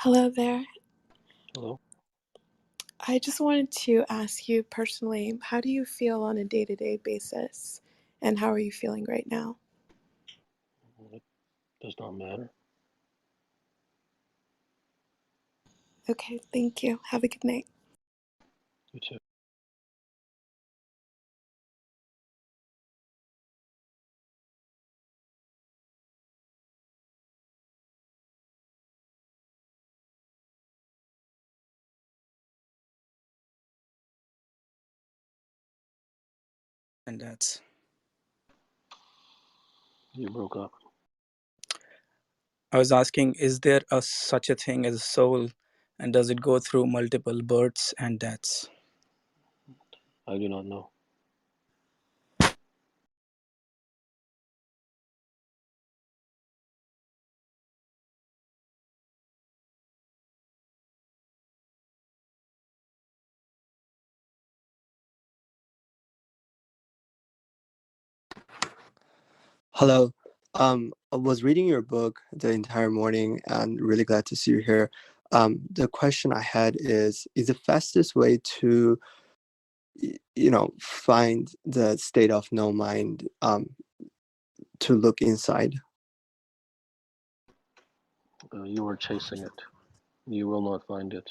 Hello there. Hello. I just wanted to ask you personally, how do you feel on a day-to-day basis? And how are you feeling right now? It does not matter. Okay, thank you. Have a good night. You too. And that's You broke up. I was asking, is there such a thing as a soul, and does it go through multiple births and deaths? I do not know. Hello. I was reading your book the entire morning and really glad to see you here. The question I had is the fastest way to, find the state of no mind, to look inside? You are chasing it. You will not find it.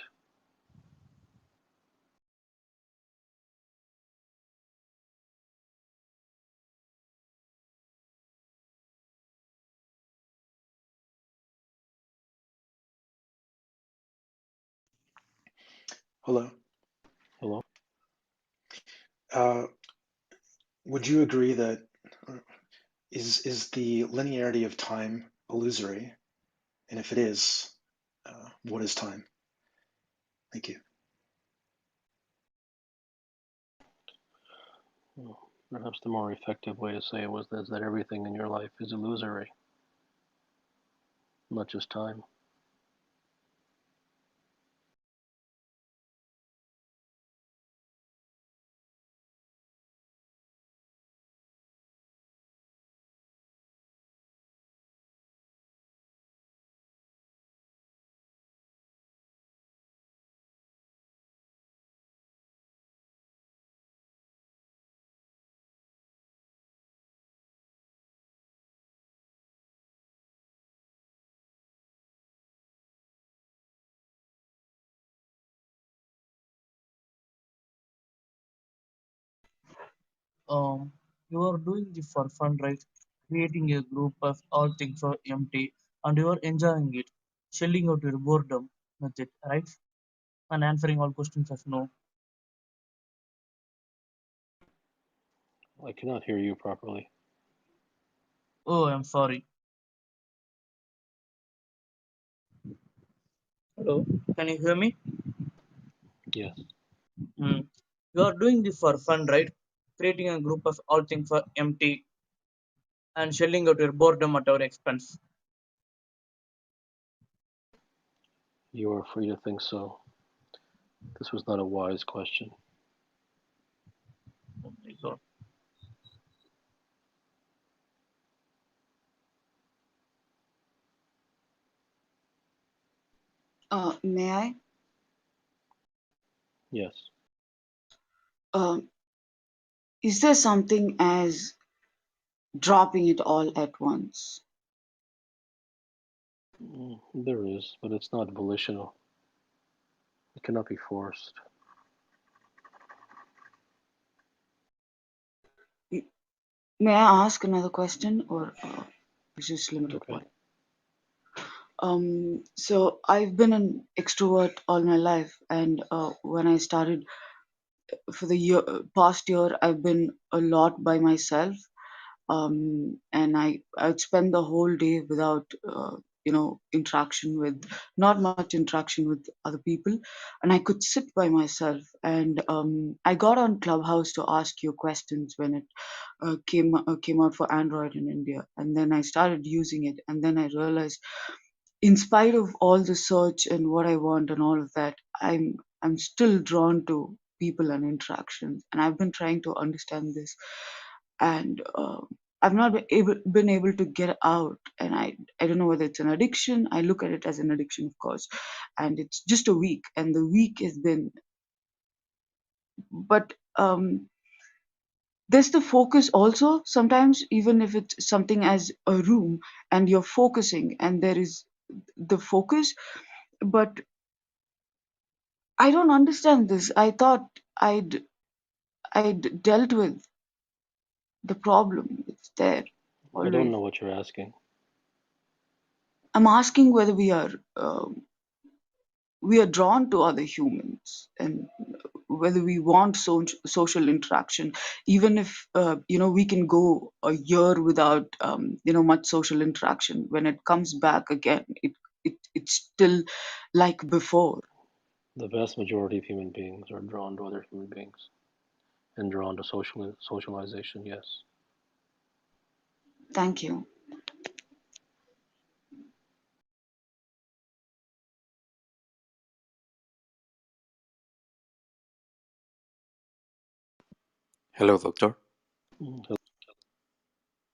Hello. Hello? Would you agree that is the linearity of time illusory? And if it is, what is time? Thank you. Well, perhaps the more effective way to say it was that everything in your life is illusory, not just time. You are doing it for fun, right? Creating a group of all things are empty and you are enjoying it, shelling out your boredom with it, right? And answering all questions as no. I cannot hear you properly. Oh, I'm sorry. Hello, can you hear me? Yes. Hmm. You are doing this for fun, right? Creating a group of all things are empty and shelling out your boredom at our expense. You are free to think so. This was not a wise question. Oh my God. May I? Yes. Um, is there something as dropping it all at once? There is, but it's not volitional. It cannot be forced. May I ask another question, or is this limited Okay. one? So I've been an extrovert all my life, and when I started for the past year, I've been a lot by myself, and I'd spend the whole day without interaction with not much interaction with other people, and I could sit by myself. And I got on Clubhouse to ask you questions when it came out for Android in India, and then I started using it, and then I realized, in spite of all the search and what I want and all of that, I'm still drawn to people and interactions, and I've been trying to understand this. And I've not been able to get out, and I don't know whether it's an addiction. I look at it as an addiction, of course, and it's just a week, and the week has been. But there's the focus also. Sometimes, even if it's something as a room, and you're focusing, and there is the focus, but I don't understand this. I thought I'd dealt with the problem. It's there I don't always. know what you're asking. I'm asking whether we are drawn to other humans, and whether we want social interaction, even if we can go a year without much social interaction. When it comes back again, it's still like before. The vast majority of human beings are drawn to other human beings and drawn to socialization, yes. Thank you. Hello, doctor. Mhm.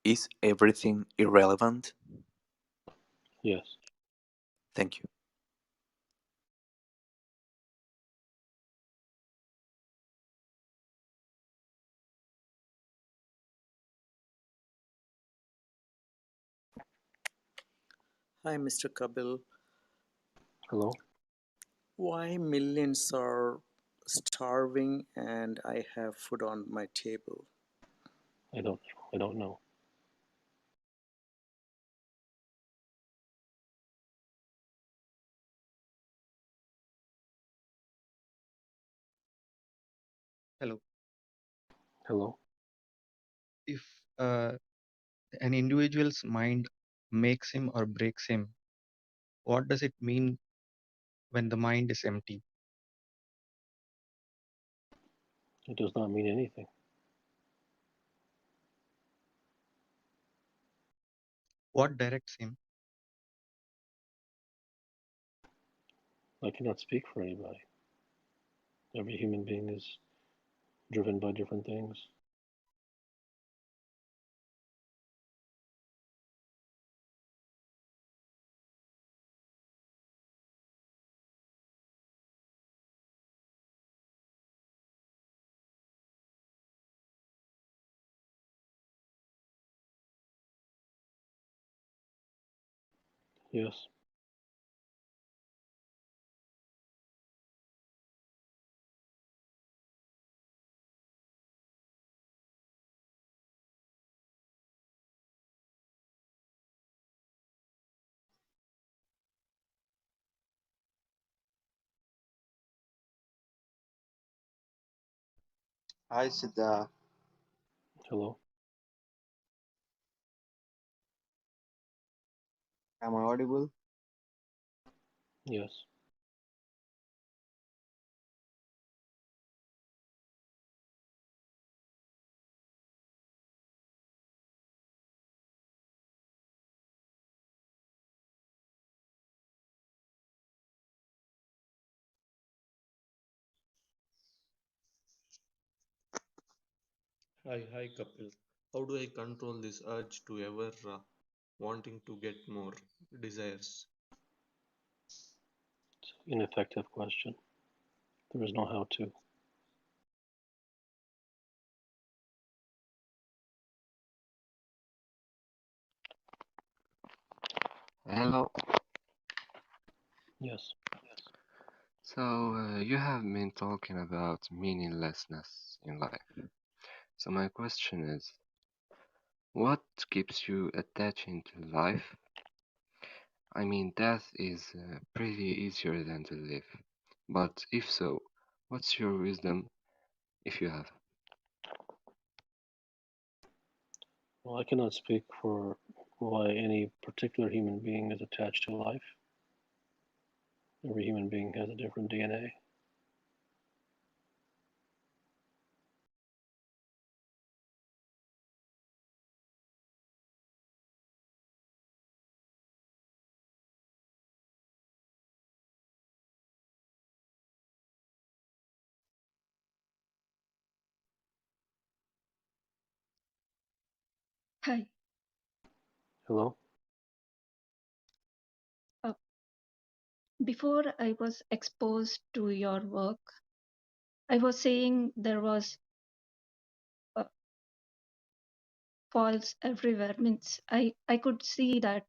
Is everything irrelevant? Yes. Thank you. Hi, Mr. Kapil. Hello? Why millions are starving and I have food on my table? I don't know. Hello. Hello? If an individual's mind makes him or breaks him, what does it mean when the mind is empty? It does not mean anything. What directs him? I cannot speak for anybody. Every human being is driven by different things. Yes. Hi, Siddha. Hello? Am I audible? Yes. Hi, Kapil. How do I control this urge to ever wanting to get more desires? It's an ineffective question. There is no how to. Hello. Yes. So, you have been talking about meaninglessness in life. So, my question is, what keeps you attaching to life? I mean, death is pretty easier than to live. But if so, what's your wisdom if you have? Well, I cannot speak for why any particular human being is attached to life. Every human being has a different DNA. Hi. Hello? Uh, Before I was exposed to your work, I was saying there was faults everywhere. Means I could see that,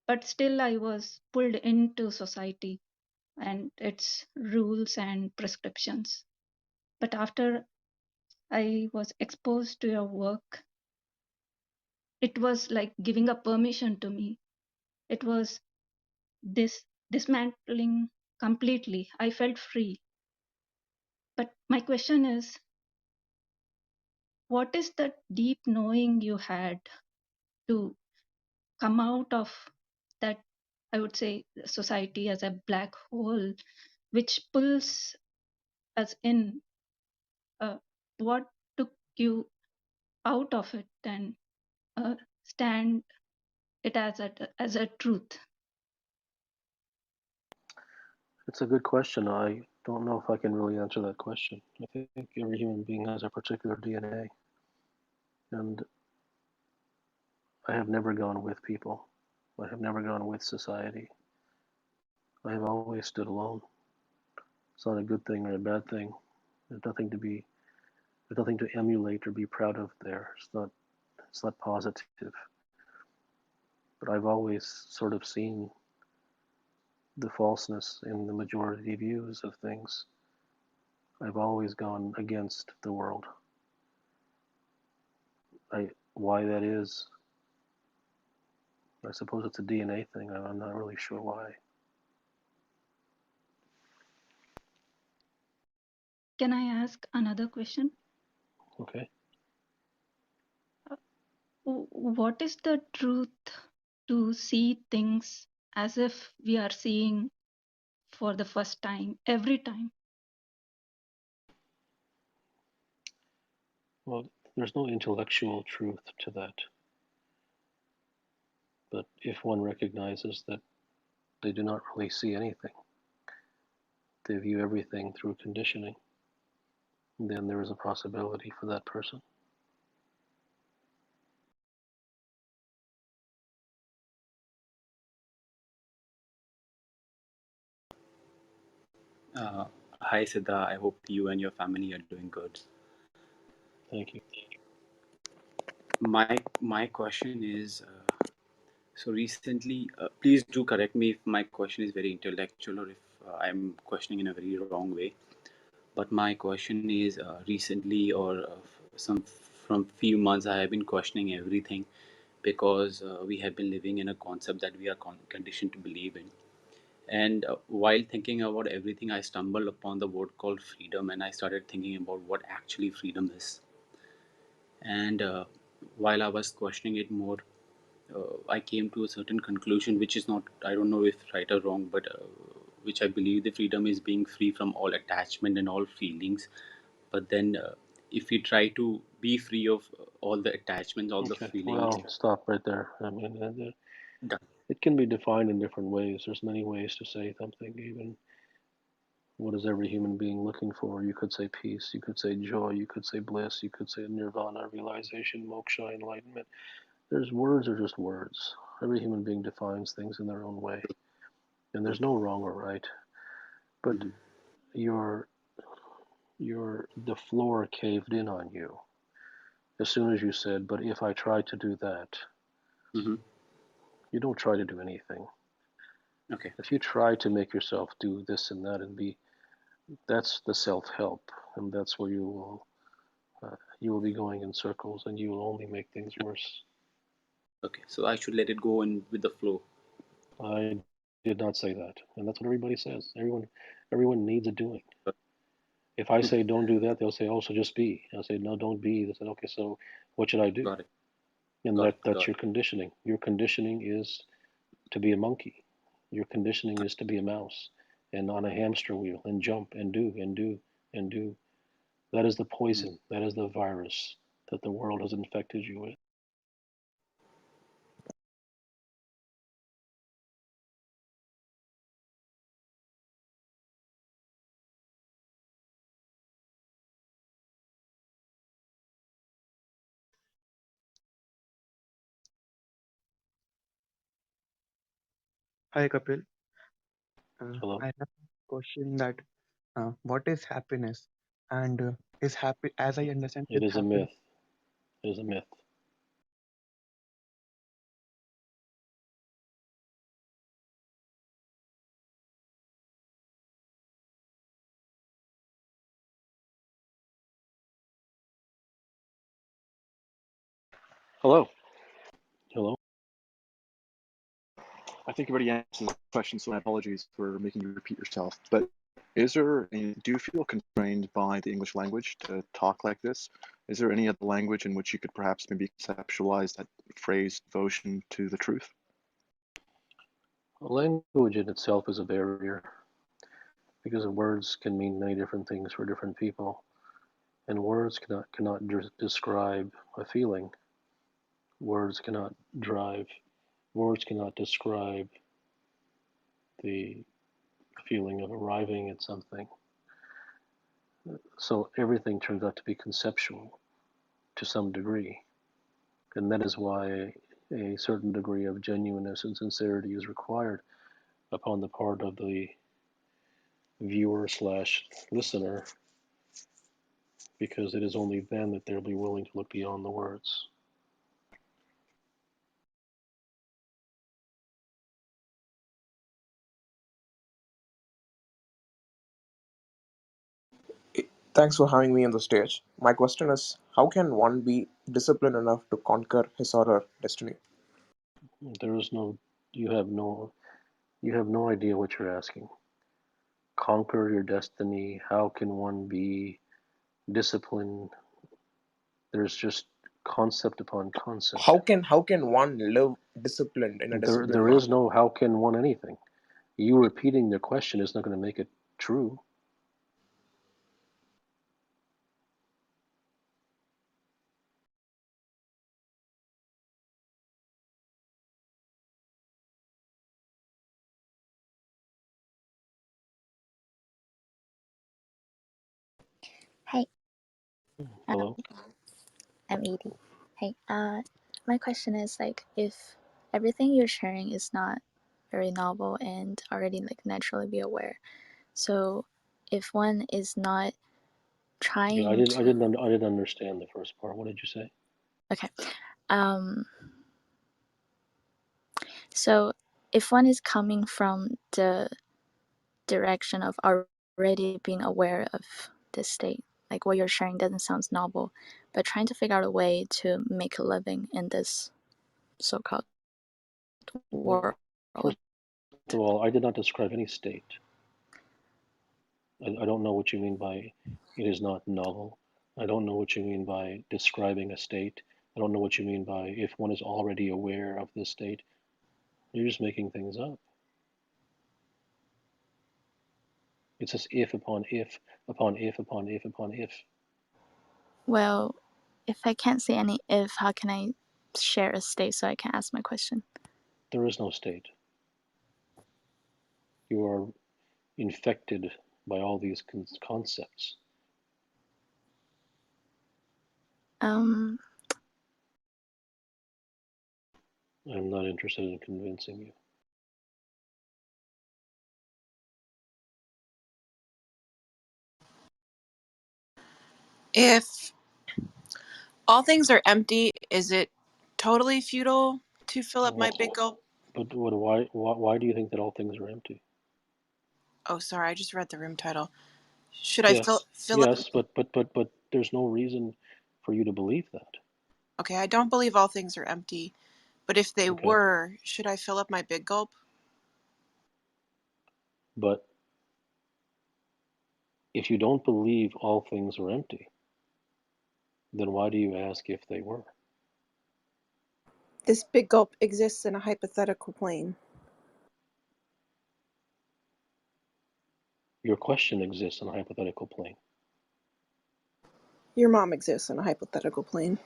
but still I was pulled into society and its rules and prescriptions. But after I was exposed to your work, it was like giving a permission to me. It was this dismantling completely. I felt free. But my question is, what is that deep knowing you had to come out of that, I would say, society as a black hole which pulls us in? What took you out of it and stand it as a truth? It's a good question. I don't know if I can really answer that question. I think every human being has a particular DNA, and I have never gone with people. I have never gone with society. I have always stood alone. It's not a good thing or a bad thing. There's nothing to be, there's nothing to emulate or be proud of there. It's not positive. But I've always sort of seen the falseness in the majority views of things. I've always gone against the world. Why that is, I suppose it's a DNA thing. I'm not really sure why. Can I ask another question? Okay. What is the truth to see things as if we are seeing for the first time, every time? Well, there's no intellectual truth to that. But if one recognizes that they do not really see anything, they view everything through conditioning, then there is a possibility for that person. Hi Siddha, I hope you and your family are doing good. Thank you. My question is, so recently, please do correct me if my question is very intellectual or if I'm questioning in a very wrong way. But my question is, recently or some from few months, I have been questioning everything because we have been living in a concept that we are conditioned to believe in. And while thinking about everything, I stumbled upon the word called freedom, and I started thinking about what actually freedom is. And while I was questioning it more, I came to a certain conclusion, which is not, I don't know if right or wrong, but which I believe the freedom is being free from all attachment and all feelings. But then, if we try to be free of all the attachments, all the Okay. feelings, Well, stop right there. I mean, done. it can be defined in different ways. There's many ways to say something. Even what is every human being looking for? You could say peace. You could say joy. You could say bliss. You could say nirvana, realization, moksha, enlightenment. There's words are just words. Every human being defines things in their own way, and there's no wrong or right. But Mm-hmm. your the floor caved in on you as soon as you said, "But if I try to do that," Mm-hmm. you don't try to do anything. Okay. If you try to make yourself do this and that and be, that's the self-help, and that's where you will be going in circles, and you will only make things worse. Okay. So I should let it go and with the flow. I did not say that, and that's what everybody says. Everyone needs a doing. If I say don't do that, they'll say, oh, so just be. I'll say no, don't be. They said, okay, so what should I do? Got it. And Got it. that's Got your it. conditioning. Your conditioning is to be a monkey. Your conditioning is to be a mouse and on a hamster wheel and jump and do and do and do. That is the Mm. poison. That is the virus that the world has infected you with. Hi, Kapil. Hello. I have a question that what is happiness? And is happy, as I understand, It is is a happiness. myth. It is a myth. Hello. Hello. I think you already answered the question, so my apologies for making you repeat yourself. But do you feel constrained by the English language to talk like this? Is there any other language in which you could perhaps maybe conceptualize that phrase, devotion to the truth? Language in itself is a barrier because words can mean many different things for different people, and words cannot describe a feeling. Words cannot drive. Words cannot describe the feeling of arriving at something. So everything turns out to be conceptual to some degree. And that is why a certain degree of genuineness and sincerity is required upon the part of the viewer slash listener, because it is only then that they'll be willing to look beyond the words. Thanks for having me on the stage. My question is, how can one be disciplined enough to conquer his or her destiny? There is no, you have no, you have no idea what you're asking. Conquer your destiny. How can one be disciplined? There's just concept upon concept. How can one live disciplined in a disciplined There is manner? no how can one anything. You repeating the question is not going to make it true. Hey, um, Hello. I'm Edie. Hey, my question is like, if everything you're sharing is not very novel and already like naturally be aware, so if one is not Yeah, I trying didn't. I to, didn't. I didn't understand the first part. What did you say? okay, um, so if one is coming from the direction of already being aware of this state, like what you're sharing doesn't sound novel, but trying to figure out a way to make a living in this so-called Well, world. first of all, I did not describe any state. I don't know what you mean by it is not novel. I don't know what you mean by describing a state. I don't know what you mean by if one is already aware of this state. You're just making things up. It's just if upon if upon if upon if upon if. Well, if I can't say any if, how can I share a state so I can ask my question? There is no state. You are infected by all these concepts. Um, I'm not interested in convincing you. If all things are empty, is it totally futile to fill up my big gulp? But why do you think that all things are empty? Oh, sorry, I just read the room title. Should I Yes, fill up? yes, but there's no reason for you to believe that. Okay, I don't believe all things are empty, but if they Okay, were, should I fill up my big gulp? but if you don't believe all things are empty, then why do you ask if they were? This big gulp exists in a hypothetical plane. Your question exists in a hypothetical plane. Your mom exists in a hypothetical plane.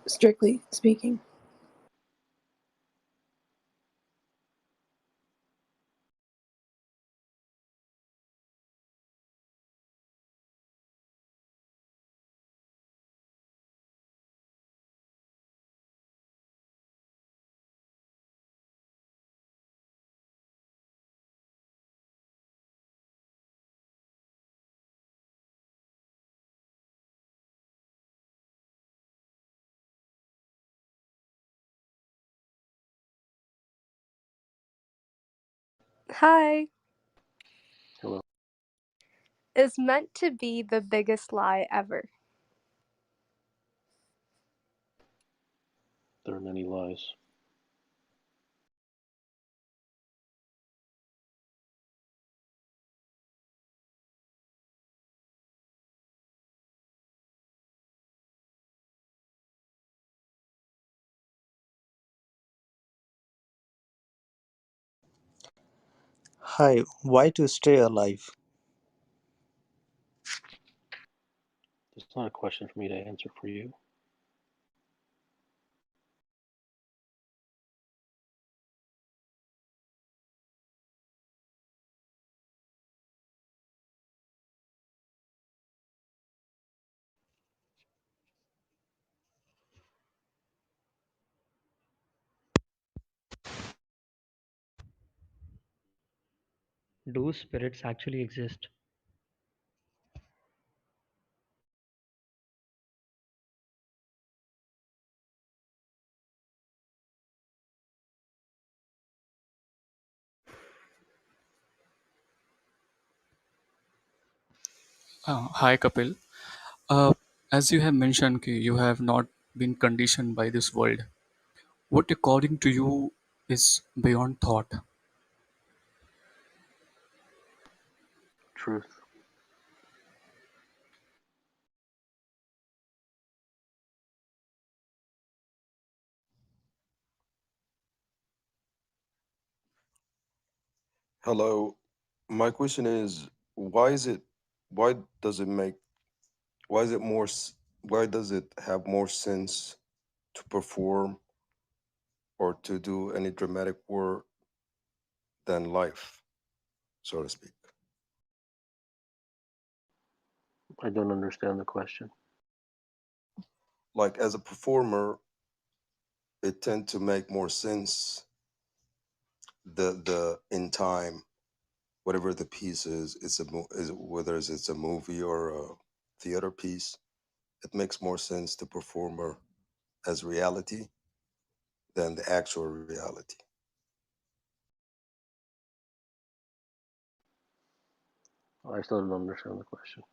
Strictly speaking. Hi. Hello. Is meant to be the biggest lie ever? There are many lies. Hi, why to stay alive? It's not a question for me to answer for you. Do spirits actually exist? Hi Kapil. Uh, as you have mentioned, you have not been conditioned by this world. What, according to you, is beyond thought? Truth. Hello. My question is, why is it, why does it make, why is it more, why does it have more sense to perform or to do any dramatic work than life, so to speak? I don't understand the question. Like as a performer, it tend to make more sense the in time, whatever the piece is, whether it's a movie or a theater piece, it makes more sense to performer as reality than the actual reality. I still don't understand the question.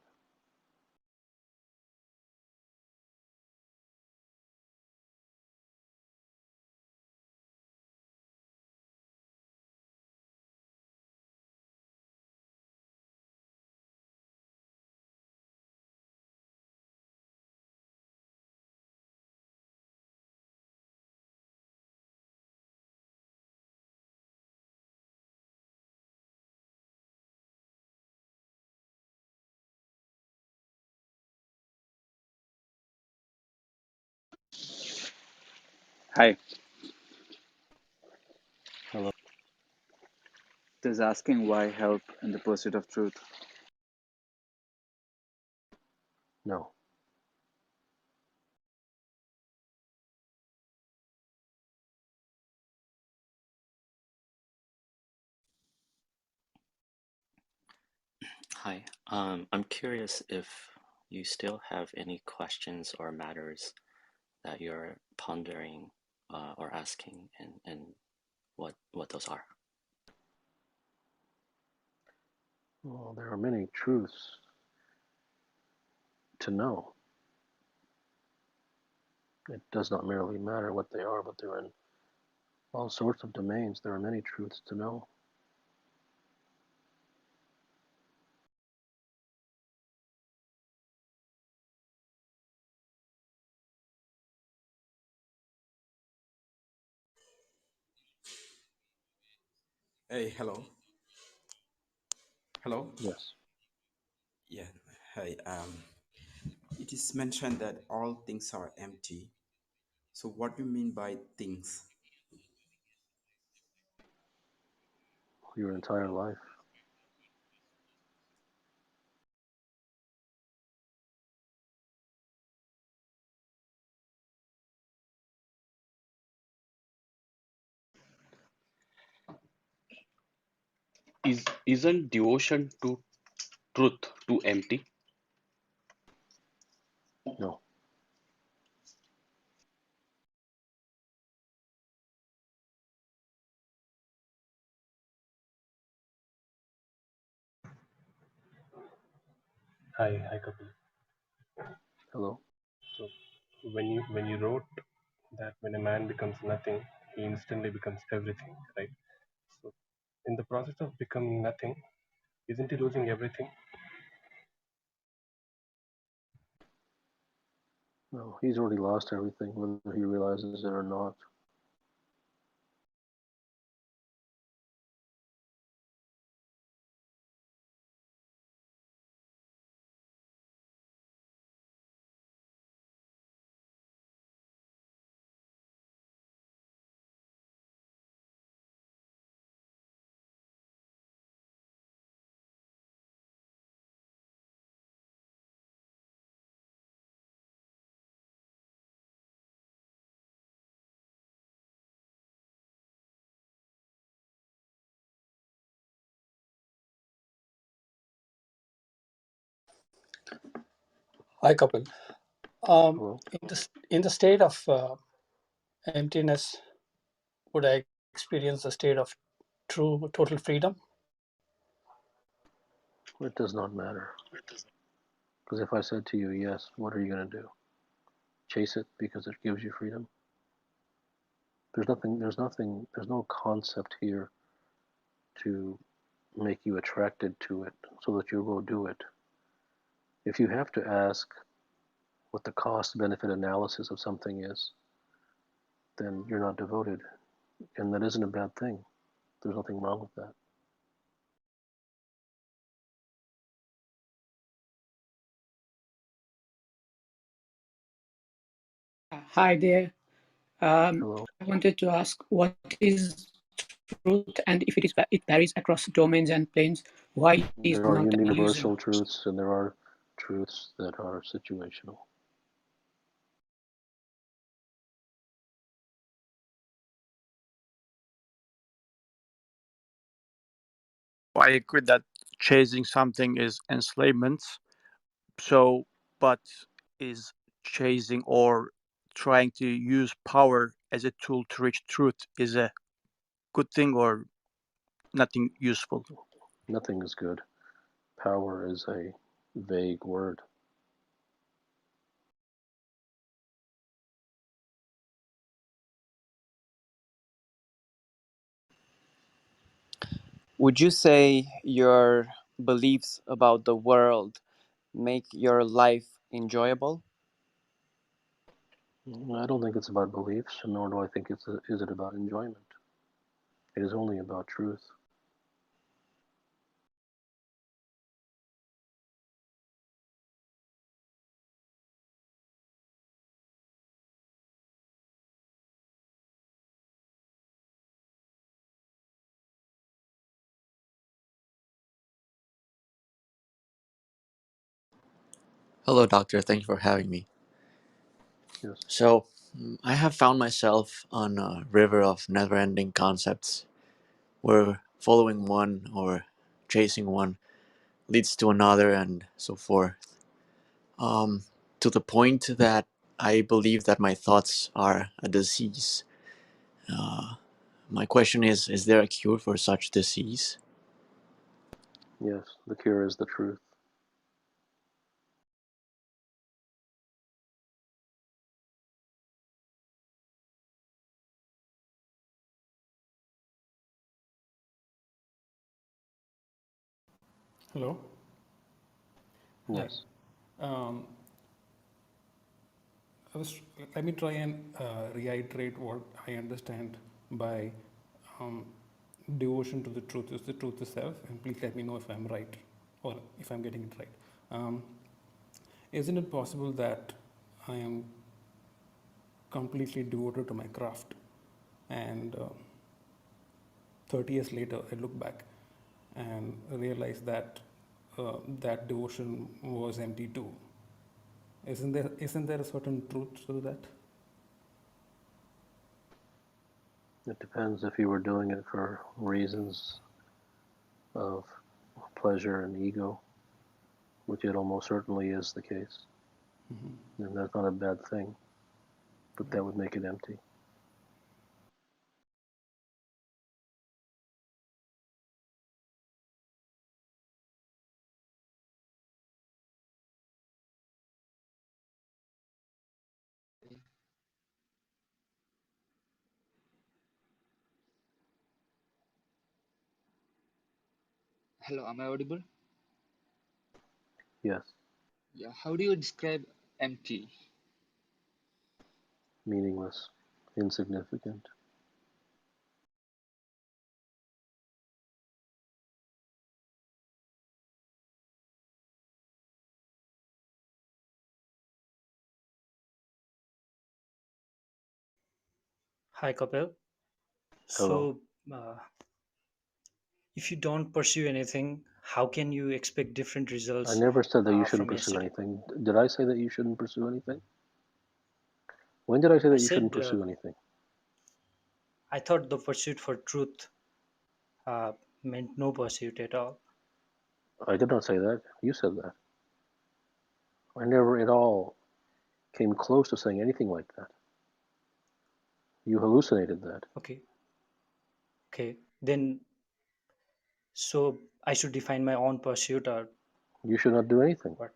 Hi, Hello. this is asking why help in the pursuit of truth. No. Hi, I'm curious if you still have any questions or matters that you're pondering or asking, and what those are. Well, there are many truths to know. It does not merely matter what they are, but they're in all sorts of domains. There are many truths to know. Hey, hello. Hello. Yes. Yeah. Hey. It is mentioned that all things are empty. So, what do you mean by things? Your entire life. Isn't devotion to truth too empty? No. Hi, Kapil. Hello. So when you wrote that when a man becomes nothing, he instantly becomes everything, right? So in the process of becoming nothing, isn't he losing everything? No, he's already lost everything, whether he realizes it or not. Hi, Kapil. Hello. In the state of emptiness, would I experience a state of true total freedom? It does not matter. Because if I said to you, yes, what are you going to do? Chase it because it gives you freedom? There's no concept here to make you attracted to it so that you'll go do it. If you have to ask what the cost benefit analysis of something is, then you're not devoted. And that isn't a bad thing. There's nothing wrong with that. Hi there. Hello. I wanted to ask what is truth, and if it varies across domains and planes, why is There are not an illusion? universal truths and there are truths that are situational. I agree that chasing something is enslavement. So, but is chasing or trying to use power as a tool to reach truth is a good thing or nothing useful? Nothing is good. Power is a vague word. Would you say your beliefs about the world make your life enjoyable? I don't think it's about beliefs, nor do I think is it about enjoyment. It is only about truth. Hello, doctor. Thank you for having me. Yes. So, I have found myself on a river of never ending concepts where following one or chasing one leads to another and so forth. Um, to the point that I believe that my thoughts are a disease. My question is there a cure for such disease? Yes. The cure is the truth. Hello. Hi. Yes. Um, I was, Let me try and reiterate what I understand by um, devotion to the truth is the truth itself, and please let me know if I'm right or if I'm getting it right. Um, isn't it possible that I am completely devoted to my craft, and 30 years later I look back and realize that that devotion was empty too? Isn't there a certain truth to that? It depends if you were doing it for reasons of pleasure and ego, which it almost certainly is the case. Mm-hmm. And that's not a bad thing, but that would make it empty. Hello, am I audible? Yes. Yeah, how do you describe empty? Meaningless. Insignificant. Hi, Kapil. Hello. So, uh, if you don't pursue anything, how can you expect different I results never said that you shouldn't from pursue yesterday? anything. Did I say that you shouldn't pursue anything? When did I say I that you shouldn't said, pursue anything? I thought the pursuit for truth uh, meant no pursuit at all. I did not say that. You said that. I never at all came close to saying anything like that. You hallucinated that. Okay, okay. Then, so I should define my own pursuit, or You should not do anything. what?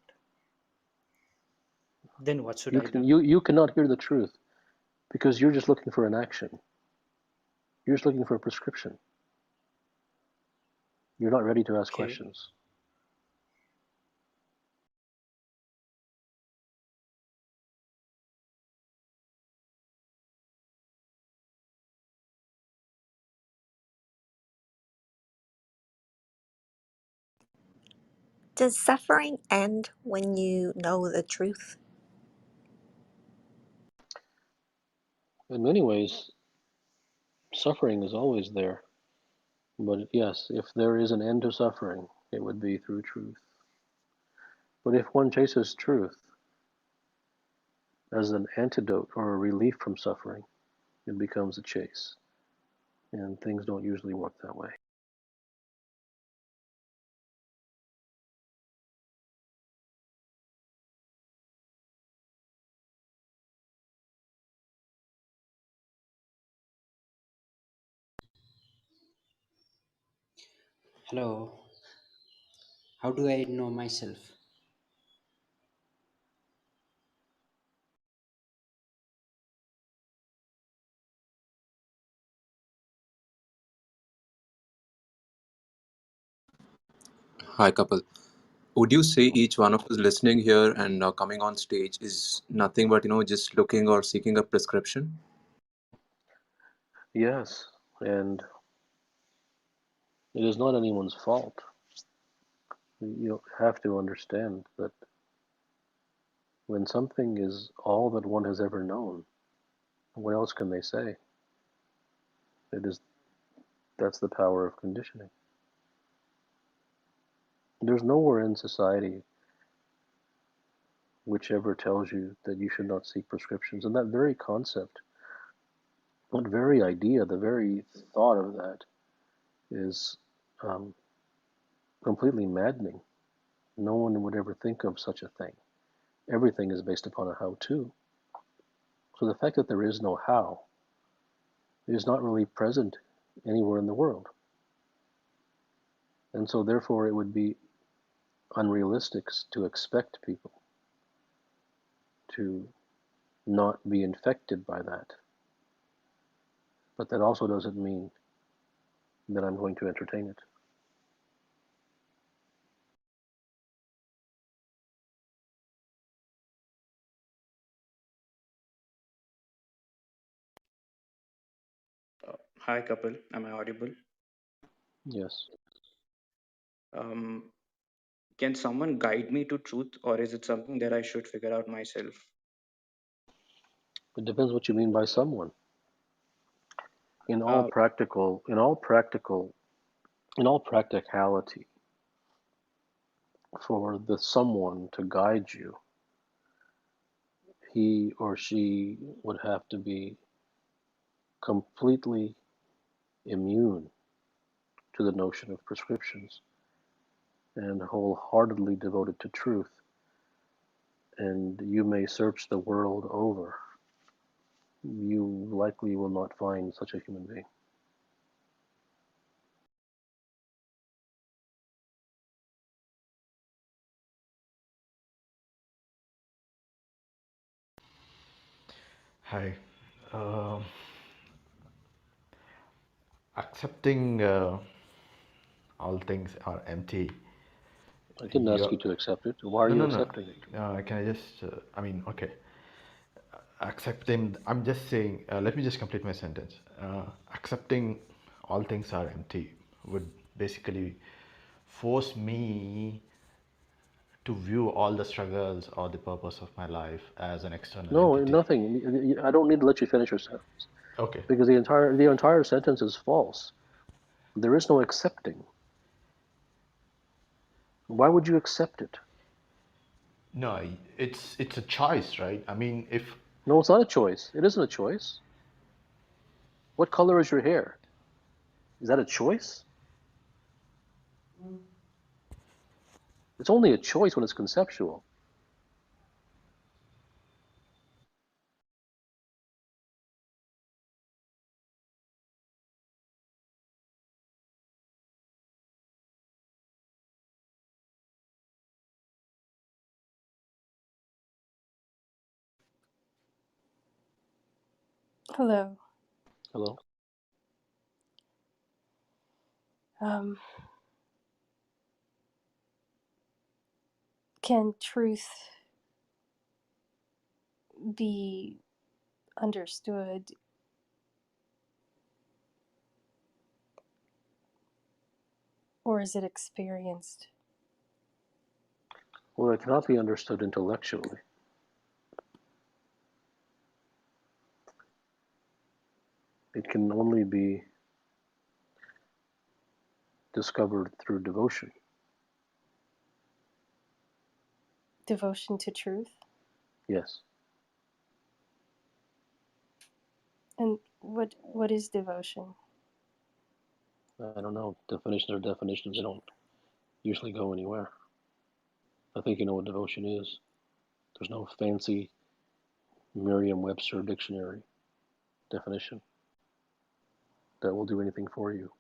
Then what should You I can do? you cannot hear the truth because you're just looking for an action. You're just looking for a prescription. You're not ready to ask Okay. questions. Does suffering end when you know the truth? In many ways, suffering is always there. But yes, if there is an end to suffering, it would be through truth. But if one chases truth as an antidote or a relief from suffering, it becomes a chase. And things don't usually work that way. Hello, how do I know myself? Hi, Kapil. Would you say each one of us listening here and coming on stage is nothing but, just looking or seeking a prescription? Yes, and it is not anyone's fault. You have to understand that when something is all that one has ever known, what else can they say? It is that's the power of conditioning. There's nowhere in society which ever tells you that you should not seek prescriptions. And that very concept, that very idea, the very thought of that is um, completely maddening. No one would ever think of such a thing. Everything is based upon a how to. So the fact that there is no how is not really present anywhere in the world. And so therefore it would be unrealistic to expect people to not be infected by that. But that also doesn't mean that I'm going to entertain it. Hi, Kapil. Am I audible? Yes. Um, can someone guide me to truth, or is it something that I should figure out myself? It depends what you mean by someone. In all Uh, practical, in all practical, in all practicality, for the someone to guide you, he or she would have to be completely immune to the notion of prescriptions and wholeheartedly devoted to truth. And you may search the world over, you likely will not find such a human being. Hi. Um Accepting all things are empty. I didn't ask you to accept it. Why are No, you no, no. accepting it? Can I just? Okay. Accepting. I'm just saying. Let me just complete my sentence. Accepting all things are empty would basically force me to view all the struggles or the purpose of my life as an external No, entity. nothing. I don't need to let you finish your sentence Okay. because the entire sentence is false. There is no accepting. Why would you accept it? No, it's a choice, right? I mean, if No, it's not a choice. It isn't a choice. What color is your hair? Is that a choice? It's only a choice when it's conceptual. Hello. Hello? Um, can truth be understood or is it experienced? Well, it cannot be understood intellectually. It can only be discovered through devotion. Devotion to truth? Yes. And what is devotion? I don't know. Definitions are definitions. They don't usually go anywhere. I think you know what devotion is. There's no fancy Merriam-Webster dictionary definition that will do anything for you.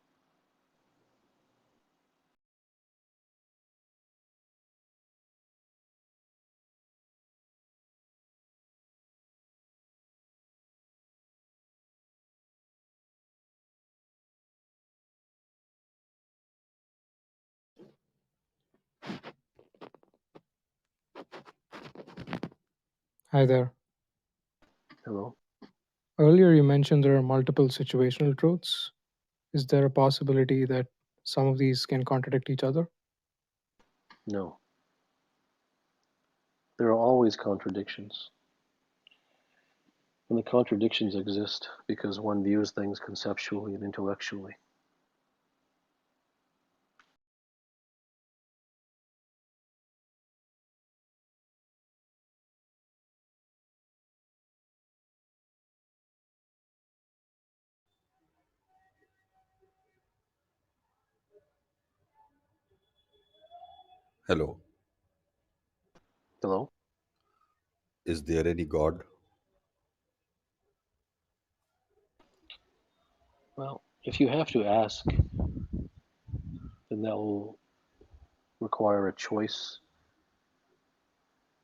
Hi there. Hello? Earlier you mentioned there are multiple situational truths. Is there a possibility that some of these can contradict each other? No. There are always contradictions. And the contradictions exist because one views things conceptually and intellectually. Hello. Hello? Is there any God? Well, if you have to ask, then that will require a choice.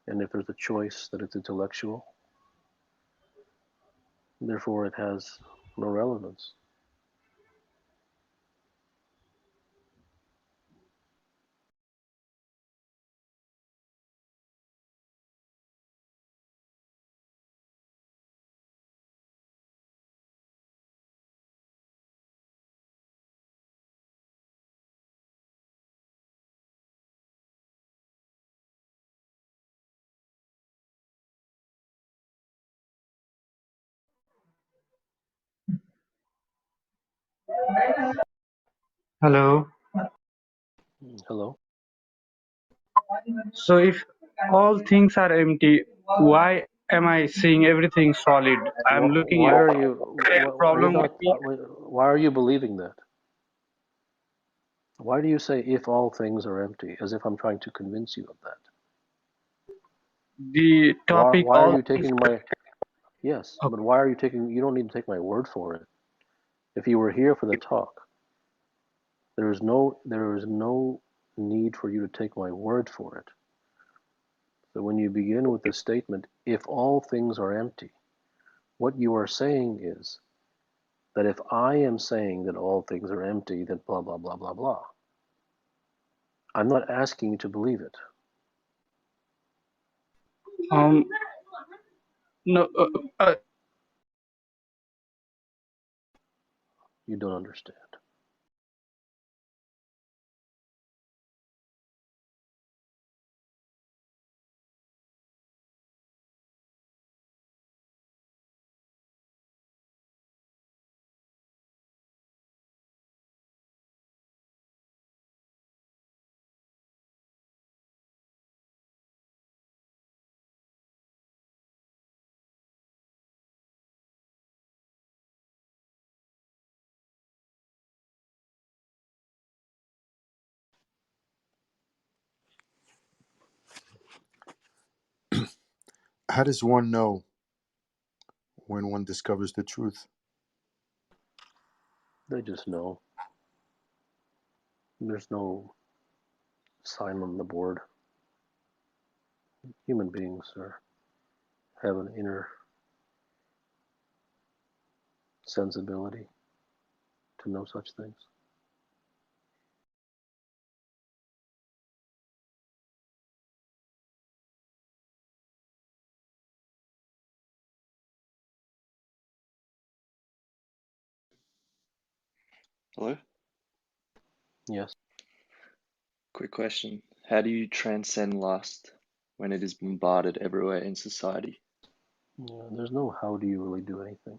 And if there's a choice, that it's intellectual. Therefore, it has no relevance. Hello. Hello? So if all things are empty, why am I seeing everything solid? I'm looking Why at are you? Are you problem with not? me. Why are you believing that? Why do you say if all things are empty, as if I'm trying to convince you of that? The topic Why are all you things. taking my? Yes, Okay. but why are you taking? You don't need to take my word for it. If you were here for the talk, there is no need for you to take my word for it. So when you begin with the statement, if all things are empty, what you are saying is that if I am saying that all things are empty, then blah, blah, blah, blah, blah. I'm not asking you to believe it. No. You don't understand. How does one know when one discovers the truth? They just know. There's no sign on the board. Human beings have an inner sensibility to know such things. Hello? Yes. Quick question. How do you transcend lust when it is bombarded everywhere in society? Yeah, there's no how do you really do anything.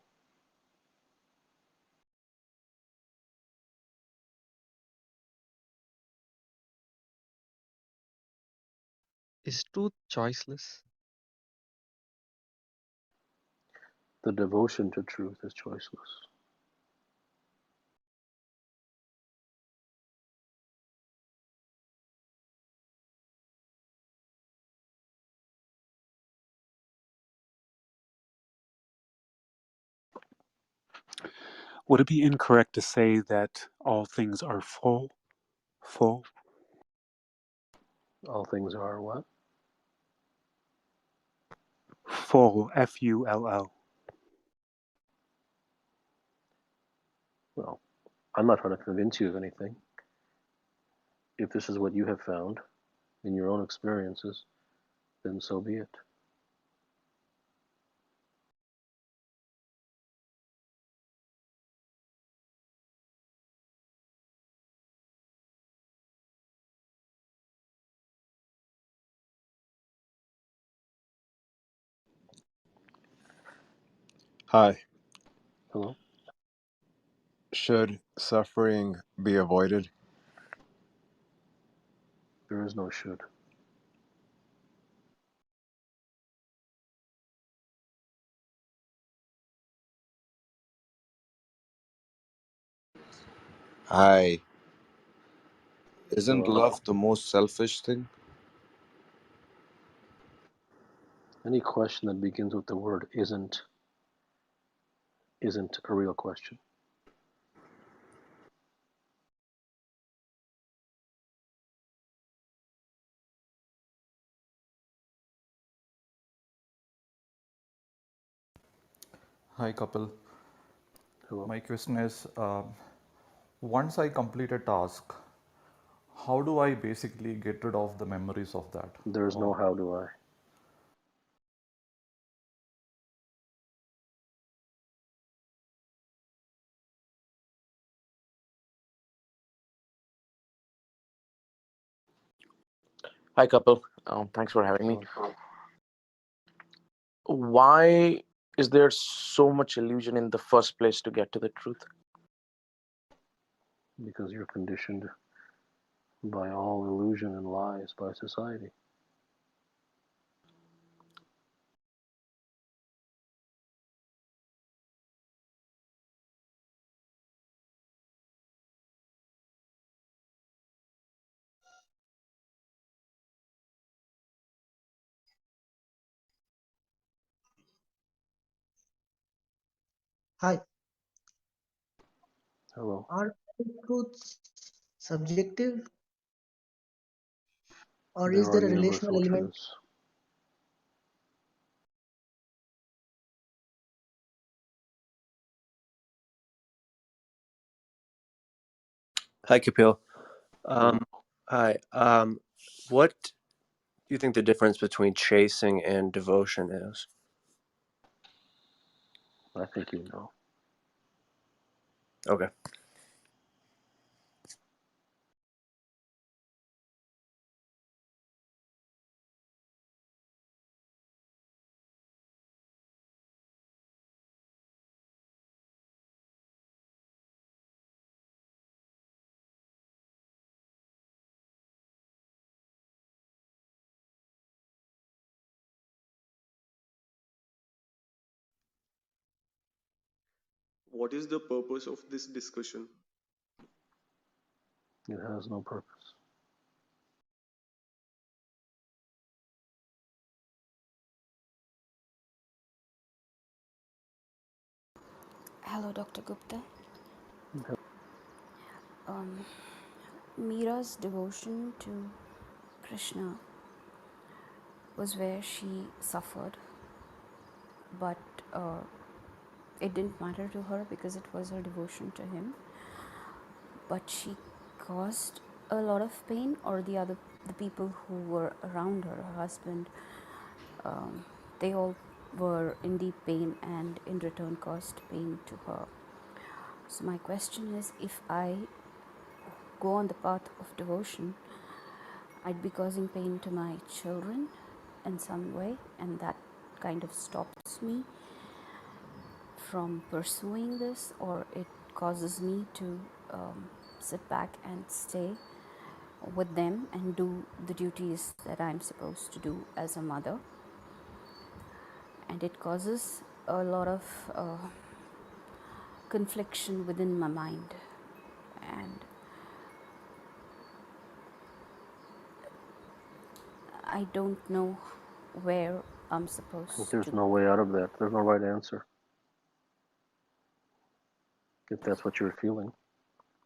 Is truth choiceless? The devotion to truth is choiceless. Would it be incorrect to say that all things are full? Full? All things are what? Full. Full. Well, I'm not trying to convince you of anything. If this is what you have found in your own experiences, then so be it. Hi. Hello? Should suffering be avoided? There is no should. Hi. Isn't Hello? love the most selfish thing? Any question that begins with the word isn't a real question. Hi, Kapil. Hello? My question is, once I complete a task, how do I basically get rid of the memories of that? There's no Or how do I. Hi, Kapil. Thanks for having me. Hello? Why is there so much illusion in the first place to get to the truth? Because you're conditioned by all illusion and lies by society. Hi, Hello? are truths subjective or There is are there a relational universal element? truths. Hi, Kapil. Hello? Hi. What do you think the difference between chasing and devotion is? I think you know. Okay. What is the purpose of this discussion? It has no purpose. Hello, Dr. Gupta. Okay. Mira's devotion to Krishna was where she suffered, but it didn't matter to her because it was her devotion to him. But she caused a lot of pain, or the people who were around her, her husband, they all were in deep pain and in return caused pain to her. So my question is, if I go on the path of devotion, I'd be causing pain to my children in some way, and that kind of stops me from pursuing this, or it causes me to sit back and stay with them and do the duties that I'm supposed to do as a mother. And it causes a lot of confliction within my mind, and I don't know where I'm supposed There's to. no way out of that. There's no right answer. If that's what you're feeling.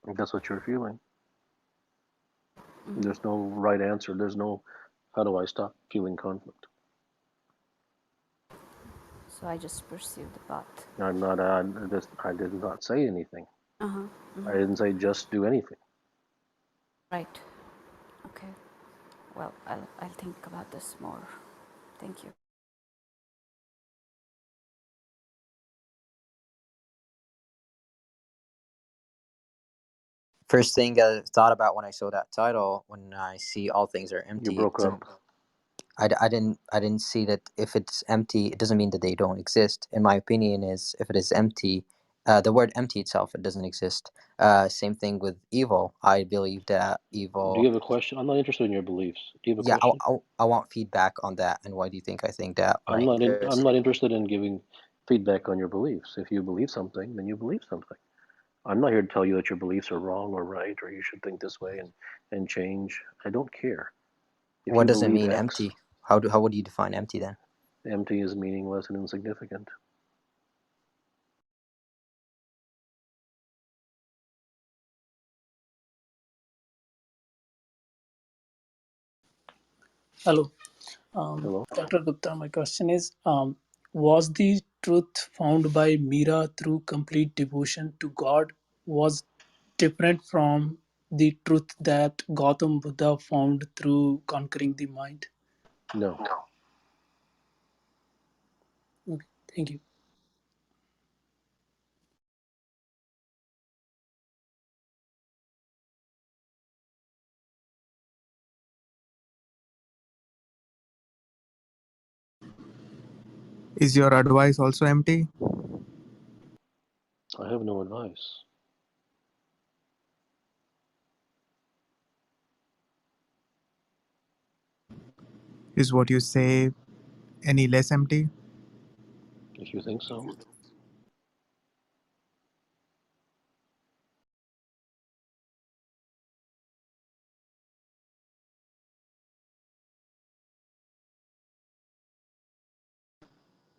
If that's what you're feeling. There's no right answer. There's no, how do I stop feeling conflict? So I just pursue the path. I did not say anything. Uh-huh. I didn't say just do anything. Right. Okay. Well, I'll think about this more. Thank you. First thing I thought about when I saw that title, when I see all things are You empty, broke up. I didn't see that if it's empty, it doesn't mean that they don't exist. In my opinion, is if it is empty, the word empty itself, it doesn't exist. Same thing with evil. I believe that Do you evil. have a question? I'm not interested in your beliefs. Do you have a Yeah, question? I want feedback on that. And why do you think I think that? Right. I'm not interested in giving feedback on your beliefs. If you believe something, then you believe something. I'm not here to tell you that your beliefs are wrong or right, or you should think this way and change. I don't care. If What you does it believe mean, X, empty? How would you define empty then? empty is meaningless and insignificant. Hello, Hello? Dr. Gupta. My question is, was the truth found by Mira through complete devotion to God was different from the truth that Gautam Buddha found through conquering the mind? No. Okay, thank you. Is your advice also empty? I have no advice. Is what you say any less empty? If you think so.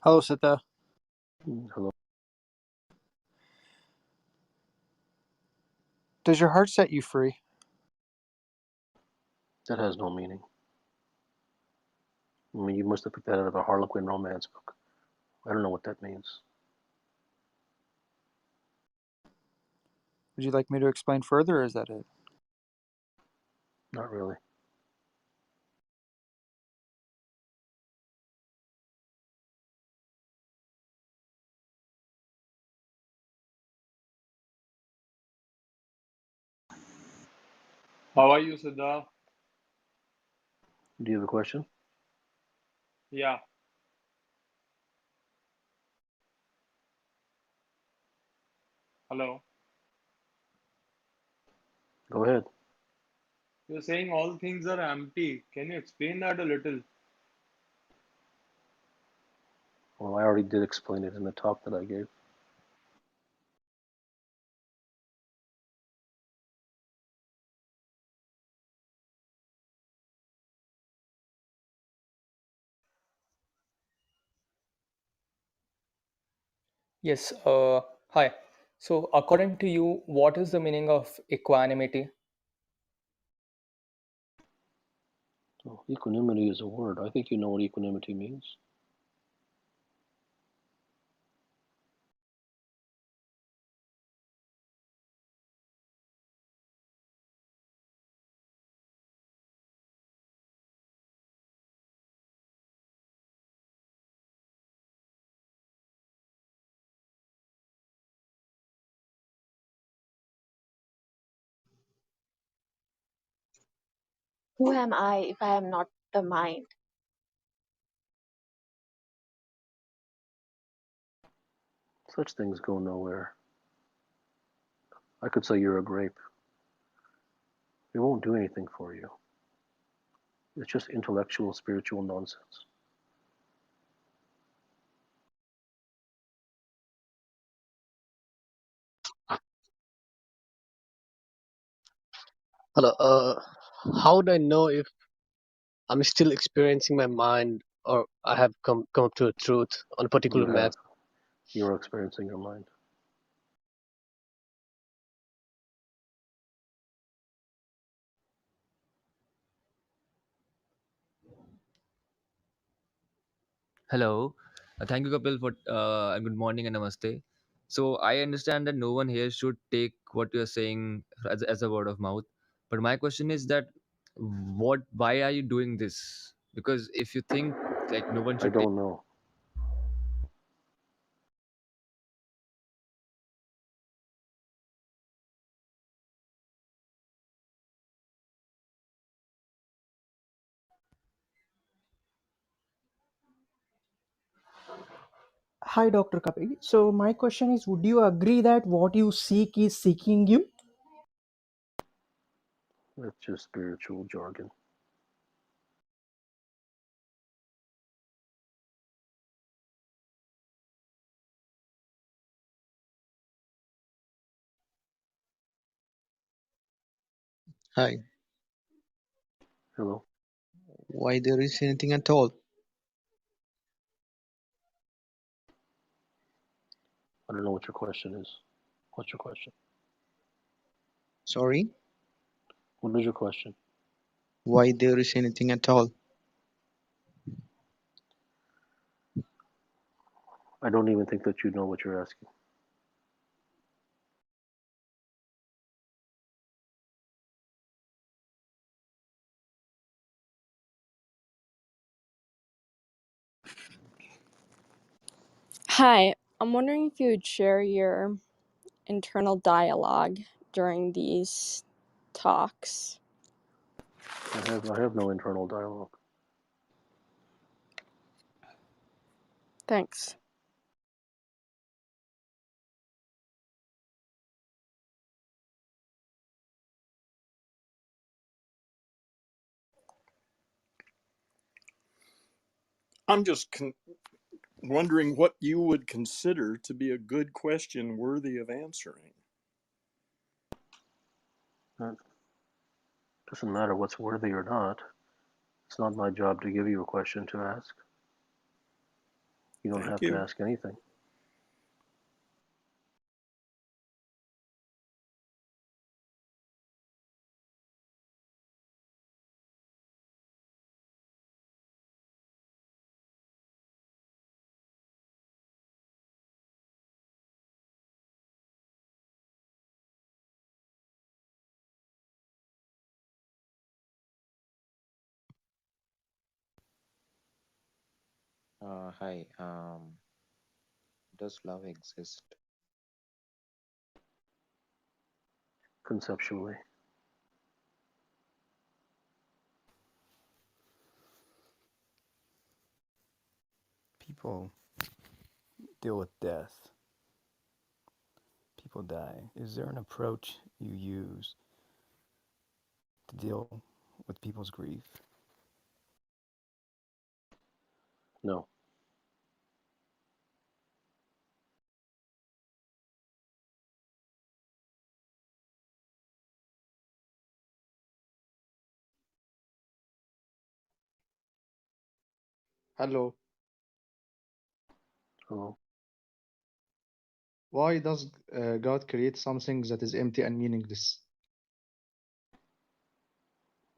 Hello, Siddha. Hello? Does your heart set you free? That has no meaning. I mean, you must have picked that out of a Harlequin romance book. I don't know what that means. Would you like me to explain further, or is that it? Not really. How are you, Siddha? Do you have a question? Yeah. Hello. Go ahead. You're saying all things are empty. Can you explain that a little? Well, I already did explain it in the talk that I gave. Yes, hi. So, according to you, what is the meaning of equanimity? Well, equanimity is a word. I think you know what equanimity means. Who am I if I am not the mind? Such things go nowhere. I could say you're a grape. It won't do anything for you. It's just intellectual, spiritual nonsense. Hello. How do I know if I'm still experiencing my mind or I have come up to a truth on a particular You have. matter? You're experiencing your mind. Hello. Thank you, Kapil, for and good morning and namaste. So I understand that no one here should take what you're saying as a word of mouth. But my question is that why are you doing this? Because if you think like no one I should take. don't know. Hi, Dr. Kapil. So, my question is, would you agree that what you seek is seeking you? That's just spiritual jargon. Hi. Hello. Why there is anything at all? I don't know what your question is. What's your question? Sorry? What is your question? Why there is anything at all? I don't even think that you know what you're asking. Hi, I'm wondering if you would share your internal dialogue during these talks. I have no internal dialogue. Thanks. I'm just wondering what you would consider to be a good question worthy of answering. It doesn't matter what's worthy or not. It's not my job to give you a question to ask. You don't Thank have to you. ask anything. Hi. Does love exist? Conceptually. People deal with death. People die. Is there an approach you use to deal with people's grief? No. Hello. Hello. Why does God create something that is empty and meaningless?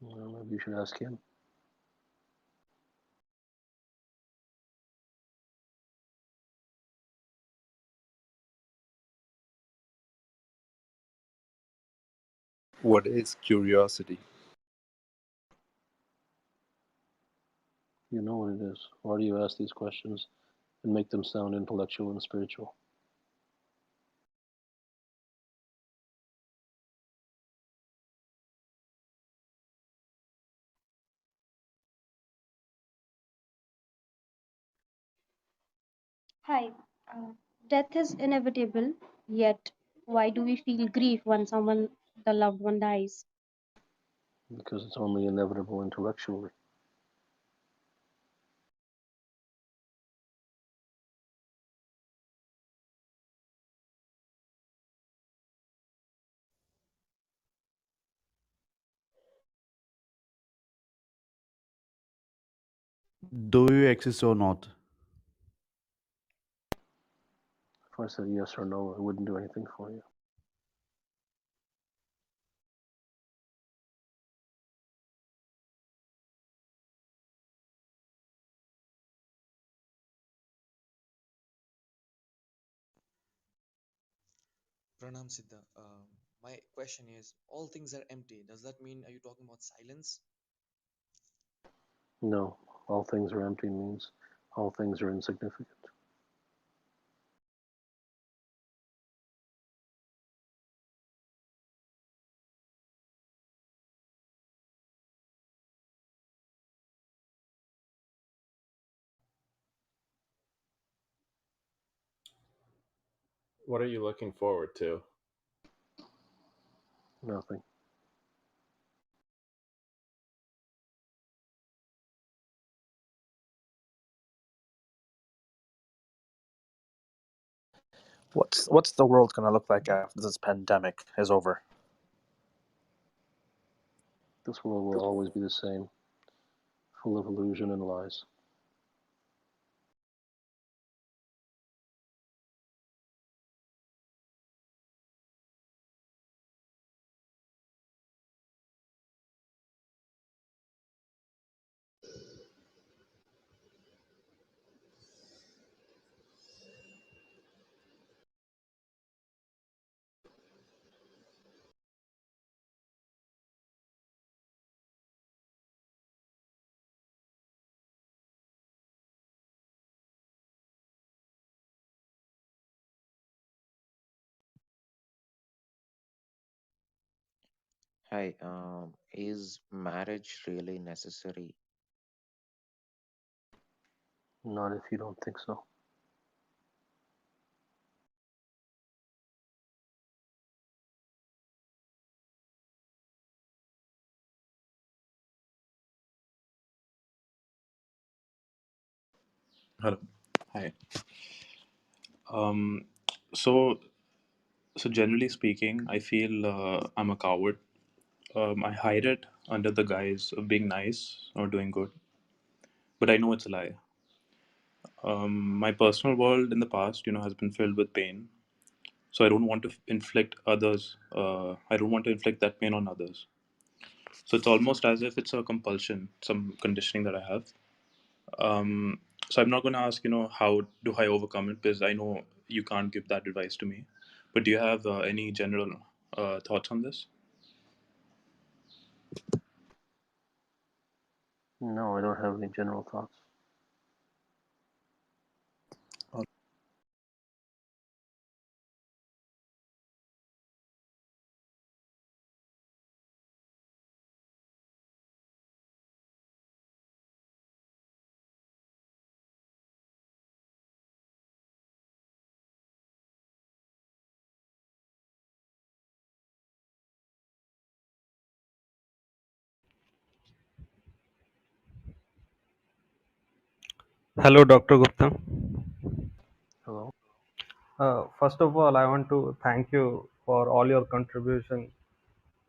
Well, maybe you should ask him. What is curiosity? You know what it is. Why do you ask these questions and make them sound intellectual and spiritual? Hi. Uh, Death is inevitable, yet why do we feel grief when the loved one, dies? Because it's only inevitable intellectually. Do you exist or not? If I said yes or no, it wouldn't do anything for you. Pranam Siddha. My question is, all things are empty. Does that mean, are you talking about silence? No. All things are empty means all things are insignificant. What are you looking forward to? Nothing. What's the world going to look like after this pandemic is over? This world will always be the same, full of illusion and lies. Hi. Is marriage really necessary? Not if you don't think so. Hello. Hi. Um, so, so generally speaking, I feel I'm a coward. I hide it under the guise of being nice or doing good, but I know it's a lie. My personal world in the past, has been filled with pain. So I don't want to inflict others. I don't want to inflict that pain on others. So it's almost as if it's a compulsion, some conditioning that I have. Um, so I'm not going to ask, how do I overcome it? Because I know you can't give that advice to me. But do you have any general thoughts on this? No, I don't have any general thoughts. Hello, Dr. Gupta. Hello. First of all, I want to thank you for all your contribution.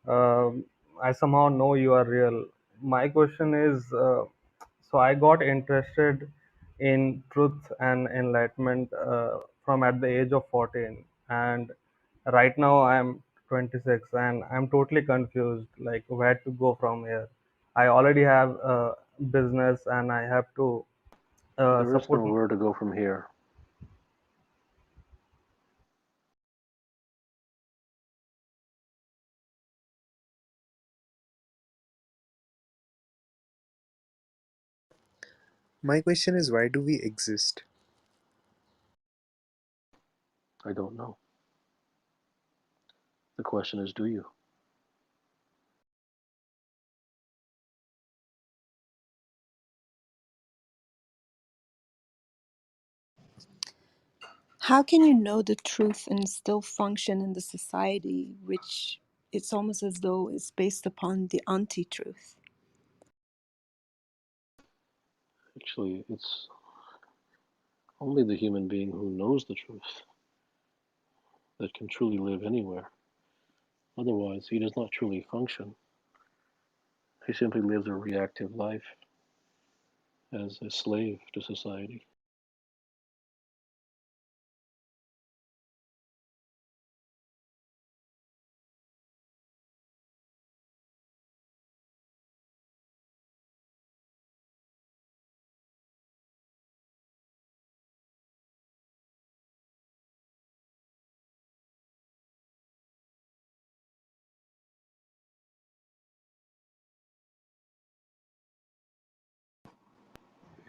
I somehow know you are real. My question is, so I got interested in truth and enlightenment from at the age of 14, and right now I'm 26, and I'm totally confused, like where to go from here. I already have a business, and I have to There is support. nowhere to go from here. My question is, why do we exist? I don't know. The question is, do you? How can you know the truth and still function in the society, which it's almost as though it's based upon the anti-truth? Actually, it's only the human being who knows the truth that can truly live anywhere. Otherwise, he does not truly function. He simply lives a reactive life as a slave to society.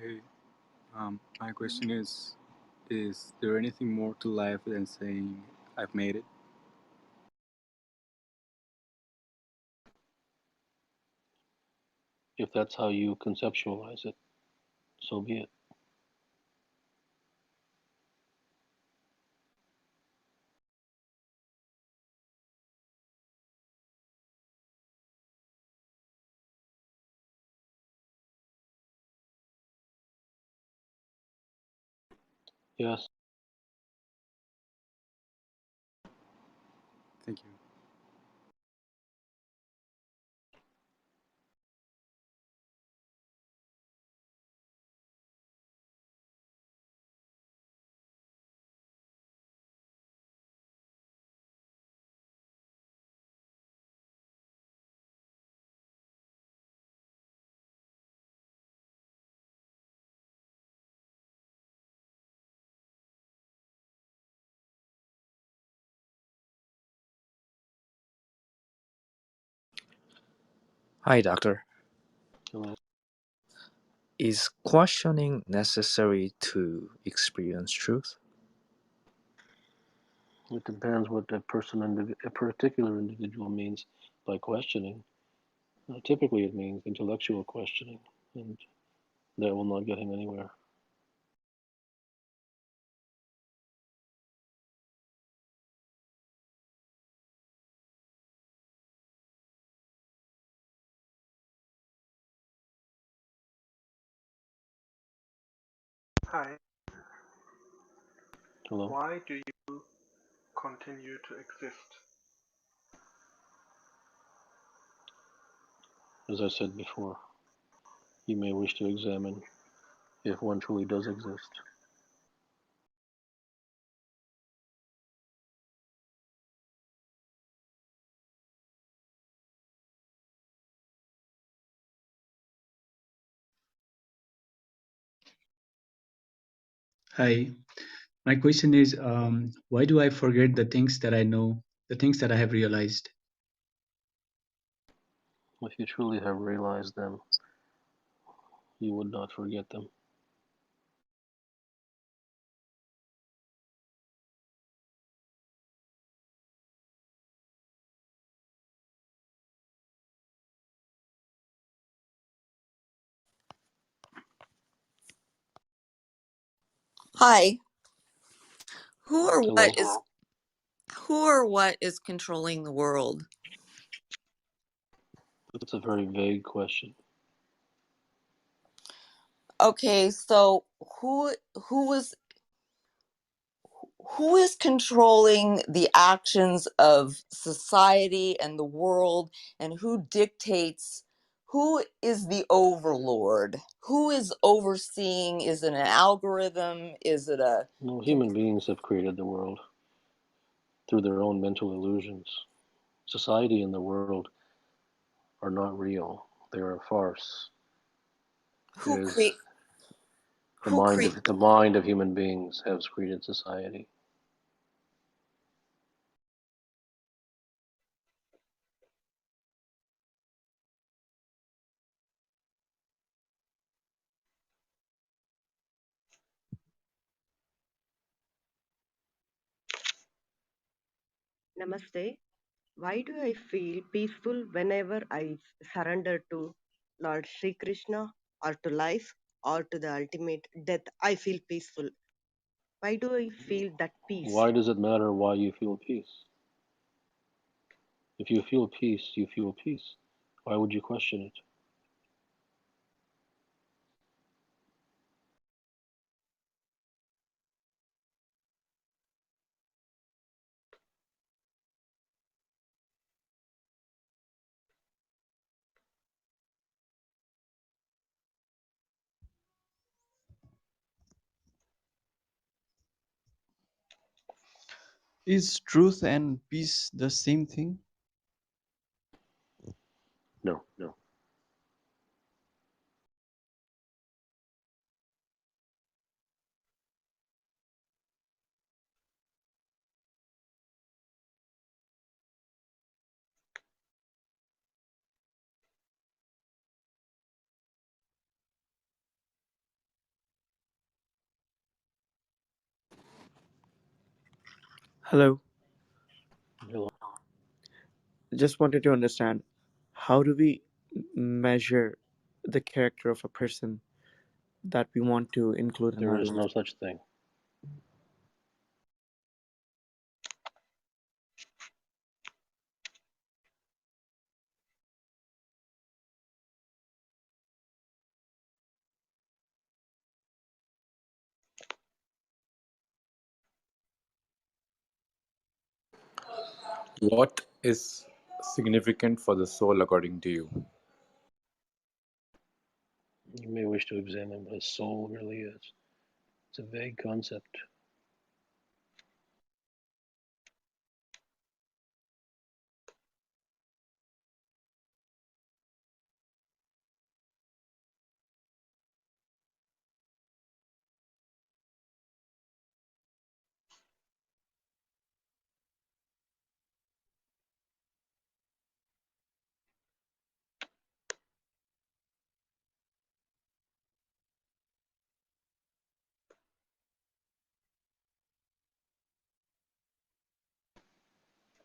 Hey, my question is there anything more to life than saying I've made it? If that's how you conceptualize it, so be it. Yes. Thank you. Hi, doctor. Hello. Is questioning necessary to experience truth? It depends what a a particular individual means by questioning. Typically, it means intellectual questioning, and that will not get him anywhere. Hi, Hello. why do you continue to exist? As I said before, you may wish to examine if one truly does exist. Hi, my question is why do I forget the things that I know, the things that I have realized? If you truly have realized them, you would not forget them. Hi. Who or Hello. what is controlling the world? That's a very vague question. Okay, so who is who is controlling the actions of society and the world, and who dictates, who is the overlord, who is overseeing? Is it an algorithm? Is it a No, human beings have created the world through their own mental illusions. Society and the world are not real. They are a farce. It who is create who create the mind of human beings has created society. Namaste. Why do I feel peaceful whenever I surrender to Lord Sri Krishna or to life or to the ultimate death? I feel peaceful. Why do I feel that peace? Why does it matter why you feel peace? If you feel peace, you feel peace. Why would you question it? Is truth and peace the same thing? No, no. Hello. Hello. Just wanted to understand, how do we measure the character of a person that we want to include in There our is life? no such thing. What is significant for the soul according to you? You may wish to examine what a soul really is. It's a vague concept.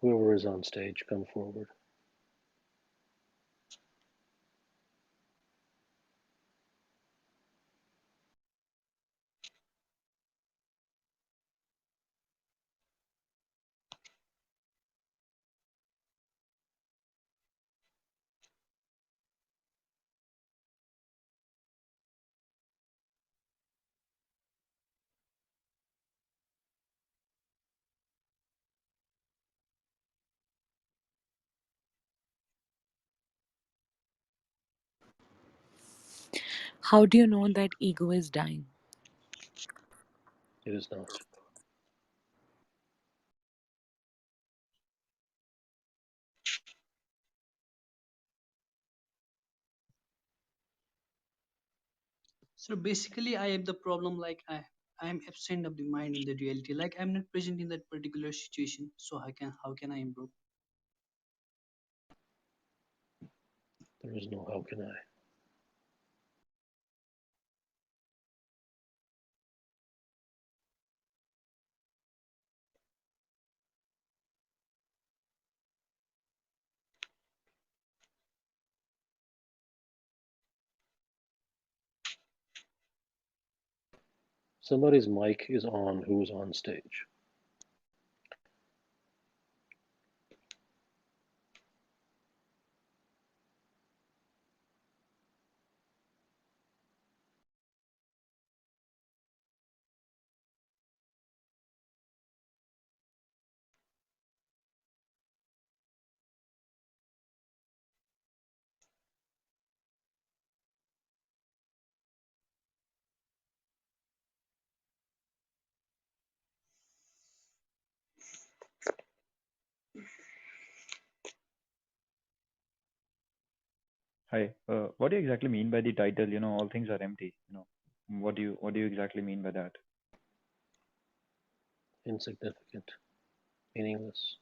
Whoever is on stage, come forward. How do you know that ego is dying? It is not. So basically, I have the problem like I'm absent of the mind in the reality. Like I'm not present in that particular situation. So how can I improve? There is no how can I. Somebody's mic is on who is on stage. Hi. What do you exactly mean by the title? All things are empty. What do you exactly mean by that? Insignificant, meaningless.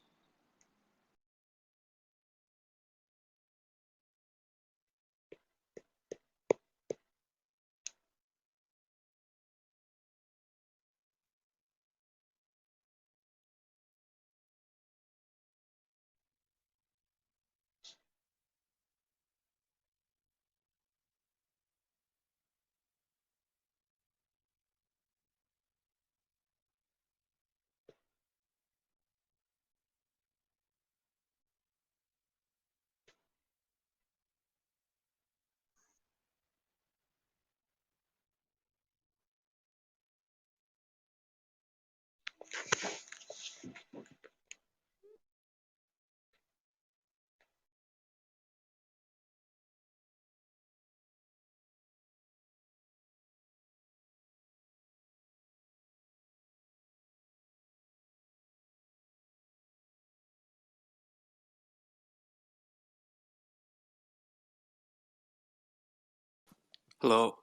Hello.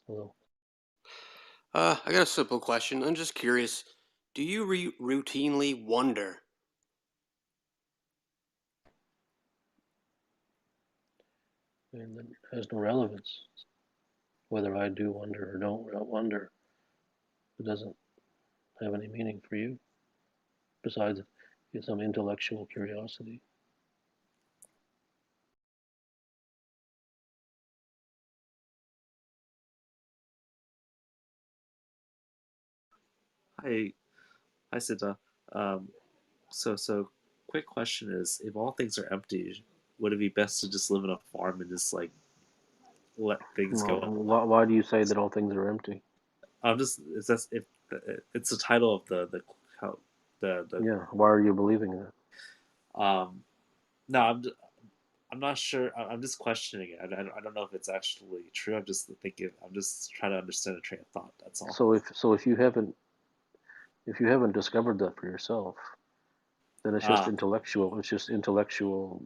Hello. I got a simple question. I'm just curious. Do you routinely wonder? And it has no relevance. Whether I do wonder or don't wonder, it doesn't have any meaning for you, besides it's some intellectual curiosity. Hi, hi, Siddha. Um, so, quick question is: if all things are empty, would it be best to just live in a farm and just like let things Well, go? why do you say that all things are empty? I'm just it's just if it's the title of how the Yeah, why are you believing that? no I'm not sure. I'm just questioning it. I don't know if it's actually true. I'm just thinking. I'm just trying to understand a train of thought. That's all. So if you haven't discovered that for yourself, then it's just Ah, intellectual. It's just intellectual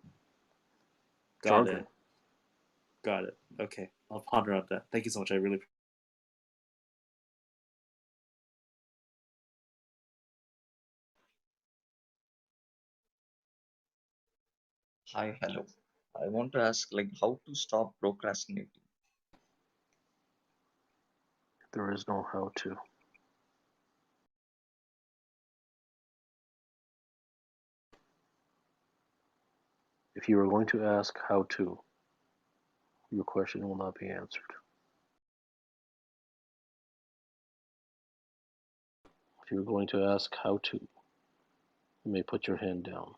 got jargon. it. Got it. Okay, I'll ponder on that. Thank you so much. I really. Hi, hello. I want to ask like how to stop procrastinating. There is no how to. If you are going to ask how to, your question will not be answered. If you're going to ask how to, you may put your hand down.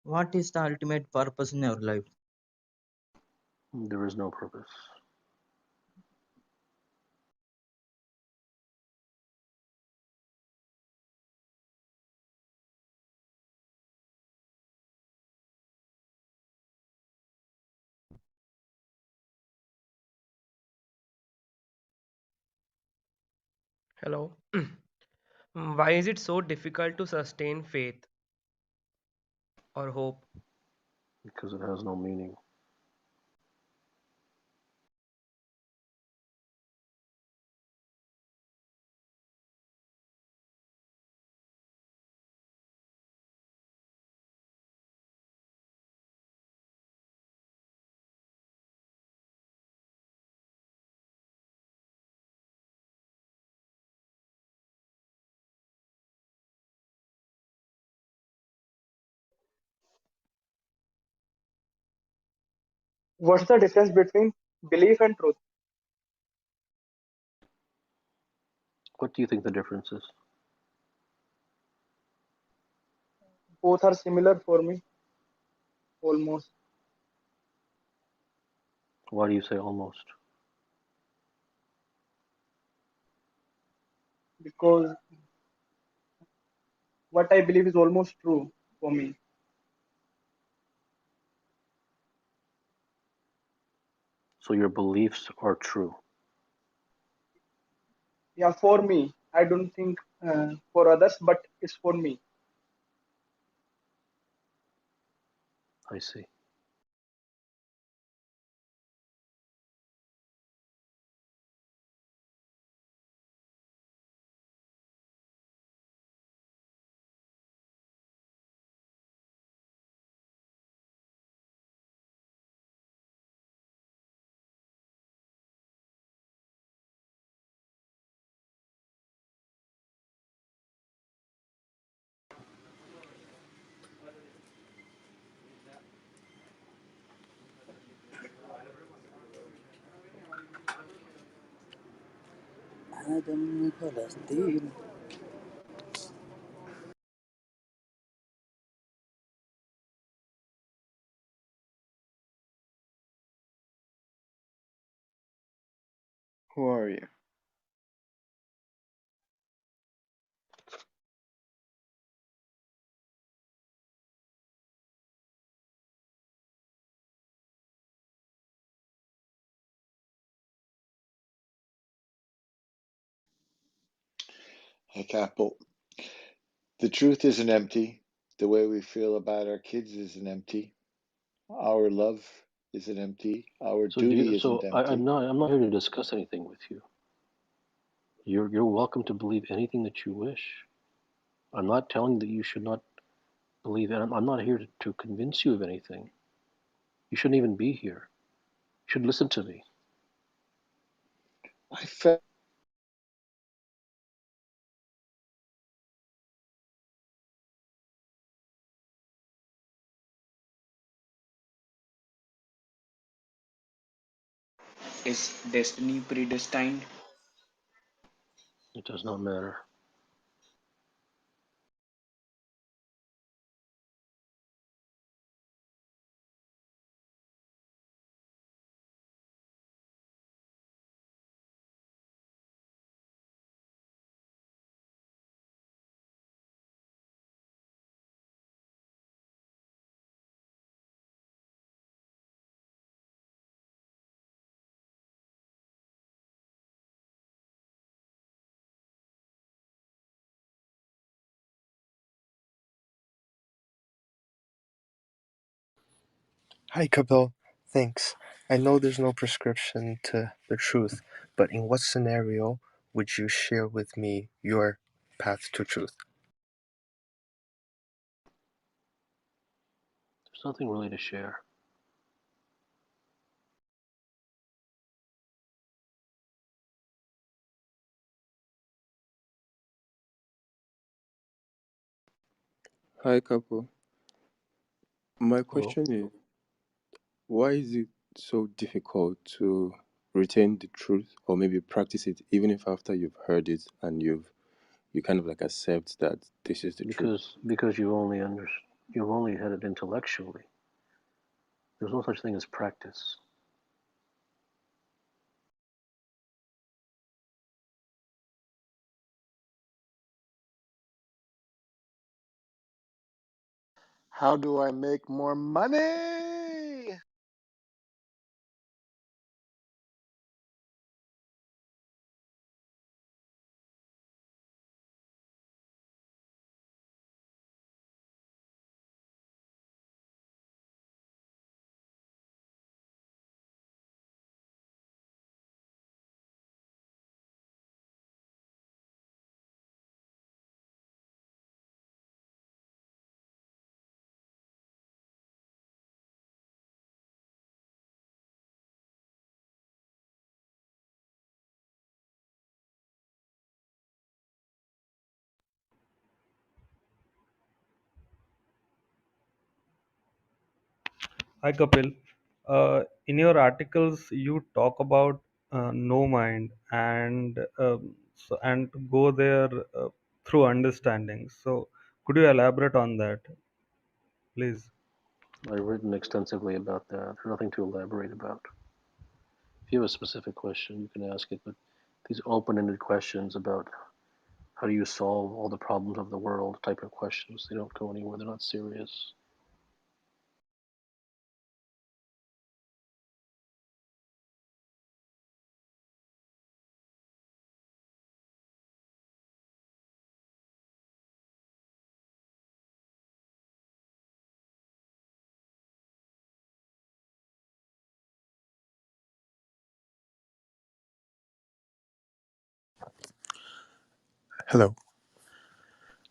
What is the ultimate purpose in your life? There is no purpose. Hello. Why is it so difficult to sustain faith or hope? Because it has no meaning. What's the difference between belief and truth? What do you think the difference is? Both are similar for me, almost, Why do you say almost? because what I believe is almost true for me. So your beliefs are true. Yeah, for me. I don't think for others, but it's for me. I see. Who are you? Hey, Kapil. The truth isn't empty. The way we feel about our kids isn't empty. Our love isn't empty. Our So do you, duty isn't so I'm empty. not here to discuss anything with you. You're welcome to believe anything that you wish. I'm not telling you that you should not believe it. I'm not here to convince you of anything. You shouldn't even be here. You should listen to me. I felt Is destiny predestined? It does not matter. Hi, Kapil. Thanks. I know there's no prescription to the truth, but in what scenario would you share with me your path to truth? There's nothing really to share. Hi, couple. My Hello? question is, why is it so difficult to retain the truth or maybe practice it even if after you've heard it and you kind of like accept that this is the truth? Because you've only had it intellectually. There's no such thing as practice. How do I make more money? Hi, Kapil. In your articles, you talk about no mind and go there through understanding. So, could you elaborate on that, please? I've written extensively about that. There's nothing to elaborate about. If you have a specific question, you can ask it, but these open-ended questions about how do you solve all the problems of the world type of questions, they don't go anywhere. They're not serious. Hello.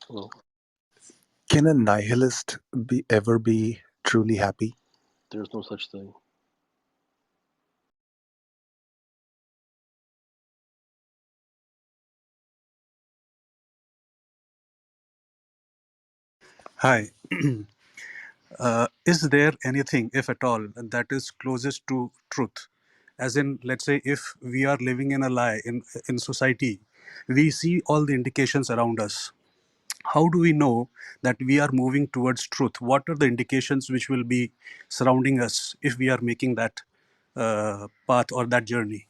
Hello. Can a nihilist ever be truly happy? There's no such thing. Hi. Is there anything, if at all, that is closest to truth? As in, let's say, if we are living in a lie in society, we see all the indications around us. How do we know that we are moving towards truth? What are the indications which will be surrounding us if we are making that path or that journey?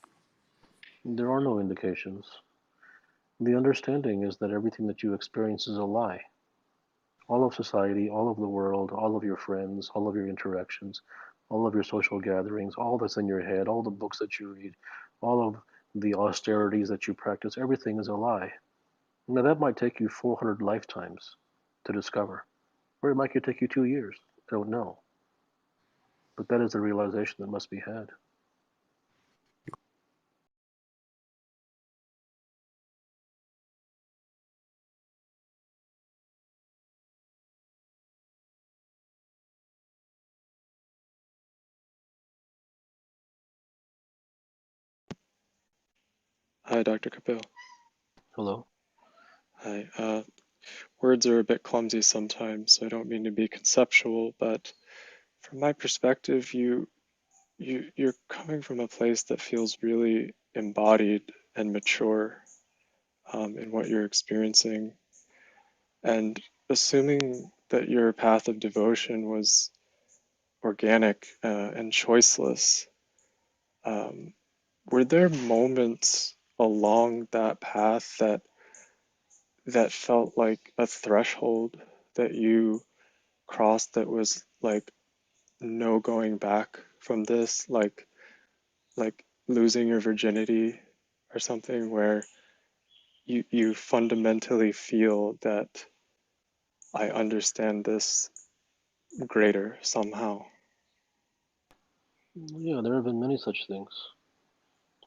There are no indications. The understanding is that everything that you experience is a lie. All of society, all of the world, all of your friends, all of your interactions, all of your social gatherings, all that's in your head, all the books that you read, all of the austerities that you practice, everything is a lie. Now, that might take you 400 lifetimes to discover, or it might take you 2 years. I don't know. But that is the realization that must be had. Hi, Dr. Kapil. Hello. Hi. Words are a bit clumsy sometimes, so I don't mean to be conceptual, but from my perspective, you're coming from a place that feels really embodied and mature in what you're experiencing. And assuming that your path of devotion was organic and choiceless, um, were there moments along that path that felt like a threshold that you crossed that was like no going back from this, like losing your virginity or something where you fundamentally feel that I understand this greater somehow? Yeah, there have been many such things,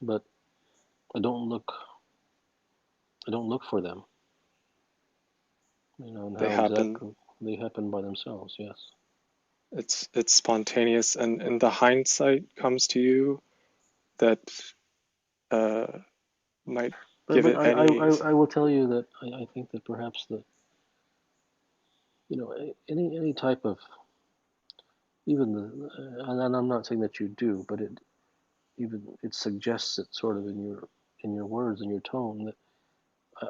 but I don't look. I don't look for them. And They how happen. exactly they happen by themselves. Yes. It's spontaneous, and the hindsight comes to you that uh, might But give but it any. I will tell you that I think that perhaps any type of even and I'm not saying that you do, but it suggests it sort of in your words and your tone that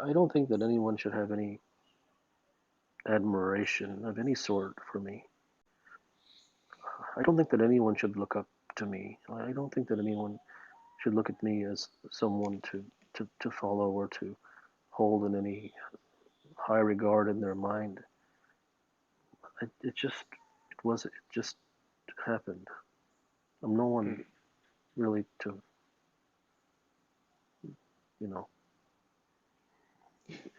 I don't think that anyone should have any admiration of any sort for me. I don't think that anyone should look up to me. I don't think that anyone should look at me as someone to follow or to hold in any high regard in their mind. It just happened. I'm no one Mm. really to you know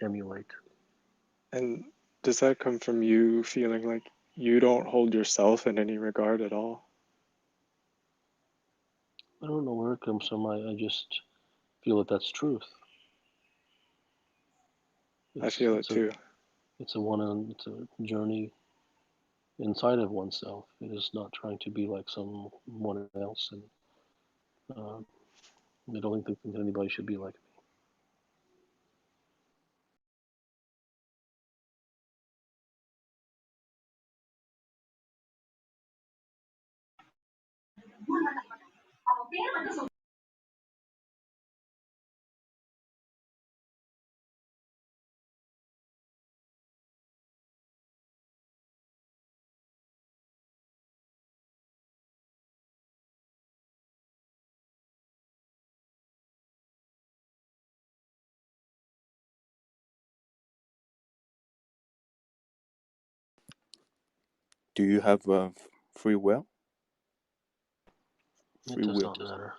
emulate. And does that come from you feeling like you don't hold yourself in any regard at all? I don't know where it comes from. I just feel that that's truth. I It's feel it it's a too. it's a journey inside of oneself. It is not trying to be like someone else, and uh, I don't think that anybody should be like me. Do you have free will? It Free does will. not matter.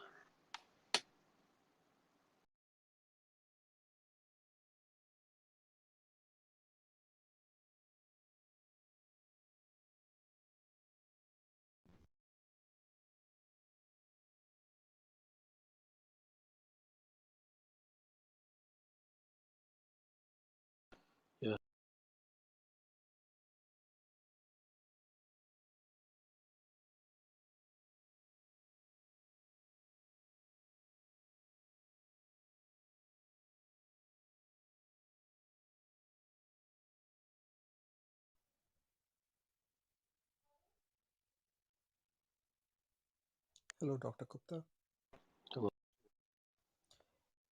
Yeah. Hello, Dr. Gupta. Hello.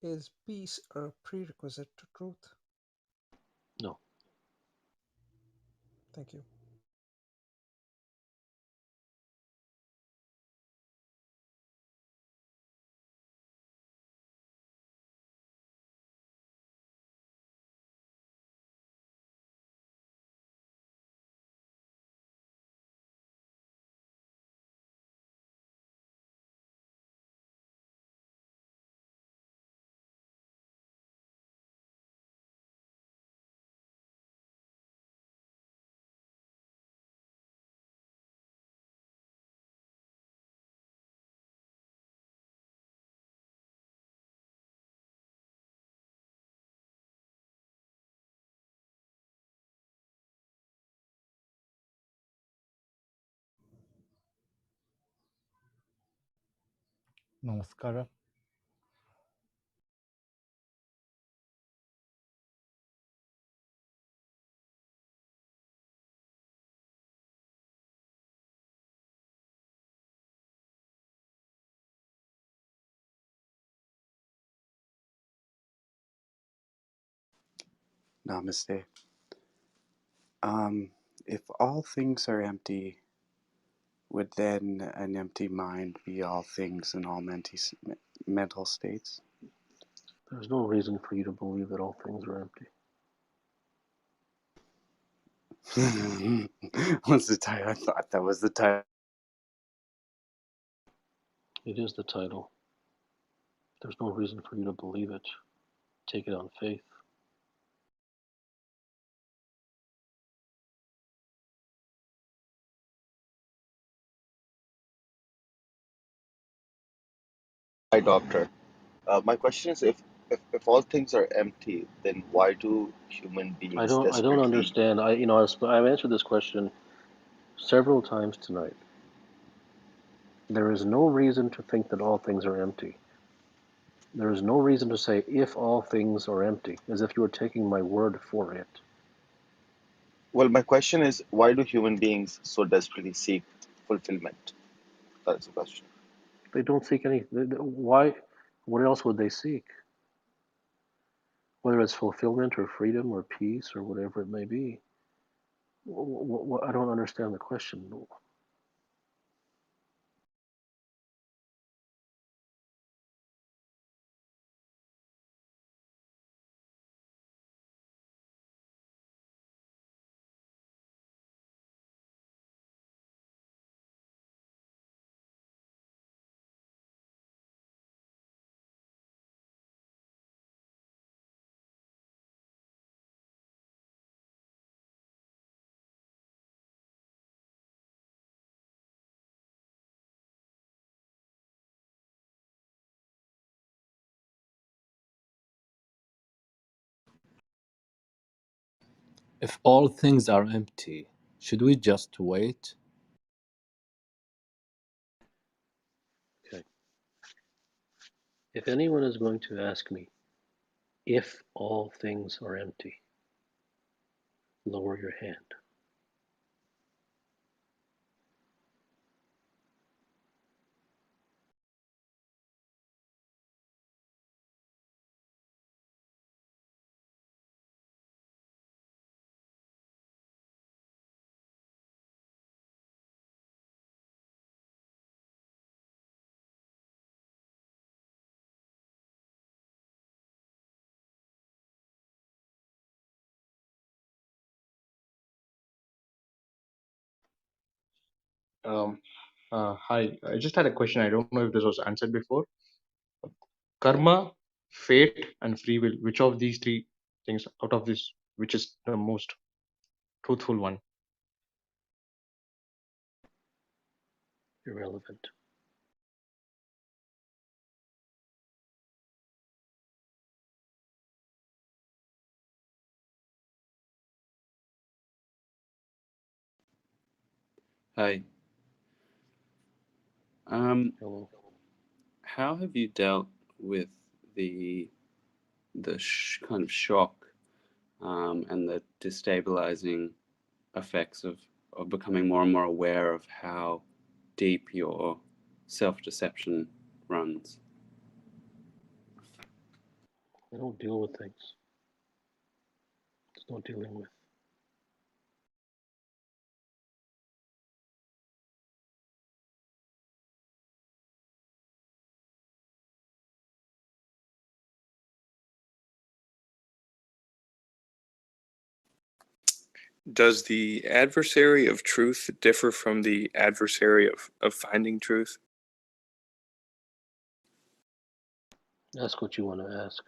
Is peace a prerequisite to truth? No. Thank you. Namaskara. Namaste. If all things are empty, would then an empty mind be all things in all mental states? There's no reason for you to believe that all things are empty. What's the title? I thought that was the title. It is the title. There's no reason for you to believe it. Take it on faith. Hi, doctor. My question is, if all things are empty, then why do human beings I don't desperately? understand. I've answered this question several times tonight. There is no reason to think that all things are empty. There is no reason to say if all things are empty, as if you were taking my word for it. Well, my question is, why do human beings so desperately seek fulfillment? That's the question. They don't seek any. Why? What else would they seek? Whether it's fulfillment or freedom or peace or whatever it may be. I don't understand the question. If all things are empty, should we just wait? Okay. If anyone is going to ask me if all things are empty, lower your hand. Um, Hi, I just had a question. I don't know if this was answered before. Karma, fate, and free will. Which of these three things out of this, which is the most truthful one? Irrelevant. Hi. Hello. How have you dealt with the kind of shock and the destabilizing effects of becoming more and more aware of how deep your self-deception runs? I don't deal with things. There's no dealing with. Does the adversary of truth differ from the adversary of finding truth? Ask what you want to ask.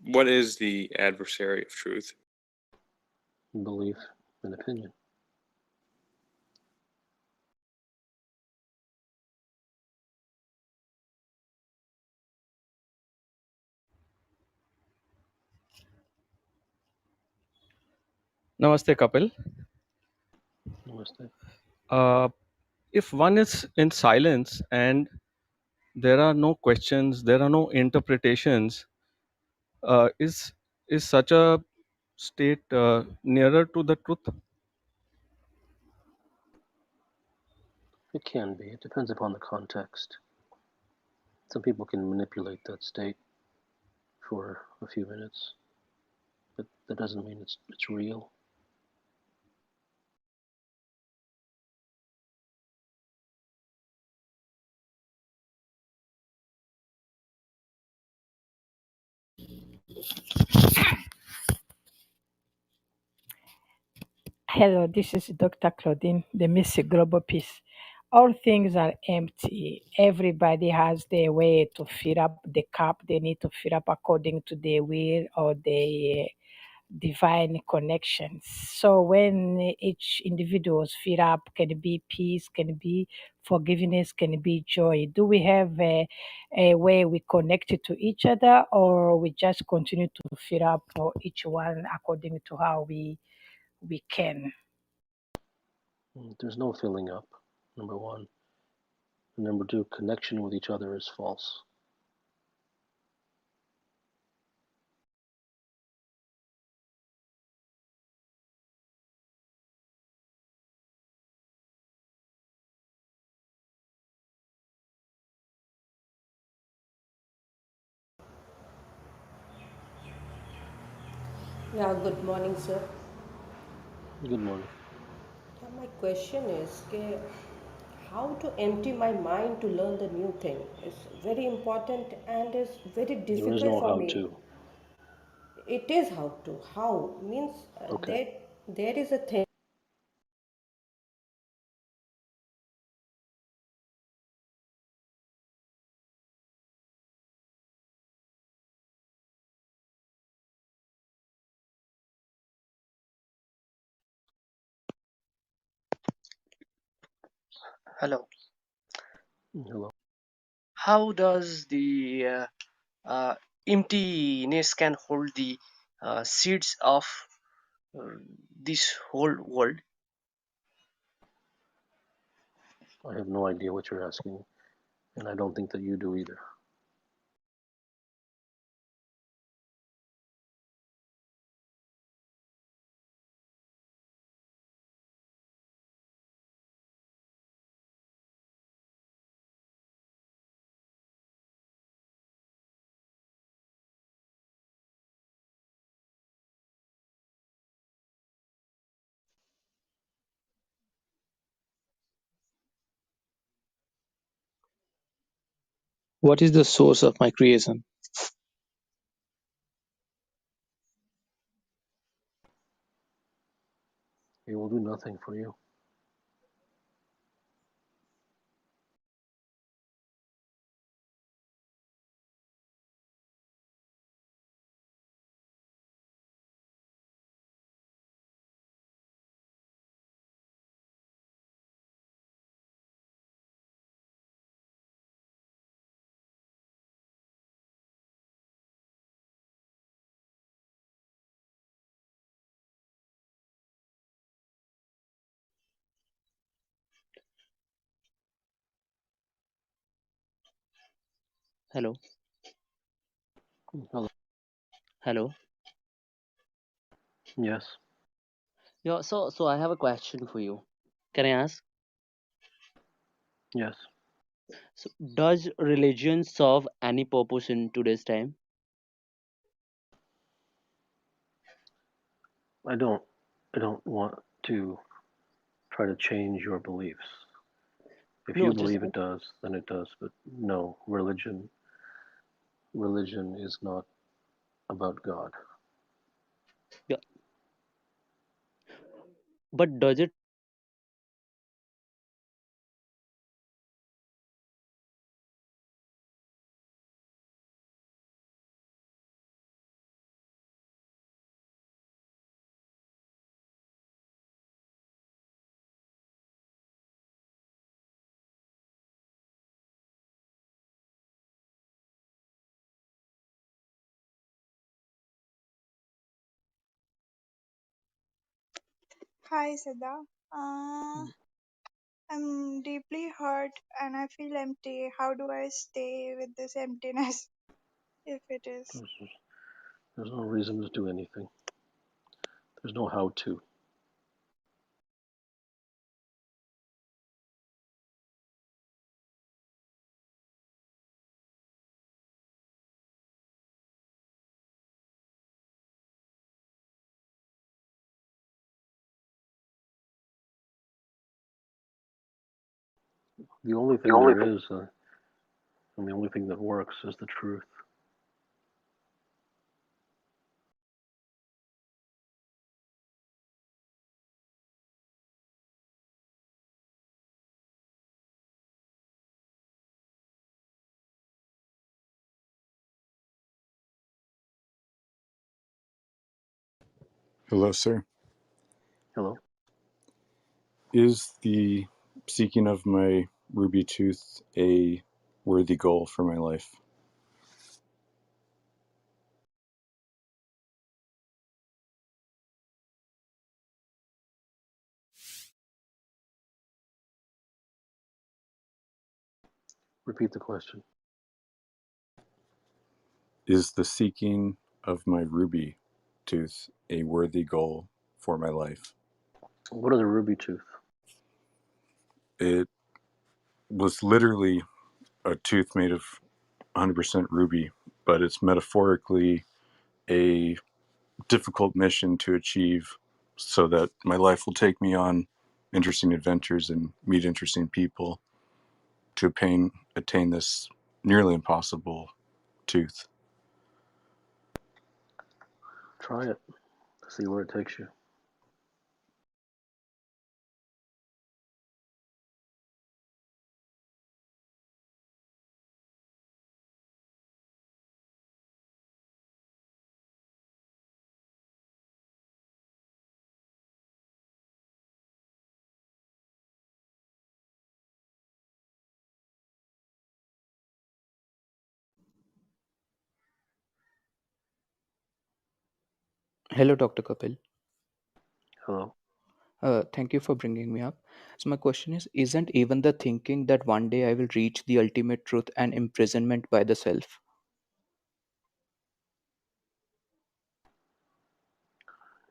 What is the adversary of truth? Belief and opinion. Namaste, Kapil. Namaste. Uh, if one is in silence and there are no questions, there are no interpretations, is such a state nearer to the truth? It can be. It depends upon the context. Some people can manipulate that state for a few minutes, but that doesn't mean it's real. Hello, this is Dr. Claudine, the Miss Global Peace. All things are empty. Everybody has their way to fill up the cup they need to fill up according to their will or their divine connections. So when each individual's fill up, can it be peace, can it be forgiveness, can it be joy? Do we have a way we connect to each other, or we just continue to fill up for each one according to how we can? There's no filling up, number one. And number two, connection with each other is false. Yeah, good morning, sir. Good morning. My question is how to empty my mind to learn the new thing is very important and is very There is difficult no for how me. to. It is how to. How means Okay. there is a thing. Hello. Hello. How does the uh, emptiness can hold the seeds of uh, this whole world? I have no idea what you're asking, and I don't think that you do either. What is the source of my creation? It will do nothing for you. Hello, Hello. hello. Yes. Yeah, so I have a question for you. Can I ask? Yes. So, does religion serve any purpose in today's time? I don't. I don't want to try to change your beliefs. If you No, just believe it does, then it does. But no, religion is not about God. yeah. But does it? Hi, Siddha. I'm deeply hurt and I feel empty. How do I stay with this emptiness if it is? There's no reason to do anything. There's no how to. The only thing there is, and the only thing that works is the truth. Hello, sir. Hello. Is the seeking of my ruby tooth a worthy goal for my life? Repeat the question. Is the seeking of my ruby tooth a worthy goal for my life? What is a ruby tooth? It was literally a tooth made of 100% ruby, but it's metaphorically a difficult mission to achieve so that my life will take me on interesting adventures and meet interesting people to attain this nearly impossible tooth. Try it. See where it takes you. Hello, Dr. Kapil. Hello. Thank you for bringing me up. So my question is: isn't even the thinking that one day I will reach the ultimate truth an imprisonment by the self?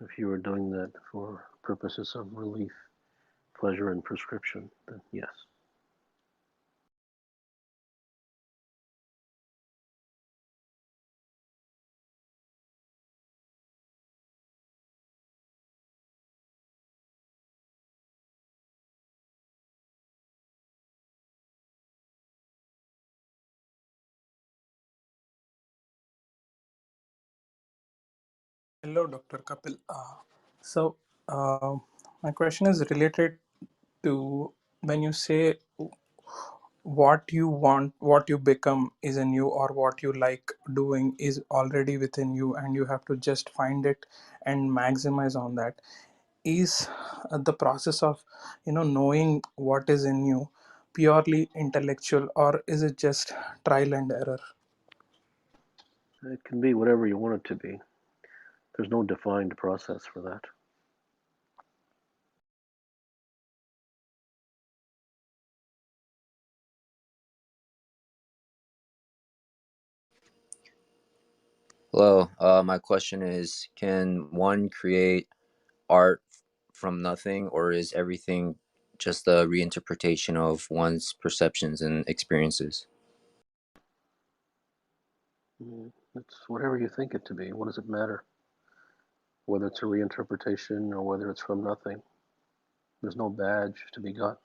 If you were doing that for purposes of relief, pleasure, and prescription, then yes. Hello, Dr. Kapil. So, uh, my question is related to when you say what you want, what you become is in you, or what you like doing is already within you, and you have to just find it and maximize on that. Is the process of knowing what is in you purely intellectual, or is it just trial and error? It can be whatever you want it to be. There's no defined process for that. Hello. My question is, can one create art from nothing, or is everything just a reinterpretation of one's perceptions and experiences? It's whatever you think it to be. What does it matter? Whether it's a reinterpretation or whether it's from nothing. There's no badge to be got.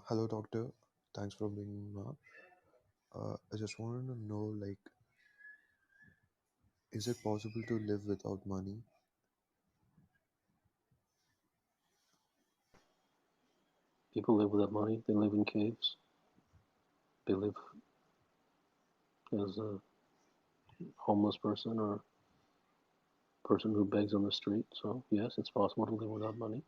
Hello, doctor. Thanks for bringing me up. I just wanted to know, like, is it possible to live without money? People live without money. They live in caves. They live as a homeless person or a person who begs on the street. So yes, it's possible to live without money.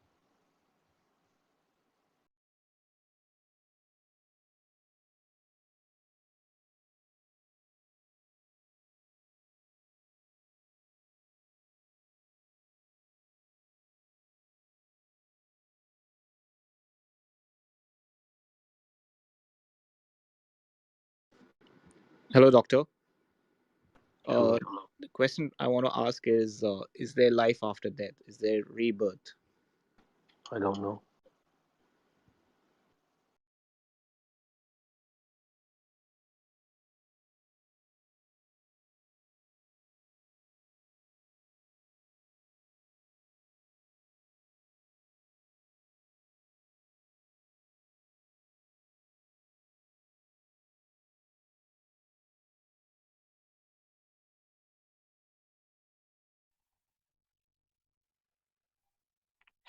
Hello, doctor. Sure. The question I want to ask is there life after death? Is there rebirth? I don't know.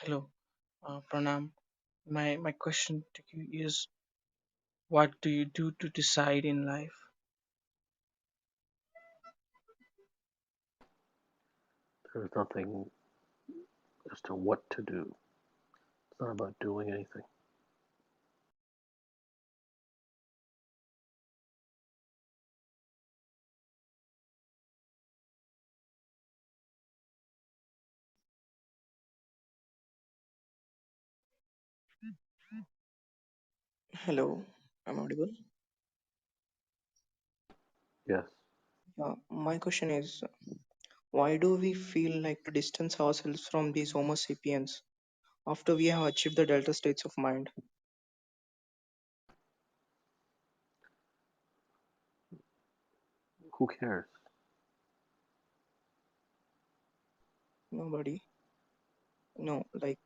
Hello, Pranam. My question to you is, what do you do to decide in life? There's nothing as to what to do. It's not about doing anything. Hello, I'm audible. Yes. My question is, why do we feel like to distance ourselves from these Homo sapiens after we have achieved the delta states of mind? Who cares? Nobody. No, like,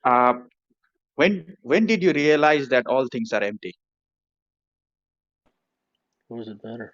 Uh, when did you realize that all things are empty? What does it matter?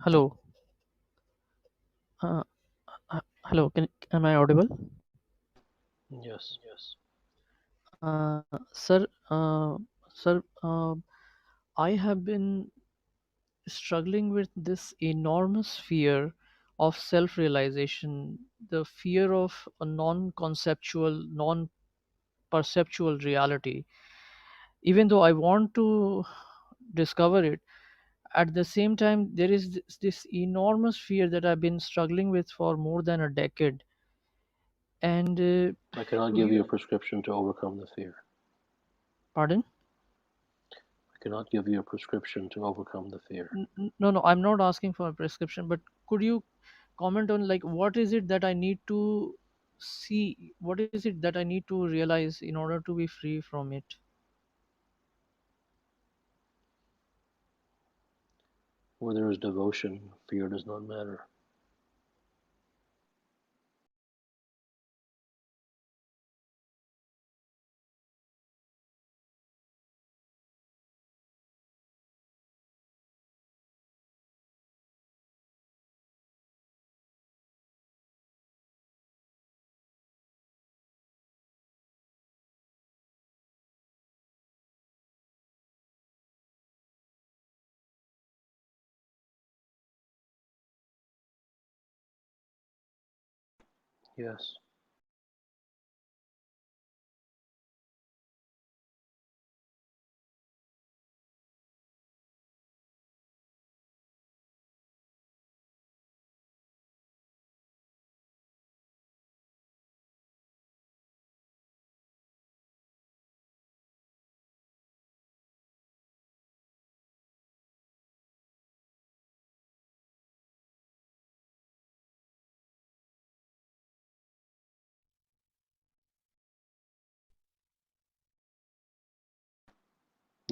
Hello. Hello. Am I audible? Yes. Uh, sir, sir, I have been struggling with this enormous fear of self-realization, the fear of a non-conceptual, non-perceptual reality. Even though I want to discover it, at the same time, there is this enormous fear that I've been struggling with for more than a decade. And I cannot could give you a you, prescription to overcome the fear. pardon? I cannot give you a prescription to overcome the fear. No, no, I'm not asking for a prescription, but could you comment on like what is it that I need to see? What is it that I need to realize in order to be free from it? Where there is devotion, fear does not matter. Yes.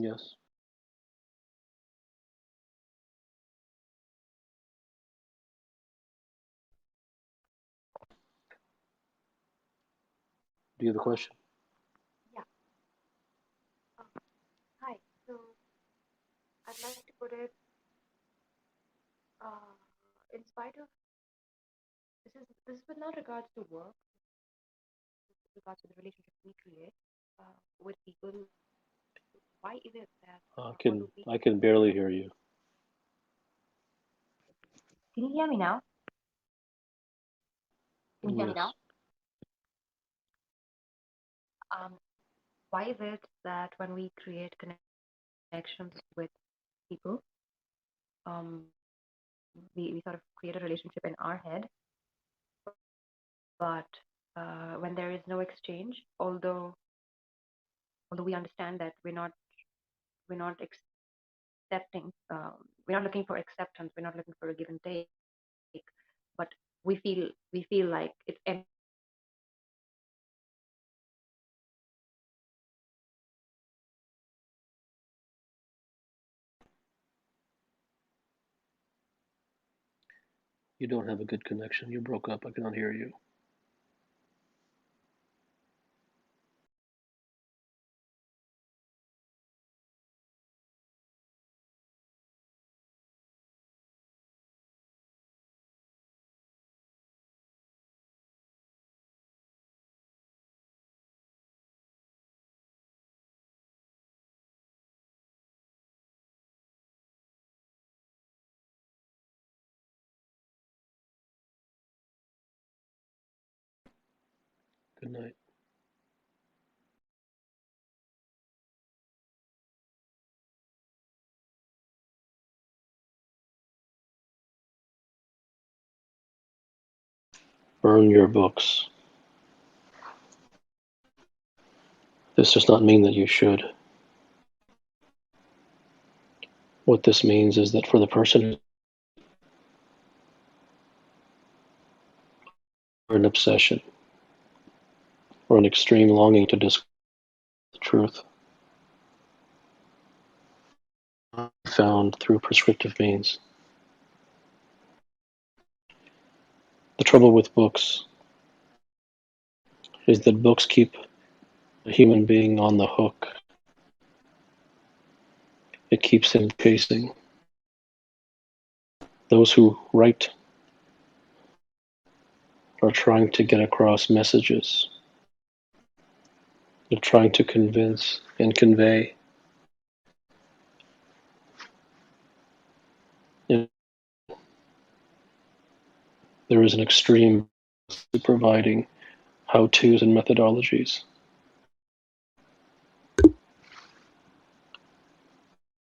Yes. Do you have a question? Yeah. Hi. So I'd like to put it, in spite of this is with not regards to work, with regards to the relationship we create with people. Why is it that although we I can barely hear you. can you hear me now? Can you hear me Yes. now? Um, why is it that when we create connections with people, um, we sort of create a relationship in our head, but when there is no exchange, although we understand that we're not accepting, we're not looking for acceptance, we're not looking for a give and take, but we feel like it's empty. You don't have a good connection. You broke up. I cannot hear you. Good night. Burn your books. This does not mean that you should. What this means is that for the person or an obsession or an extreme longing to discover the truth found through prescriptive means. The trouble with books is that books keep a human being on the hook. It keeps him chasing Those who write are trying to get across messages. They're trying to convince and convey. And there is an extreme to providing how-tos and methodologies.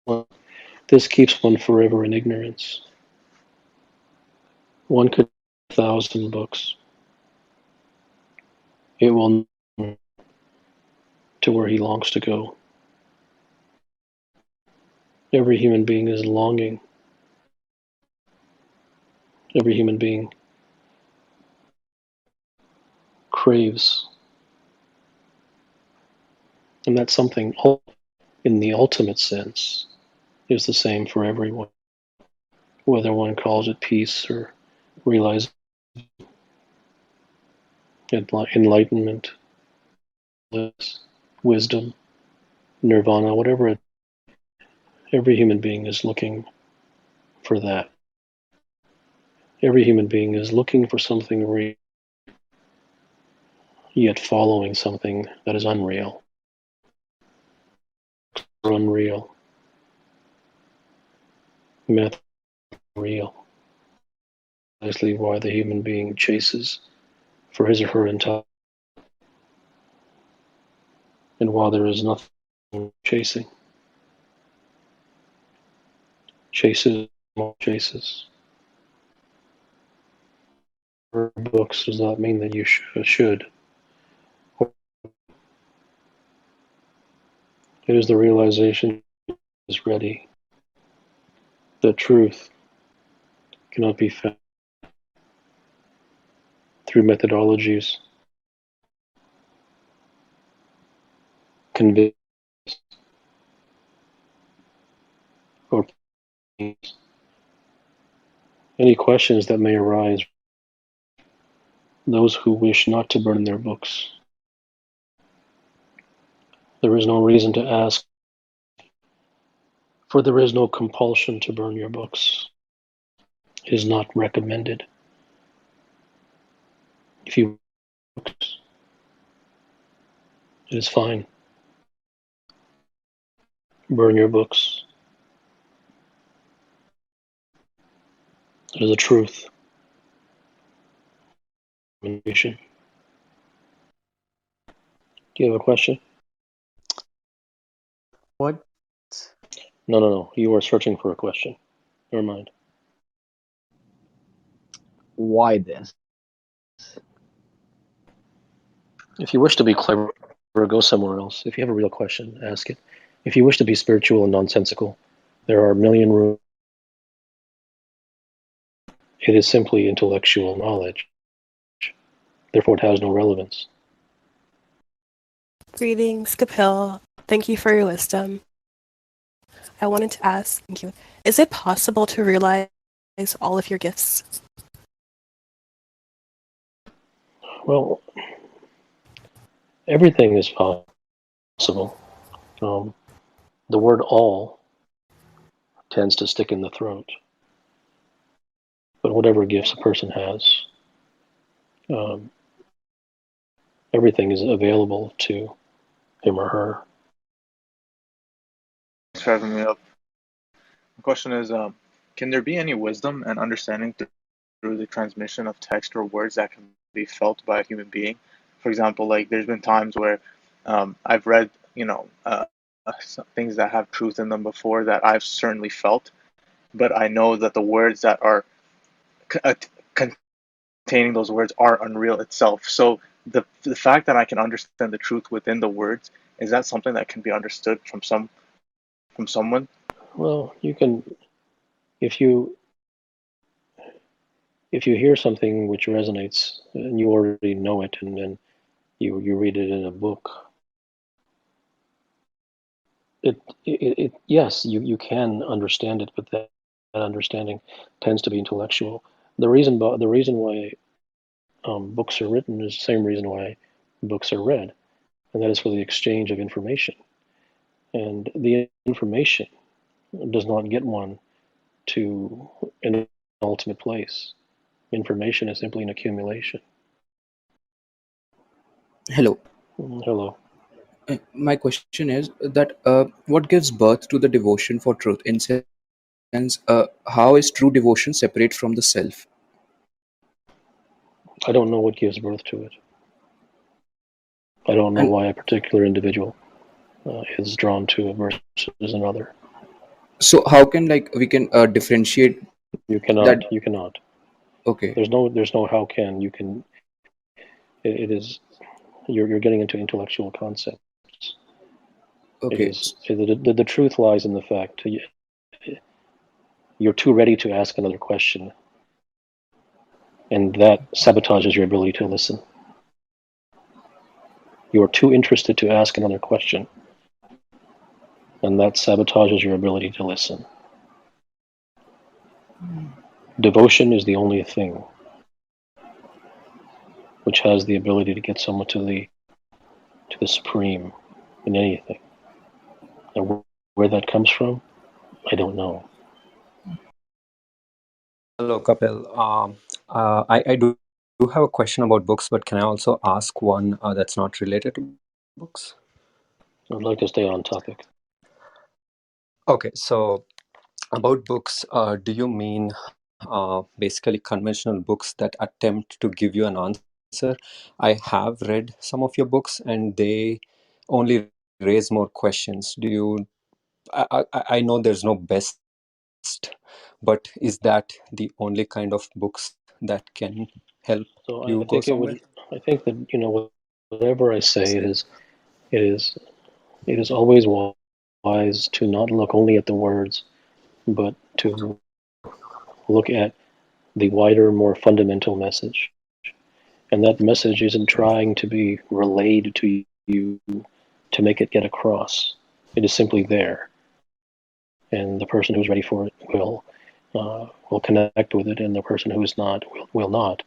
Well, this keeps one forever in ignorance. One could read 1,000 books. It will not to where he longs to go. Every human being is longing. Every human being craves. And that's something in the ultimate sense is the same for everyone. Whether one calls it peace or realize enlightenment, wisdom, nirvana, whatever it, every human being is looking for that. Every human being is looking for something real, yet following something that is unreal. Unreal. Myth real. Precisely why the human being chases for his or her entire, and while there is nothing chasing, chases, more chases. Books does not mean that you should. It is the realization is ready. The truth cannot be found through methodologies, convince, or any questions that may arise. Those who wish not to burn their books. There is no reason to ask, for there is no compulsion to burn your books. It is not recommended. If you books, it is fine. Burn your books. It is a truth. Do you have a question? What? No. You are searching for a question. Never mind. Why this? If you wish to be clever, go somewhere else. If you have a real question, ask it. If you wish to be spiritual and nonsensical, there are a million rooms. It is simply intellectual knowledge. Therefore, it has no relevance. Greetings, Kapil. Thank you for your wisdom. I wanted to ask, thank you, is it possible to realize all of your gifts? Well, everything is possible. The word all tends to stick in the throat. But whatever gifts a person has, everything is available to him or her. Thanks for having me up. The question is, can there be any wisdom and understanding through the transmission of text or words that can be felt by a human being? For example, like there's been times where I've read, things that have truth in them before that I've certainly felt, but I know that the words that are containing those words are unreal itself. So the fact that I can understand the truth within the words, is that something that can be understood from someone? Well, you can, if you hear something which resonates and you already know it, and then you read it in a book, it yes, you can understand it, but that understanding tends to be intellectual. The reason why books are written is the same reason why books are read, and that is for the exchange of information. And the information does not get one to ultimate place. Information is simply an accumulation. Hello. Hello. My question is that what gives birth to the devotion for truth? In sense, how is true devotion separate from the self? I don't know what gives birth to it. I don't know And why a particular individual is drawn to it versus another. so, how can we can differentiate You that? cannot. You cannot. Okay. There's no how can. You can. It is. You're getting into intellectual concepts. It Okay. is. The truth lies in the fact you're too ready to ask another question, and that sabotages your ability to listen. You are too interested to ask another question, and that sabotages your ability to listen. Devotion is the only thing which has the ability to get someone to the supreme in anything. And where that comes from, I don't know. Hello, Kapil. I do have a question about books, but can I also ask one that's not related to books? I'd like to stay on topic. Okay, so about books, do you mean basically conventional books that attempt to give you an answer? I have read some of your books, and they only raise more questions. Do you? I know there's no best, but is that the only kind of books that can help So you I go think it somewhere? would. I think that whatever I say, it is always wise to not look only at the words, but to look at the wider, more fundamental message. And that message isn't trying to be relayed to you to make it get across. It is simply there, and the person who's ready for it will connect with it, and the person who is not will not.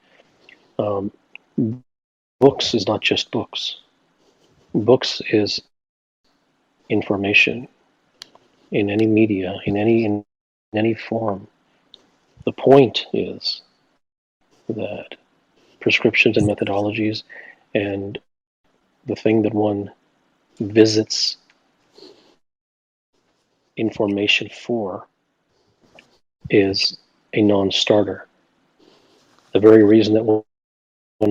Um, Books is not just books. Books is information in any media, in any form. The point is that prescriptions and methodologies and the thing that one visits information for is a non-starter. The very reason that one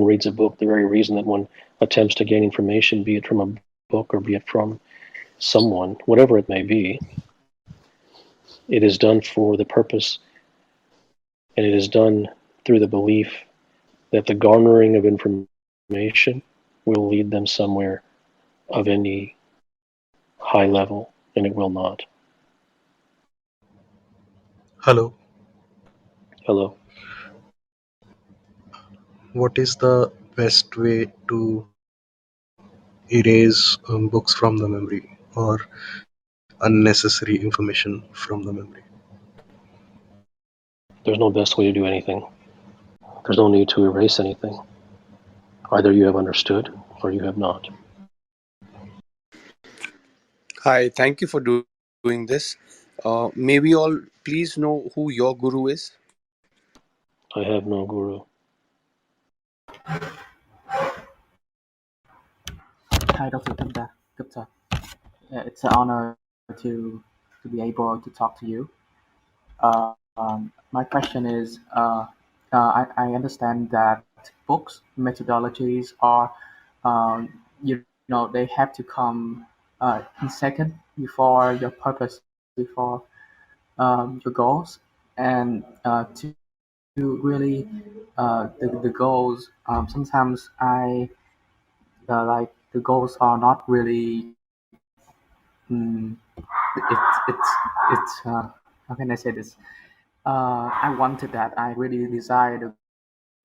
reads a book, the very reason that one attempts to gain information, be it from a book or be it from someone, whatever it may be, it is done for the purpose, and it is done through the belief that the garnering of information will lead them somewhere of any high level, and it will not. Hello. Hello. What is the best way to erase books from the memory or unnecessary information from the memory? There's no best way to do anything. There's no need to erase anything. Either you have understood or you have not. Hi, thank you for doing this. May we all please know who your guru is? I have no guru. Hi, Dr. Gupta. It's an honor to be able to talk to you. My question is, I understand that books, methodologies are, they have to come in second before your purpose, before your goals, and to really the goals. Sometimes I like the goals are not really. Mm, it's how can I say this? I wanted that. I really desired the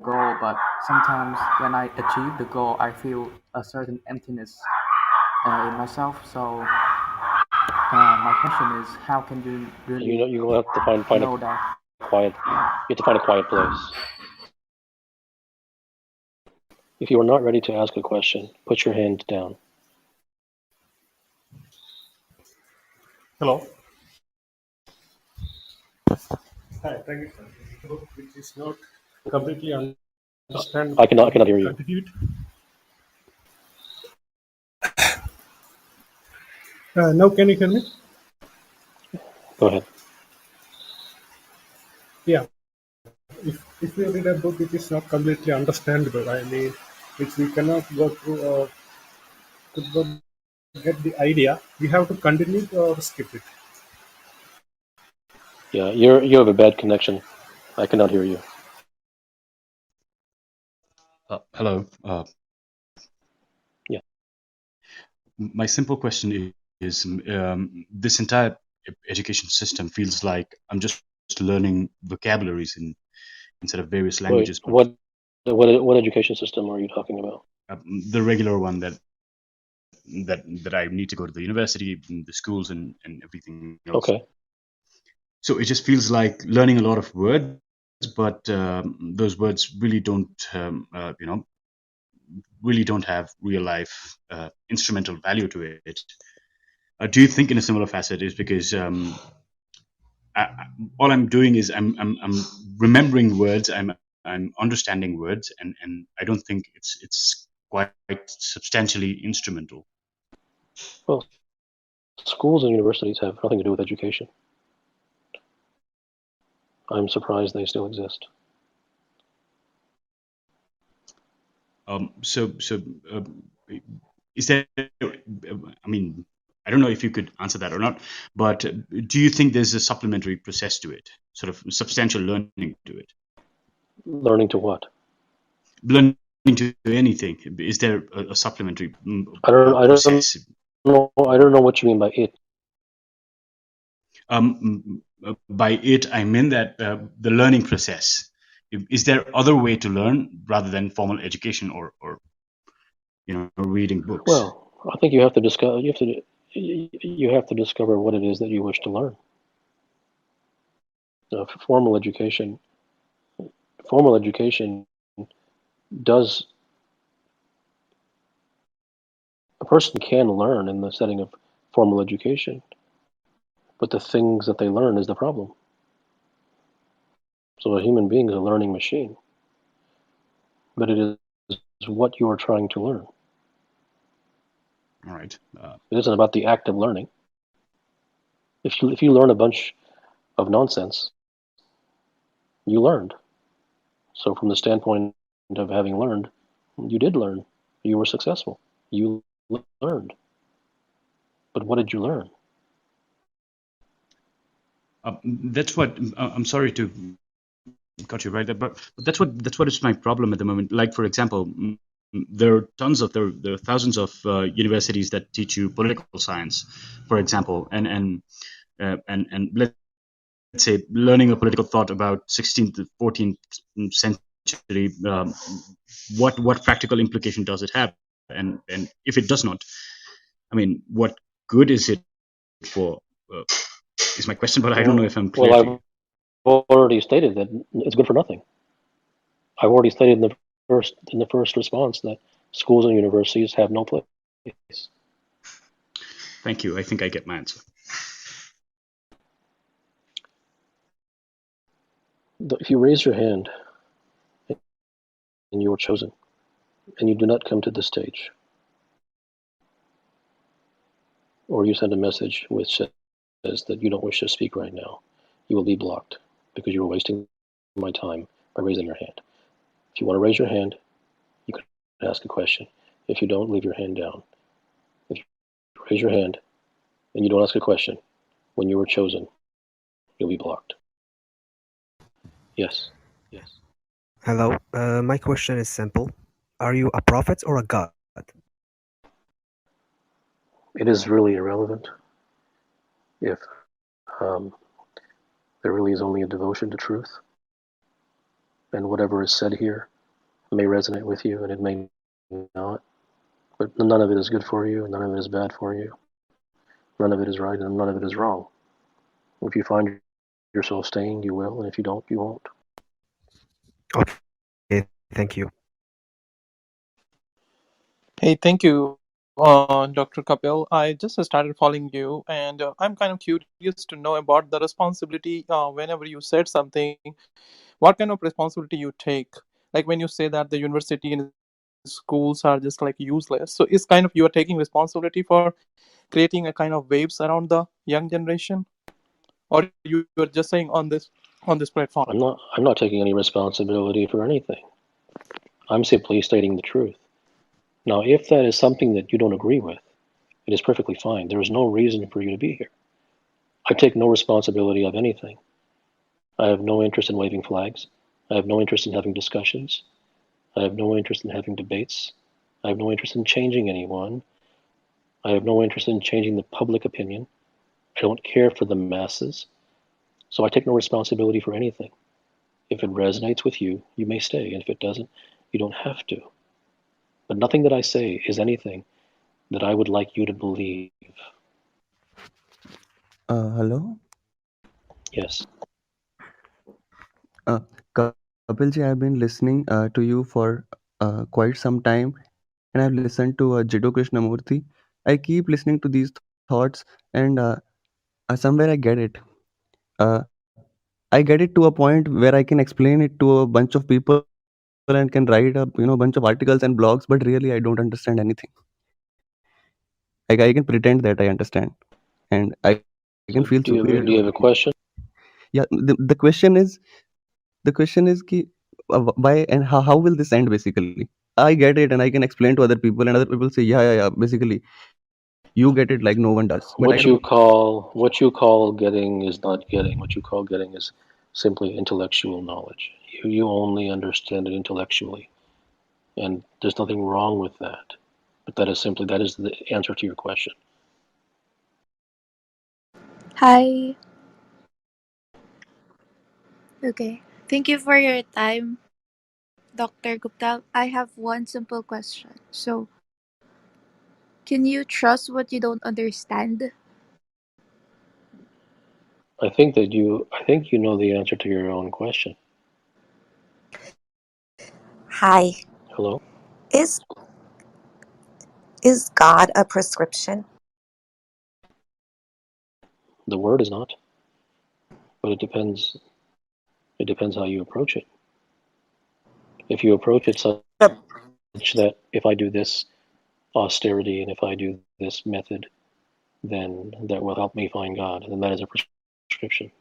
goal, but sometimes when I achieve the goal, I feel a certain emptiness in myself. So my question is, how can you really You will have to find a know that? quiet. You have to find a quiet place. If you are not ready to ask a question, put your hand down. Hello. Hi, thank you, sir. which is not completely understandable. I cannot hear you. Continue. Now can you hear me? Go ahead. Yeah. If we read a book which is not completely understandable, I mean, which we cannot go through or could not get the idea, we have to continue or skip it. Yeah, you have a bad connection. I cannot hear you. Hello. Yeah. My simple question is this entire education system feels like I'm just learning vocabularies instead of various Wait, languages, but what education system are you talking about? the regular one that I need to go to the university, the schools, and everything else. Okay. So it just feels like learning a lot of words, but those words really don't, really don't have real life instrumental value to it. Do you think in a similar facet is because all I'm doing is I'm remembering words, I'm understanding words, and I don't think it's quite substantially instrumental. Well, schools and universities have nothing to do with education. I'm surprised they still exist. So is there? I mean, I don't know if you could answer that or not, but do you think there's a supplementary process to it, sort of substantial learning to it? Learning to what? Learning to anything. Is there a supplementary I don't process? know. I don't know what you mean by it. By it, I mean that the learning process. Is there other way to learn rather than formal education or reading books? Well, I think you have to discover. You have to discover what it is that you wish to learn. Formal education. Formal education does. A person can learn in the setting of formal education, but the things that they learn is the problem. So a human being is a learning machine, but it is what you are trying to learn. All right. It isn't about the act of learning. If you learn a bunch of nonsense, you learned. So from the standpoint of having learned, you did learn. You were successful. You learned. But what did you learn? That's what I'm sorry to cut you right there, but that's what is my problem at the moment. Like, for example, there are thousands of universities that teach you political science, for example, and let's say learning a political thought about 16th to 14th century. What practical implication does it have? And if it does not, I mean, what good is it for? Is my question, but I don't know if I'm clear to you. I've already stated that it's good for nothing. I've already stated in the first response that schools and universities have no place. Thank you. I think I get my answer. If you raise your hand and you are chosen, and you do not come to the stage, or you send a message which says that you don't wish to speak right now, you will be blocked because you are wasting my time by raising your hand. If you want to raise your hand, you can ask a question. If you don't, leave your hand down. If you raise your hand and you don't ask a question, when you are chosen, you'll be blocked. Yes. Hello. My question is simple. Are you a prophet or a god? It is really irrelevant if there really is only a devotion to truth, and whatever is said here may resonate with you and it may not, but none of it is good for you, none of it is bad for you, none of it is right, and none of it is wrong. If you find yourself staying, you will, and if you don't, you won't. Okay, thank you. Hey, thank you, Dr. Kapil. I just started following you, and I'm kind of curious to know about the responsibility whenever you said something what kind of responsibility you take. Like when you say that the university and schools are just like useless, so it's kind of you are taking responsibility for creating a kind of waves around the young generation, or you are just saying on this platform. I'm not taking any responsibility for anything. I'm simply stating the truth. Now, if that is something that you don't agree with, it is perfectly fine. There is no reason for you to be here. I take no responsibility of anything. I have no interest in waving flags. I have no interest in having discussions. I have no interest in having debates. I have no interest in changing anyone. I have no interest in changing the public opinion. I don't care for the masses. So I take no responsibility for anything. If it resonates with you, you may stay. And if it doesn't, you don't have to. But nothing that I say is anything that I would like you to believe. Hello. Yes. Uh, Kapilji, I've been listening to you for quite some time, and I've listened to Jiddu Krishnamurti. I keep listening to these thoughts, and somewhere I get it. I get it to a point where I can explain it to a bunch of people and can write a bunch of articles and blogs, but really I don't understand anything. Like I can pretend that I understand, and I can feel superior to other So people. do you have a question? Yeah, the question is ki why and how will this end basically. I get it and I can explain to other people and other people say yeah, basically you get it like no one does, but I don't. What you call getting is not getting. What you call getting is simply intellectual knowledge. You only understand it intellectually, and there's nothing wrong with that. But that is the answer to your question. Hi. Okay. Thank you for your time, Dr. Gupta. I have one simple question. So, can you trust what you don't understand? I think you know the answer to your own question. Hi. Hello? Is is God a prescription? The word is not, but it depends how you approach it. If you approach it such The that if I do this austerity and if I do this method, then that will help me find God, then that is a prescription.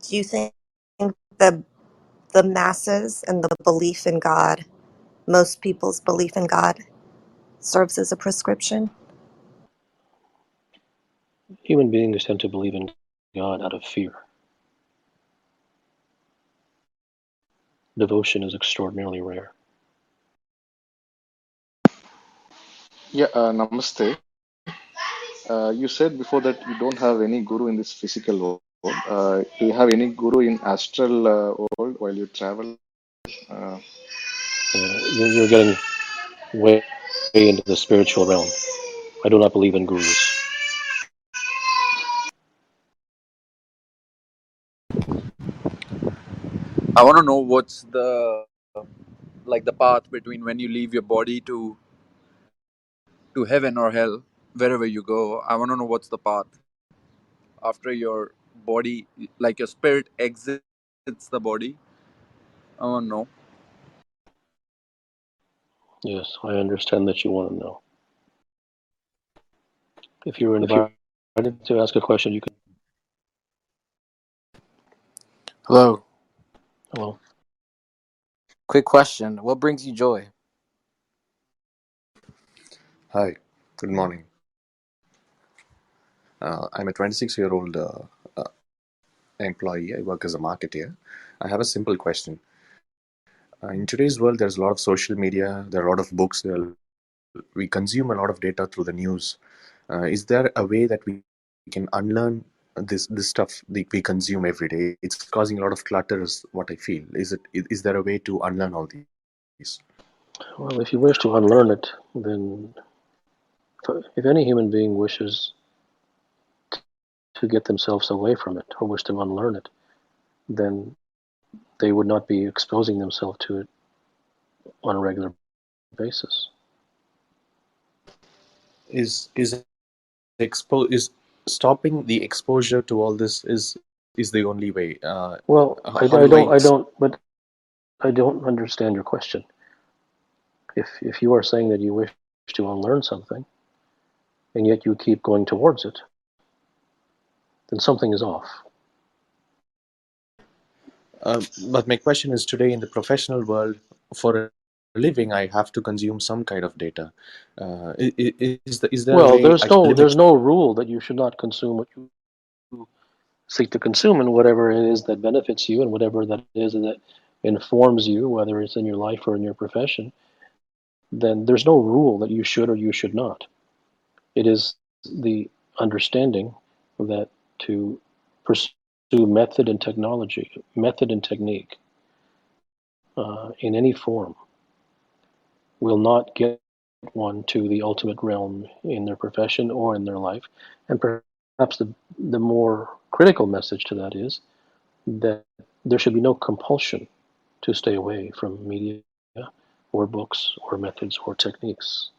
do you think the the masses and the belief in God, most people's belief in God, serves as a prescription? Human beings tend to believe in God out of fear. Devotion is extraordinarily rare. Yeah, Namaste. You said before that you don't have any guru in this physical world. Do you have any guru in astral world while you travel? Uh, You're getting way into the spiritual realm. I do not believe in gurus. I want to know what's the like the path between when you leave your body to heaven or hell, wherever you go. I want to know what's the path after your body, like your spirit exits the body. I want to know. Yes, I understand that you want to know. If you're If you invited to ask a question, you can. Hello. Hello. Quick question. What brings you joy? Hi, good morning. I'm a 26-year-old employee. I work as a marketer. I have a simple question. In today's world, there's a lot of social media, there are a lot of books, we consume a lot of data through the news. Is there a way that we can unlearn this stuff that we consume every day? It's causing a lot of clutter, is what I feel. Is there a way to unlearn all these? Well, if you wish to unlearn it, then if any human being wishes to get themselves away from it or wish to unlearn it, then they would not be exposing themselves to it on a regular basis. Is stopping the exposure to all this is is the only way. Well, How do I? but I don't understand your question. If you are saying that you wish to unlearn something, and yet you keep going towards it, then something is off. But my question is, today in the professional world, for a living, I have to consume some kind of data. Is there a Well, way I should limit? there's no rule that you should not consume what you seek to consume, and whatever it is that benefits you, and whatever that is that informs you, whether it's in your life or in your profession, then there's no rule that you should or you should not. It is the understanding that to pursue method and technology, method and technique in any form will not get one to the ultimate realm in their profession or in their life. And perhaps the more critical message to that is that there should be no compulsion to stay away from media or books or methods or techniques.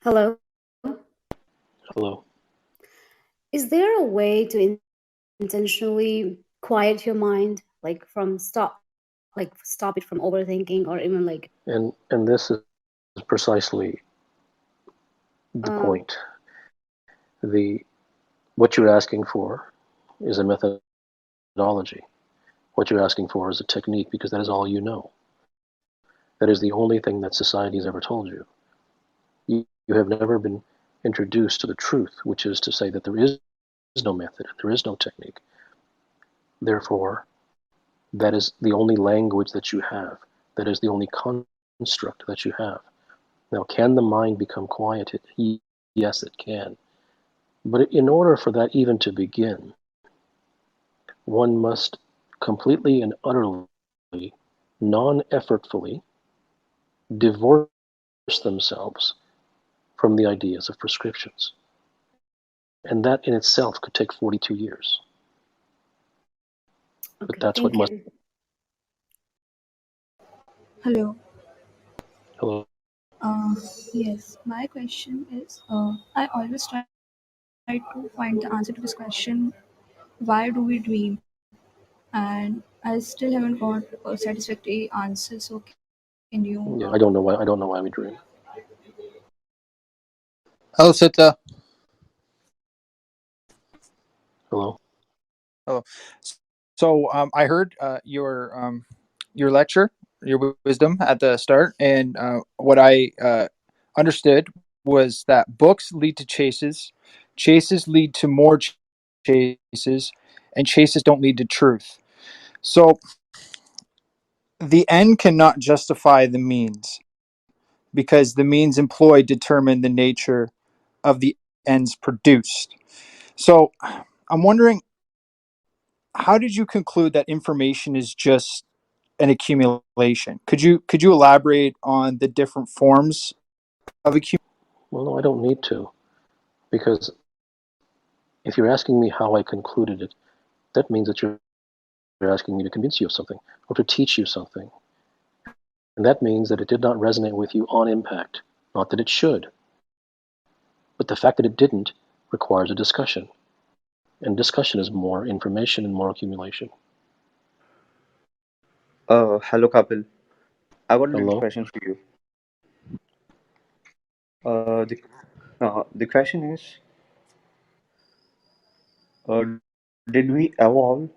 Hello. Hello. Is there a way to intentionally quiet your mind, like stop it from overthinking, or even like? And this is precisely the point. What you're asking for is a methodology. What you're asking for is a technique, because that is all you know. That is the only thing that society has ever told you. You have never been introduced to the truth, which is to say that there is no method and there is no technique. Therefore, that is the only language that you have. That is the only construct that you have. Now, can the mind become quieted? Yes, it can. But in order for that even to begin, one must completely and utterly, non-effortfully, divorce themselves from the ideas of prescriptions. And that in itself could take 42 years. Okay, but that's what must. Hello. Hello. Yes, my question is I always try to find the answer to this question, why do we dream? And I still haven't got a satisfactory answer. So can you? Yeah, I don't know why we dream. Hello, Siddha. Hello. Hello. So I heard your lecture, your wisdom at the start, and what I understood was that books lead to chases, chases lead to more chases, and chases don't lead to truth. So the end cannot justify the means because the means employed determine the nature of the ends produced. So I'm wondering, how did you conclude that information is just an accumulation? Could you elaborate on the different forms of accumulation? Well, no, I don't need to, because if you're asking me how I concluded it, that means that you're asking me to convince you of something or to teach you something. And that means that it did not resonate with you on impact. Not that it should, but the fact that it didn't requires a discussion. And discussion is more information and more accumulation. Hello, Kapil. I got a little Hello? question for you. The question is, uh, did we evolve?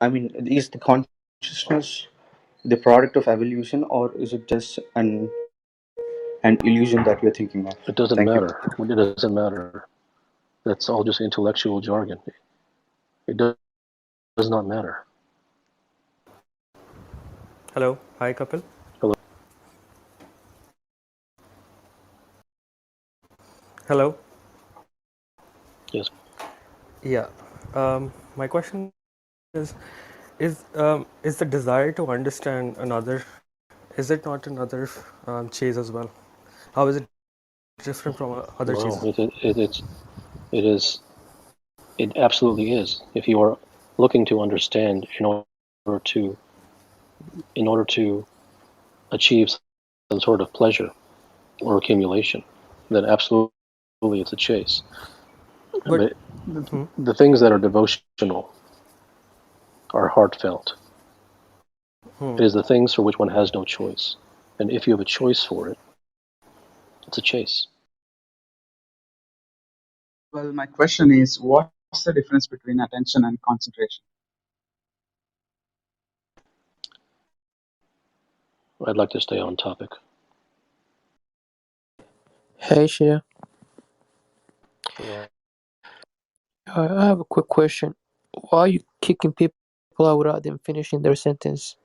I mean, is the consciousness the product of evolution, or is it just an illusion that we're thinking of? It doesn't Thank you. matter. It doesn't matter. That's all just intellectual jargon. It does not matter. Hello. Hi, Kapil. Hello? Hello. Yes. Yeah. My question is is the desire to understand another, is it not another chase as well? How is it different from other No, chases? it is. It absolutely is. If you are looking to understand to in order to achieve some sort of pleasure or accumulation, then absolutely it's a chase. But But the things that are devotional are heartfelt. It is the things for which one has no choice. And if you have a choice for it, it's a chase. Well, my question is, what's the difference between attention and concentration? I'd like to stay on topic. Hey, Shia. Hello. I have a quick question. Why are you kicking people out without them finishing their sentence?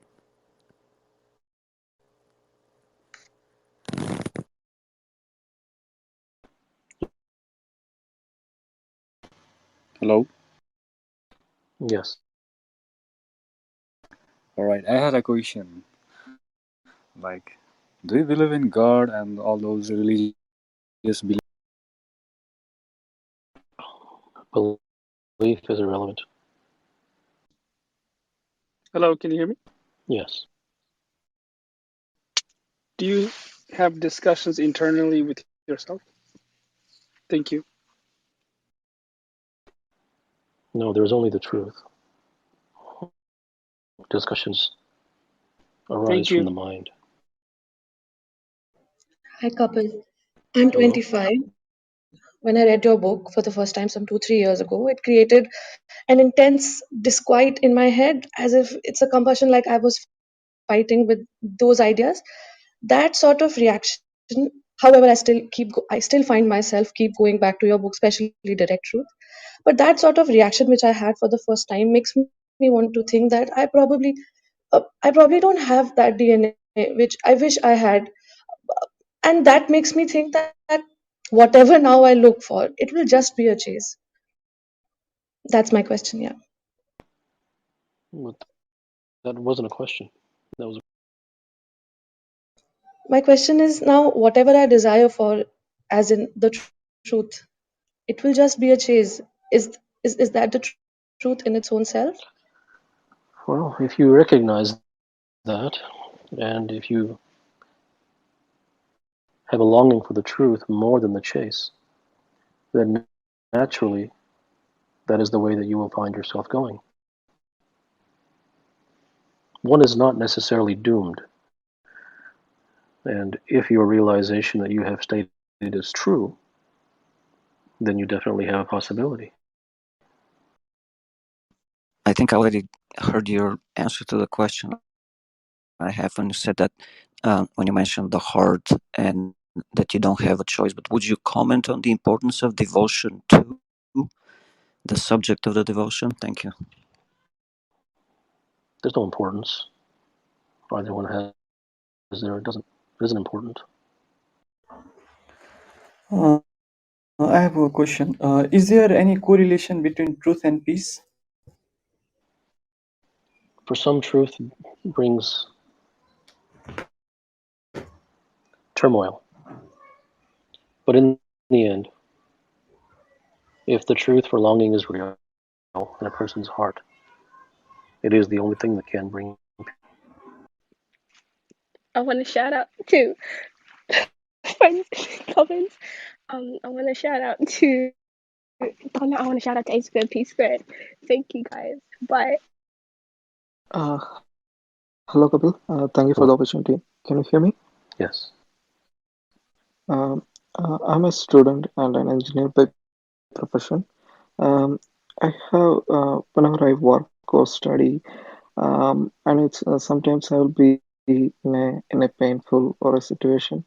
Hello. Yes. All right. I had a question. Like, do you believe in God and all those religious beliefs? Belief is irrelevant. Hello, can you hear me? Yes. Do you have discussions internally with yourself? Thank you. No, there is only the truth. Discussions arise Thank from you. the mind. Hi, Kapil. I'm Hello? 25. When I read your book for the first time some 2, 3 years ago, it created an intense disquiet in my head as if it's a compulsion, like I was fighting with those ideas. That sort of reaction, however, I still find myself keep going back to your book, especially Direct Truth. But that sort of reaction which I had for the first time makes me want to think that I probably don't have that DNA which I wish I had, and that makes me think that whatever now I look for, it will just be a chase. That's my question. Yeah. But that wasn't a question. That was My question is now, whatever I desire for, as in the truth, it will just be a chase. Is that the truth in its own self? well, if you recognize that, and if you have a longing for the truth more than the chase, then naturally that is the way that you will find yourself going. One is not necessarily doomed, and if your realization that you have stated is true, then you definitely have a possibility. I think I already heard your answer to the question I have when you said that, when you mentioned the heart and that you don't have a choice. But would you comment on the importance of devotion to the subject of the devotion? Thank you. There's no importance. Either one has there. It isn't important. Uh, I have a question. Is there any correlation between truth and peace? For some, truth brings turmoil, but in the end, if the truth for longing is real in a person's heart, it is the only thing that can bring. I want to shout out to friends comments. I want to shout out to Donna. I want to shout out to A Squared P Squared. Thank you guys. Bye. Uh, Hello, Kapil. Thank you for the opportunity. Can you hear me? Yes. Um, I'm a student and an engineer by profession. Um, I have, whenever I work or study, and it's sometimes I will be in a painful or a situation,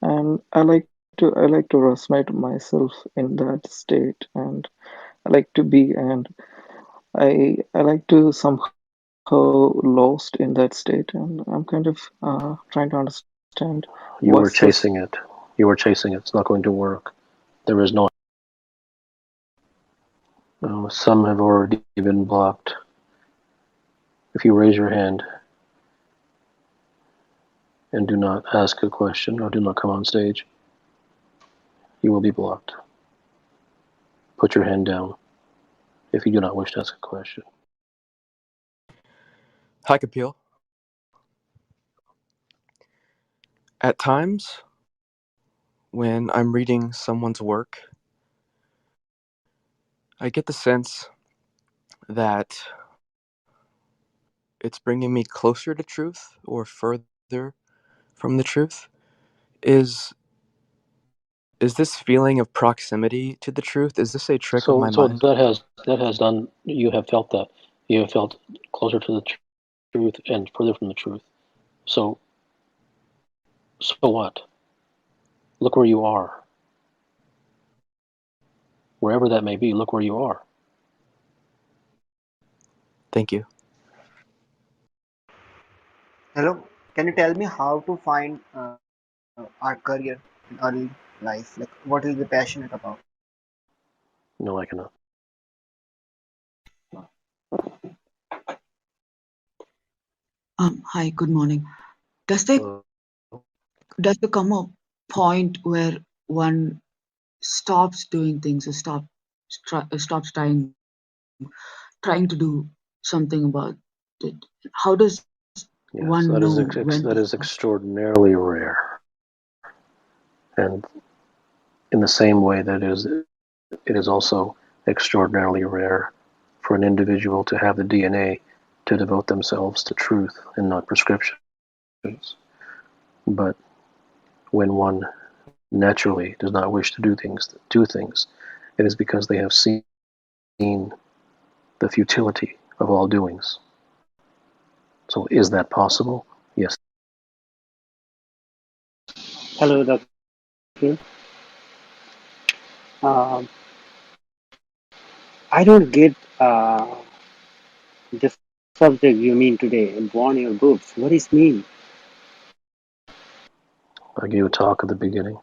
and I like to resonate myself in that state, and I like to be, and I like to somehow lost in that state, and I'm kind of trying to understand You what's were this. chasing it. You were chasing it. It's not going to work. There is no. Some have already been blocked. If you raise your hand and do not ask a question or do not come on stage, you will be blocked. Put your hand down if you do not wish to ask a question. Hi, Kapil. At times, when I'm reading someone's work, I get the sense that it's bringing me closer to truth or further from the truth. Is is this feeling of proximity to the truth? Is this a trick of my So mind? that has done. You have felt that. You have felt closer to the truth and further from the truth. So what? Look where you are. Wherever that may be, look where you are. Thank you. Hello, can you tell me how to find our career in early life? Like, what is the passionate about? No, I cannot. Hi, good morning. Does there Hello. does there come a point where one stops doing things or stops trying to do something about it? How does Yes, one know when that to is stop? extraordinarily rare, and in the same way that it is also extraordinarily rare for an individual to have the DNA to devote themselves to truth and not prescriptions. But when one naturally does not wish to do things, it is because they have seen the futility of all doings. So is that possible? Yes. Hello, Dr. Um, I don't get the subject you mean today. Born your goods. What is mean? I gave a talk at the beginning.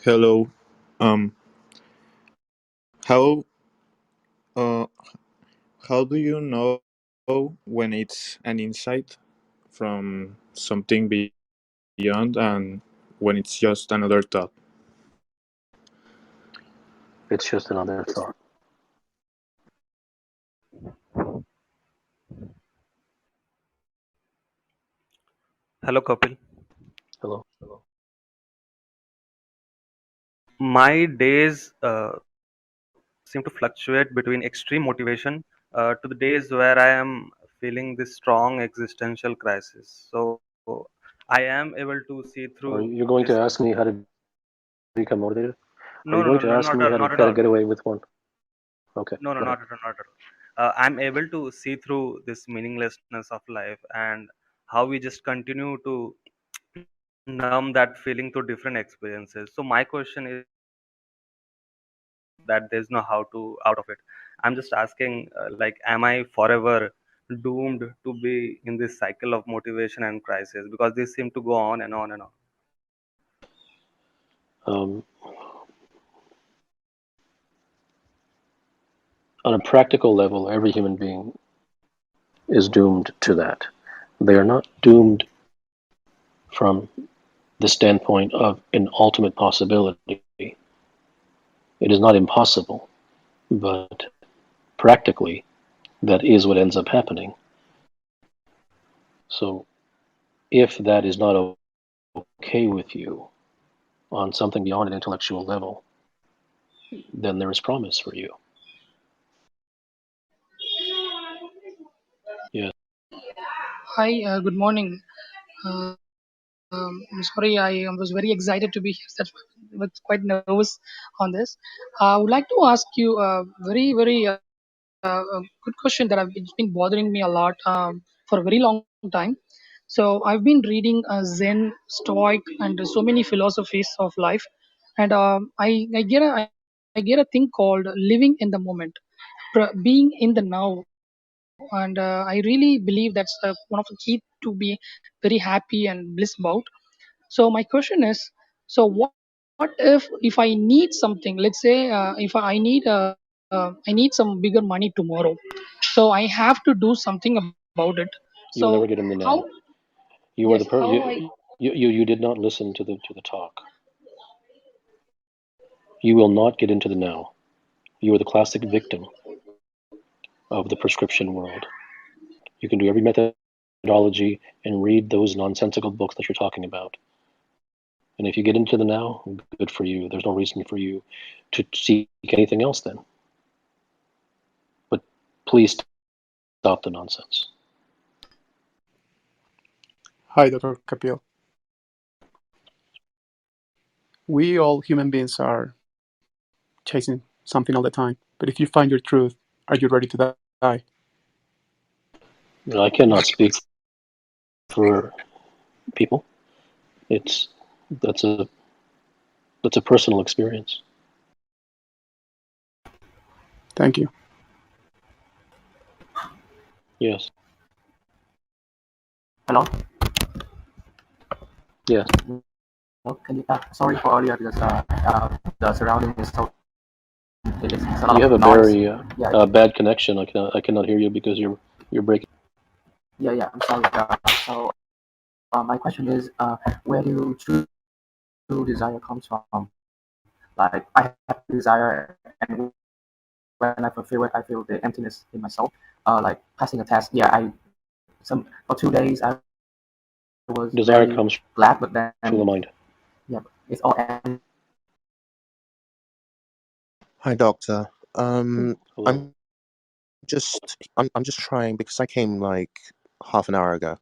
Hello. Um, how uh how do you know when it's an insight from something beyond and when it's just another thought? It's just another thought. Hello, Kapil. Hello. My days seem to fluctuate between extreme motivation to the days where I am feeling this strong existential crisis. So I am able to see Are through you going to this. ask me how to become motivated? Are No, you no, going no, to no, ask me not at how to all. get away with one? Okay, No, no, go ahead. not at all, not at all. I'm able to see through this meaninglessness of life and how we just continue to numb that feeling through different experiences. So my question is that there's no how to out of it. I'm just asking, like, am I forever doomed to be in this cycle of motivation and crisis? Because these seem to go on and on and on. Um, on a practical level, every human being is doomed to that. They are not doomed from the standpoint of an ultimate possibility. It is not impossible, but practically, that is what ends up happening. So, if that is not okay with you on something beyond an intellectual level, then there is promise for you. Yes. Hi, good morning. I'm sorry, I was very excited to be here. That's why I was quite nervous on this. I would like to ask you a very a good question that it's been bothering me a lot for a very long time. So I've been reading Zen, Stoic, and so many philosophies of life, and I get a thing called living in the moment, being in the now, and I really believe that's one of the key to be very happy and bliss about. So my question is, so what if I need something? Let's say if I need some bigger money tomorrow, so I have to do something about it. So You will never get how? in the now. Yes, You are the how per- I? you did not listen to the talk. You will not get into the now. You are the classic victim of the prescription world. You can do every methodology and read those nonsensical books that you're talking about, And if you get into the now, good for you. There's no reason for you to seek anything else then. But please stop the nonsense. Hi, Dr. Kapil. We all human beings are chasing something all the time. But if you find your truth, are you ready to die? I cannot speak for people. It's that's a personal experience. Thank you. Yes. Hello? Yes. Well, can you, sorry for earlier because the surrounding is so it's a lot You have of a noise. very Yeah, bad connection. I cannot hear you because you're breaking. yeah. I'm sorry. So my question is, where do true desire comes from? Like I have desire, and when I fulfill it, I feel the emptiness in my soul. Like passing a test. Yeah, for 2 days I was Desire very comes glad, but then from the mind. yeah, it's all empty. Hi, doctor. Hello. I'm just trying because I came like half an hour ago.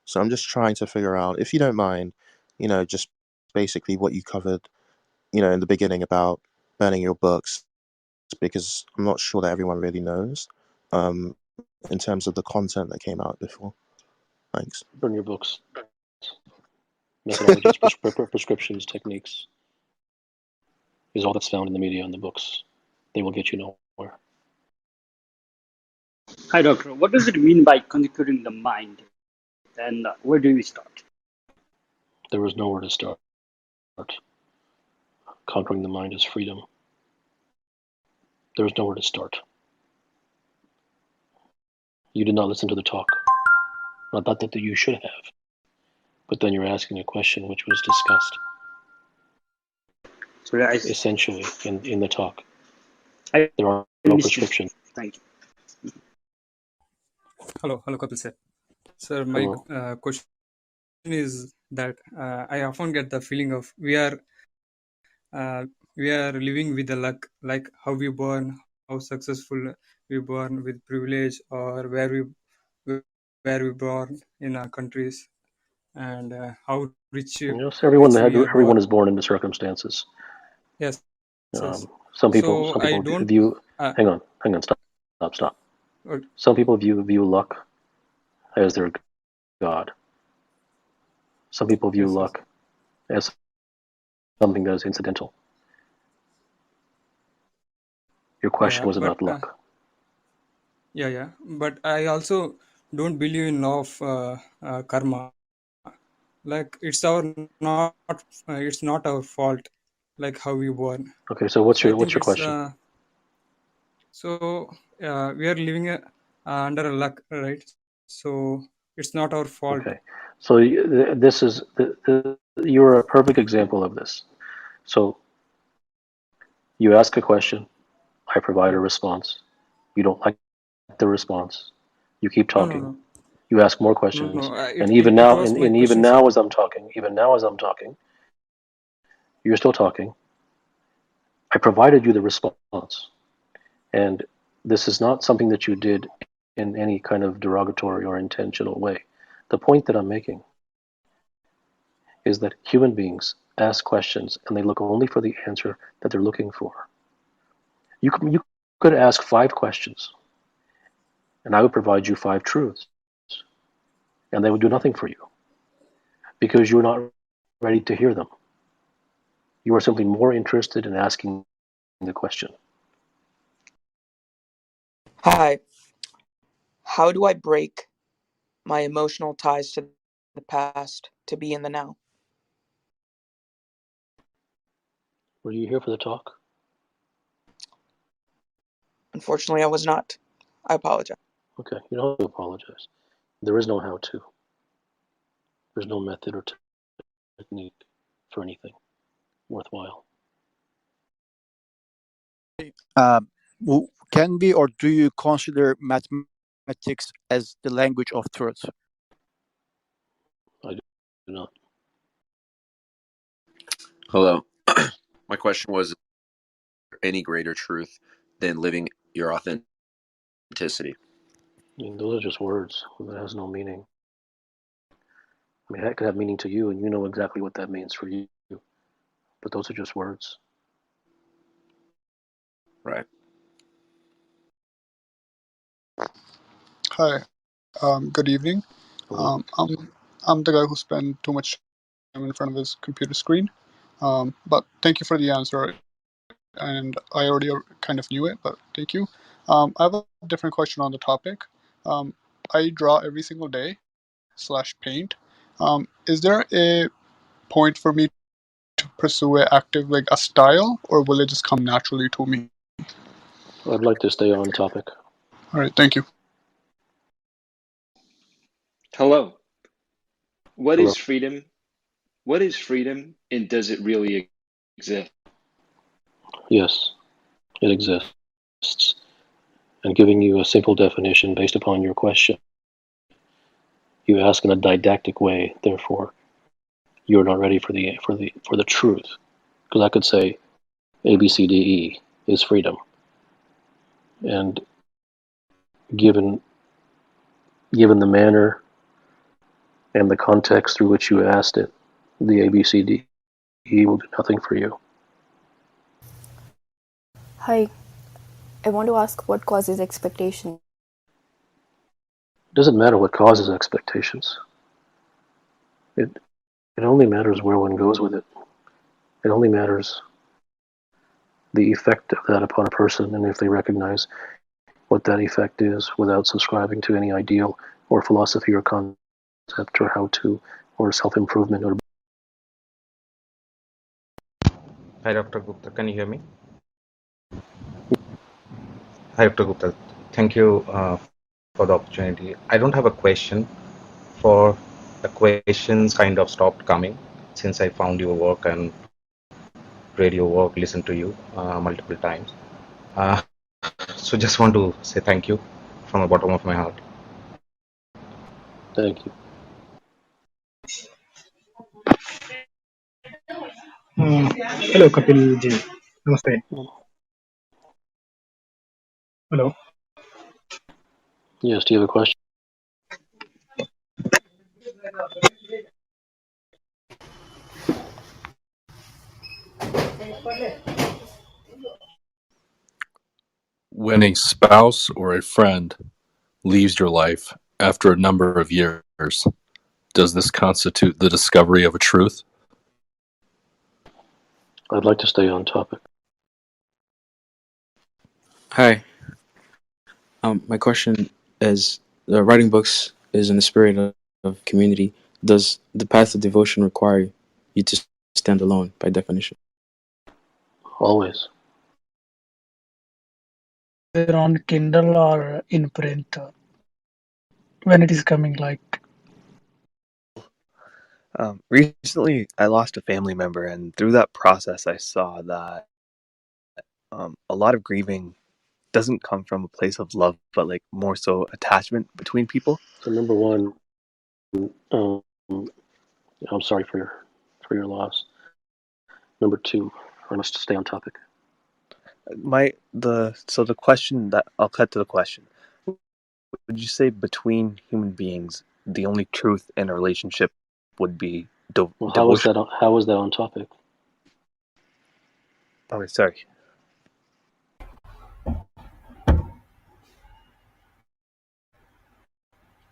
So I'm just trying to figure out, if you don't mind, just basically what you covered, in the beginning about burning your books, because I'm not sure that everyone really knows, in terms of the content that came out before. Thanks. Burn your books. Methodologies, prescriptions, techniques is all that's found in the media and the books. They will get you nowhere. Hi, doctor. What does it mean by conquering the mind? And where do we start? There is nowhere to start. Conquering the mind is freedom. There is nowhere to start. You did not listen to the talk. Not that you should have. But then you're asking a question which was discussed Sorry, essentially in the talk. I There are no missed it. prescriptions. Thank you. Hello, Kapil sir. Sir, my Hello. question is that I often get the feeling of we are living with the luck, like how we born, how successful we born with privilege, or where we born in our countries, and how Yes, we are born. everyone is born into circumstances. Yes, yes. Some So I people don't. view. Uh, Hang on, stop. okay, Some people view luck as their god. Some people view yes, yes. luck as something that is incidental. Your question Yeah, was but about luck. yeah. But I also don't believe in law of karma. Like it's not our fault, like how we born. Okay, so So I what's think your it's question? we are living under a luck, right? So it's not our fault. Okay, so this is you're a perfect example of this. So you ask a question, I provide a Yeah. response. You don't like the response. You keep No, no, talking. no, You ask more no, questions, no. and It was my even question, sir. now as I'm talking, you're still talking. I provided you the response, and this is not something that you did in any kind of derogatory or intentional way. The point that I'm making is that human beings ask questions and they look only for the answer that they're looking for. You could ask 5 questions, and I would provide you 5 truths, and they would do nothing for you because you're not ready to hear them. You are simply more interested in asking the question. Hi. How do I break my emotional ties to the past to be in the now? Were you here for the talk? Unfortunately, I was not. I apologize. Okay, you don't have to apologize. There is no how to. There's no method or technique for anything worthwhile. Can we or do you consider mathematics as the language of truth? I do not. Hello. My question was, is there any greater truth than living your authenticity? I mean, those are just words. That has no meaning. I mean, that could have meaning to you, and you know exactly what that means for you. But those are just words. Right. Hi, good evening. Hello. I'm the guy who spent too much time in front of his computer screen. But thank you for the answer, and I already kind of knew it, but thank you. I have a different question on the topic. I draw every single day / paint. Is there a point for me to pursue a active like a style, or will it just come naturally to me? I'd like to stay on topic. All right, thank you. Hello. What Hello. is freedom? What is freedom, and does it really exist? Yes, it exists. And giving you a simple definition based upon your question. You ask in a didactic way, therefore, you're not ready for the truth. Because I could say A B C D E is freedom. And given the manner and the context through which you asked it, the A B C D E will do nothing for you. Hi, I want to ask what causes expectation. It doesn't matter what causes expectations. It only matters where one goes with it. It only matters the effect of that upon a person, and if they recognize what that effect is without subscribing to any ideal or philosophy or concept or how to or self-improvement or. Hi, Dr. Gupta. Can you hear me? Hi, Dr. Gupta. Thank you for the opportunity. I don't have a question. For the questions kind of stopped coming since I found your work and read your work, listened to you multiple times. So just want to say thank you from the bottom of my heart. Thank you. Hello, Kapil ji. Namaste. Hello. Yes, do you have a question? When a spouse or a friend leaves your life after a number of years, does this constitute the discovery of a truth? I'd like to stay on topic. Hi. My question is: writing books is in the spirit of community. Does the path of devotion require you to stand alone, by definition? Always. Either on Kindle or in print when it is coming, like. Recently, I lost a family member, and through that process, I saw that a lot of grieving doesn't come from a place of love, but like more so attachment between people. So number one, I'm sorry for your loss. Number two, I must stay on topic. The question that I'll cut to the question. Would you say between human beings, the only truth in a relationship would be Well, devotion? How is that on topic? Oh, sorry.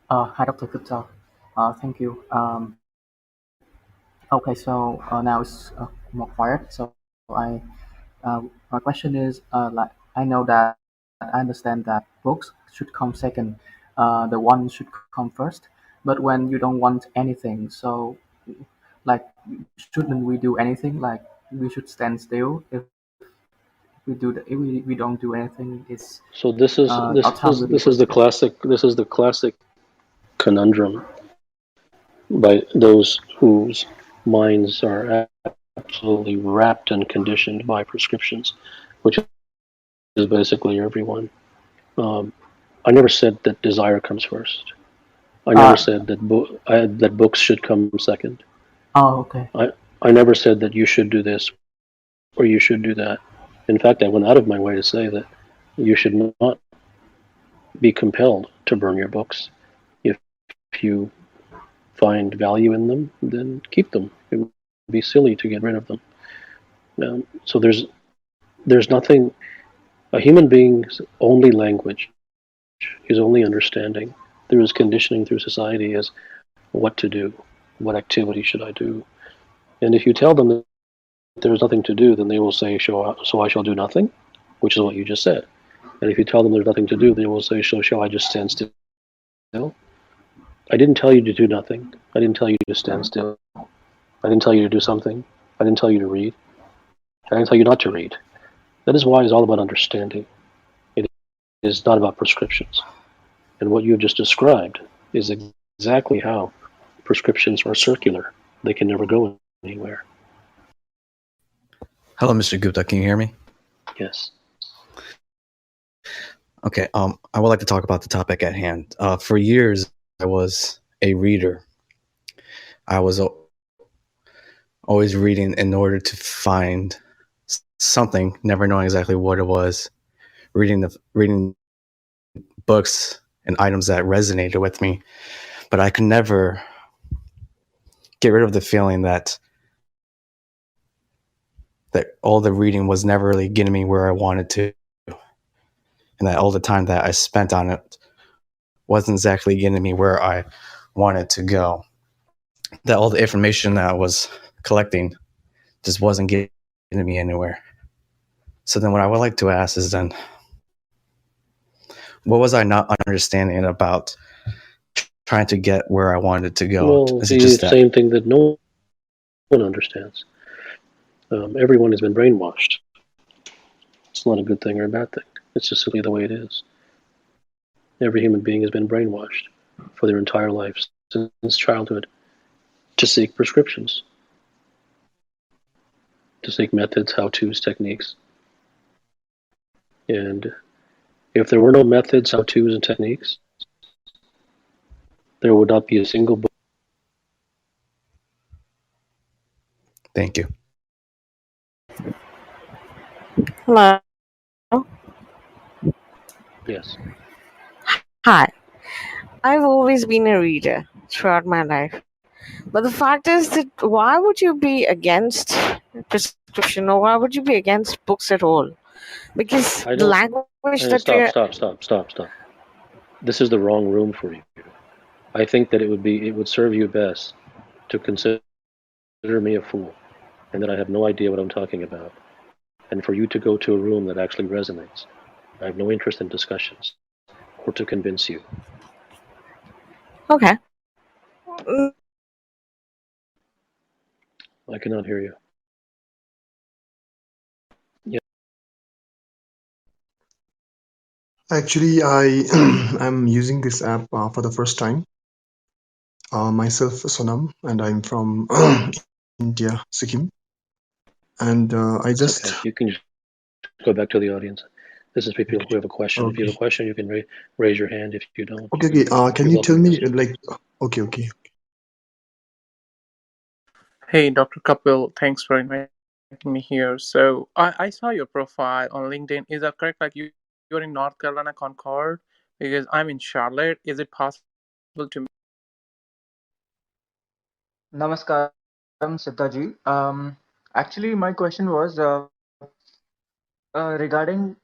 Hi, Dr. Gupta. Thank you. Okay, so now it's more quiet. So my question is, like, I know that I understand that books should come second, the one should come first. But when you don't want anything, so like, shouldn't we do anything? Like, we should stand still. If we don't do anything, it's So this is our time will be this is the wasted. classic conundrum by those whose minds are absolutely wrapped and conditioned by prescriptions, which is basically everyone. I never said that desire comes first. I never Uh, said that that books should come second. oh, okay. I never said that you should do this or you should do that. In fact, I went out of my way to say that you should not be compelled to burn your books. If you find value in them, then keep them. It would be silly to get rid of them. So there's nothing. A human being's only language, his only understanding through his conditioning through society is what to do, what activity should I do. And if you tell them that there's nothing to do, then they will say, so I shall do nothing, which is what you just said. And if you tell them there's nothing to do, they will say, so shall I just stand still? I didn't tell you to do nothing. I didn't tell you to stand still. I didn't tell you to do something. I didn't tell you to read. I didn't tell you not to read. That is why it's all about understanding. It is not about prescriptions. And what you have just described is exactly how prescriptions are circular. They can never go anywhere. Hello, Mr. Gupta. Can you hear me? Yes. Okay. I would like to talk about the topic at hand. For years, I was a reader. I was always reading in order to find something, never knowing exactly what it was. Reading books and items that resonated with me, but I could never get rid of the feeling that all the reading was never really getting me where I wanted to, and that all the time that I spent on it wasn't exactly getting me where I wanted to go. That all the information that I was collecting just wasn't getting me anywhere. So then what I would like to ask is then, what was I not understanding about trying to get where I wanted to go? Well, Is it the just that? same thing that no one understands. Everyone has been brainwashed. It's not a good thing or a bad thing. It's just simply the way it is. Every human being has been brainwashed for their entire life since childhood to seek prescriptions, to seek methods, how-tos, techniques. And if there were no methods, how-tos, and techniques, there would not be a single book. Thank you. Hello. Yes. Hi. I've always been a reader throughout my life. But the fact is that why would you be against prescription or why would you be against books at all? Because I the don't. language that Stop. This is the wrong room for you. I think that it would serve you best to consider me a fool and that I have no idea what I'm talking about, and for you to go to a room that actually resonates. I have no interest in discussions or to convince you. Okay. I cannot hear you. Yeah. Actually, I am using this app for the first time. Myself, Sonam, and I'm from India, Sikkim. And I just. Okay, you can just go back to the audience. This is people who have a question. If you have a question, you can raise your hand. If you don't, Okay. Can you tell me, like, okay. Hey, Dr. Kapil, thanks for inviting me here. So I saw your profile on LinkedIn. Is that correct? Like you're in North Carolina, Concord? Because I'm in Charlotte. Is it possible to? Namaskaram, Siddha ji. Actually, my question was regarding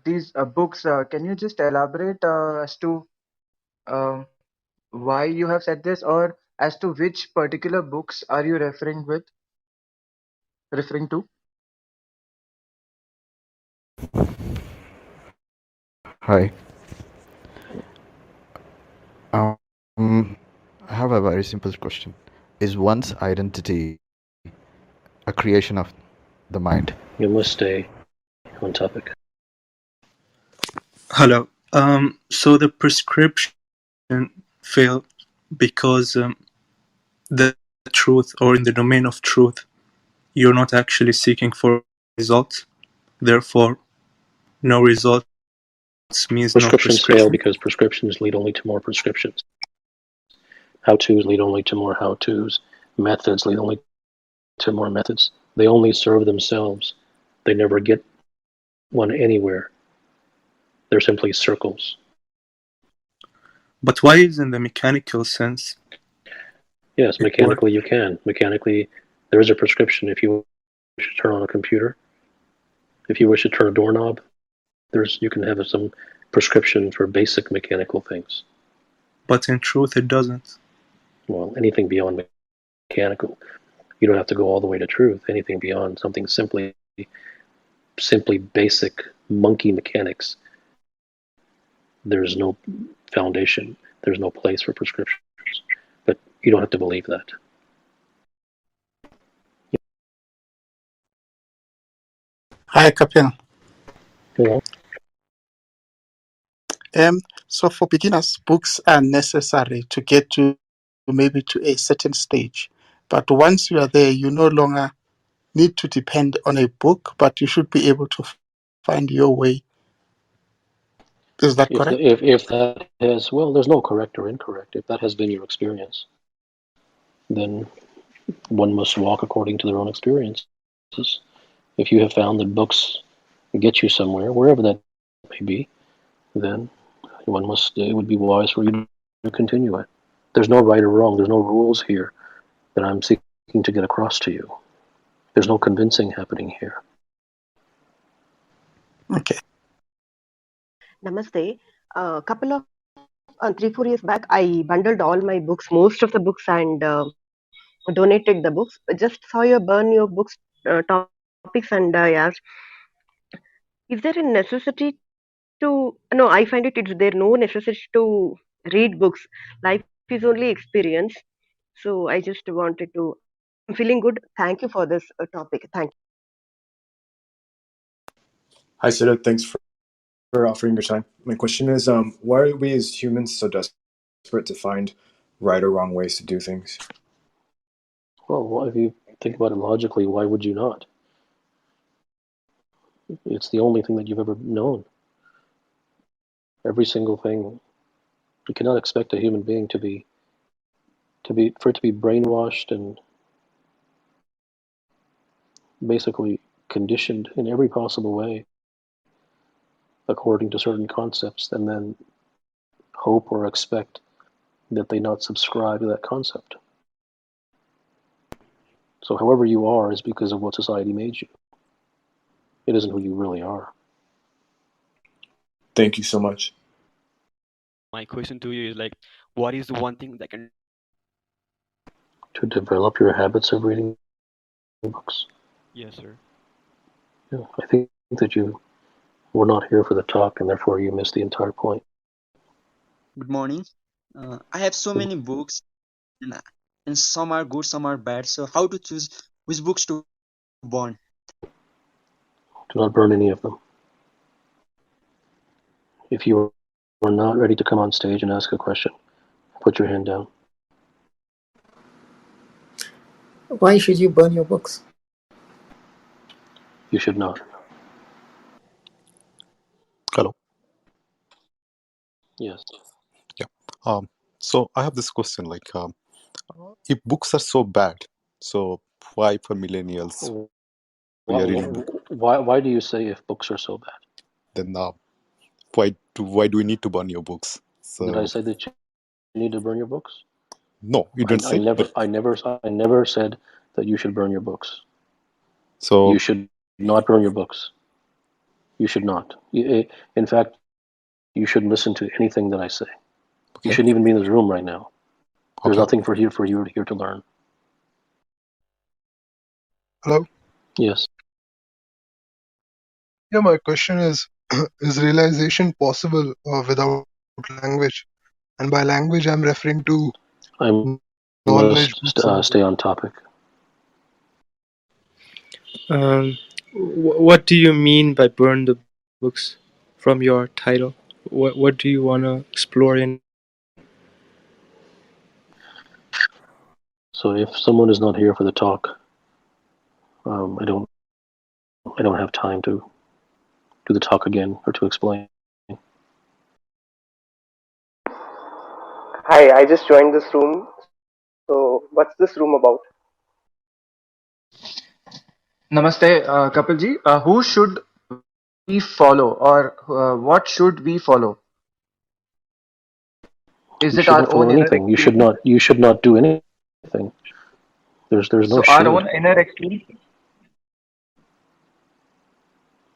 these books. Can you just elaborate as to uh, why you have said this, or as to which particular books are you referring to? Hi. Um, I have a very simple question. Is one's identity a creation of the mind? You must stay on topic. Hello. So the prescription failed because the truth, or in the domain of truth, you're not actually seeking for results. Therefore, no results means no Prescriptions fail prescription. because prescriptions lead only to more prescriptions. How-tos lead only to more how-tos. Methods lead only to more methods. They only serve themselves. They never get one anywhere. They're simply circles. But why isn't the mechanical sense Yes, it work? mechanically you can. Mechanically, there is a prescription. If you wish to turn on a computer, if you wish to turn a doorknob, you can have some prescription for basic mechanical things. But in truth, it doesn't. Well, anything beyond mechanical, you don't have to go all the way to truth. Anything beyond something simply basic monkey mechanics, there's no foundation. There's no place for prescriptions. But you don't have to believe that. Hi, Kapil. Hello? So for beginners, books are necessary to get to maybe to a certain stage. But once you are there, you no longer need to depend on a book, but you should be able to find your way. Is that correct? If that has, well, there's no correct or incorrect. If that has been your experience, then one must walk according to their own experiences. If you have found that books get you somewhere, wherever that may be, then it would be wise for you to continue it. There's no right or wrong. There's no rules here that I'm seeking to get across to you. There's no convincing happening here. Okay. Namaste. A couple of 3-4 years back, I bundled all my books, most of the books, and donated the books. Just saw your burn your books topics, and I asked, is there a necessity to? No, I find it's there no necessity to read books. Life is only experience. So I just wanted to. I'm feeling good. Thank you for this topic. Thank you. Hi, Siddha. Thanks for offering your time. My question is, why are we as humans so desperate to find right or wrong ways to do things? Well, if you think about it logically, why would you not? It's the only thing that you've ever known. Every single thing. You cannot expect a human being to be brainwashed and basically conditioned in every possible way according to certain concepts, and then hope or expect that they not subscribe to that concept. So however you are is because of what society made you. It isn't who you really are. Thank you so much. My question to you is like, what is the one thing that can To develop your habits of reading books. Yes, sir. Yeah, I think that you were not here for the talk, and therefore you missed the entire point. Good morning. I have so many books, and, and some are good, some are bad. So how to choose which books to burn? Do not burn any of them. If you are not ready to come on stage and ask a question, put your hand down. Why should you burn your books? You should not. Hello. Yes. Yeah. So I have this question: like, if books are so bad, so why for millennials we are reading books? Why do you say if books are so bad? Then why do we need to burn your books? Did I So say that you need to burn your books? no, you didn't say. But I never said that you should burn your books. so You should not burn your books. You should not. In fact, you shouldn't listen to anything that I say. You okay, shouldn't even be in this room right now. There's okay. nothing for you here to learn. Hello. Yes. Yeah, my question is: is realization possible without language? And by language, I'm referring to I knowledge. must stay on topic. What do you mean by burn the books from your title? What do you want to explore in? So if someone is not here for the talk, I don't have time to do the talk again or to explain. Hi, I just joined this room. So what's this room about? Namaste, Kapilji. Who should we follow, or what should we follow? Is You it our shouldn't own follow inner anything. experience? You should not do anything. There's no So our shade. own inner experience.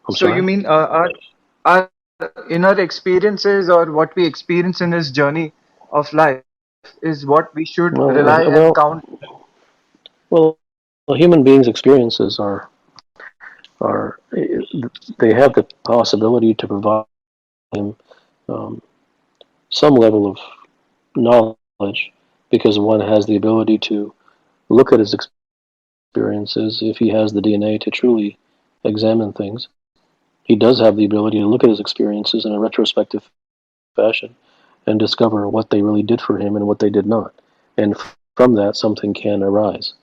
I'm So you sorry. mean our inner experiences, or what we experience in this journey of life, is what we should rely and count? Well, human beings' experiences are they have the possibility to provide him um, some level of knowledge because one has the ability to look at his experiences if he has the DNA to truly examine things. He does have the ability to look at his experiences in a retrospective fashion and discover what they really did for him and what they did not. And from that, something can arise.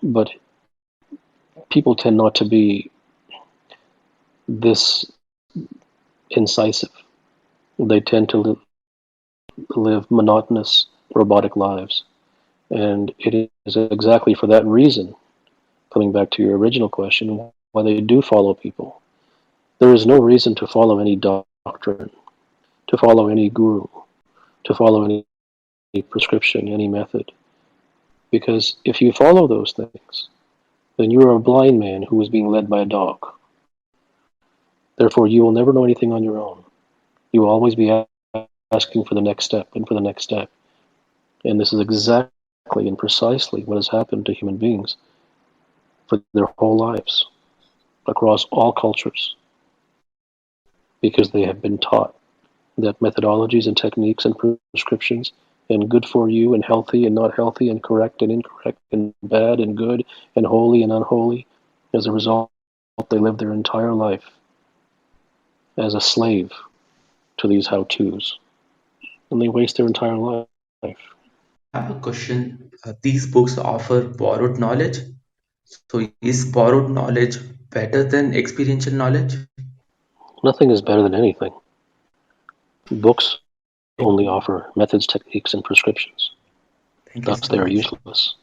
But people tend not to be this incisive. They tend to live monotonous, robotic lives. And it is exactly for that reason, coming back to your original question, why they do follow people. There is no reason to follow any doctrine, to follow any guru, to follow any prescription, any method. Because if you follow those things, then you are a blind man who is being led by a dog. Therefore, you will never know anything on your own. You will always be asking for the next step and for the next step. And this is exactly and precisely what has happened to human beings for their whole lives across all cultures because they have been taught that methodologies and techniques and prescriptions and good for you and healthy and not healthy and correct and incorrect and bad and good and holy and unholy, as a result, they live their entire life as a slave to these how-tos. And they waste their entire life. I have a question. These books offer borrowed knowledge. So, is borrowed knowledge better than experiential knowledge? Nothing is better than anything. Books Thank only you. offer methods, techniques, and prescriptions. Thank you Thus, so they are much. useless.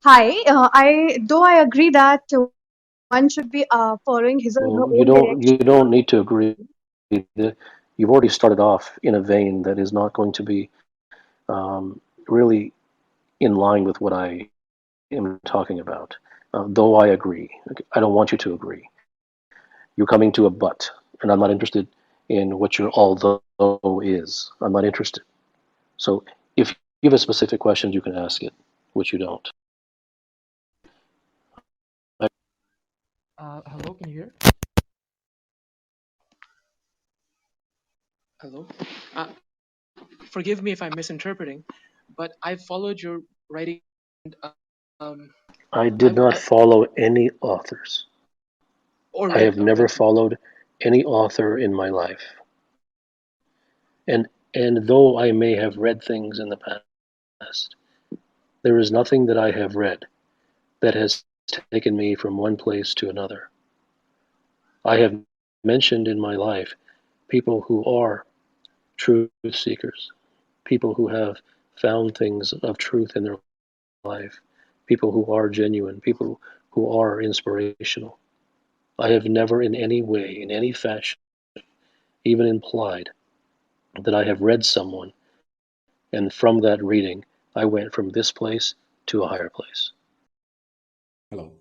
Hi, I agree that one should be following his or her Well, own you direction. don't need to agree. You've already started off in a vein that is not going to be really in line with what I am talking about. Though I agree, I don't want you to agree. You're coming to a but, and I'm not interested in what your although is. I'm not interested. So if you have a specific question, you can ask it, which you don't. Hello, can you hear? Hello. Uh, Forgive me if I'm misinterpreting, but I followed your writing. Um, I did not I follow any authors. or I read have never followed any author in my life. And though I may have read things in the past, there is nothing that I have read that has taken me from one place to another. I have mentioned in my life people who are truth seekers, people who have found things of truth in their life, people who are genuine, people who are inspirational. I have never in any way, in any fashion, even implied that I have read someone and from that reading I went from this place to a higher place. Hello.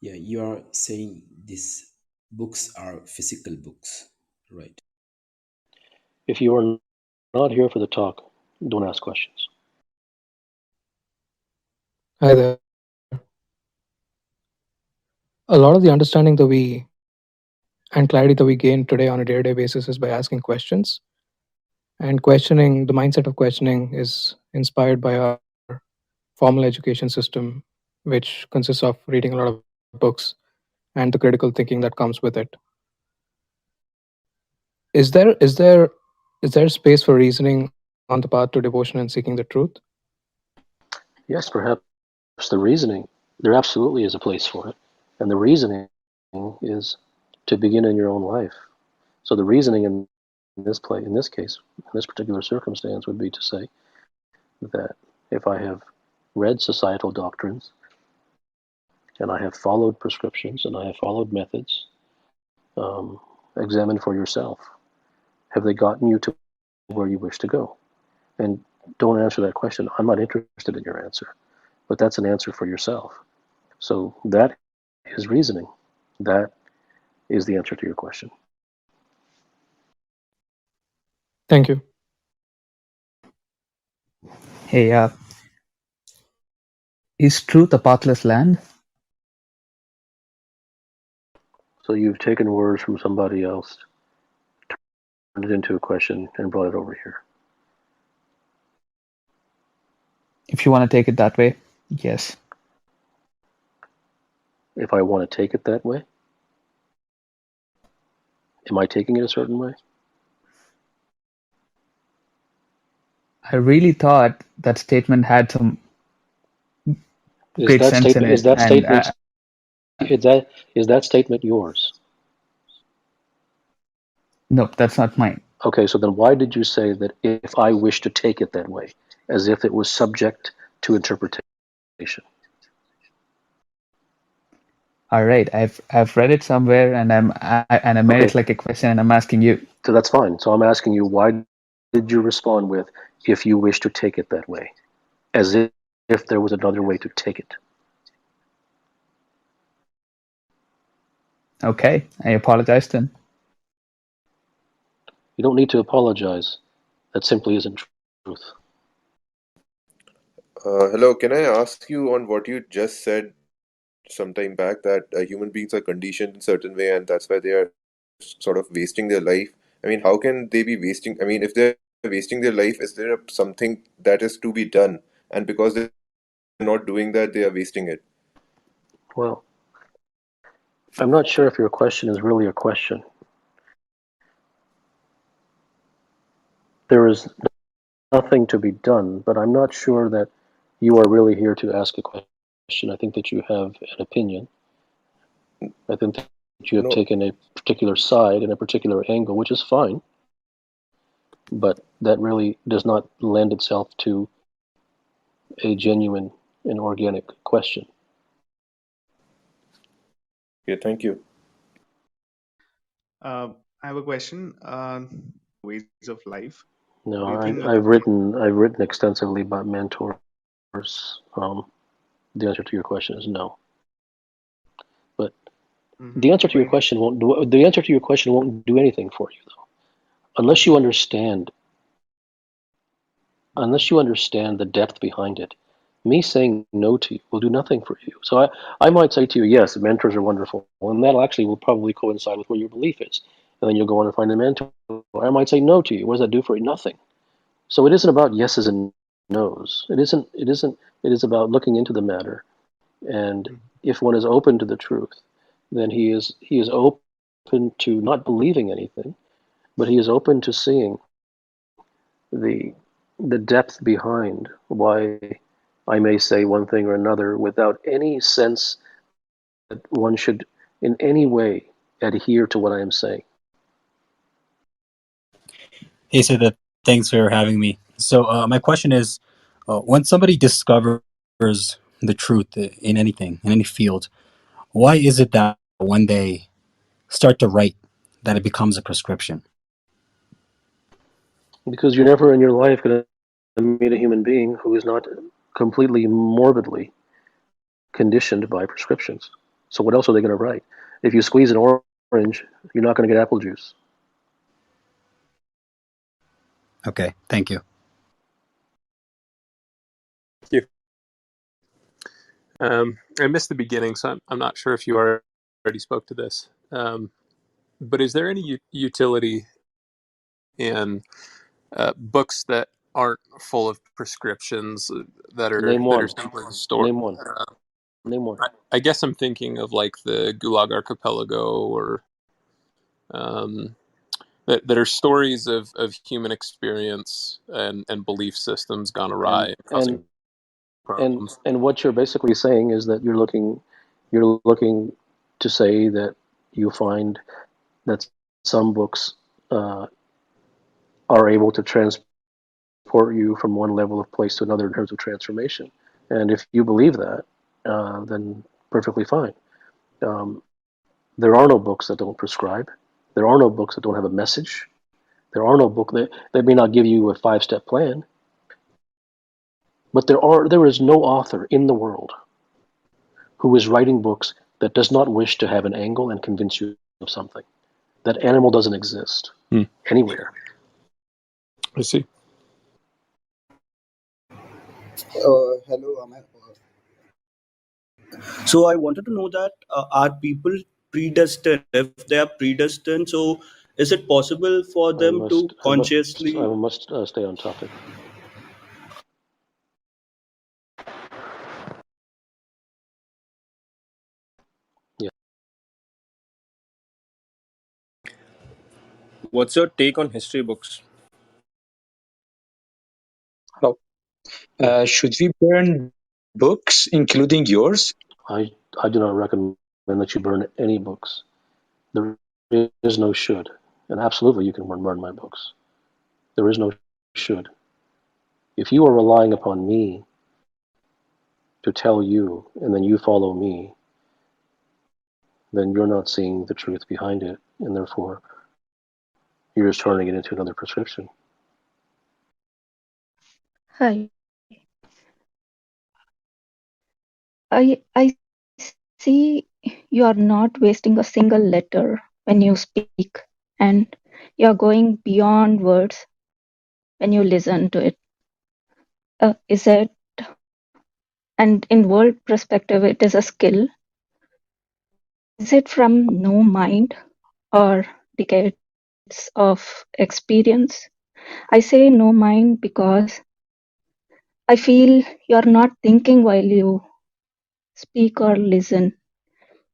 Yeah, you are saying these books are physical books, right? If you are not here for the talk, don't ask questions. Hi there. A lot of the understanding that we and clarity that we gain today on a day-to-day basis is by asking questions. And questioning, the mindset of questioning is inspired by our formal education system, which consists of reading a lot of books and the critical thinking that comes with it. Is there space for reasoning on the path to devotion and seeking the truth? Yes, perhaps the reasoning, there absolutely is a place for it. And the reasoning is to begin in your own life. So the reasoning in in this case, in this particular circumstance, would be to say that if I have read societal doctrines and I have followed prescriptions and I have followed methods. Examine for yourself. Have they gotten you to where you wish to go? And don't answer that question. I'm not interested in your answer, but that's an answer for yourself. So that is reasoning. That is the answer to your question. Thank you. Hey, is truth a pathless land? So you've taken words from somebody else, turned it into a question, and brought it over here. If you want to take it that way, yes. If I want to take it that way, am I taking it a certain way? I really thought that statement had some Is great that sense in statement it, and is that statement yours? no, that's not mine. Okay, so then why did you say that if I wish to take it that way, as if it was subject to interpretation? All right, I've read it somewhere, and I made Okay, it like a question, and I'm asking you. so that's fine. So I'm asking you, why did you respond with, if you wish to take it that way, as if there was another way to take it? Okay, I apologize then. You don't need to apologize. That simply isn't truth. Hello, can I ask you on what you just said some time back that human beings are conditioned in certain way and that's why they are sort of wasting their life? I mean, how can they be wasting? I mean, if they're wasting their life, is there something that is to be done? And because they're not doing that, they are wasting it. Well, I'm not sure if your question is really a question. There is nothing to be done, but I'm not sure that you are really here to ask a question. I think that you have an opinion. I think that you have No, taken a particular side and a particular angle, which is fine, but that really does not lend itself to a genuine and organic question. yeah, thank you. I have a question. Ways of life. No, Do you think I've written extensively about mentors. The answer to your question is no. But the answer to your why? question won't do. The answer to your question won't do anything for you, though, unless you understand. Unless you understand the depth behind it. Me saying no to you will do nothing for you. So I might say to you, yes, mentors are wonderful, and that actually will probably coincide with what your belief is, and then you'll go on and find a mentor. I might say no to you. What does that do for you? Nothing. So it isn't about yeses and nos. It isn't. It isn't. It is about looking into the matter, and if one is open to the truth, then he is open to not believing anything, but he is open to seeing the the depth behind why I may say one thing or another without any sense that one should in any way adhere to what I am saying. Hey, Siddha, thanks for having me. So, my question is, when somebody discovers the truth in anything, in any field, why is it that when they start to write, that it becomes a prescription? Because you're never in your life going to meet a human being who is not completely morbidly conditioned by prescriptions. So what else are they going to write? If you squeeze an orange, you're not going to get apple juice. Okay, thank you. Thank you. I missed the beginning, so I'm not sure if you already spoke to this. But is there any utility in books that aren't full of prescriptions Name that are one. simply the story? Name one. Name one. I guess I'm thinking of like the Gulag Archipelago, or that are stories of human experience and belief systems gone awry And and and causing and problems. and what you're basically saying is that you're looking to say that you find that some books uh, are able to transport you from one level of place to another in terms of transformation. And if you believe that, then perfectly fine. There are no books that don't prescribe. There are no books that don't have a message. There are no books that may not give you a 5-step plan, but there is no author in the world who is writing books that does not wish to have an angle and convince you of something. That animal doesn't exist anywhere. I see. Hello, so I wanted to know that are people predestined? If they are predestined, so is it possible for them to I consciously? must stay on topic. Yeah. What's your take on history books? Hello. Should we burn books, including yours? I do not recommend that you burn any books. There is no should. And absolutely you can burn my books. There is no should. If you are relying upon me to tell you and then you follow me, then you're not seeing the truth behind it, and therefore you're just turning it into another prescription. Hi. I see you are not wasting a single letter when you speak, and you are going beyond words when you listen to it. Is it, and in world perspective, it is a skill. Is it from no mind or decades of experience? I say no mind because I feel you're not thinking while you speak or listen.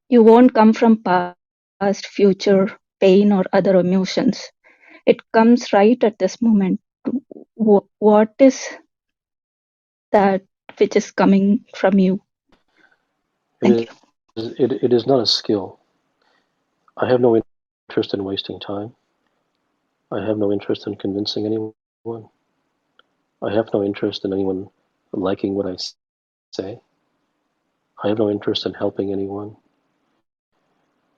You won't come from past, future, pain, or other emotions. It comes right at this moment. What is that which is coming from you? Thank you. It is not a skill. I have no interest in wasting time. I have no interest in convincing anyone. I have no interest in anyone liking what I say. I have no interest in helping anyone.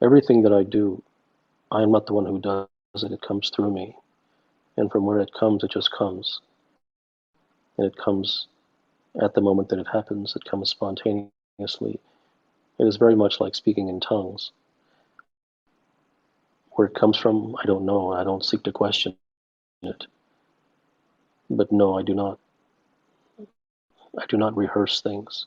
Everything that I do, I am not the one who does it. It comes through me. And from where it comes, it just comes. And it comes at the moment that it happens. It comes spontaneously. It is very much like speaking in tongues. Where it comes from, I don't know. I don't seek to question it. But no, I do not. I do not rehearse things.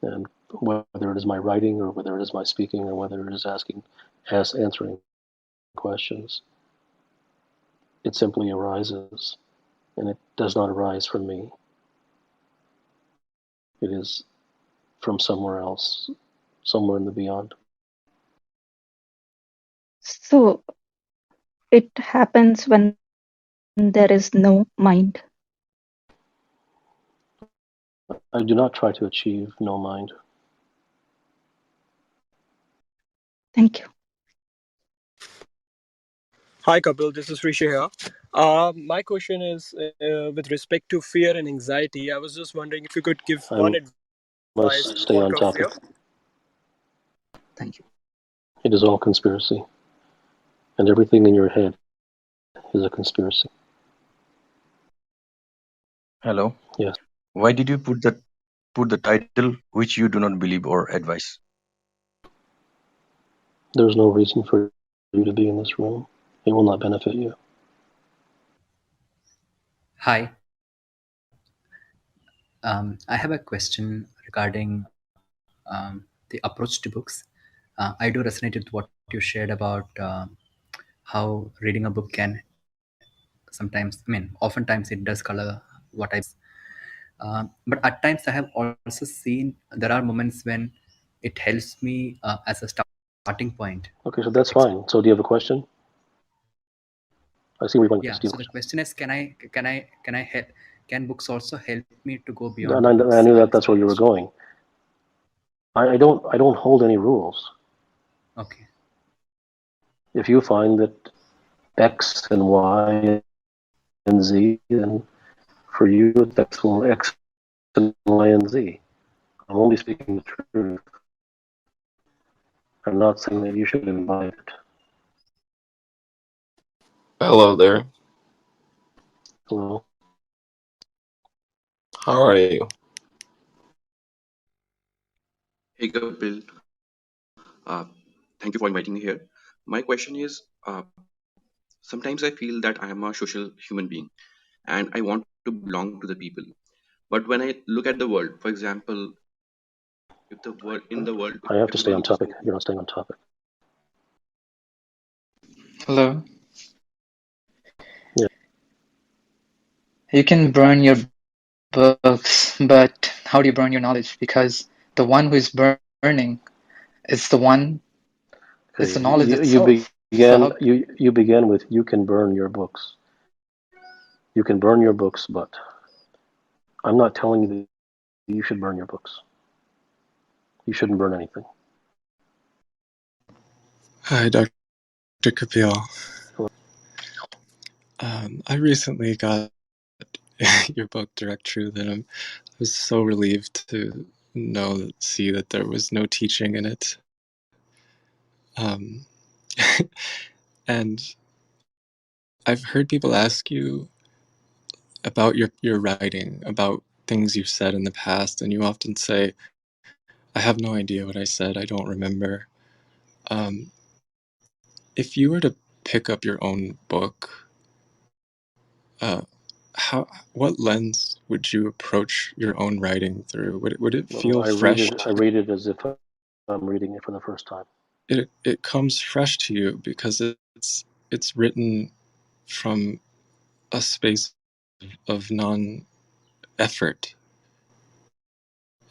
And whether it is my writing or whether it is my speaking or whether it is answering questions, it simply arises, and it does not arise from me. It is from somewhere else, somewhere in the beyond. So it happens when there is no mind. I do not try to achieve no mind. Thank you. Hi, Kapil. This is Rishi here. My question is with respect to fear and anxiety. I was just wondering if you could give one I advice must to stay on conquer topic. fear. Thank you. It is all conspiracy. And everything in your head is a conspiracy. Hello. Yes. Why did you put the title which you do not believe or advise? There's no reason for you to be in this room. It will not benefit you. Hi. I have a question regarding the approach to books. I do resonate with what you shared about how reading a book can oftentimes it does color what I. But at times I have also seen there are moments when it helps me as a starting point. Okay, so that's fine. So do you have a question? I see where you're going with Yeah. this. So the question is, can I help? Can books also help me to go beyond And the I books knew and that that's where you were experience? going. I don't hold any rules. Okay. If you find that X and Y and Z, then for you it's X and Y and Z. I'm only speaking the truth. I'm not saying that you should imbibe it. Hello there. Hello. How are you? Hey Kapil, uh, thank you for inviting me here. My question is, sometimes I feel that I am a social human being and I want to belong to the people. But when I look at the world, for example, if the world in the world, if I have to stay on everybody is topic. okay, You're not staying on topic. Hello. Yeah. You can burn your books, but how do you burn your knowledge? Because the one who is burning is the one, Okay. is the knowledge You itself. So began how? you began with you can burn your books. You can burn your books, but I'm not telling you that you should burn your books. You shouldn't burn anything. Hi, Dr. Kapil. Hello. I recently got your book, Direct Truth, and I was so relieved to see that there was no teaching in it. Um, and I've heard people ask you about your writing, about things you've said in the past, and you often say, I have no idea what I said, I don't remember. If you were to pick up your own book, what lens would you approach your own writing through? Would it Well, feel fresh? I read it as if I'm reading it for the first time. It comes fresh to you because it's written from a space of non-effort.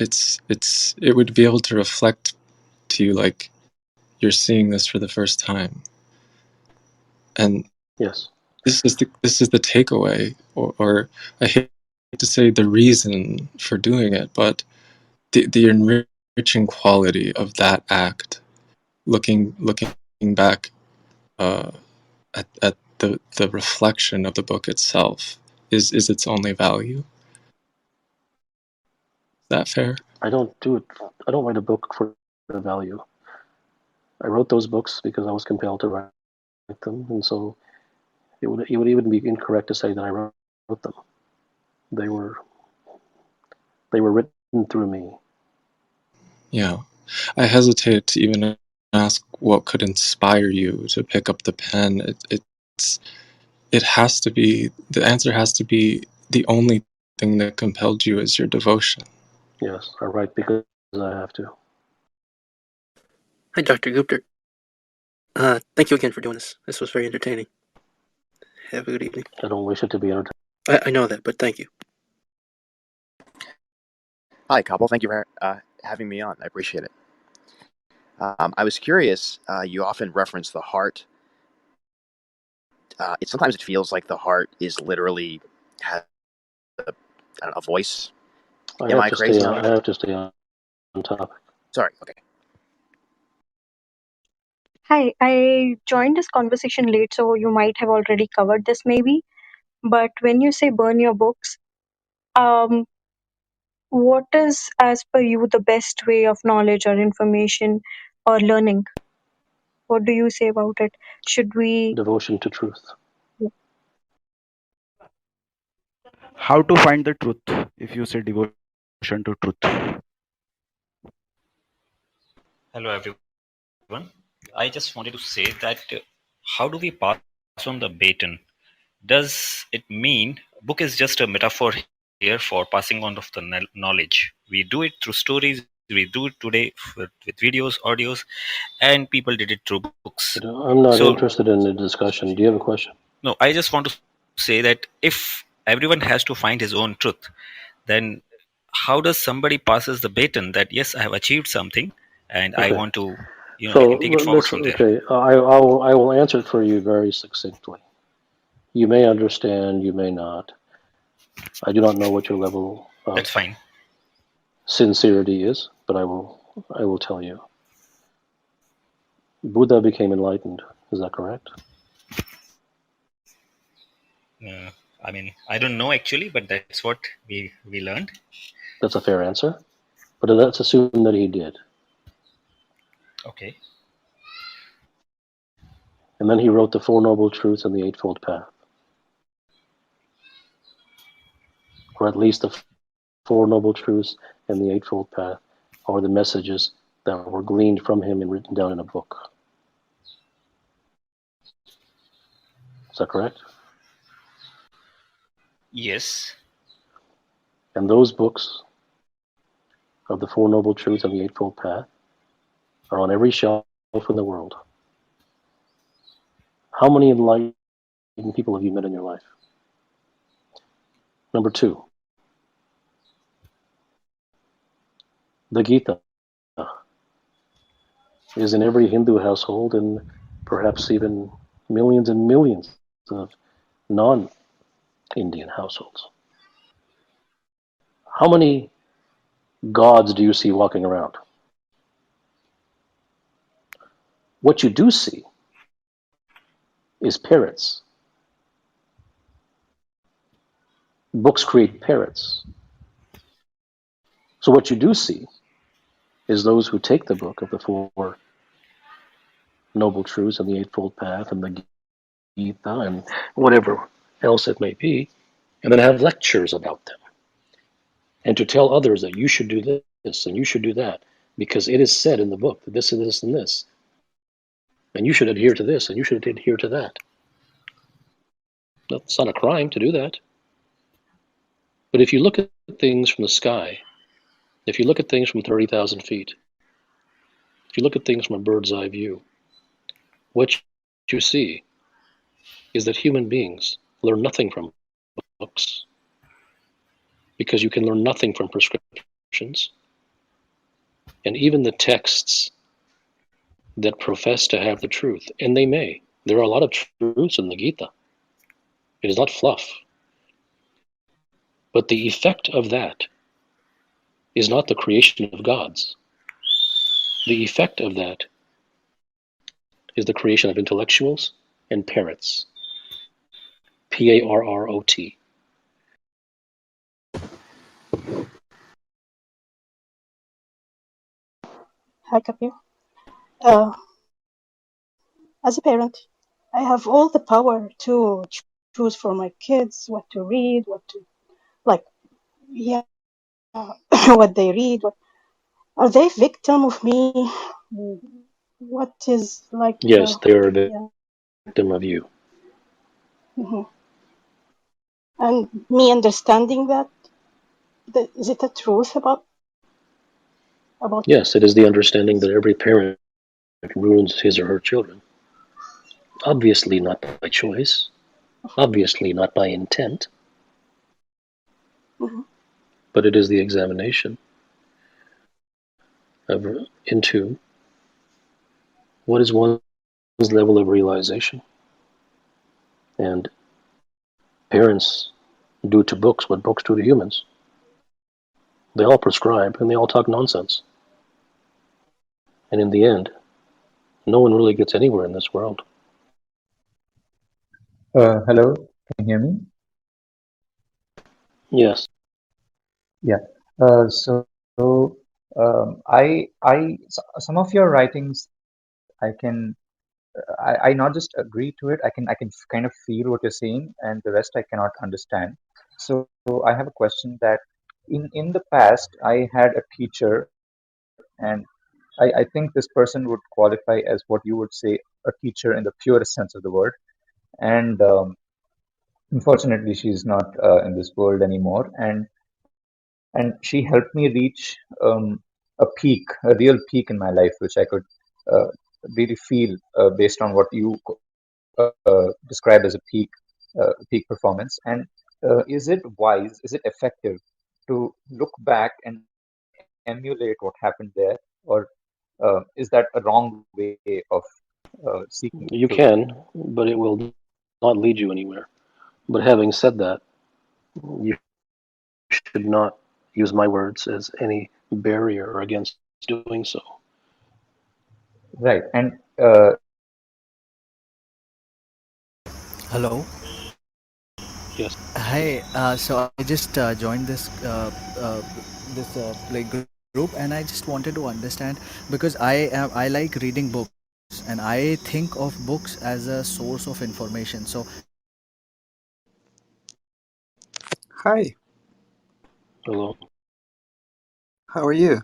It would be able to reflect to you like you're seeing this for the first time. And yes, this is the takeaway, or I hate to say the reason for doing it, but the enriching quality of that act, looking back at the reflection of the book itself, is its only value. Is that fair? I don't write a book for the value. I wrote those books because I was compelled to write them, and so it would even be incorrect to say that I wrote them. They were written through me. Yeah. I hesitate to even ask what could inspire you to pick up the pen. It has to be, the answer has to be the only thing that compelled you is your devotion. Yes, I write because I have to. Hi, Dr. Gupta. Thank you again for doing this. This was very entertaining. Have a good evening. I don't wish it to be entertaining. I know that, but thank you. Hi, Kapil. Thank you for having me on. I appreciate it. I was curious. You often reference the heart. Sometimes it feels like the heart is literally has a voice. Am I crazy on I that? have to stay on topic. Sorry. Okay. Hi, I joined this conversation late, so you might have already covered this maybe. But when you say burn your books, um, what is, as per you, the best way of knowledge or information or learning? What do you say about it? Should we? Devotion to truth. How to find the truth if you say devotion to truth? Hello, everyone. I just wanted to say that how do we pass on the baton? Does it mean book is just a metaphor here for passing on of the knowledge? We do it through stories. We do it today with videos, audios, and people did it through books. But I'm not So interested in the discussion. Do you have a question? no, I just want to say that if everyone has to find his own truth, then how does somebody passes the baton that yes, I have achieved something and I Okay. want to, I So can take it forward from there. okay. I will answer it for you very succinctly. You may understand, you may not. I do not know what your level of That's fine. sincerity is, but I will tell you. Buddha became enlightened. Is that correct? I mean, I don't know actually, but that's what we learned. That's a fair answer. But let's assume that he did. Okay. And then he wrote the Four Noble Truths and the Eightfold Path, or at least the Four Noble Truths and the Eightfold Path are the messages that were gleaned from him and written down in a book. Is that correct? Yes. And those books of the Four Noble Truths and the Eightfold Path are on every shelf in the world. How many enlightened people have you met in your life? Number two, the Gita is in every Hindu household and perhaps even millions and millions of non-Indian households. How many gods do you see walking around? What you do see is parrots. Books create parrots. So what you do see is those who take the book of the Four Noble Truths and the Eightfold Path and the Gita and whatever else it may be, and then have lectures about them. And to tell others that you should do this and you should do that, because it is said in the book that this and this and this, and you should adhere to this and you should adhere to that. That's not a crime to do that. But if you look at things from the sky, if you look at things from 30,000 feet, if you look at things from a bird's eye view, what you see is that human beings learn nothing from books, because you can learn nothing from prescriptions. And even the texts that profess to have the truth, and they may. There are a lot of truths in the Gita. It is not fluff. But the effect of that is not the creation of gods. The effect of that is the creation of intellectuals and parrots. Parrot. Hi, Kapil. Uh, as a parent, I have all the power to choose for my kids what to read, what to like, yeah, what they read. Are they victim of me? What is like, Yes, they are a yeah. victim of you. Mhm. And me understanding that, is it a truth about? Yes, it is the understanding that every parent ruins his or her children. Obviously not by choice. Obviously not by intent. Mhm. But it is the examination of into what is one's level of realization. And parents do to books what books do to humans. They all prescribe and they all talk nonsense. And in the end, no one really gets anywhere in this world. Hello, can you hear me? Yes. Yeah. Some of your writings, I not just agree to it. I can kind of feel what you're saying, and the rest I cannot understand. So I have a question that in the past I had a teacher, and I think this person would qualify as what you would say a teacher in the purest sense of the word. And unfortunately, she's not in this world anymore. And she helped me reach a peak, a real peak in my life, which I could uh, really feel based on what you describe as a peak performance. And is it wise? Is it effective to look back and emulate what happened there, or is that a wrong way of seeking truth? You can, but it will not lead you anywhere. But having said that, you should not use my words as any barrier against doing so. Right. And Hello. Yes. Hi. So I just joined this play group, and I just wanted to understand because I like reading books. and I think of books as a source of information. So Hi, Hello. how are you?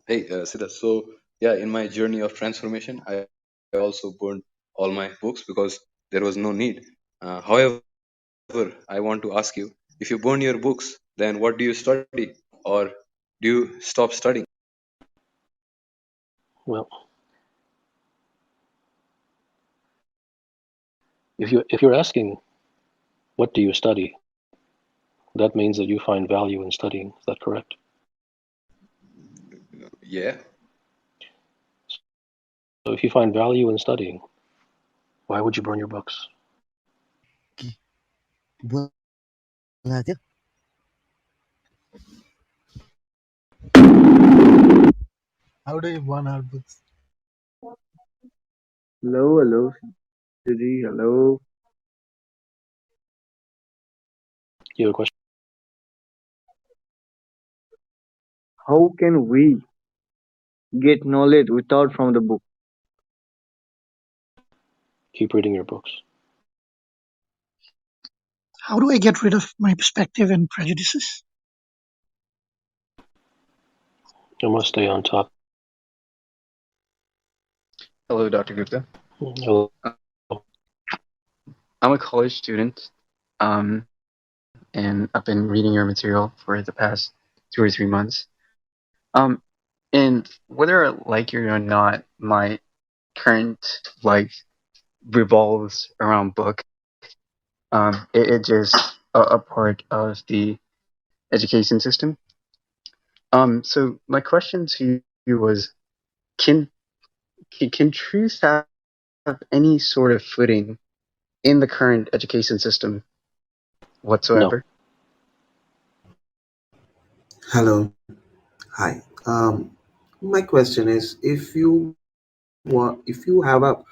Hey, Siddha. So, yeah, in my journey of transformation, I also burned all my books because there was no need. However, I want to ask you, if you burn your books, then what do you study? Or do you stop studying? Well, if you're asking what do you study, that means that you find value in studying. Is that correct? Yeah. So if you find value in studying, why would you burn your books? How do you burn our books? Hello, hello, Siddhi, hello. You have a question? How can we get knowledge without from the book? Keep reading your books. How do I get rid of my perspective and prejudices? You must stay on top. Hello, Dr. Gupta. Hello. I'm a college student, and I've been reading your material for the past 2 or 3 months. And whether I like it or not, my current life revolves around book. It's just a part of the education system. So my question to you was, can can truth have any sort of footing in the current education system No. whatsoever? Hello. Hi. My question is, if you have a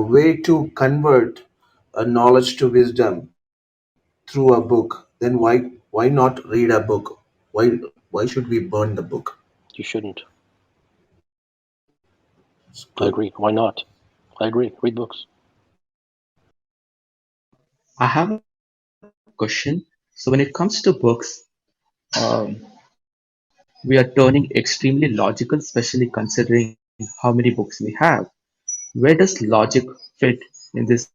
way to convert a knowledge to wisdom through a book, then why not read a book? Why should we burn the book? You shouldn't. It's I good. agree. Why not? I agree. Read books. I have a question. So when it comes to books, um, we are turning extremely logical, especially considering how many books we have. Where does logic fit in this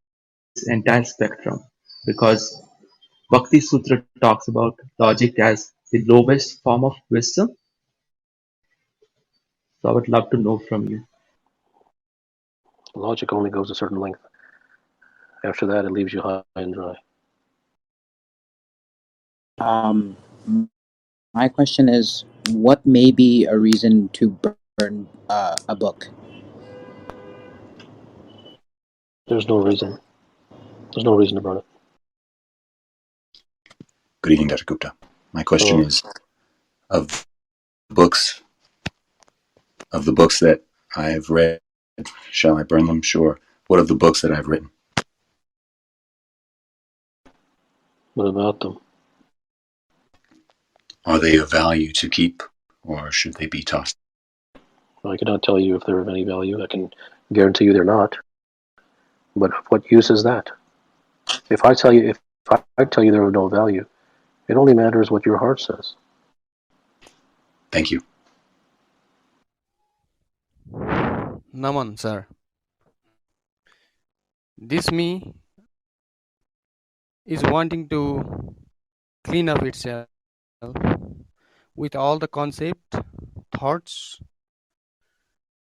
entire spectrum? Because Bhakti Sutra talks about logic as the lowest form of wisdom. So I would love to know from you. Logic only goes a certain length. After that, it leaves you high and dry. Um, my question is, what may be a reason to burn a book? There's no reason. There's no reason to burn it. Good evening, Dr. Gupta. My question Hello. is, of books, of the books that I have read, shall I burn them? Sure. What of the books that I've written? What about them? Are they of value to keep, or should they be tossed? I cannot tell you if they're of any value. I can guarantee you they're not. But what use is that? If I tell you they're of no value, it only matters what your heart says. Thank you. Naman, sir. This me is wanting to clean up itself with all the concept, thoughts,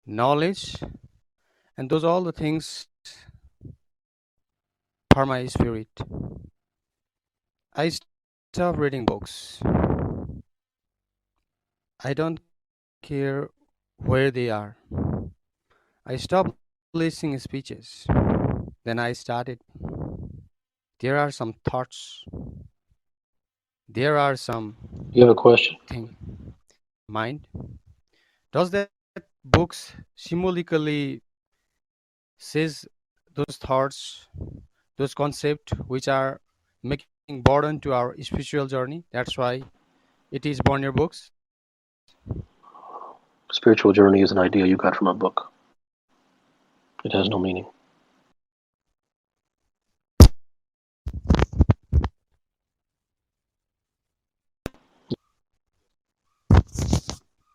knowledge, and those all the things for my spirit. I stop reading books. I don't care where they are. I stopped listening speeches. Then I started. There are some thoughts. There are some You have a question? thing. Mind. Does that books symbolically says those thoughts, those concepts which are making burden to our spiritual journey? That's why it is born your books. Spiritual journey is an idea you got from a book. It has no meaning.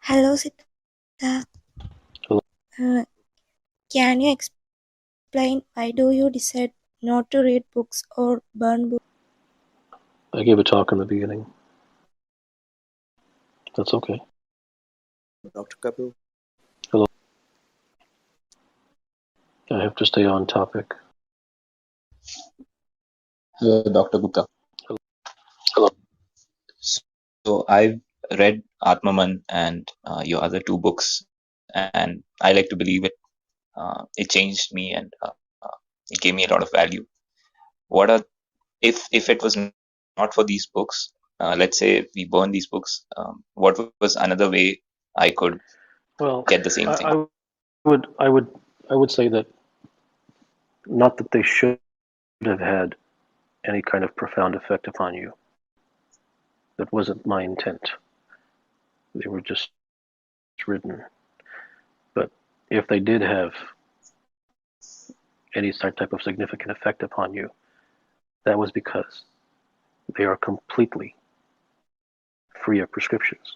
Hello, Siddha. Hello? Can you explain why do you decide not to read books or burn books? I gave a talk in the beginning. That's okay. Dr. Kapil. Hello. I have to stay on topic. Dr. Gupta. Hello. So I've read Atmaman and your other two books, and I like to believe it changed me and it gave me a lot of value. What are if it was not for these books? Let's say we burn these books. What was another way I could Well, get the same thing? I would say that not that they should have had any kind of profound effect upon you. That wasn't my intent. They were just written. But if they did have any type of significant effect upon you, that was because they are completely free of prescriptions.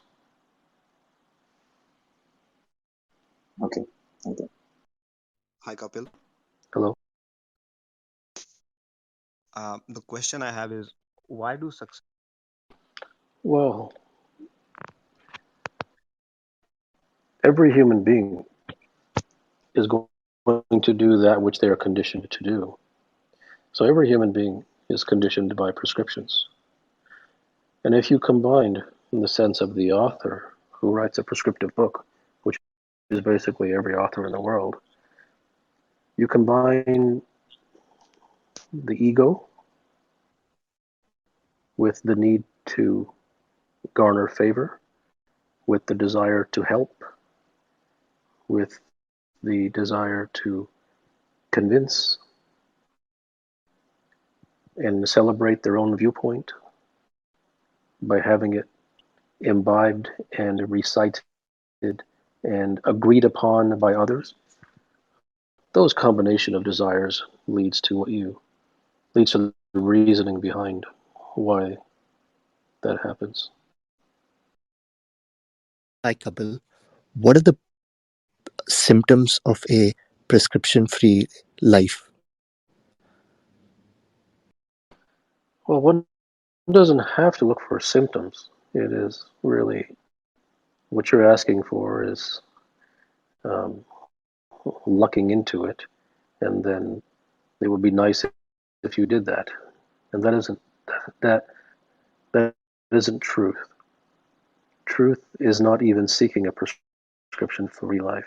Okay. Hi, Kapil. Hello. The question I have is, why do success? Well, every human being is going to do that which they are conditioned to do. So every human being is conditioned by prescriptions. And if you combined, in the sense of the author who writes a prescriptive book, which is basically every author in the world, you combine the ego with the need to garner favor, with the desire to help, with the desire to convince and celebrate their own viewpoint by having it imbibed and recited and agreed upon by others. Those combination of desires leads to the reasoning behind why that happens. Hi, Kapil. What are the symptoms of a prescription free life? Well, one doesn't have to look for symptoms. It is really what you're asking for is um, lucking into it, and then it would be nice if you did that. And that that isn't truth. Truth is not even seeking a prescription free life.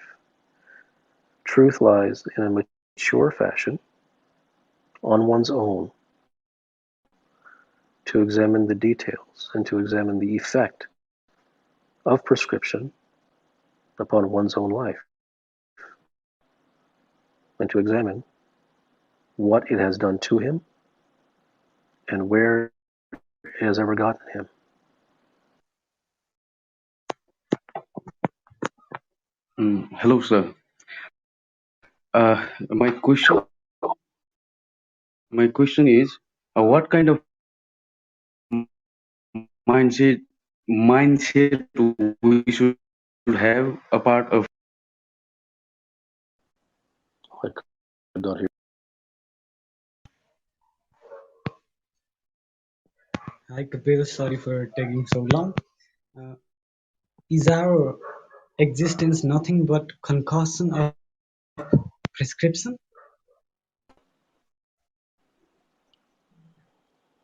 Truth lies in a mature fashion on one's own to examine the details and to examine the effect of prescription upon one's own life and to examine what it has done to him and where it has ever gotten him. Hello, sir. My question is, what kind of mindset mindset we should have a part of? I could not hear. Hi Kapil, sorry for taking so long. Uh, is our existence nothing but concoction of prescription?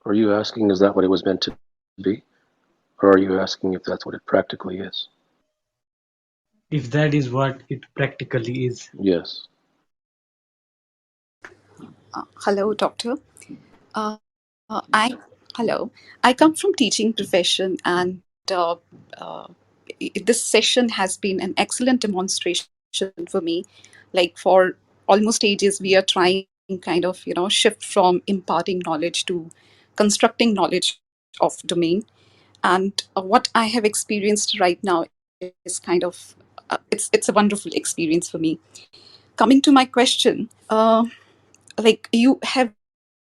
Are you asking, is that what it was meant to be? Or are you asking if that's what it practically is? If that is what it practically is. Yes. Hello, doctor. Uh, I hello. I come from teaching profession, and uh, this session has been an excellent demonstration for me. Like for almost ages, we are trying kind of shift from imparting knowledge to constructing knowledge of domain. And what I have experienced right now is kind of it's a wonderful experience for me. Coming to my question, like you have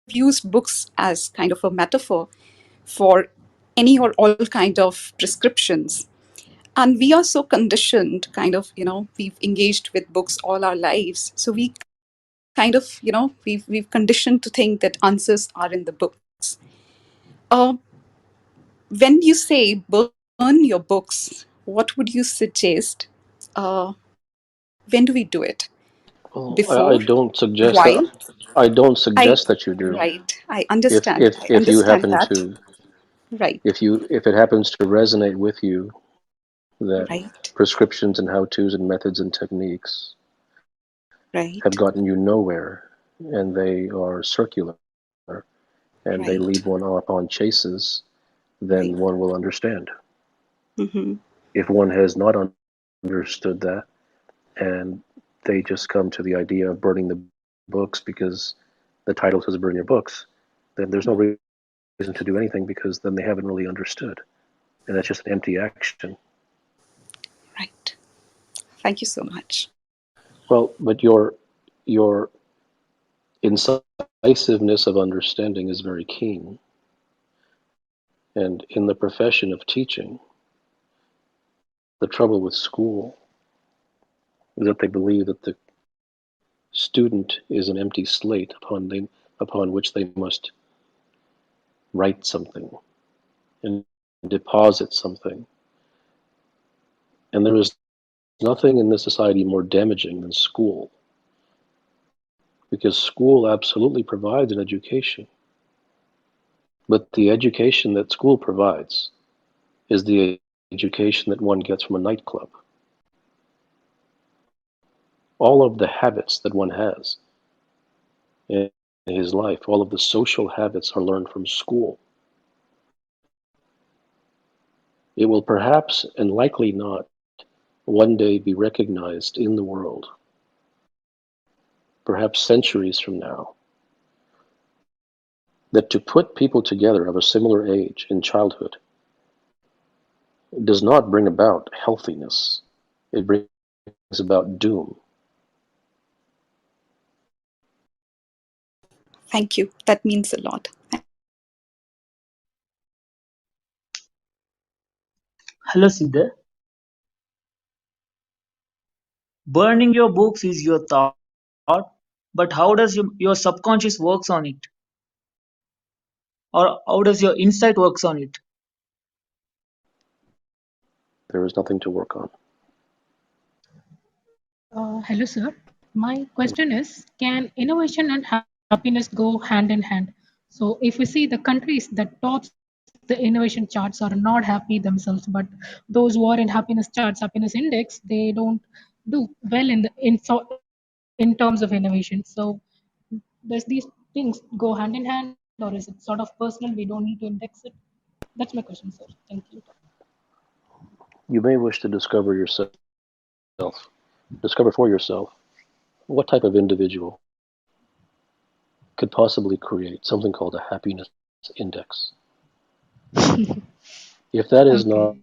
used books as kind of a metaphor for any or all kind of prescriptions, and we are so conditioned, kind of, we've engaged with books all our lives, so we kind of, we've conditioned to think that answers are in the books. uh, when you say burn your books, what would you suggest? When do we do it? Before? Well, I don't suggest While? that. I don't I suggest that you do. Right. I understand. I If you understand happen that. to, Right. if it happens to resonate with you that Right. prescriptions and how-tos and methods and techniques have Right. gotten you nowhere, and they are circular, and they Right. lead one off on chases, then Right. one will understand. Mm-hmm. If one has not understood that, and they just come to the idea of burning the books because the title says burn your books, then there's no reason to do anything, because then they haven't really understood. And that's just an empty action. Right. Thank you so much. Well, but your incisiveness of understanding is very keen. And in the profession of teaching, the trouble with school is that they believe that the student is an empty slate upon which they must write something and deposit something. And there is nothing in this society more damaging than school, because school absolutely provides an education. But the education that school provides is the education that one gets from a nightclub. All of the habits that one has in his life, all of the social habits are learned from school. It will perhaps and likely not one day be recognized in the world, perhaps centuries from now, that to put people together of a similar age in childhood does not bring about healthiness. It brings about doom. Thank you. That means a lot. Hello, Siddha. Burning your books is your thought, but how does your subconscious works on it? Or how does your insight works on it? There is nothing to work on. Hello, sir. My question is, can innovation and happiness go hand in hand? So, if we see the countries that tops the innovation charts are not happy themselves, but those who are in happiness charts, happiness index, they don't do well in terms of innovation. So, does these things go hand in hand, or is it sort of personal? We don't need to index it. That's my question, sir. Thank you. You may wish to discover for yourself what type of individual could possibly create something called a happiness index. If that is Okay.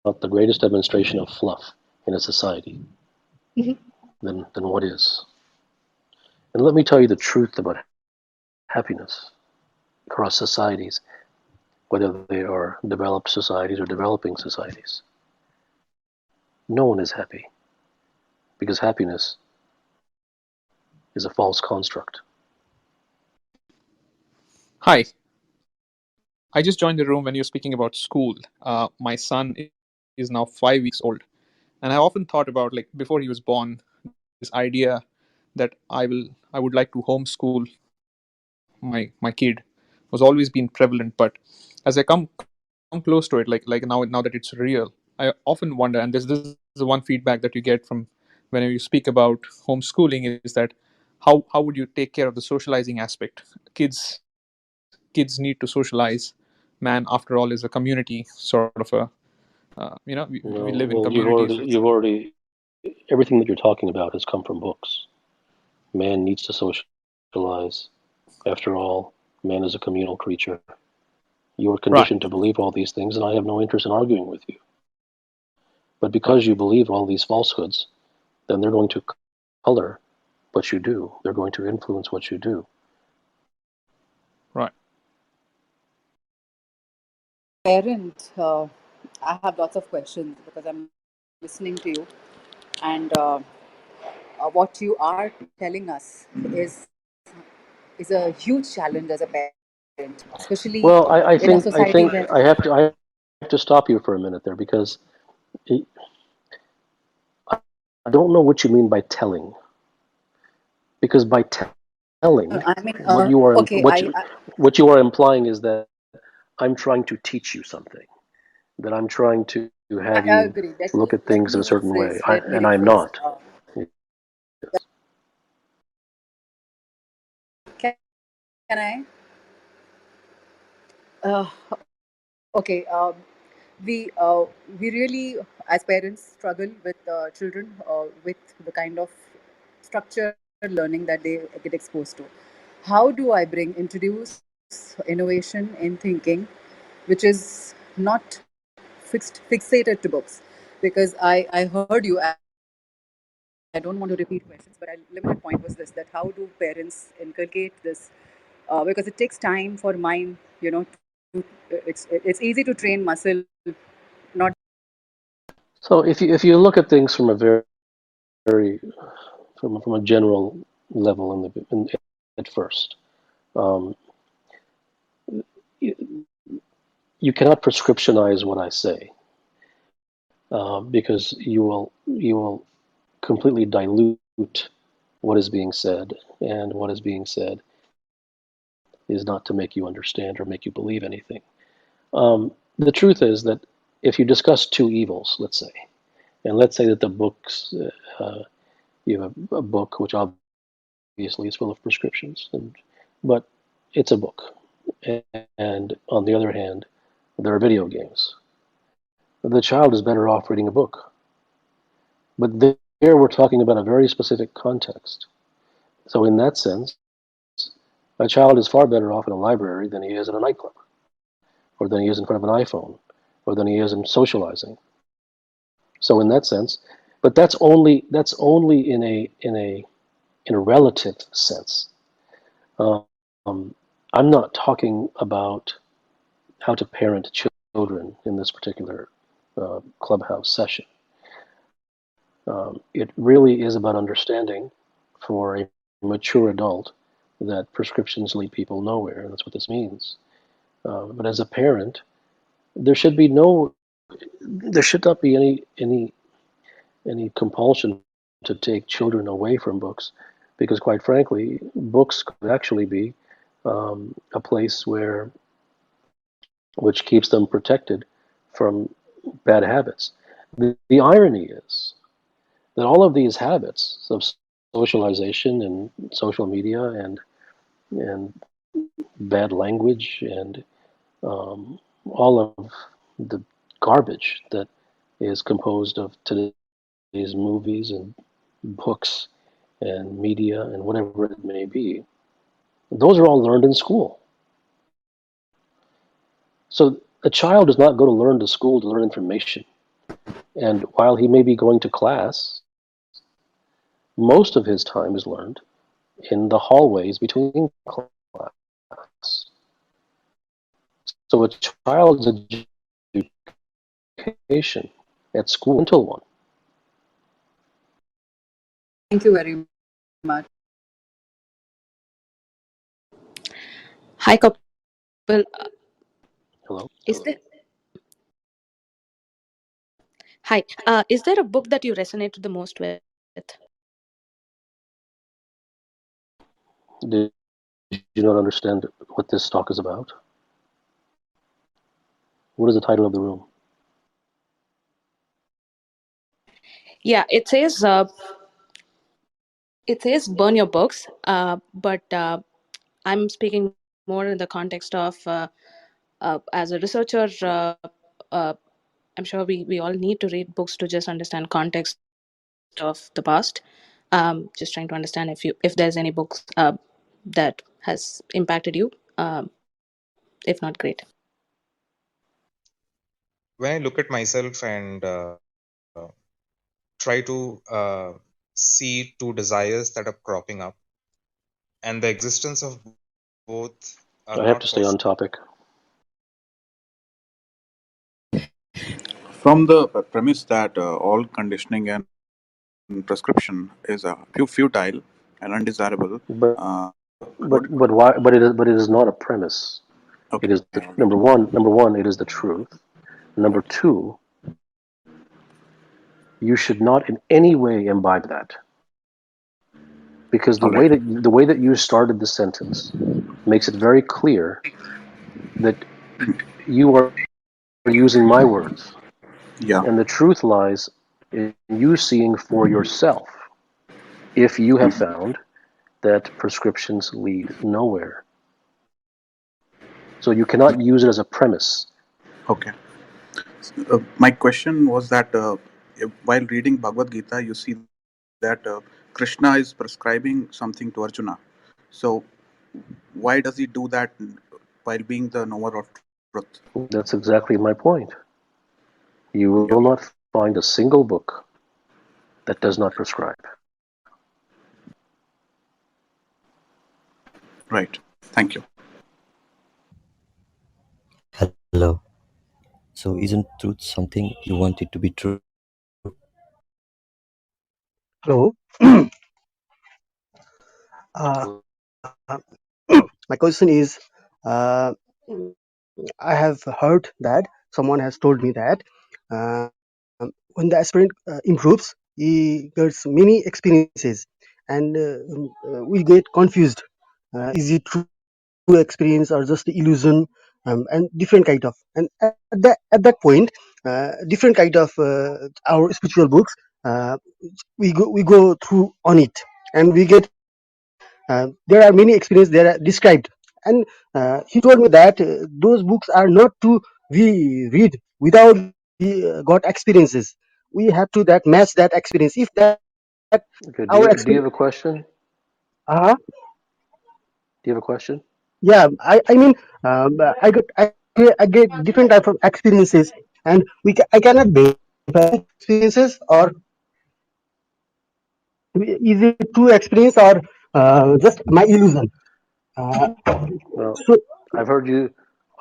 not the greatest demonstration of fluff in a society, Mhm. then what is? And let me tell you the truth about happiness across societies, whether they are developed societies or developing societies. No one is happy, because happiness is a false construct. Hi, I just joined the room when you're speaking about school. My son is now 5 weeks old, and I often thought about, like, before he was born, this idea that I would like to homeschool my kid was always been prevalent. But as I come close to it, like now that it's real, I often wonder, and this is the one feedback that you get from whenever you speak about homeschooling, is that how would you take care of the socializing aspect? Kids need to socialize. Man, after all, is a community sort of a we live in Well, communities. everything that you're talking about has come from books. Man needs to socialize. After all, man is a communal creature. You are Right. conditioned to believe all these things, and I have no interest in arguing with you. But because you believe all these falsehoods, then they're going to color what you do. They're going to influence what you do. Right. Parent, I have lots of questions because I'm listening to you, and what you are telling us is a huge challenge as a parent, especially Well, in a society I where think I have to stop you for a minute there because I don't know what you mean by telling. Because by telling, I mean, okay, what you are implying is that I'm trying to teach you something, that I'm trying to have I you agree. look at Let things in me a certain way, rephrase. Let me and I'm rephrase. not. Can I? Uh, okay. We really, as parents, struggle with children with the kind of structured learning that they get exposed to. How do I introduce innovation in thinking, which is not fixated to books? Because I heard you. I don't want to repeat questions, but a limited point was this: that how do parents inculcate this? Because it takes time for mind, it's easy to train muscle, not So if you look at things from a very from a general level at first, um, you, you cannot prescriptionize what I say because you will completely dilute what is being said, and what is being said is not to make you understand or make you believe anything. The truth is that if you discuss two evils, let's say, and let's say that the books, you have a book which obviously is full of prescriptions, but it's a book. And on the other hand, there are video games. The child is better off reading a book. But there we're talking about a very specific context. So in that sense, a child is far better off in a library than he is in a nightclub, or than he is in front of an iPhone, or than he is in socializing. So in that sense, but that's only in a relative sense. Um, I'm not talking about how to parent children in this particular clubhouse session. It really is about understanding for a mature adult that prescriptions lead people nowhere, and that's what this means. But as a parent, there should be no, there should not be any compulsion to take children away from books, because quite frankly, books could actually be a place which keeps them protected from bad habits. The irony is that all of these habits of socialization and social media and bad language and all of the garbage that is composed of today's movies and books and media and whatever it may be, those are all learned in school. So a child does not go to learn to school to learn information. And while he may be going to class, most of his time is learned in the hallways between class. So a child's education at school until one. Thank you very much. Hi, Kapil. Hello. Is there Hi? Is there a book that you resonated the most with? Did you not understand what this talk is about? What is the title of the room? Yeah, it says burn your books, but I'm speaking more in the context of as a researcher. Uh, I'm sure we all need to read books to just understand context of the past. Just trying to understand if there's any books that has impacted you. If not, great. When I look at myself and try to see two desires that are cropping up, and the existence of both are I have not to stay on possible. topic. From the premise that all conditioning and prescription is futile and undesirable, But uh, what? but why? But it is not a premise. Okay, It is the all right. number one. Number one, it is the truth. Number two, you should not in any way imbibe that, because All right. the way that you started the sentence makes it very clear that you are using my words, Yeah. and the truth lies in you seeing for yourself if you have Mhm. found that prescriptions lead nowhere. So you cannot use it as a premise. Okay. My question was that while reading Bhagavad Gita, you see that Krishna is prescribing something to Arjuna. So why does he do that while being the knower of truth? That's exactly my point. You Yeah. will not find a single book that does not prescribe. Right. Thank you. Hello. So, isn't truth something you want it to be true? Hello. uh, my question is, uh, I have heard that someone has told me that uh, when the aspirant improves, he gets many experiences, and we get confused. Is it true experience or just illusion? And different kind of, and at that point, different kind of our spiritual books, we go through on it, and we get there are many experiences that are described, and he told me that those books are not to we read without we got experiences. We have to that match that experience. If that Okay. our Do you experience, have a question? uh Do you have a question? yeah, I mean, I get different type of experiences, and I cannot verify experiences, or is it true experience, or just my illusion. Well, So I've heard you.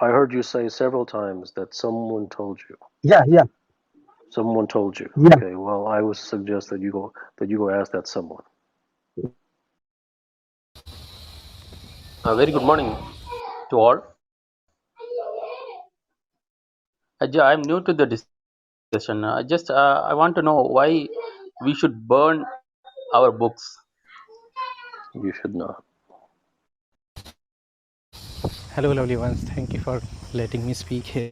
I heard you say several times that someone told you. yeah, yeah, Someone told you. yeah. Okay. Well, I would suggest that you go ask that someone. Very good morning to all. I'm new to the discussion. I want to know why we should burn our books. You should not. Hello, lovely ones. Thank you for letting me speak here.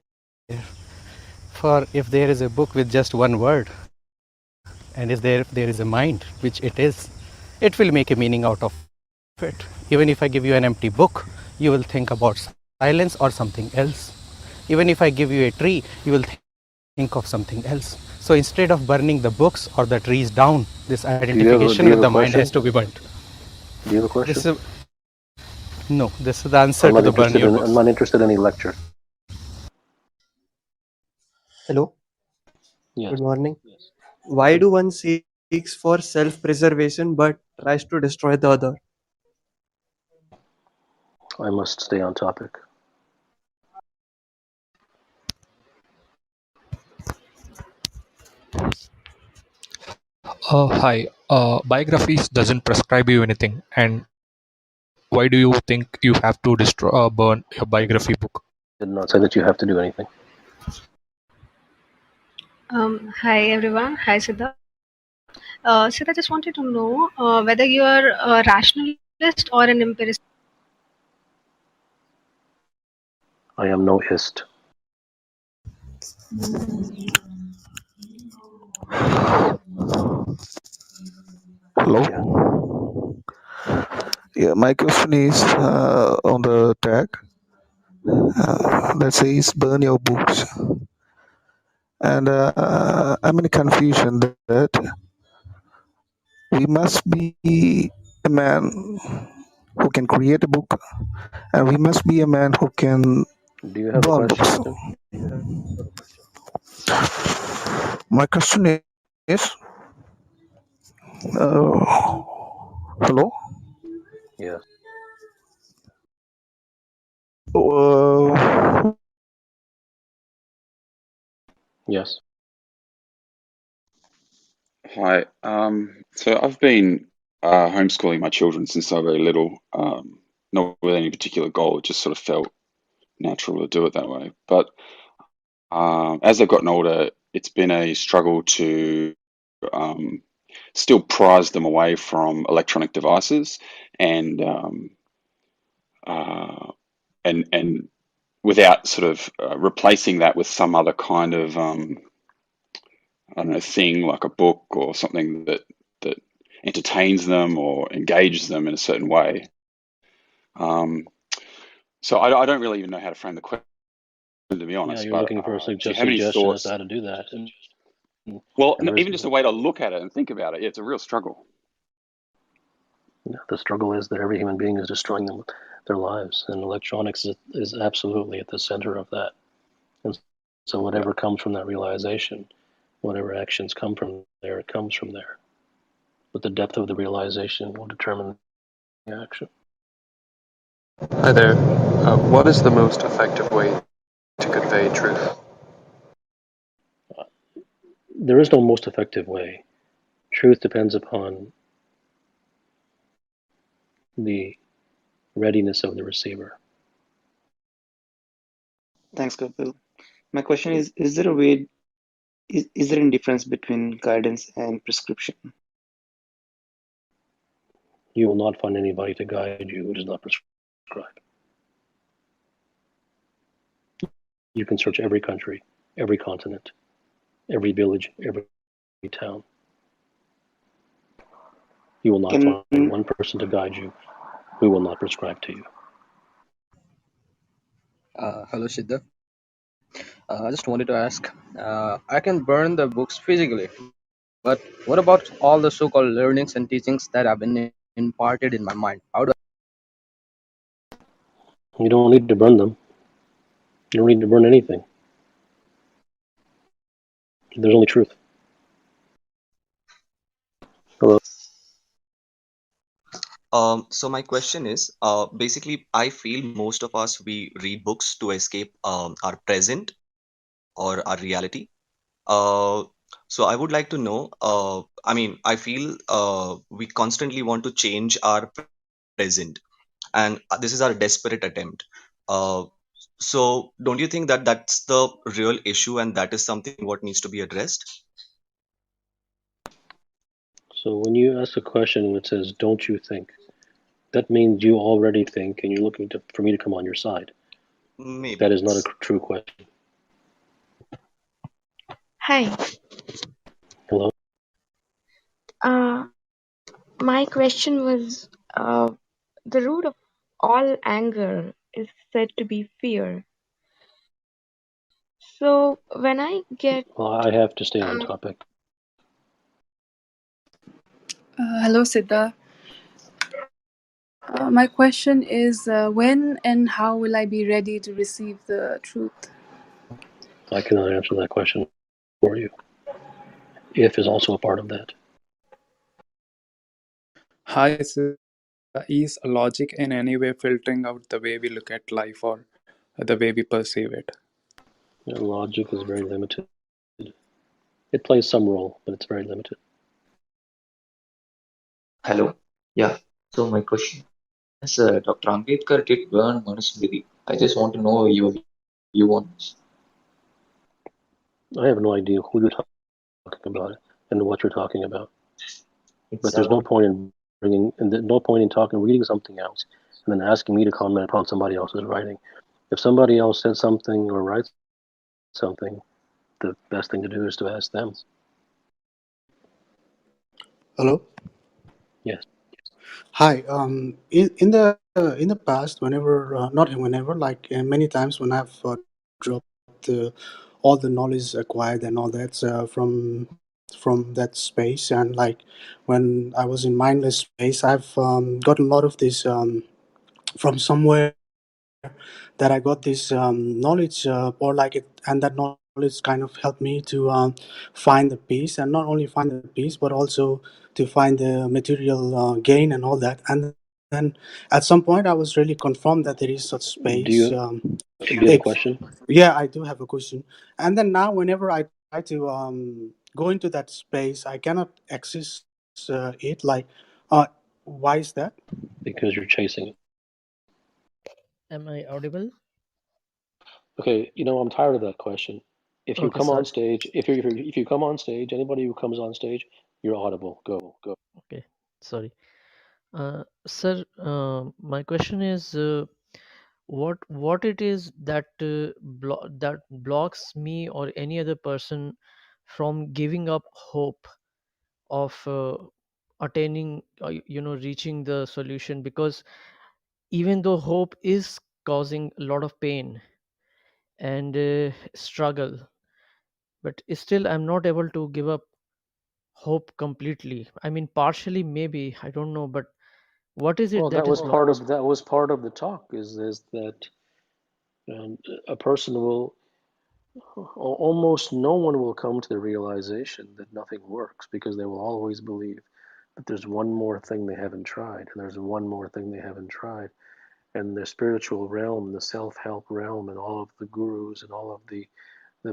For if there is a book with just one word, and if there is a mind, which it is, it will make a meaning out of it. Even if I give you an empty book, you will think about silence or something else. Even if I give you a tree, you will think of something else. So instead of burning the books or the trees down, this Do identification you with have a the mind has question? to be burnt. Do you have a This question? is no. This is the answer to the burn your I'm books. not interested in any lecture. Hello, Yes. good morning. Why do one seeks for self-preservation but tries to destroy the other? I must stay on topic. Hi. Biographies doesn't prescribe you anything, and why do you think you have to destroy, burn your biography book? Did not say that you have to do anything. Hi everyone. Hi Siddha. Siddha, just wanted to know whether you are a rationalist or an empiricist. I am no ist. Hello. Yeah. Yeah, my question is on the tag that says burn your books, and I'm in confusion that we must be a man who can create a book, and we must be a man who can Do you have a burn question, books. Captain? My question is, Hello. Yes. Uh, Yes. Hi. So I've been homeschooling my children since they were very little, not with any particular goal. It just sort of felt natural to do it that way. But as they've gotten older, it's been a struggle to um, still prize them away from electronic devices and uh, and without sort of replacing that with some other kind of I don't know, thing like a book or something that entertains them or engages them in a certain way. Um, so I don't really even know how to frame the question, to be Yeah, honest. you're But looking for a do you have any suggestion as to thoughts? how to do that, Well, and there is even just a way to look at it and think about it. Yeah, it's a real struggle. the struggle is that every human being is destroying their lives, and electronics is absolutely at the center of that. And so Yeah. whatever comes from that realization, whatever actions come from there, it comes from there. But the depth of the realization will determine the action. Hi there. What is the most effective way to convey truth? There is no most effective way. Truth depends upon the readiness of the receiver. Thanks, Kapil. My question is there a way, is there any difference between guidance and prescription? You will not find anybody to guide you who does not prescribe. You can search every country, every continent, every village, every town. You will not Can find one person to guide you who will not prescribe to you. Hello, Siddha. I just wanted to ask. I can burn the books physically, but what about all the so-called learnings and teachings that have been imparted in my mind? How do You don't need to burn them. You don't need to burn anything. There's only truth. Hello. So my question is, basically, I feel most of us we read books to escape our present or our reality. Uh, so I would like to know. I mean, I feel we constantly want to change our present, and this is our desperate attempt. Uh, so don't you think that that's the real issue, and that is something what needs to be addressed? So when you ask a question which says, "Don't you think?" that means you already think, and you're looking for me to come on your side. Maybe That is not a yes. true question. Hi. Hello. Uh, my question was the root of all anger is said to be fear. So when I get Well, I have to stay on um, topic. Hello, Siddha. My question is when and how will I be ready to receive the truth? I cannot answer that question for you. If is also a part of that. Hi, sir. Is logic in any way filtering out the way we look at life or the way we perceive it? Logic is very limited. It plays some role, but it's very limited. Hello. Yeah. So my question is, Dr. Ambedkar did burn Manusmriti. I just want to know your view on this. I have no idea who you're talking about and what you're talking about. It's But there's no about point in no point in reading something else, and then asking me to comment upon somebody else's writing. If somebody else said something or writes something, the best thing to do is to ask them. Hello. Yes. Hi. In the past, whenever not whenever, like many times when I've dropped all the knowledge acquired and all that from that space, and like when I was in mindless space, I've gotten a lot of this from somewhere that I got this knowledge or like it, and that knowledge it's kind of helped me to find the peace, and not only find the peace, but also to find the material gain and all that. And then at some point, I was really confirmed that there is such Do space. you have a It, question? yeah, I do have a question. And then now, whenever I try to go into that space, I cannot access it. Like, uh, why is that? Because you're chasing it. Am I audible? Okay, I'm tired of that question. If you Okay, come on sorry. stage, if you come on stage, anybody who comes on stage, you're audible. Go. Okay, sorry. Sir, my question is, what it is that that blocks me or any other person from giving up hope of attaining, reaching the solution? Because even though hope is causing a lot of pain and struggle, but still I'm not able to give up hope completely. I mean, partially maybe, I don't know, but what is it Well, that is that was part of the talk. Is that a person will almost no one will come to the realization that nothing works because they will always believe that there's one more thing they haven't tried, and there's one more thing they haven't tried, and the spiritual realm, the self-help realm, and all of the gurus and all of the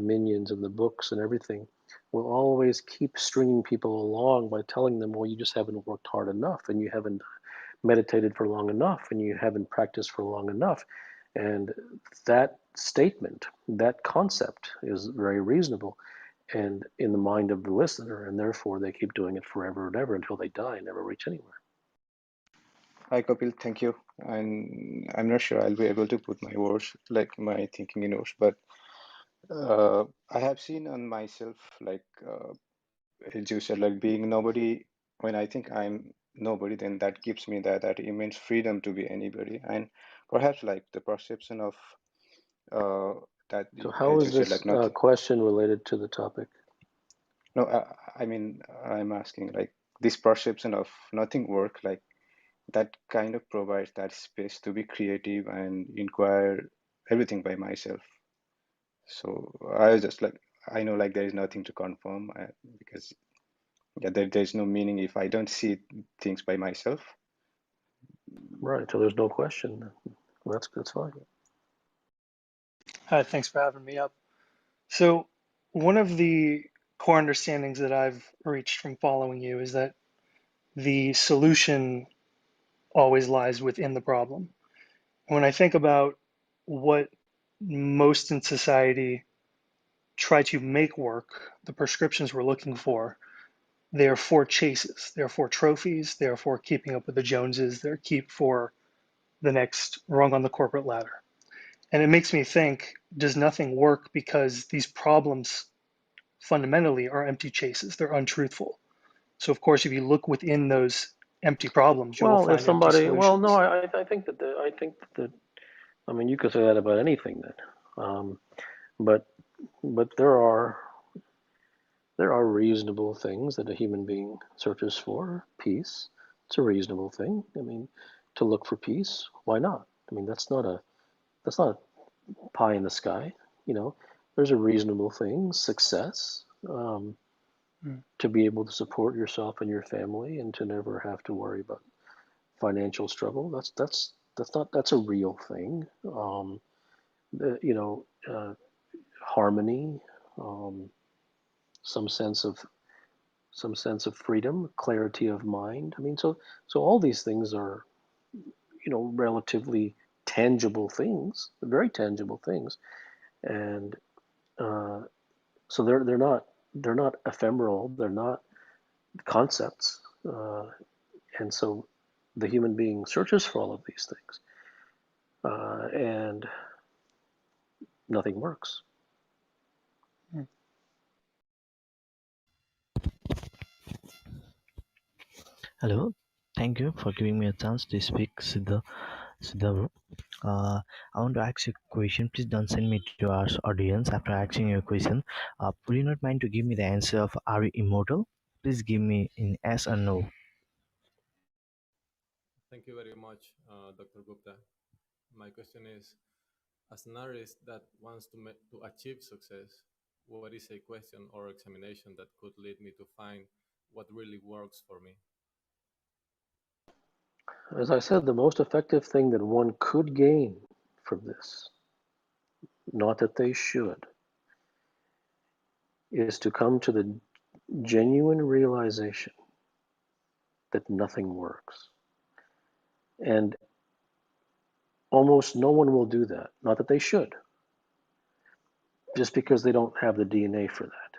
minions and the books and everything will always keep stringing people along by telling them, well, you just haven't worked hard enough, and you haven't meditated for long enough, and you haven't practiced for long enough. And that statement, that concept is very reasonable and in the mind of the listener, and therefore they keep doing it forever and ever until they die and never reach anywhere. Hi, Kapil. Thank you. And I'm not sure I'll be able to put my words, like my thinking in words, but I have seen on myself, like as you said, like being nobody. When I think I'm nobody, then that gives me that immense freedom to be anybody, and perhaps like the perception of that, So how as you is said, this like nothing. question related to the topic? No, I mean, I'm asking like this perception of nothing work, like that kind of provides that space to be creative and inquire everything by myself. So I was just like, I know like there is nothing to confirm because yeah, there's no meaning if I don't see things by myself. Right. So there's no question. Well, that's fine. Hi, thanks for having me up. So, one of the core understandings that I've reached from following you is that the solution always lies within the problem. When I think about what most in society try to make work, the prescriptions we're looking for, they are for chases, they're for trophies, they're for keeping up with the Joneses, they're keep for the next rung on the corporate ladder. And it makes me think, does nothing work because these problems fundamentally are empty chases? They're untruthful. So, of course, if you look within those empty problems, you will Well, if find empty somebody, well, no, solutions. I think that I mean, you could say that about anything then. But there are reasonable things that a human being searches for. Peace, it's a reasonable thing. I mean, to look for peace, why not? I mean, that's not pie in the sky. There's a reasonable thing. Success, to be able to support yourself and your family, and to never have to worry about financial struggle. That's a real thing. The, you know, Harmony, um, some sense of freedom, clarity of mind. I mean, so all these things are relatively tangible things, very tangible things, and uh, so they're not ephemeral. They're not concepts, and so the human being searches for all of these things, and nothing works. Hello, thank you for giving me a chance to speak, Siddha. Siddha, I want to ask you a question. Please don't send me to our audience after asking you a question. Would you not mind to give me the answer of are we immortal? Please give me in yes or no. Thank you very much, Dr. Gupta. My question is, as an artist that wants to achieve success, what is a question or examination that could lead me to find what really works for me? As I said, the most effective thing that one could gain from this, not that they should, is to come to the genuine realization that nothing works. And almost no one will do that. Not that they should, just because they don't have the DNA for that.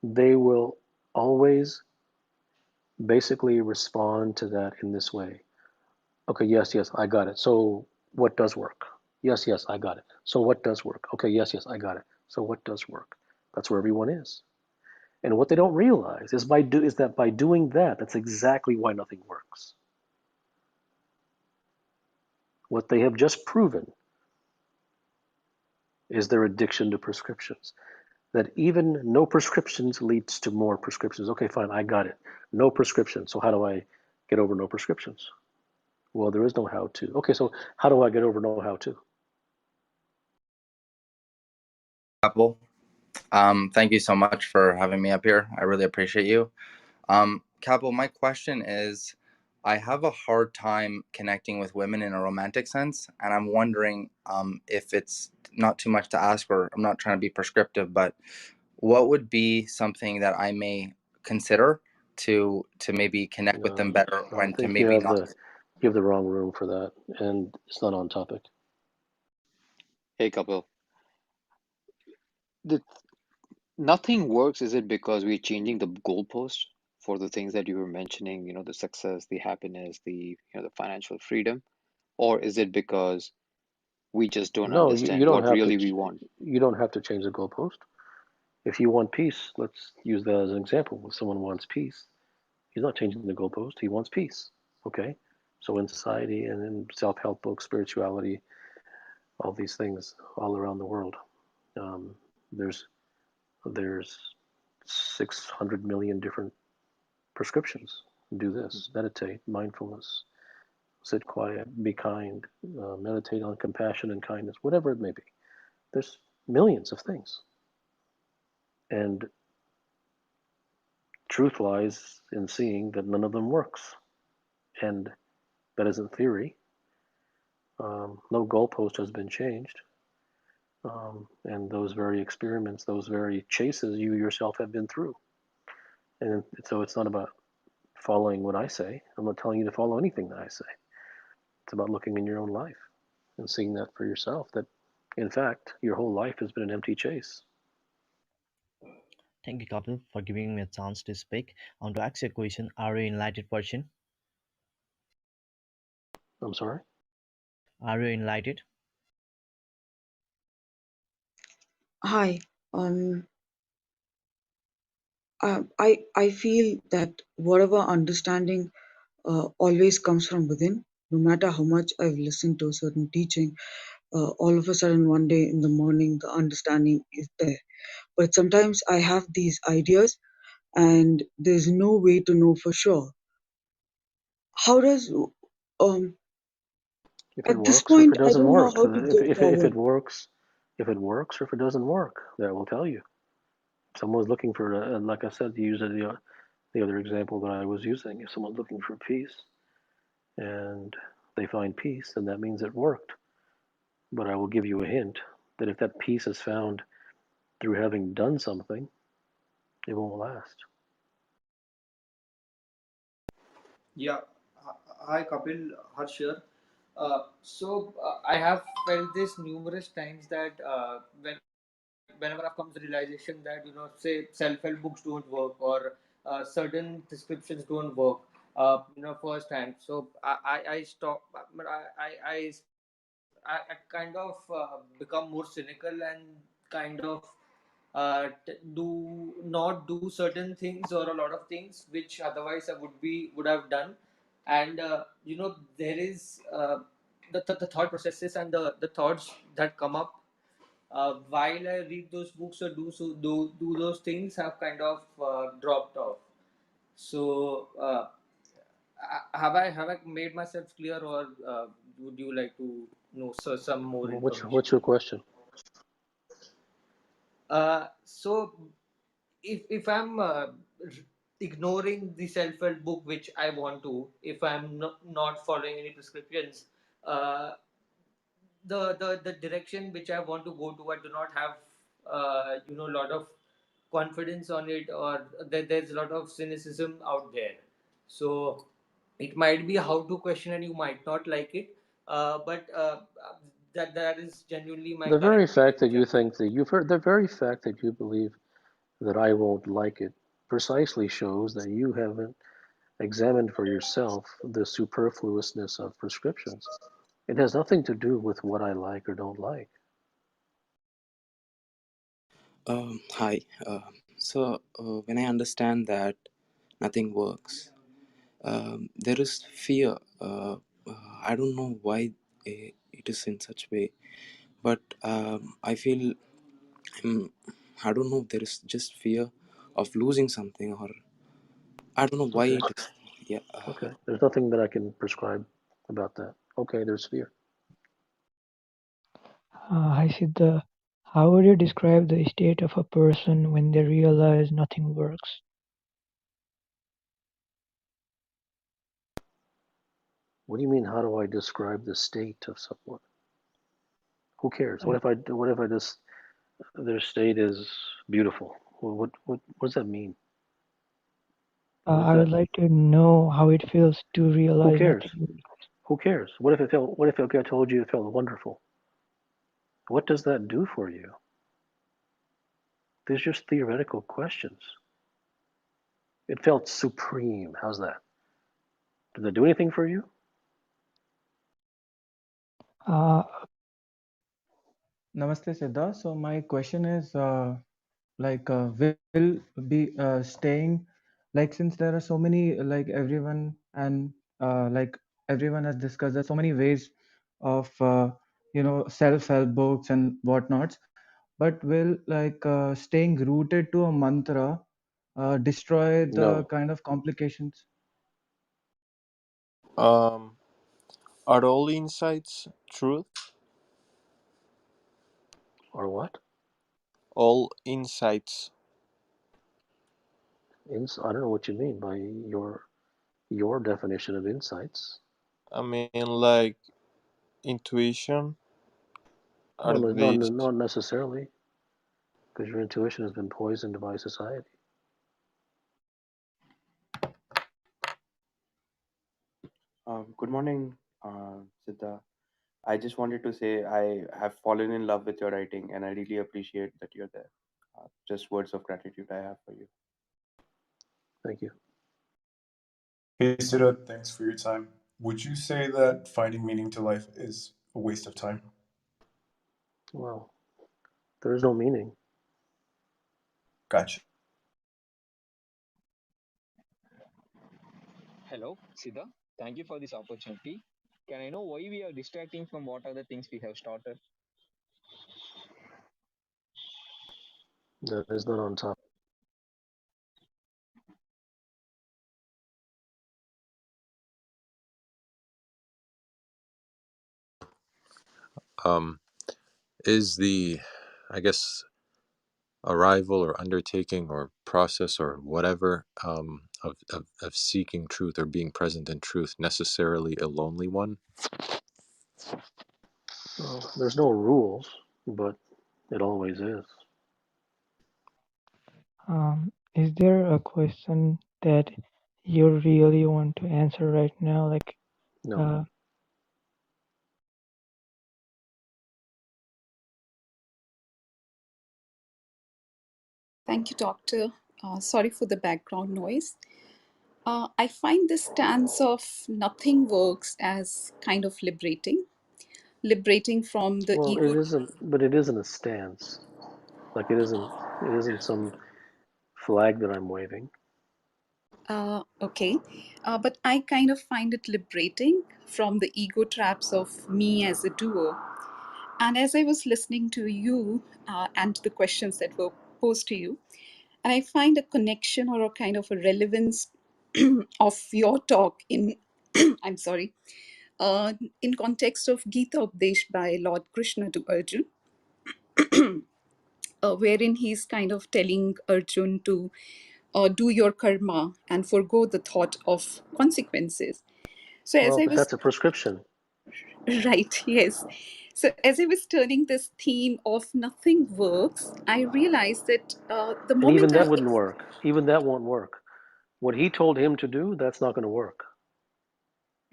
They will always basically respond to that in this way. Okay, yes, yes, I got it. So what does work? Yes, yes, I got it. So what does work? Okay, yes, yes, I got it. So what does work? That's where everyone is. And what they don't realize is that by doing that, that's exactly why nothing works. What they have just proven is their addiction to prescriptions. That even no prescriptions leads to more prescriptions. Okay, fine, I got it. No prescriptions. So how do I get over no prescriptions? Well, there is no how to. Okay, so how do I get over no how to? Apple. Thank you so much for having me up here. I really appreciate you. Kapil, my question is, I have a hard time connecting with women in a romantic sense, and I'm wondering if it's not too much to ask, or I'm not trying to be prescriptive, but what would be something that I may consider to maybe connect with them better, I when to think you maybe have not? the wrong room for that, and it's not on topic. Hey, Kapil. The, nothing works, is it because we're changing the goalpost for the things that you were mentioning, the success, the happiness, the financial freedom? Or is it because we just don't No, you understand don't what have to. really we want? You don't have to change the goalpost. If you want peace, let's use that as an example. If someone wants peace, he's not changing the goalpost. He wants peace. Okay, so in society and in self-help books, spirituality, all these things all around the world, um, there's there's 600 million different prescriptions. Do this, meditate, mindfulness, sit quiet, be kind, meditate on compassion and kindness, whatever it may be. There's millions of things. And truth lies in seeing that none of them works. And that isn't theory. No goalpost has been changed. And those very experiments, those very chases you yourself have been through. And so it's not about following what I say. I'm not telling you to follow anything that I say. It's about looking in your own life and seeing that for yourself, that in fact, your whole life has been an empty chase. Thank you, Kapil, for giving me a chance to speak. I want to ask you a question. Are you an enlightened person? I'm sorry? Are you enlightened? Hi. Um, I feel that whatever understanding always comes from within. No matter how much I've listened to a certain teaching, all of a sudden one day in the morning the understanding is there. But sometimes I have these ideas, and there's no way to know for sure. How does um If it at this works or if point it I doesn't don't know work, how to go if it forward. works, if it works or if it doesn't work, that will tell you. If someone's looking for, like I said, to use the other example that I was using, if someone's looking for peace and they find peace, then that means it worked. But I will give you a hint that if that peace is found through having done something, it won't last. Yeah. Hi, Kapil. Harsh here. I have felt this numerous times that whenever I've come to the realization that say self-help books don't work, or certain prescriptions don't work, firsthand. So I stop. I kind of become more cynical and kind of do not do certain things, or a lot of things which otherwise I would have done. And there is the thought processes and the thoughts that come up while I read those books or do those things have kind of dropped off. So have I made myself clear, or would you like to know some more information? What's your question? So if I'm ignoring the self-help book which I want to, if I'm not following any prescriptions, uh, the direction which I want to go to, I do not have a lot of confidence on it, or there's a lot of cynicism out there. So it might be how to question, and you might not like it, but that is genuinely my The very current feeling fact that which you I'm going think that you've heard, the very fact that you believe that I won't like it precisely shows that you haven't examined for yourself the superfluousness of prescriptions. It has nothing to do with what I like or don't like. Hi. When I understand that nothing works, there is fear. I don't know why it is in such way, but I feel I'm, I don't know. There is just fear of losing something, or I don't know why Okay, it is. Yeah. okay. There's nothing that I can prescribe about that. Okay, there's fear. Hi Siddha, how would you describe the state of a person when they realize nothing works? What do you mean? How do I describe the state of someone? Who cares? Like, What if I just their state is beautiful? What does that mean? What is I would that? like to know how it feels to Who realize cares? nothing works. Who cares? What if it felt? What if I told you it felt wonderful? What does that do for you? These are just theoretical questions. It felt supreme. How's that? Did that do anything for you? Uh, Namaste, Siddha. So my question is, will be staying, like since there are so many, like everyone and like everyone has discussed, there's so many ways of self-help books and whatnots. But will staying rooted to a mantra destroy the No. kind of complications? Um, are all insights truth? Or what? All insights. I don't know what you mean by your definition of insights. I mean, like intuition. No, Are no, they? not necessarily, because your intuition has been poisoned by society. Good morning, Siddha. I just wanted to say I have fallen in love with your writing and I really appreciate that you're there. Just words of gratitude I have for you. Thank you. Hey, Siddha, thanks for your time. Would you say that finding meaning to life is a waste of time? Well, there is no meaning. Gotcha. Hello, Siddha. Thank you for this opportunity. Can I know why we are distracting from what are the things we have started? That is not on top. Um, is the, I guess, arrival or undertaking or process or whatever of seeking truth or being present in truth necessarily a lonely one? Well, there's no rules, but it always is. is there a question that you really want to answer right now? No. Uh, Thank you, Doctor. Sorry for the background noise. I find this stance of nothing works as kind of liberating from the Well, it ego. isn't, but it isn't a stance. Like it isn't some flag that I'm waving. Okay, but I kind of find it liberating from the ego traps of me as a doer. And as I was listening to you and to the questions that were posed to you, and I find a connection or a kind of a relevance of your talk in, I'm sorry, in context of Gita Updesh by Lord Krishna to Arjun. wherein he's kind of telling Arjun to do your karma and forgo the thought of consequences. So as Well, I but was that's a prescription. right, yes. So as I was turning this theme of nothing works, I realized that the And even moment that wouldn't work. Even that won't work. What he told him to do, that's not going to work.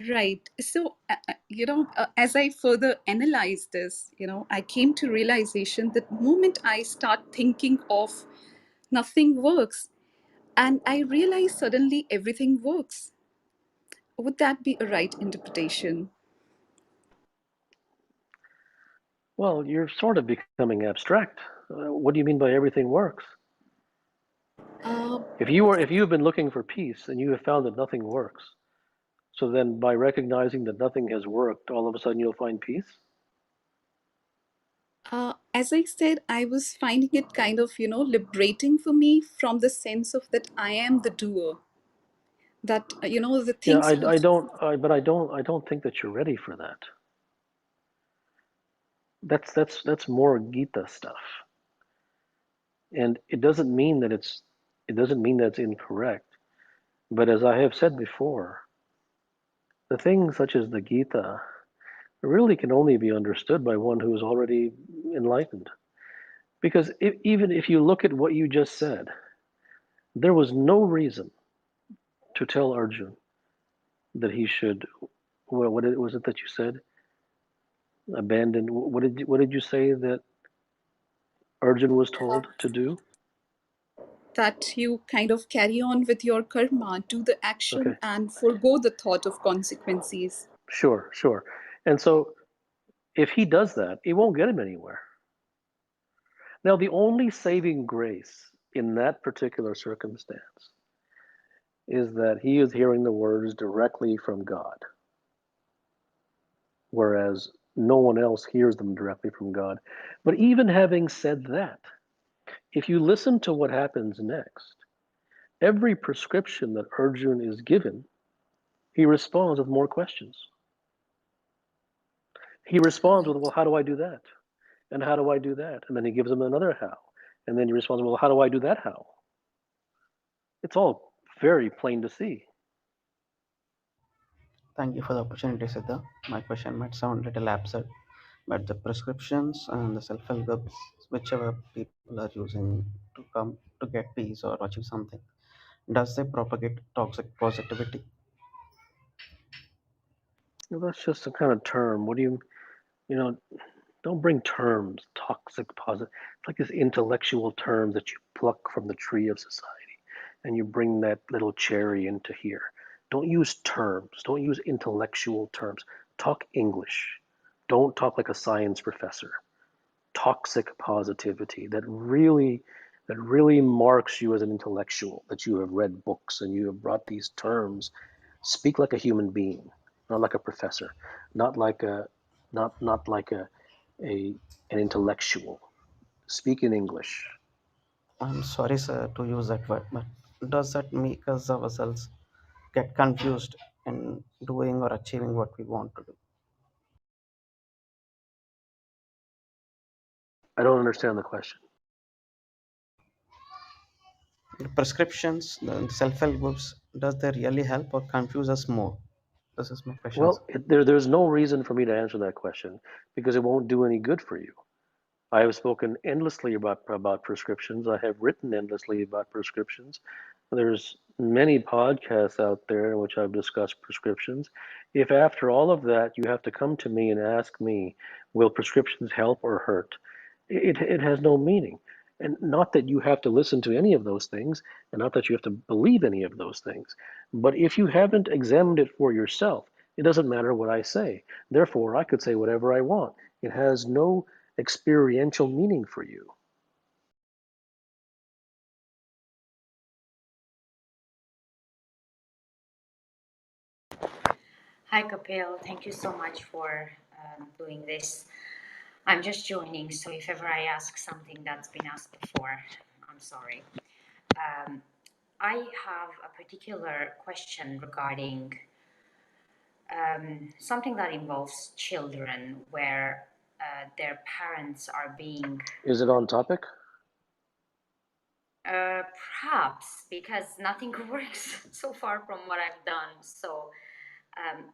right. So, as I further analyzed this, I came to realization that moment I start thinking of nothing works, and I realize suddenly everything works. Would that be a right interpretation? Well, you're sort of becoming abstract. What do you mean by everything works? Uh, If you've been looking for peace and you have found that nothing works, so then by recognizing that nothing has worked, all of a sudden you'll find peace? as I said, I was finding it kind of, liberating for me from the sense of that I am the doer. That the Yeah, things would. I don't think that you're ready for that. That's more Gita stuff. And it doesn't mean that it's incorrect. But as I have said before, the things such as the Gita really can only be understood by one who is already enlightened. Because even if you look at what you just said, there was no reason to tell Arjun that he should. Was it that you said? Abandon. What did you say that Arjun was told to do? That you kind of carry on with your karma, do the Okay, action, and forego the thought of consequences. sure. And so if he does that, it won't get him anywhere. Now, the only saving grace in that particular circumstance is that he is hearing the words directly from God, whereas no one else hears them directly from God. But even having said that, if you listen to what happens next, every prescription that Arjun is given, he responds with more questions. He responds with, well, how do I do that? And how do I do that? And then he gives him another how. And then he responds, well, how do I do that how? It's all very plain to see. Thank you for the opportunity, Siddha. My question might sound a little absurd, but the prescriptions and the self-help books, whichever people are using to come to get peace or achieve something, does they propagate toxic positivity? Well, that's just a kind of term. What do you know, don't bring terms, toxic, positive. It's like these intellectual terms that you pluck from the tree of society and you bring that little cherry into here. Don't use terms. Don't use intellectual terms. Talk English. Don't talk like a science professor. Toxic positivity that really marks you as an intellectual, that you have read books and you have brought these terms. Speak like a human being, not like a professor, not like a not like a an intellectual. Speak in English. I'm sorry, sir, to use that word, but does that make us ourselves get confused in doing or achieving what we want to do? I don't understand the question. The prescriptions, the self-help books, does they really help or confuse us more? This is my question, sir. Well, there's no reason for me to answer that question because it won't do any good for you. I have spoken endlessly about prescriptions. I have written endlessly about prescriptions. There's many podcasts out there in which I've discussed prescriptions. If after all of that you have to come to me and ask me, will prescriptions help or hurt? It has no meaning. And not that you have to listen to any of those things, and not that you have to believe any of those things. But if you haven't examined it for yourself, it doesn't matter what I say. Therefore, I could say whatever I want. It has no experiential meaning for you. Hi, Kapil. Thank you so much for doing this. I'm just joining, so if ever I ask something that's been asked before, I'm sorry. Um, I have a particular question regarding something that involves children where their parents are being. Is it on topic? Perhaps because nothing works so far from what I've done. So um,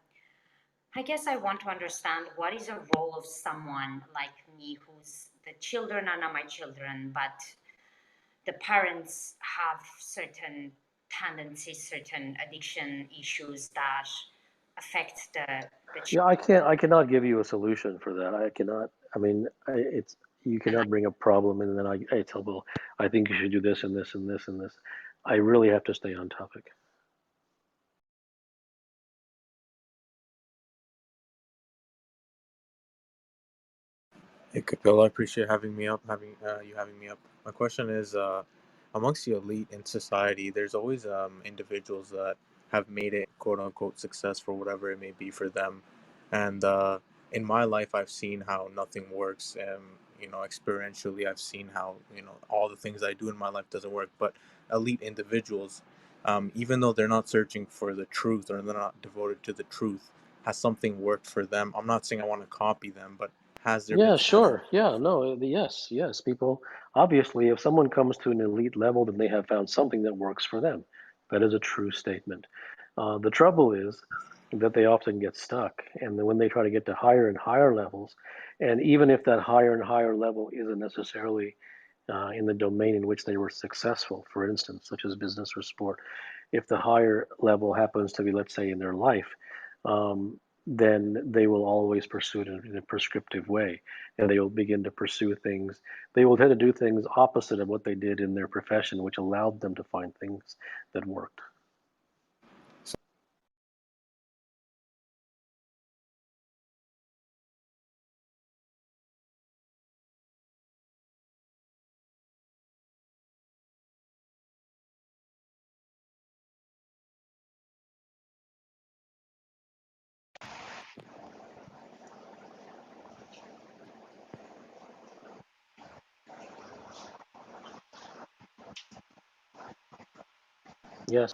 I guess I want to understand what is a role of someone like me whose the children are not my children, but the parents have certain tendencies, certain addiction issues that affect the Yeah, child. I cannot give you a solution for that. I cannot. I mean, it's you And cannot bring a problem and then I tell, well, I think you should do this and this and this and this. I really have to stay on topic. Hey Kapil, I appreciate having me up. My question is, amongst the elite in society, there's always individuals that have made it quote unquote success for whatever it may be for them, and in my life, I've seen how nothing works, and experientially, I've seen how all the things I do in my life doesn't work. But elite individuals, even though they're not searching for the truth or they're not devoted to the truth, has something worked for them? I'm not saying I want to copy them, but has there been Yeah, something? sure. Yeah, no, yes, yes. People, obviously, if someone comes to an elite level, then they have found something that works for them. That is a true statement. The trouble is that they often get stuck, and then when they try to get to higher and higher levels, and even if that higher and higher level isn't necessarily in the domain in which they were successful, for instance, such as business or sport, if the higher level happens to be, let's say, in their life, then they will always pursue it in a prescriptive way, and they will begin to pursue things. They will tend to do things opposite of what they did in their profession, which allowed them to find things that worked. Yes,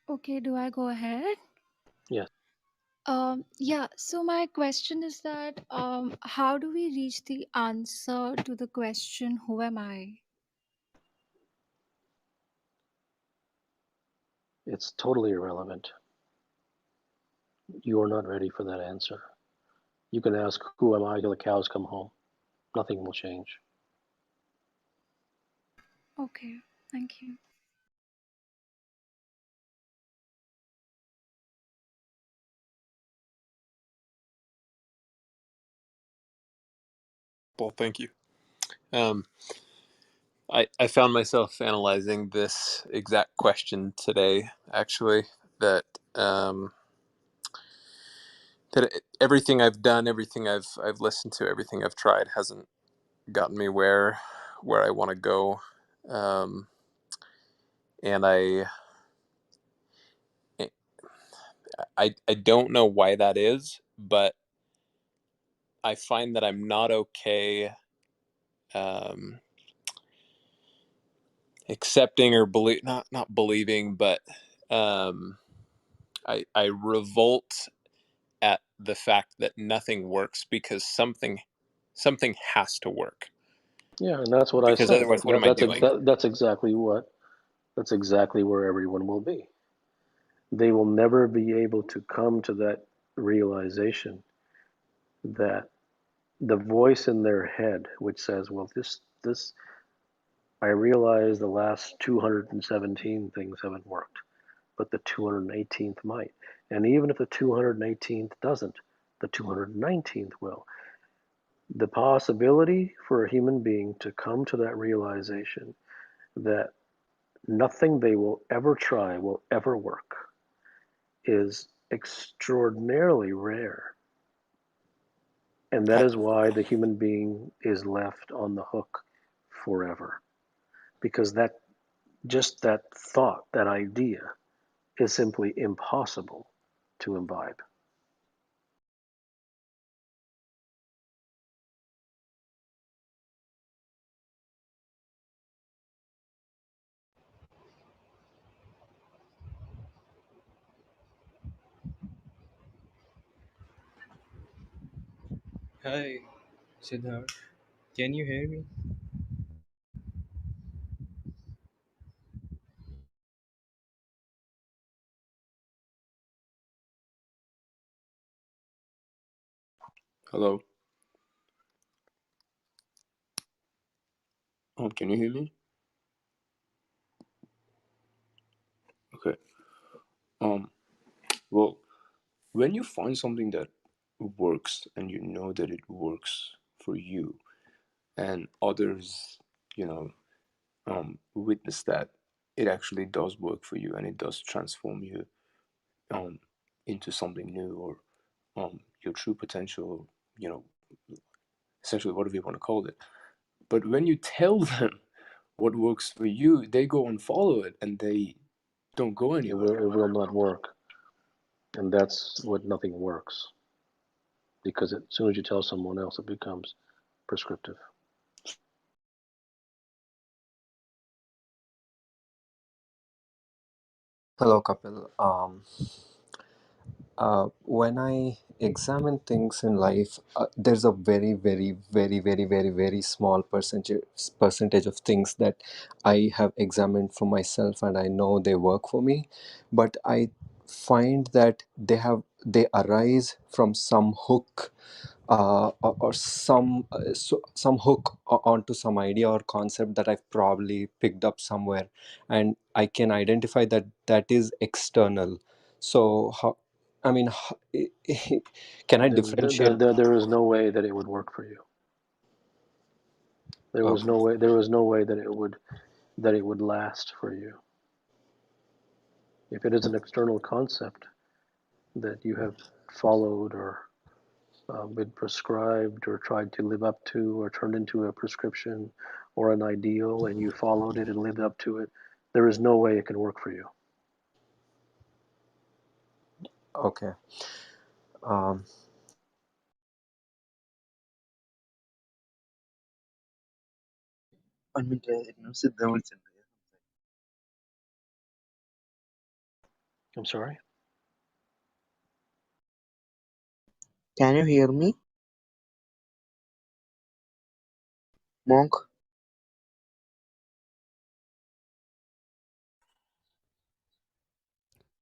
Okay, do I go ahead? yes. Yeah, so my question is that how do we reach the answer to the question, who am I? It's totally irrelevant. You are not ready for that answer. You can ask, "Who am I?" till the cows come home. Nothing will change. Okay, thank you. Well, thank you. Um, I found myself analyzing this exact question today, actually, that um, everything I've done, everything I've listened to, everything I've tried hasn't gotten me where I want to go, um, and I don't know why that is, but I find that I'm not okay um, accepting or believe not believing, but um, I revolt at the fact that nothing works because something has to work, Yeah, and that's what I because said. otherwise what am I doing? That's exactly that's exactly where everyone will be. They will never be able to come to that realization that the voice in their head, which says, "Well, this, I realize the last 217 things haven't worked, but the 218th might. And even if the 218th doesn't, the 219th will." The possibility for a human being to come to that realization that nothing they will ever try will ever work is extraordinarily rare. And that I, is why the human being is left on the hook forever. Because just that thought, that idea, is simply impossible to imbibe. Hi, Siddha. Can you hear me? Hello. Can you hear me? Okay. Um, well, when you find something that works and you know that it works for you, and others, you know, witness that it actually does work for you and it does transform you um, into something new or your true potential, you know, essentially whatever you want to call it. But when you tell them what works for you, they go and follow it and they don't go anywhere. It will not work. And that's what nothing works. Because as soon as you tell someone else, it becomes prescriptive. Hello, Kapil. When I examine things in life, there's a very, very, very, very, very, very small percentage of things that I have examined for myself, and I know they work for me. But I find that they arise from some hook, or some hook onto some idea or concept that I've probably picked up somewhere, and I can identify that that is external. So how, I mean, can I differentiate? There is no way that it would work for you. There was Okay, no way. There was no way that it would last for you. If it is an external concept that you have followed or been prescribed or tried to live up to or turned into a prescription or an ideal and you followed it and lived up to it, there is no way it can work for you. okay. Um, I'm sorry? Can you hear me, Monk?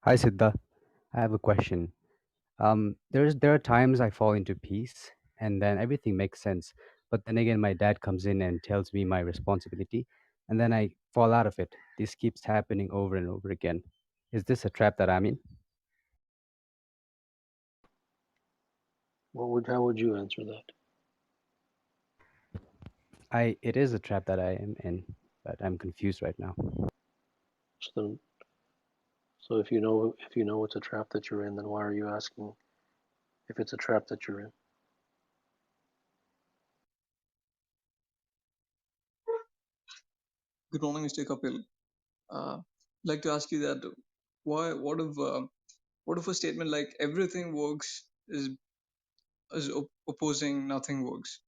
Hi, Siddha. I have a question. There are times I fall into peace and then everything makes sense. But then again, my dad comes in and tells me my responsibility, and then I fall out of it. This keeps happening over and over again. Is this a trap that I'm in? How would you answer that? It is a trap that I am in, but I'm confused right now. So then, if you know it's a trap that you're in, then why are you asking if it's a trap that you're in? Good morning, Mr. Kapil. Like to ask you that what if a statement like everything works is opposing nothing works?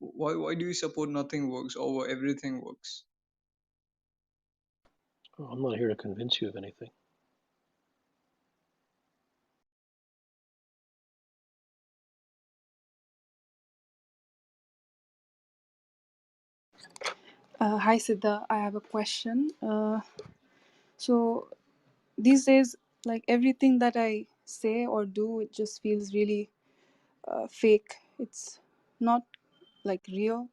Why do you support nothing works over everything works? Well, I'm not here to convince you of anything. Hi Siddha, I have a question. So these days, like everything that I say or do, it just feels really fake. It's not like real.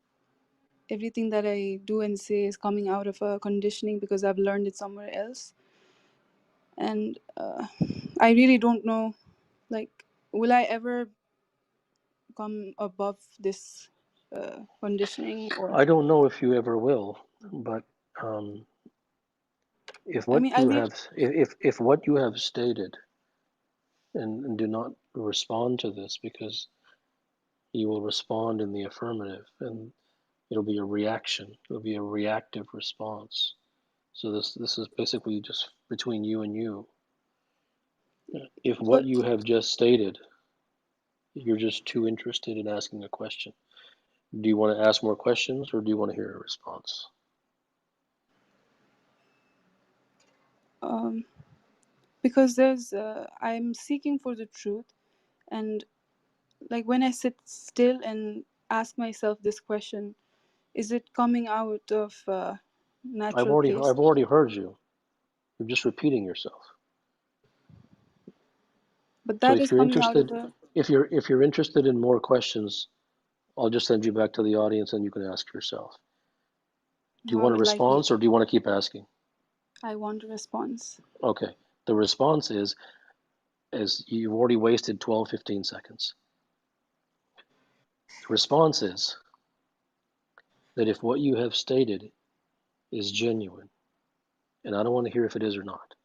Everything that I do and say is coming out of a conditioning because I've learned it somewhere else, and I really don't know. Like, will I ever come above this conditioning, or? I don't know if you ever will, but um, if I what mean, I you really. have if what you have stated and do not respond to this because you will respond in the affirmative and it'll be a reaction. It'll be a reactive response. So this is basically just between you and you. If what So, you have just stated, you're just too interested in asking a question. Do you want to ask more questions or do you want to hear a response? because I'm seeking for the truth, and Like when I sit still and ask myself this question, is it coming out of natural place? I've already heard you. You're just repeating yourself. But So that if is you're coming out of interested, a if you're interested in more questions, I'll just send you back to the audience and you can ask yourself. Do you I want a would like you response or to. do you want to keep asking? I want a response. Okay. The response is you've already wasted 12, 15 seconds. The response is that if what you have stated is genuine, and I don't want to hear if it is or not,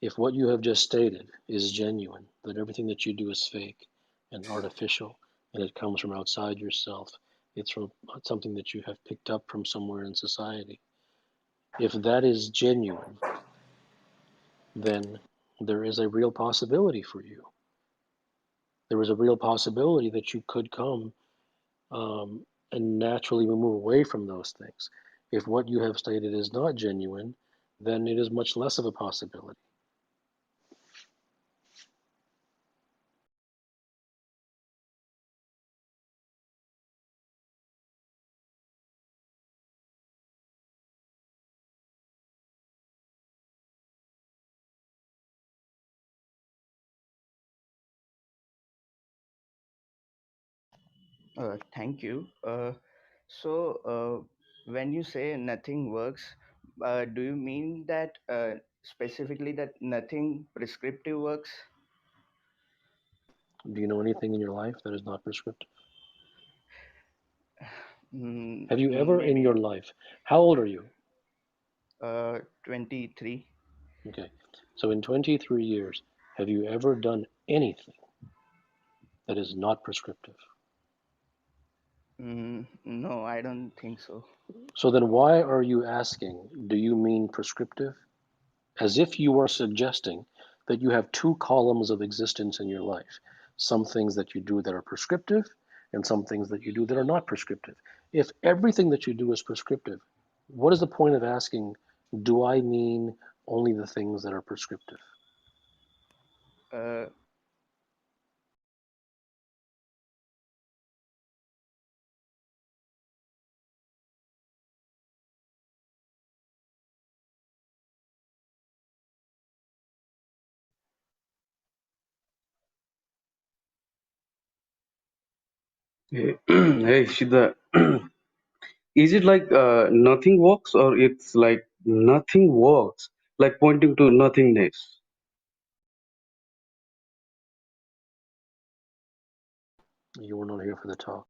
if what you have just stated is genuine, that everything that you do is fake and artificial, and it comes from outside yourself, it's from something that you have picked up from somewhere in society. If that is genuine, then there is a real possibility for you. There is a real possibility that you could come and naturally move away from those things. If what you have stated is not genuine, then it is much less of a possibility. Thank you. When you say nothing works, do you mean that specifically that nothing prescriptive works? Do you know anything in your life that is not prescriptive? Mm, Have you ever in your maybe life, how old are you? 23. Okay, so in 23 years, have you ever done anything that is not prescriptive? No, I don't think so. So then why are you asking, do you mean prescriptive? As if you are suggesting that you have two columns of existence in your life, some things that you do that are prescriptive and some things that you do that are not prescriptive. If everything that you do is prescriptive, what is the point of asking, do I mean only the things that are prescriptive? Uh, Hey, hey Siddha, is it like nothing works or it's like nothing works, like pointing to nothingness? You were not here for the talk.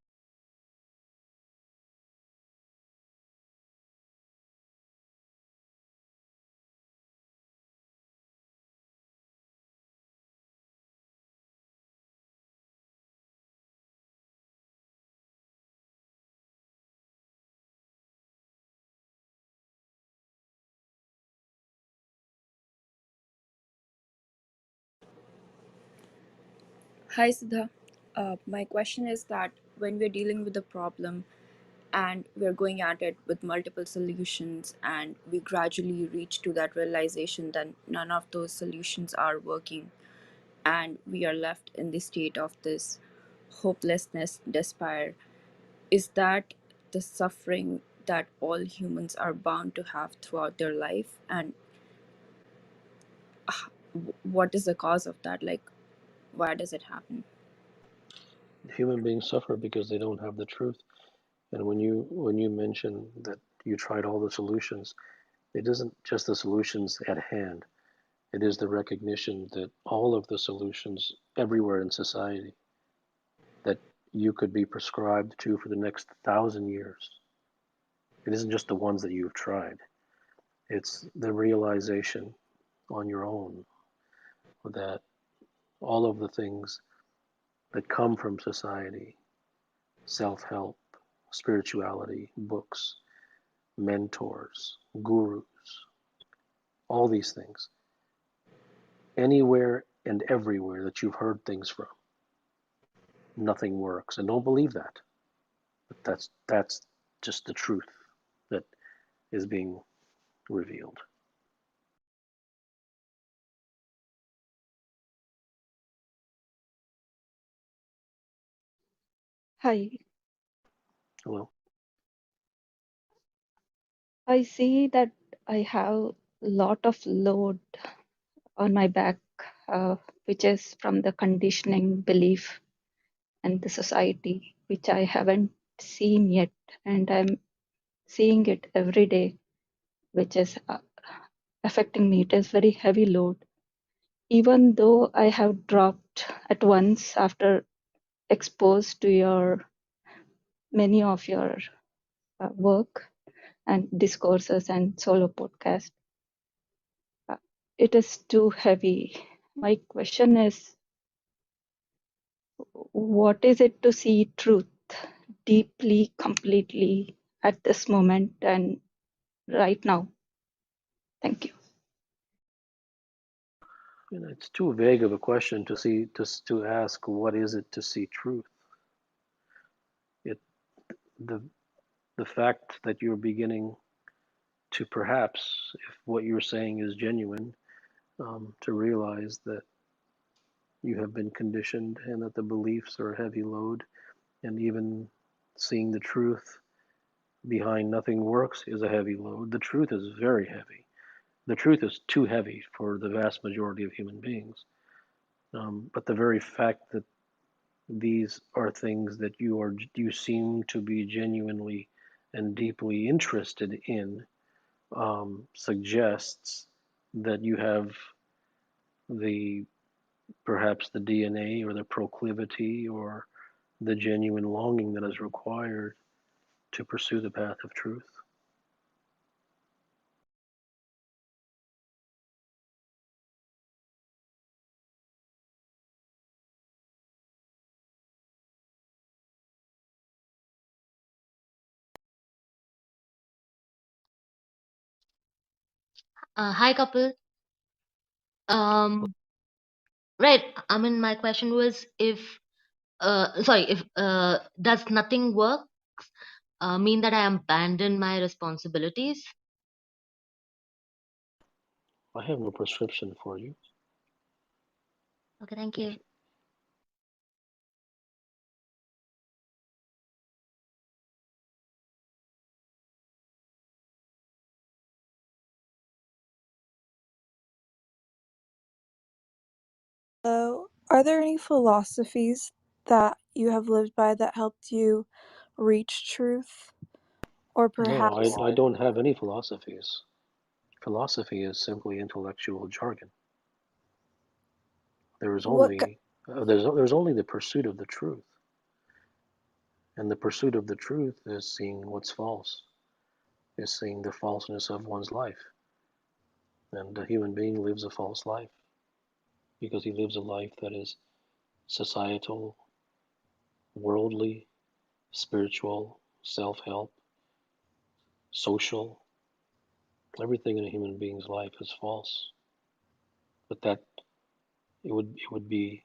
Hi, Siddha. My question is that when we're dealing with a problem and we're going at it with multiple solutions, and we gradually reach to that realization that none of those solutions are working, and we are left in the state of this hopelessness, despair, is that the suffering that all humans are bound to have throughout their life? And what is the cause of that? Like, why does it happen? Human beings suffer because they don't have the truth. And when you mention that you tried all the solutions, it isn't just the solutions at hand. It is the recognition that all of the solutions everywhere in society that you could be prescribed to for the next 1,000 years. It isn't just the ones that you've tried. It's the realization on your own that all of the things that come from society, self-help, spirituality, books, mentors, gurus, all these things, anywhere and everywhere that you've heard things from, nothing works. And don't believe that. But that's just the truth that is being revealed. Hi, Hello. I see that I have a lot of load on my back, which is from the conditioning belief and the society, which I haven't seen yet, and I'm seeing it every day, which is affecting me. It is very heavy load. Even though I have dropped at once after exposed to your many of your work and discourses and solo podcast, it is too heavy. My question is, what is it to see truth deeply, completely at this moment and right now? Thank you. It's too vague of a question to ask what is it to see truth. It the the fact that you're beginning to perhaps, if what you're saying is genuine, to realize that you have been conditioned and that the beliefs are a heavy load, and even seeing the truth behind nothing works is a heavy load. The truth is very heavy. The truth is too heavy for the vast majority of human beings. But the very fact that these are things that you seem to be genuinely and deeply interested in suggests that you have the perhaps the DNA or the proclivity or the genuine longing that is required to pursue the path of truth. Hi, Kapil. Um, right. I mean, my question was if does nothing work mean that I abandon my responsibilities? I have no prescription for you. Okay, thank you. Are there any philosophies that you have lived by that helped you reach truth? Or No, perhaps I don't have any philosophies. Philosophy is simply intellectual jargon. There is what only there's only the pursuit of the truth, and the pursuit of the truth is seeing what's false, is seeing the falseness of one's life. And a human being lives a false life because he lives a life that is societal, worldly, spiritual, self-help, social. Everything in a human being's life is false. But that it would be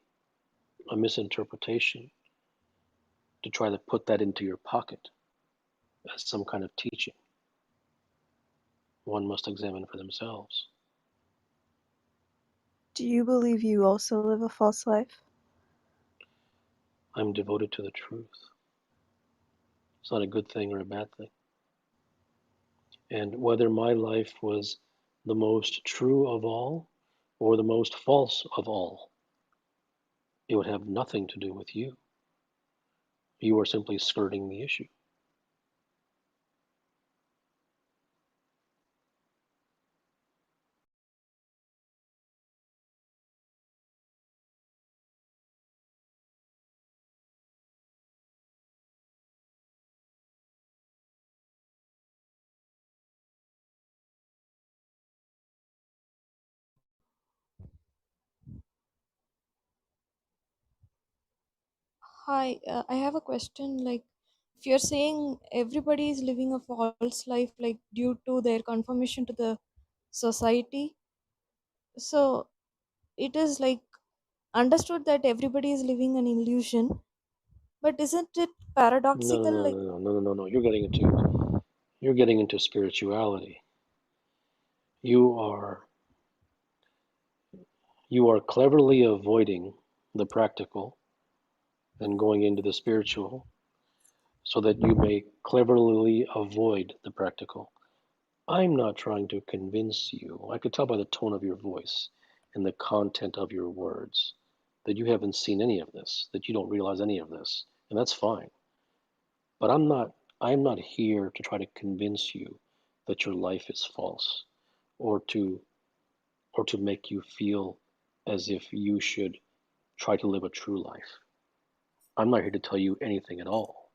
a misinterpretation to try to put that into your pocket as some kind of teaching. One must examine for themselves. do you believe you also live a false life? I'm devoted to the truth. It's not a good thing or a bad thing. And whether my life was the most true of all or the most false of all, it would have nothing to do with you. You are simply skirting the issue. Hi, I have a question. Like, if you're saying everybody is living a false life, like due to their conformation to the society, so it is like understood that everybody is living an illusion. But isn't it No, no, paradoxical? no, Like, no, no, no, no, no, no. You're getting into spirituality. You are you are cleverly avoiding the practical and going into the spiritual so that you may cleverly avoid the practical. I'm not trying to convince you. I could tell by the tone of your voice and the content of your words that you haven't seen any of this, that you don't realize any of this, and that's fine. But I'm not here to try to convince you that your life is false or to make you feel as if you should try to live a true life. I'm not here to tell you anything at all.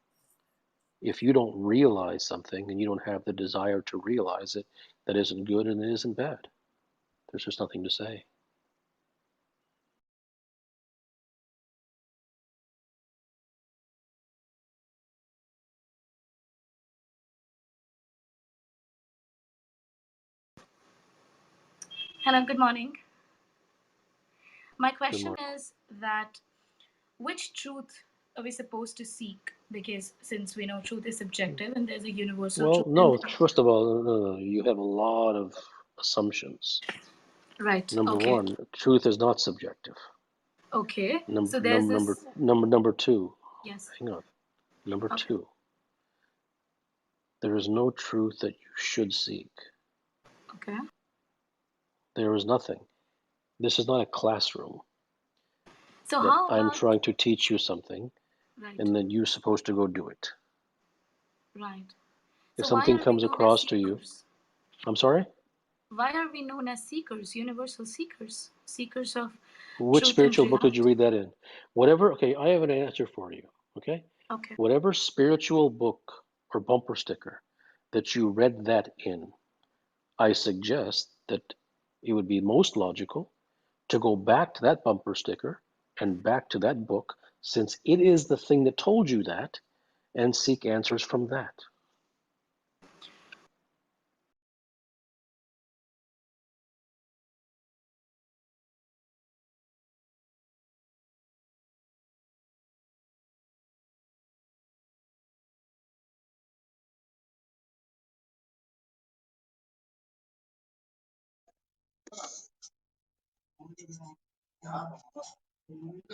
If you don't realize something and you don't have the desire to realize it, that isn't good and it isn't bad. There's just nothing to say. Hello, good morning. My Good question morning. is that which truth are we supposed to seek? Because since we know truth is subjective and there's a universal Well, truth and no, first of all, no, you have a lot of assumptions. right, Number okay. one, truth is not subjective. Okay. Number So there's number number this number number two. yes. Hang on. Number Okay. two, there is no truth that you should seek. Okay. There is nothing. This is not a classroom So that how I'm about trying to teach you something right, and then you're supposed to go do it. right. If So why something are we comes known as across to you, seekers? I'm sorry? Why are we known as seekers, universal seekers, seekers of Which truth and spiritual book did you reality? read that in? Whatever, okay, I have an answer for you, okay? Okay. Whatever spiritual book or bumper sticker that you read that in, I suggest that it would be most logical to go back to that bumper sticker and back to that book, since it is the thing that told you that, and seek answers from that.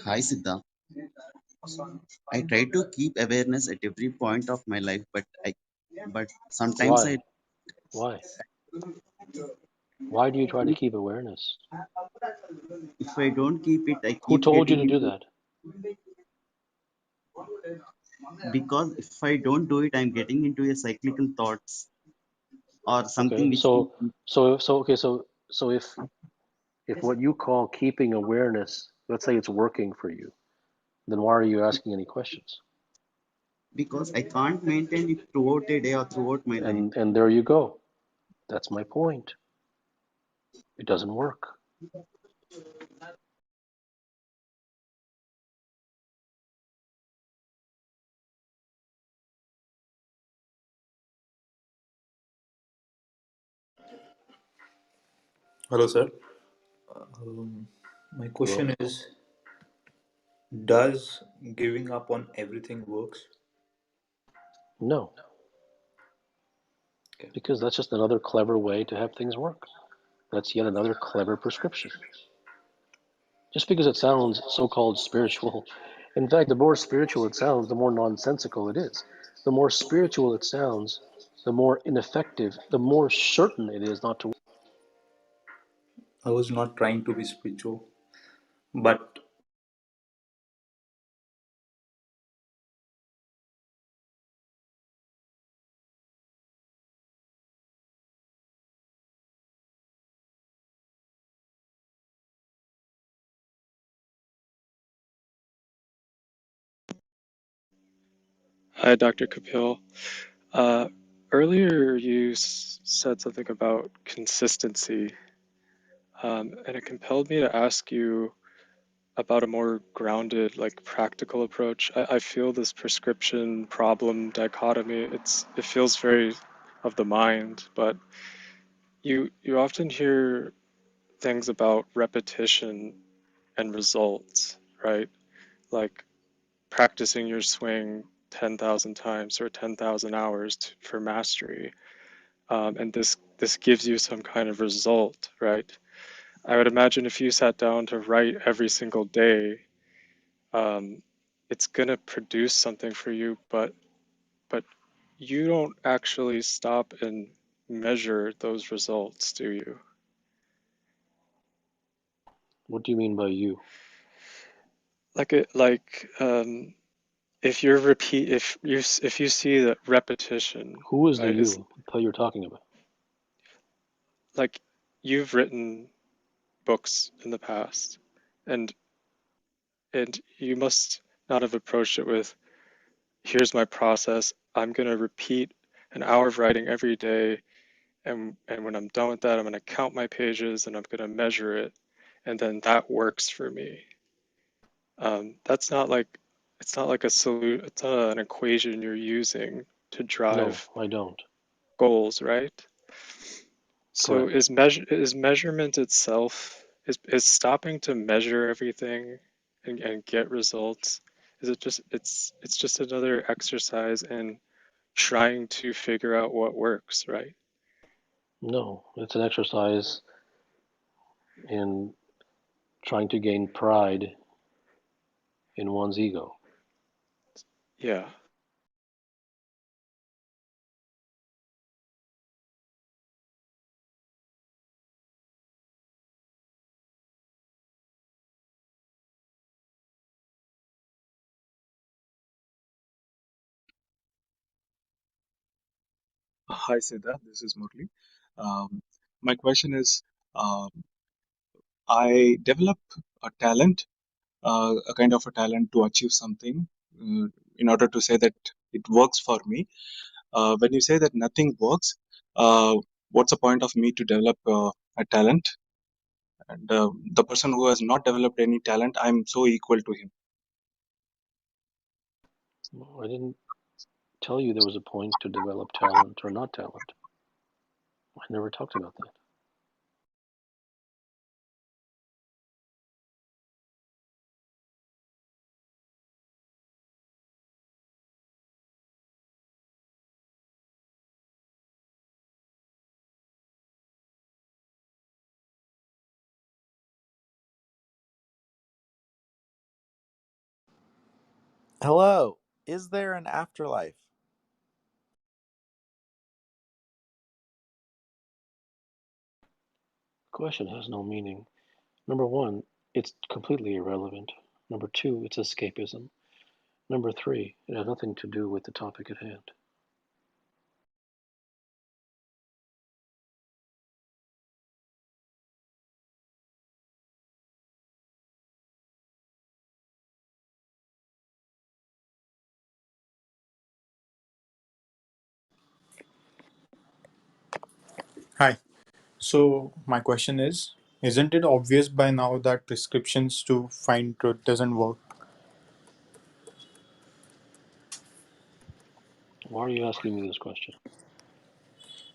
Hi Siddha. I try to keep awareness at every point of my life, but sometimes Why? Why? Why do you try to keep awareness? if I don't keep it, I Who keep told you getting to do into that? because if I don't do it, I'm getting into a cyclical thoughts or Okay, something which will so if what you call keeping awareness, let's say it's working for you, then why are you asking any questions? because I can't maintain it throughout a day or throughout my life. And there you go. That's my point. It doesn't work. Hello, sir. Um, my Hello? question is: does giving up on everything works? No, Okay. because that's just another clever way to have things work. That's yet another clever prescription. Just because it sounds so-called spiritual, in fact, the more spiritual it sounds, the more nonsensical it is. The more spiritual it sounds, the more ineffective, the more certain it is not to. I was not trying to be spiritual, but Hi, Dr. Kapil. Uh, Earlier, you said something about consistency, and it compelled me to ask you about a more grounded, like practical approach. I feel this prescription problem dichotomy. It feels very of the mind, but you often hear things about repetition and results, right? Like practicing your swing 10,000 times or 10,000 hours for mastery, and this gives you some kind of result, right? I would imagine if you sat down to write every single day, it's gonna produce something for you, but you don't actually stop and measure those results, do you? What do you mean by you? If you're repeat if you see that repetition, Who is the right, is you that you're talking about? like you've written books in the past, and you must not have approached it with, here's my process, I'm going to repeat an hour of writing every day, and when I'm done with that, I'm going to count my pages and I'm going to measure it, and then that works for me. That's not like It's not like it's not an equation you're using to No, drive I don't. goals, right? So Correct. is measurement itself, is stopping to measure everything and get results, is it just it's just another exercise in trying to figure out what works, right? No, it's an exercise in trying to gain pride in one's ego. Yeah. Hi, Siddha. This is Murli. My question is, um, I develop a talent, a kind of a talent to achieve something, in order to say that it works for me. When you say that nothing works, uh, what's the point of me to develop a talent? And the person who has not developed any talent, I'm so equal to him. No, I didn't tell you there was a point to develop talent or not talent. I never talked about that. Hello, is there an afterlife? Question has no meaning. Number one, it's completely irrelevant. Number two, it's escapism. Number three, it has nothing to do with the topic at hand. Hi. So my question is, isn't it obvious by now that prescriptions to find truth doesn't work? Why are you asking me this question?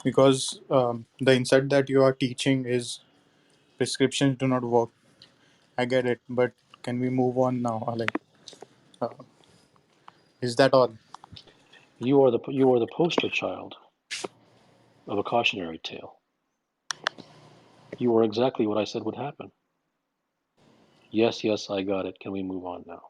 Because the insight that you are teaching is prescriptions do not work. I get it, but can we move on now? Uh, is that all? You are the poster child of a cautionary tale. You are exactly what I said would happen. Yes, yes, I got it. Can we move on now?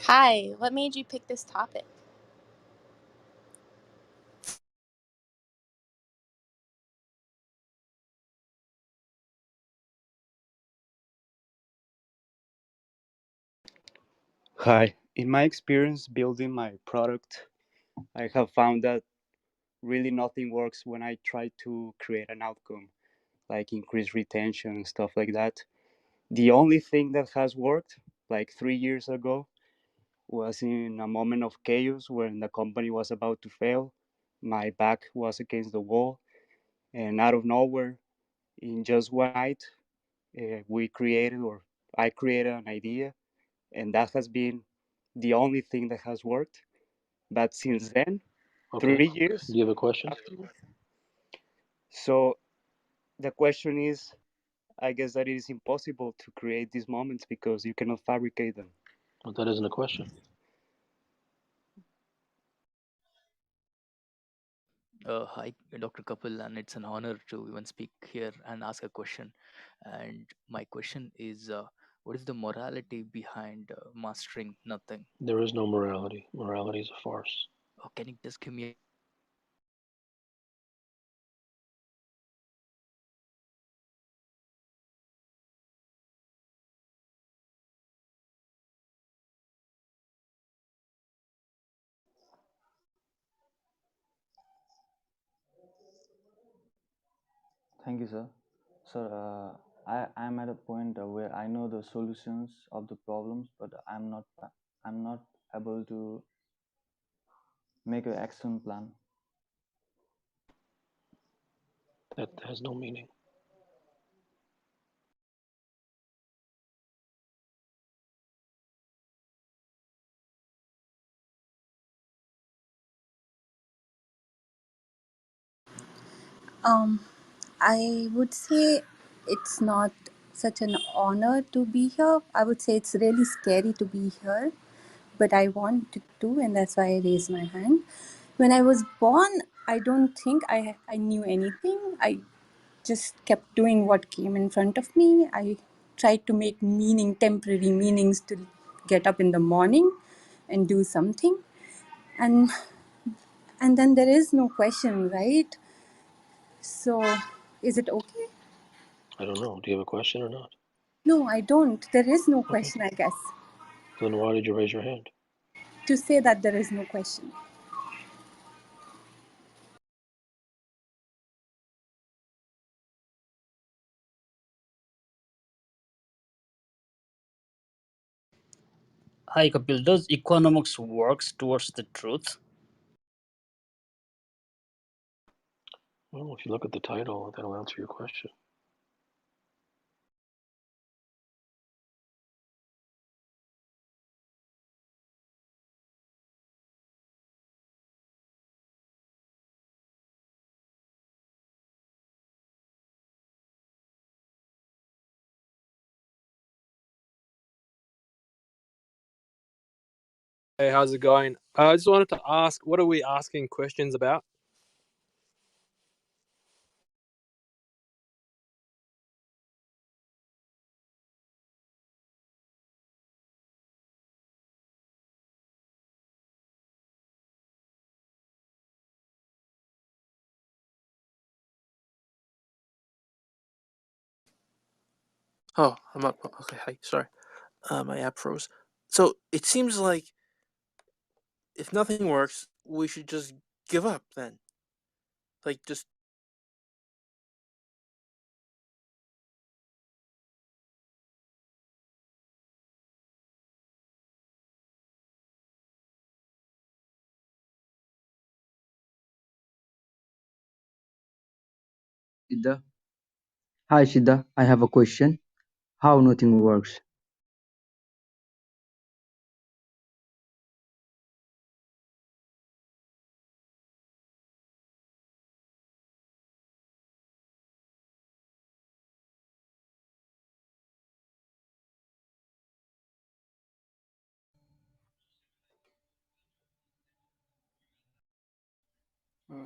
Hi, what made you pick this topic? Hi. In my experience building my product, I have found that really nothing works when I try to create an outcome, like increase retention and stuff like that. The only thing that has worked, like 3 years ago, was in a moment of chaos when the company was about to fail. My back was against the wall, and out of nowhere, in just one night, we created, or I created an idea, and that has been the only thing that has worked. But since then, Okay. 3 years Do you have a question? afterwards. So the question is, I guess that it is impossible to create these moments because you cannot fabricate them. Well, that isn't a question. Hi, Dr. Kapil, and it's an honor to even speak here and ask a question. And my question is, what is the morality behind mastering nothing? There is no morality. Morality is a farce. Can you just give me Thank you, sir. Sir, I am at a point where I know the solutions of the problems, but I'm not able to make an action plan. That has no meaning. Um, I would say it's not such an honor to be here. I would say it's really scary to be here, but I wanted to, and that's why I raised my hand. When I was born, I don't think I knew anything. I just kept doing what came in front of me. I tried to make temporary meanings to get up in the morning and do something. And and then there is no question, right? So is it okay? I don't know. Do you have a question or not? No, I don't. There is no Okay. question, I guess. Then why did you raise your hand? To say that there is no question. Hi Kapil, does economics works towards the truth? Well, if you look at the title, that'll answer your question. Hey, how's it going? I just wanted to ask, what are we asking questions about? Oh, I'm up. Okay, hi, sorry. My app froze. So it seems like if nothing works, we should just give up then. Like, just. Siddha. Hi Siddha, I have a question. How nothing works?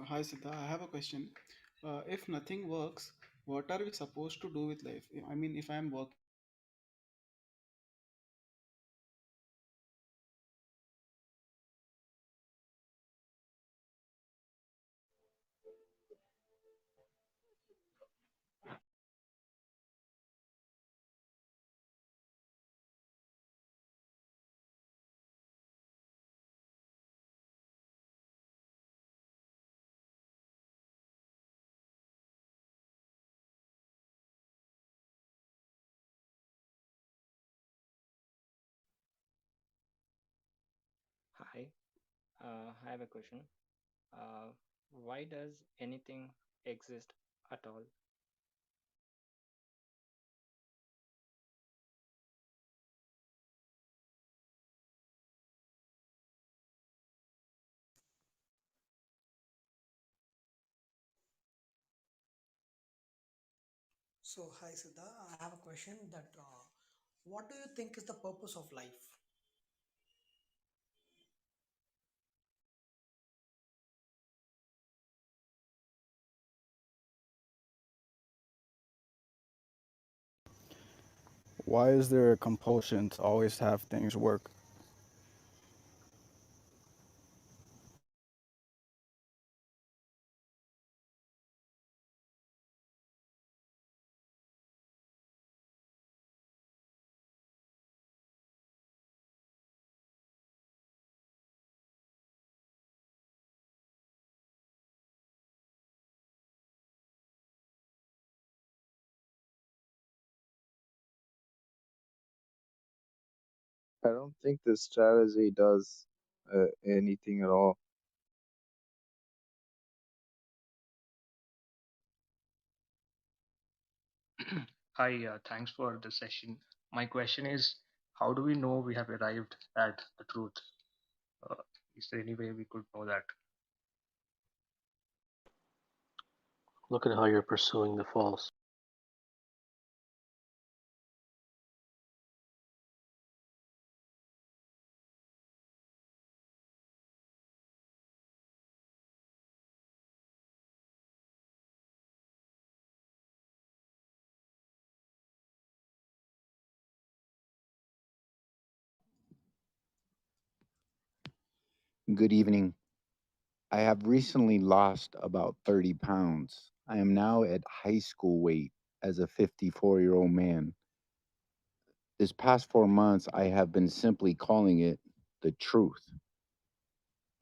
Hi Siddha, I have a question. If nothing works, what are we supposed to do with life? I mean, if I am working. Hi, I have a question. Why does anything exist at all? So, hi Siddha, I have a question that what do you think is the purpose of life? Why is there a compulsion to always have things work? I don't think this strategy does anything at all. Hi, thanks for the session. My question is, how do we know we have arrived at the truth? Uh, is there any way we could know that? Look at how you're pursuing the false. Good evening. I have recently lost about 30 pounds. I am now at high school weight as a 54-year-old man. This past 4 months, I have been simply calling it the truth.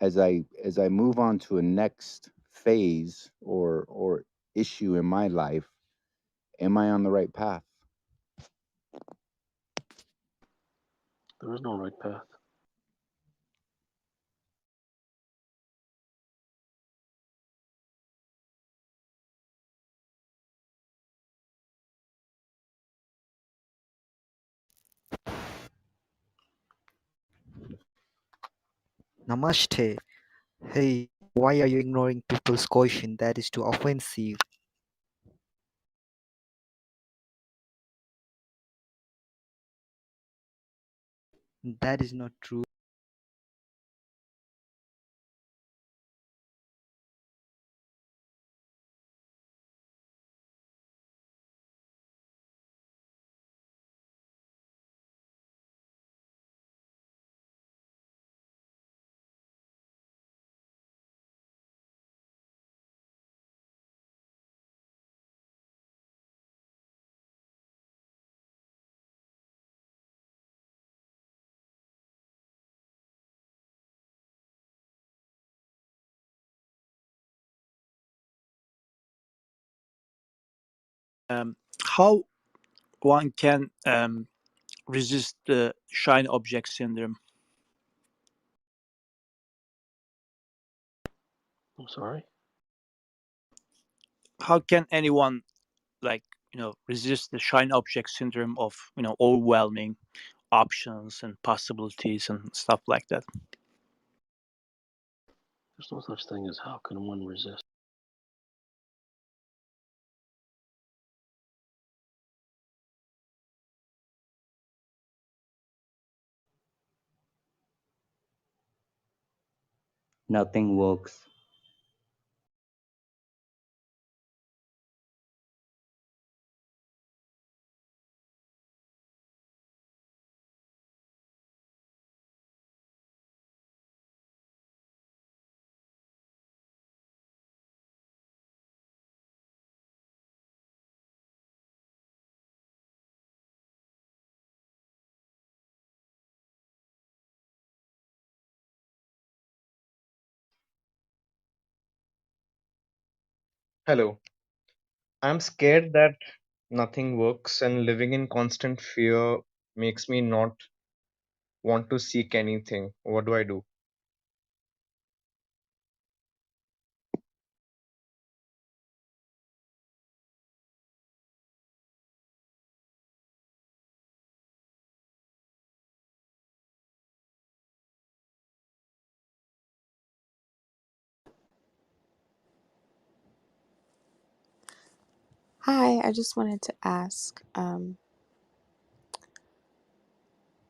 As I move on to a next phase or issue in my life, am I on the right path? There is no right path. Namaste. Hey, why are you ignoring people's question? That is too offensive. That is not true. How one can resist the shiny object syndrome? I'm sorry. How can anyone resist the shiny object syndrome of overwhelming options and possibilities and stuff like that? There's no such thing as how can one resist. Nothing works. Hello. I'm scared that nothing works and living in constant fear makes me not want to seek anything. What do I do? Hi, I just wanted to ask,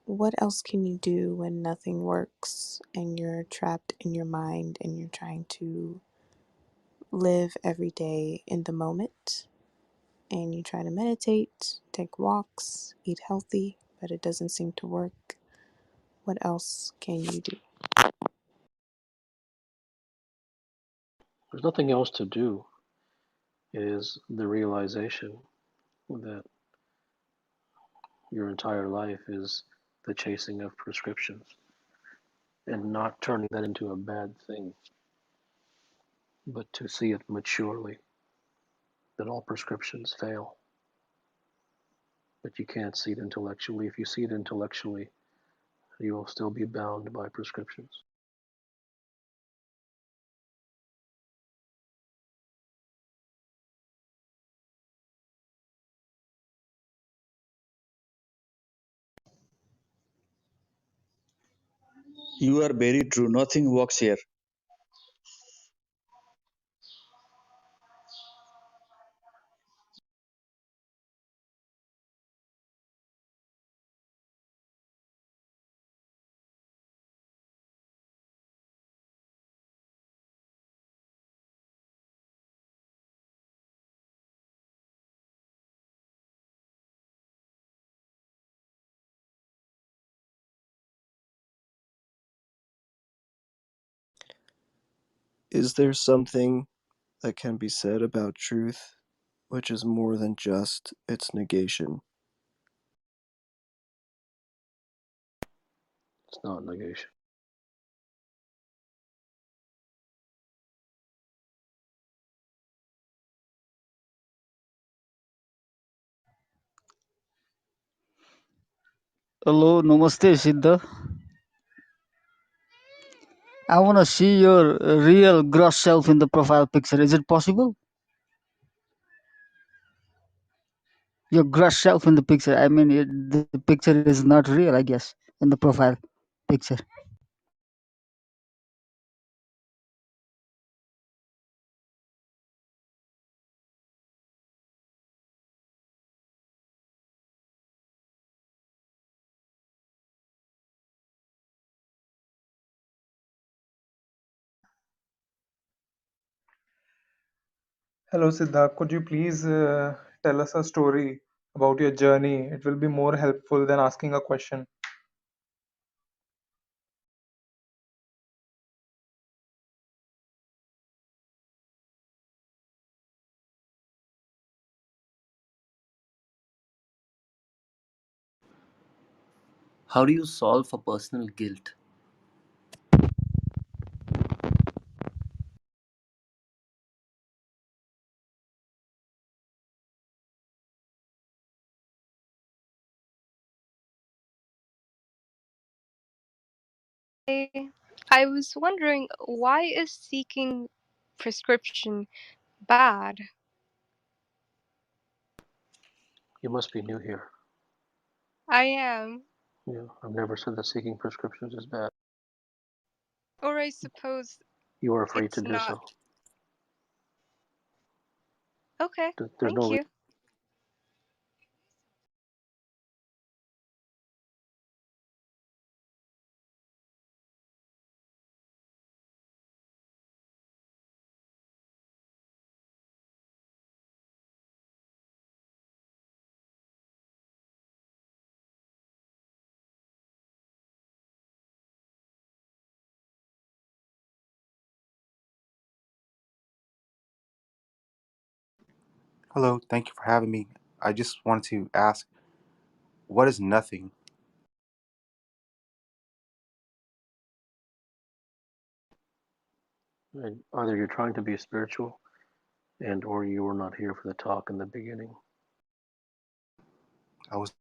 what else can you do when nothing works and you're trapped in your mind and you're trying to live every day in the moment? and you try to meditate, take walks, eat healthy, but it doesn't seem to work. What else can you do? There's nothing else to do. It is the realization that your entire life is the chasing of prescriptions and not turning that into a bad thing, but to see it maturely that all prescriptions fail. But you can't see it intellectually. If you see it intellectually, you will still be bound by prescriptions. You are very true. Nothing works here. Is there something that can be said about truth which is more than just its negation? It's not negation. Hello, Namaste, Siddha. I want to see your real gross self in the profile picture. Is it possible? Your gross self in the picture. I mean, the picture is not real, I guess, in the profile picture. Hello, Siddha. Could you please tell us a story about your journey? It will be more helpful than asking a question. How do you solve for personal guilt? I was wondering, why is seeking prescription bad? You must be new here. I am. Yeah, I've never said that seeking prescriptions is bad. Or I suppose You are free to it's do not. so. Okay, There's thank no you. Hello, thank you for having me. I just wanted to ask, what is nothing? And either you're trying to be spiritual and or you were not here for the talk in the beginning. I was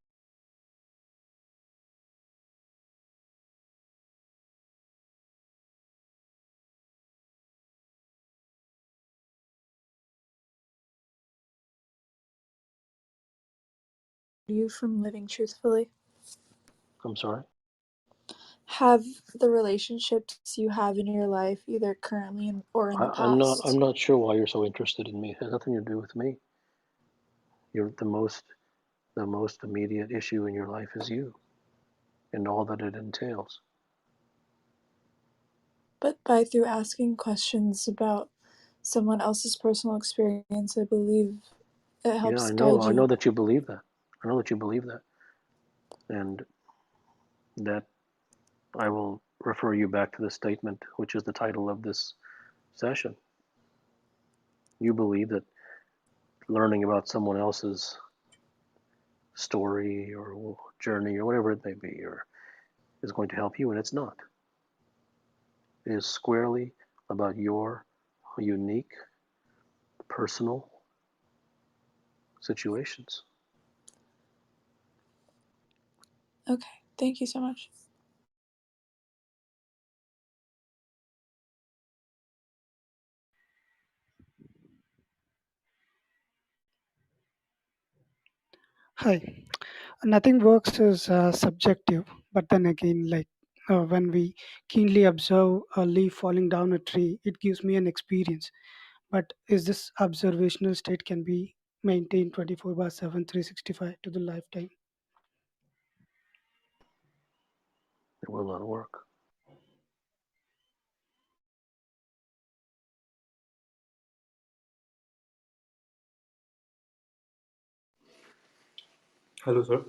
You from living truthfully? I'm sorry? Have the relationships you have in your life, either currently or in the I'm past? not sure why you're so interested in me. It has nothing to do with me. You're the most immediate issue in your life is you and all that it entails. But by through asking questions about someone else's personal experience, I believe It Yeah, helps I know. guide I you. know that you believe that. I know that you believe that, and that I will refer you back to the statement, which is the title of this session. You believe that learning about someone else's story or journey or whatever it may be, or is going to help you, and it's not. It is squarely about your unique, personal situations. Okay, thank you so much. Hi. Nothing works is subjective, but then again, when we keenly observe a leaf falling down a tree, it gives me an experience. But is this observational state can be maintained 24 by 7, 365 to the lifetime? It will not work. Hello, sir.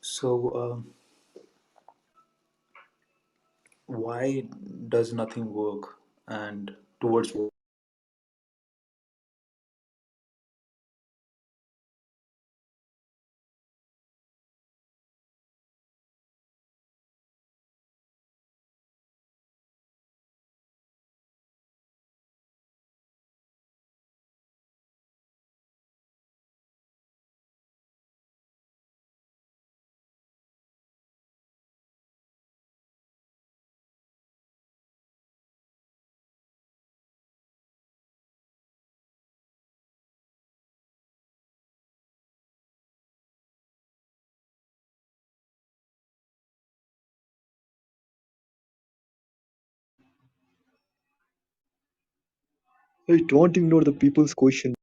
So, why does nothing work, and towards what? Hey, don't ignore the people's question.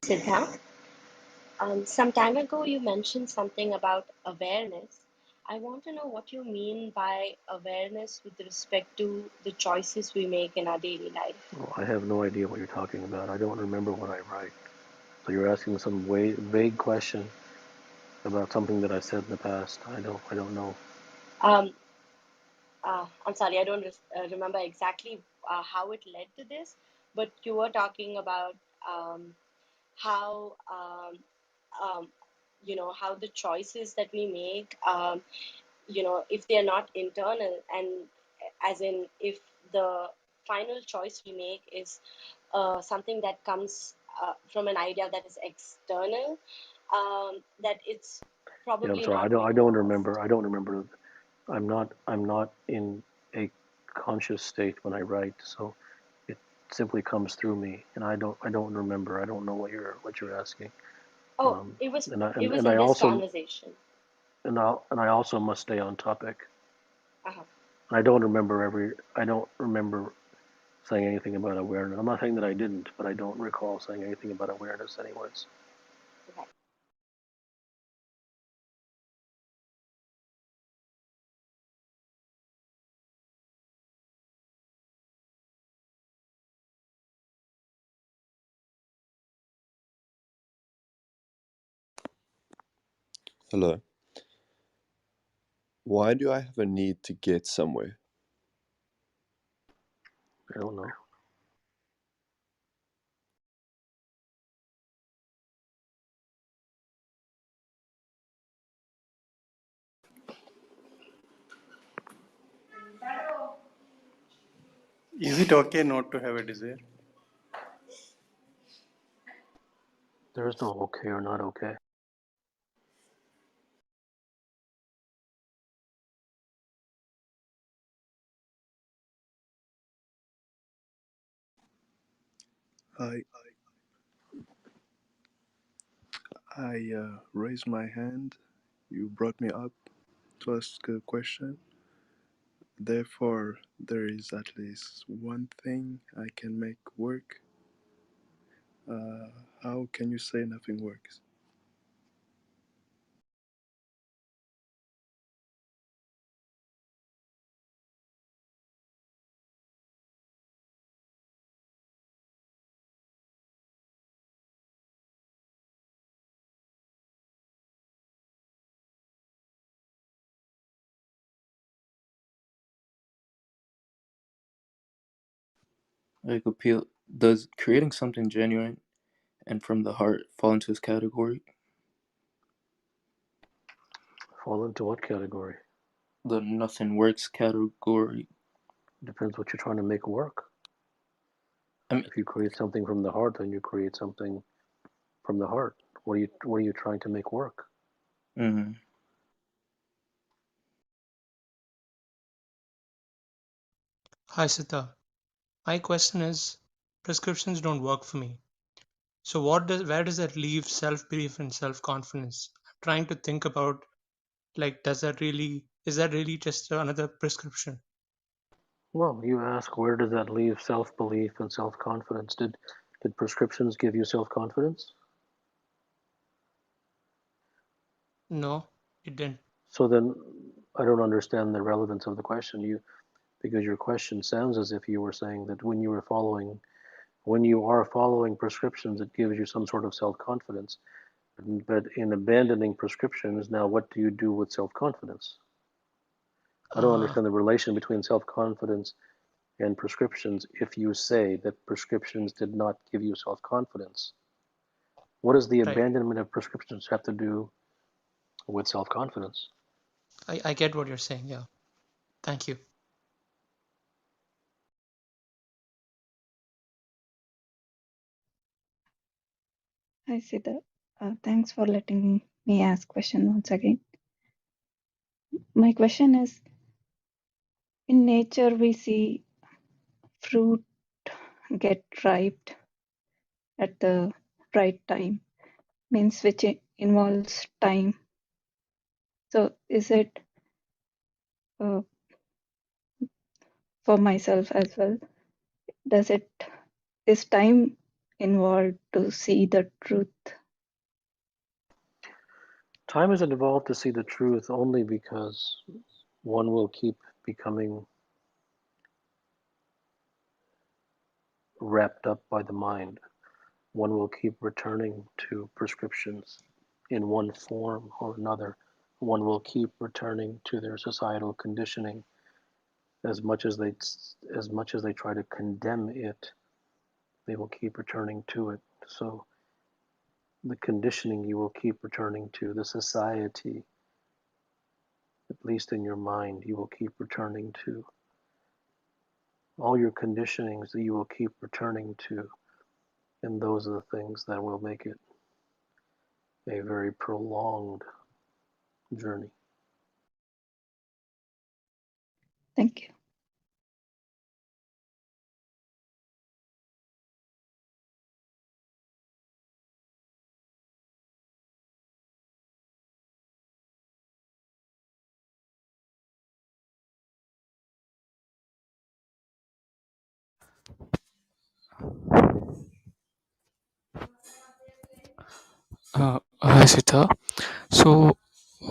Siddha, some time ago you mentioned something about awareness. I want to know what you mean by awareness with respect to the choices we make in our daily life. Well, I have no idea what you're talking about. I don't remember what I write. So you're asking some vague question about something that I said in the past. I don't know. Um, I'm sorry, I don't remember exactly how it led to this, but you were talking about how um, how the choices that we make, if they are not internal, and as in if the final choice we make is something that comes from an idea that is external, that it's Yeah, I'm probably sorry. not going I to don't last. remember. I don't remember. I'm not in a conscious state when I write, so it simply comes through me, and I don't remember. I don't know what you're asking. Oh, Um, it was and in I this also conversation. and I also must stay on topic. Uh-huh. I don't remember saying anything about awareness. I'm not saying that I didn't, but I don't recall saying anything about awareness, anyways. Okay. Hello. Why do I have a need to get somewhere? I don't know. Is it okay not to have a desire? There is no okay or not okay. I raised my hand. You brought me up to ask a question. Therefore, there is at least one thing I can make work. How can you say nothing works? Like appeal, does creating something genuine and from the heart fall into this category? Fall into what category? The nothing works category. Depends what you're trying to make work. I mean, If you create something from the heart, then you create something from the heart. What are you trying to make work? mm-hmm. Hi, Siddha. My question is, prescriptions don't work for me. So where does that leave self-belief and self-confidence? I'm trying to think about, like, is that really just another prescription? Well, you ask, where does that leave self-belief and self-confidence? Did prescriptions give you self-confidence? No, it didn't. So then I don't understand the relevance of the question. Because your question sounds as if you were saying that when you are following prescriptions, it gives you some sort of self-confidence. But in abandoning prescriptions, now what do you do with self-confidence? I don't Uh, understand the relation between self-confidence and prescriptions if you say that prescriptions did not give you self-confidence. What does the right. abandonment of prescriptions have to do with self-confidence? I get what you're saying. Yeah. Thank you. Hi, Siddha. Thanks for letting me ask question once again. My question is, in nature we see fruit get ripe at the right time, means which involves time. So is it uh, for myself as well? Is time involved to see the truth? Time isn't involved to see the truth only because one will keep becoming wrapped up by the mind. One will keep returning to prescriptions in one form or another. One will keep returning to their societal conditioning as much as they try to condemn it. They will keep returning to it. So the conditioning you will keep returning to, the society, at least in your mind, you will keep returning to. All your conditionings that you will keep returning to, and those are the things that will make it a very prolonged journey. Thank you. Hi, Sita. So,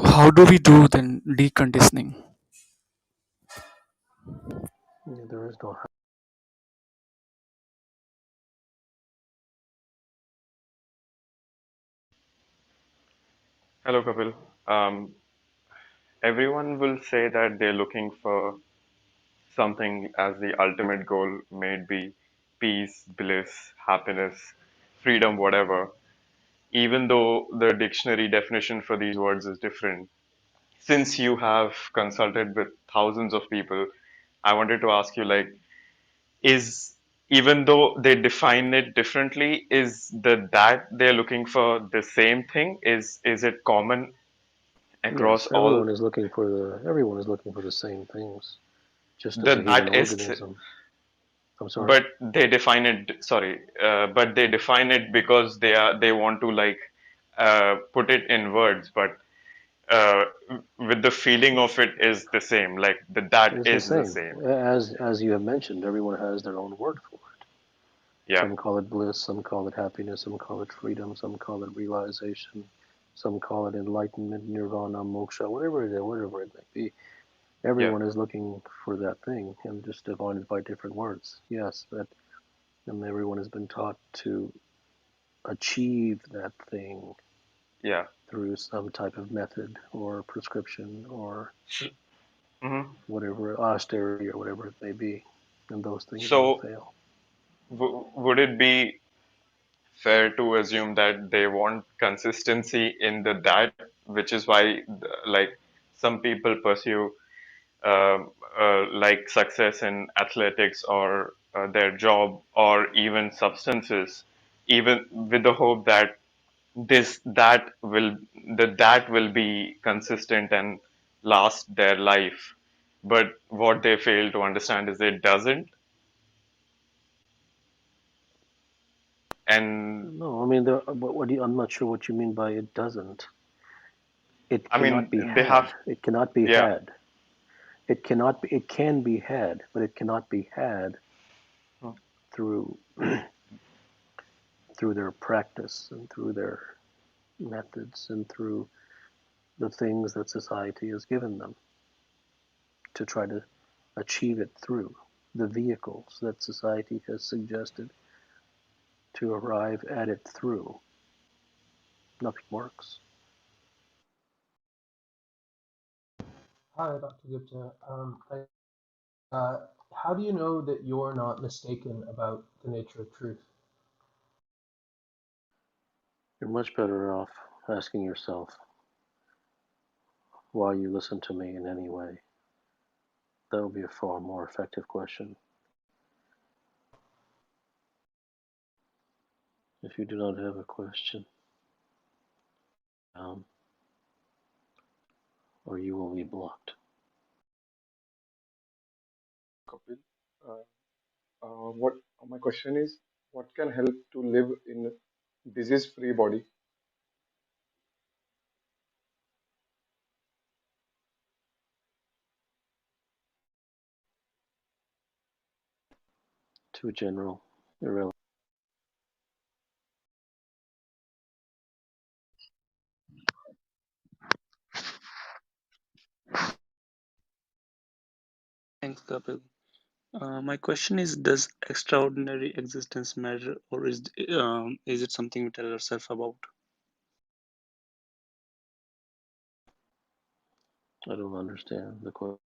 how do we do then deconditioning? There is no. Hello, Kapil. Um, Everyone will say that they're looking for something as the ultimate goal, may it be peace, bliss, happiness, freedom, whatever, even though the dictionary definition for these words is different. Since you have consulted with thousands of people, I wanted to ask you, like, is even though they define it differently, is that they're looking for the same thing? Is it common across Yes, all? everyone is looking for the same things, just as a The human that is, organism. I'm sorry. but they define it. Sorry, but they define it because they want to like put it in words. But uh, with the feeling of it is the same, like that It's the is the same. same. As you have mentioned, everyone has their own word for it. Yeah, Some call it bliss, some call it happiness, some call it freedom, some call it realization, some call it enlightenment, nirvana, moksha, whatever it may be. yeah, Everyone is looking for that thing and just define it by different words. Yes, but and everyone has been taught to achieve that thing yeah. through some type of method or prescription or Mhm. whatever, austerity or whatever it may be. And those things all So, fail. would it be fair to assume that they want consistency in the that, which is why, like, some people pursue like success in athletics or their job or even substances, even with the hope that this that will be consistent and last their life. But what they fail to understand is it doesn't, and No, I mean, what do you, I'm not sure what you mean by it doesn't. It I cannot mean be they have, had. It cannot be yeah. had. It cannot be, it can be had, but it cannot be had through through their practice and through their methods and through the things that society has given them to try to achieve it through the vehicles that society has suggested to arrive at it through. Nothing works. Hi, Dr. Gupta. How do you know that you're not mistaken about the nature of truth? You're much better off asking yourself why you listen to me in any way. That would be a far more effective question. If you do not have a question, um, or you will be blocked. Kapil. Uh, what my question is, what can help to live in disease-free body? Too general, irrelevant. Thanks, Kapil. My question is: does extraordinary existence matter, or is it something we tell ourselves about? I don't understand the question.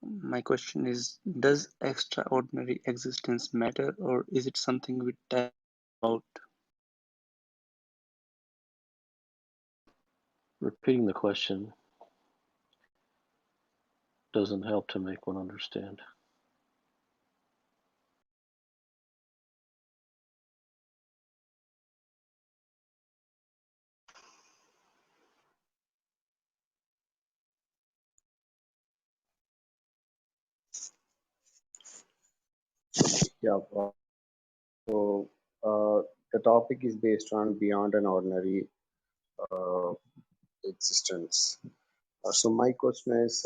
My question is: does extraordinary existence matter, or is it something we tell about? Repeating the question doesn't help to make one understand. Yeah. So the topic is based on beyond an ordinary uh, existence. So my question is,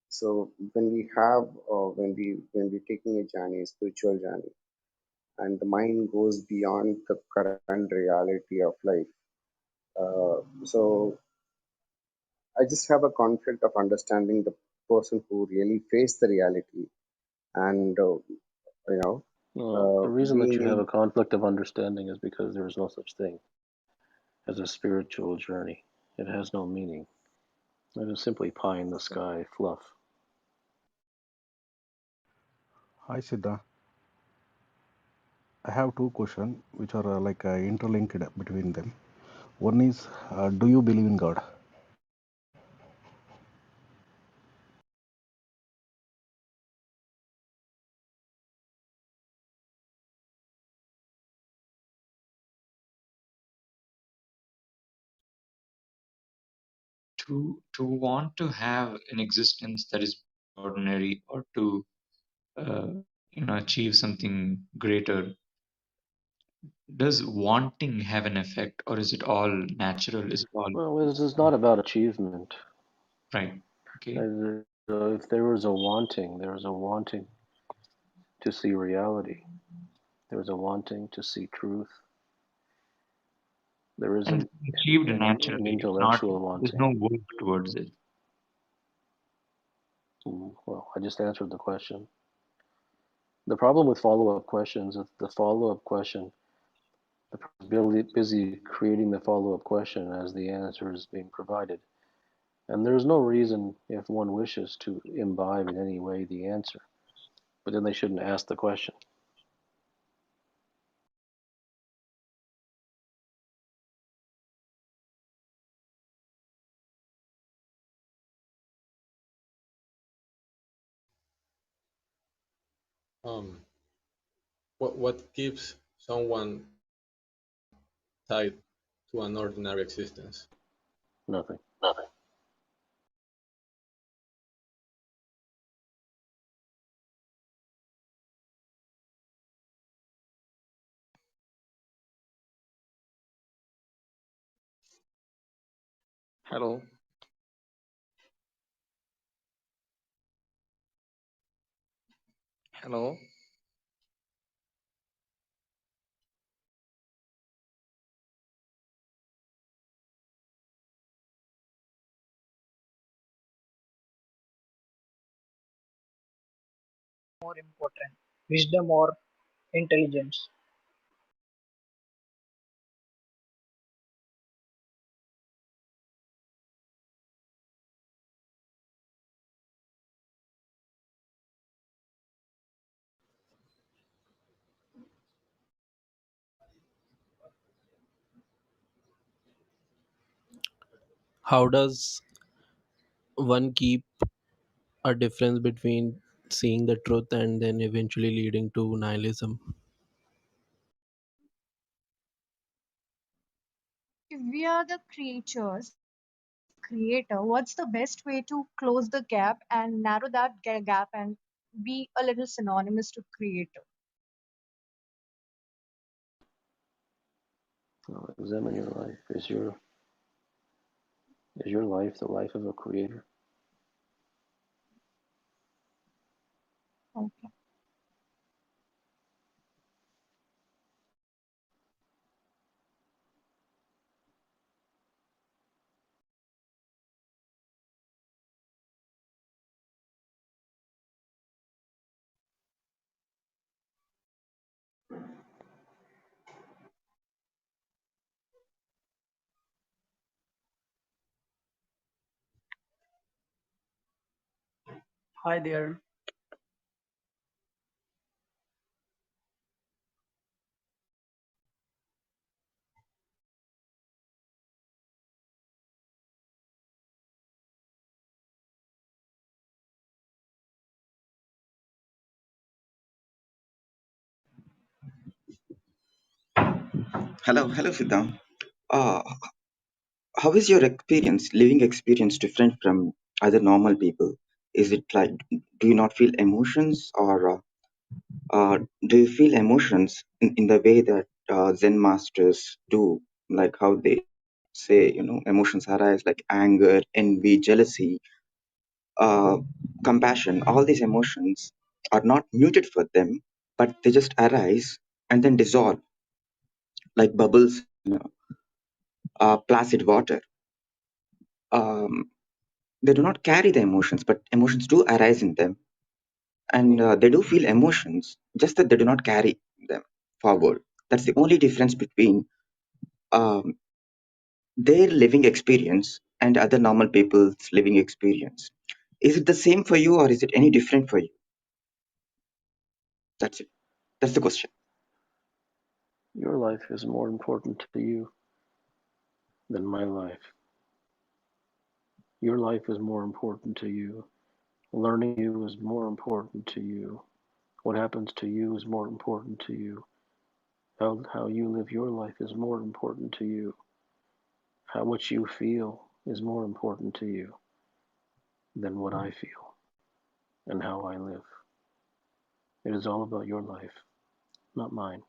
so when we have, when we taking a journey, a spiritual journey, and the mind goes beyond the current reality of life. So I just have a conflict of understanding the person who really faced the reality and you know The reason that being you have in. a conflict of understanding is because there is no such thing as a spiritual journey. It has no meaning. It is simply pie in the sky fluff. Hi Siddha, I have two questions which are interlinked between them. One is, do you believe in God? To want to have an existence that is ordinary, or to uh, achieve something greater, does wanting have an effect, or is it all natural? Is it all Well, this is not about achievement. right? Okay. If there was a wanting, there was a wanting to see reality. There was a wanting to see truth. There And isn't it's achieved an naturally. It's not, intellectual there's wanting. no work towards it. Well, I just answered the question. The problem with follow-up questions is the follow-up question, the person is busy creating the follow-up question as the answer is being provided. And there's no reason, if one wishes, to imbibe in any way the answer. But then they shouldn't ask the question. Um, what keeps someone tied to an ordinary existence? Nothing. Hello, hello. More important, wisdom or intelligence? How does one keep a difference between seeing the truth and then eventually leading to nihilism? If we are the creator, what's the best way to close the gap and narrow that gap and be a little synonymous to creator? Examine your life. Is your life the life of a creator? Okay. Hi there. Hello, Siddha. Uh, how is your experience, living experience, different from other normal people? Is it like, do you not feel emotions, or do you feel emotions in the way that Zen masters do, like how they say, emotions arise like anger, envy, jealousy, uh, compassion? All these emotions are not muted for them, but they just arise and then dissolve like bubbles, placid water. Um, they do not carry the emotions, but emotions do arise in them, and they do feel emotions, just that they do not carry them forward. That's the only difference between um, their living experience and other normal people's living experience. Is it the same for you, or is it any different for you? That's it. That's the question. Your life is more important to you than my life. Your life is more important to you. Learning you is more important to you. What happens to you is more important to you. How you live your life is more important to you. How much you feel is more important to you than what I feel and how I live. It is all about your life, not mine.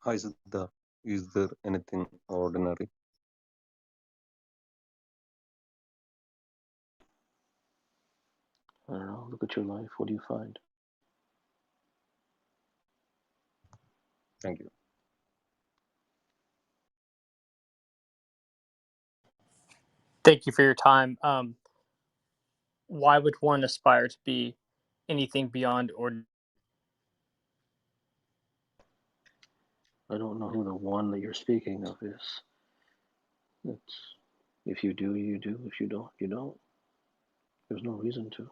Hi, Siddha. Is there anything ordinary? I don't know. Look at your life. What do you find? Thank you. Thank you for your time. Why would one aspire to be anything beyond ordinary? I don't know who the one that you're speaking of is. It's if you do, you do. If you don't, you don't. There's no reason to.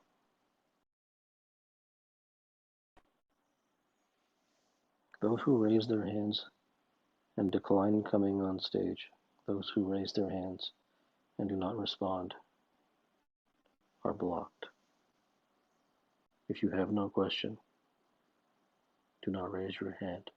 Those who raise their hands and decline coming on stage, those who raise their hands and do not respond, are blocked. If you have no question, do not raise your hand.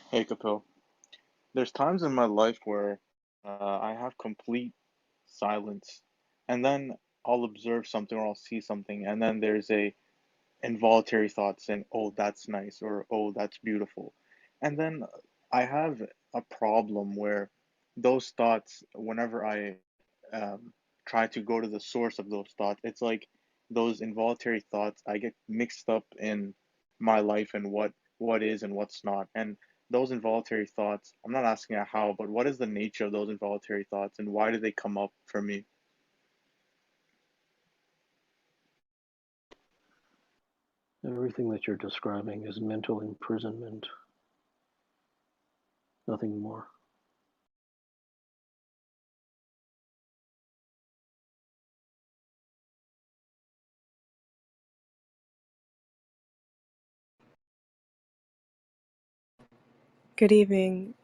Hey Kapil, there's times in my life where I have complete silence, and then I'll observe something or I'll see something, and then there's a involuntary thought saying, "Oh, that's nice," or "Oh, that's beautiful," and then I have a problem where those thoughts, whenever I try to go to the source of those thoughts, it's like those involuntary thoughts, I get mixed up in my life and what is and what's not. And those involuntary thoughts, I'm not asking how, but what is the nature of those involuntary thoughts and why do they come up for me? Everything that you're describing is mental imprisonment, nothing more. Good evening.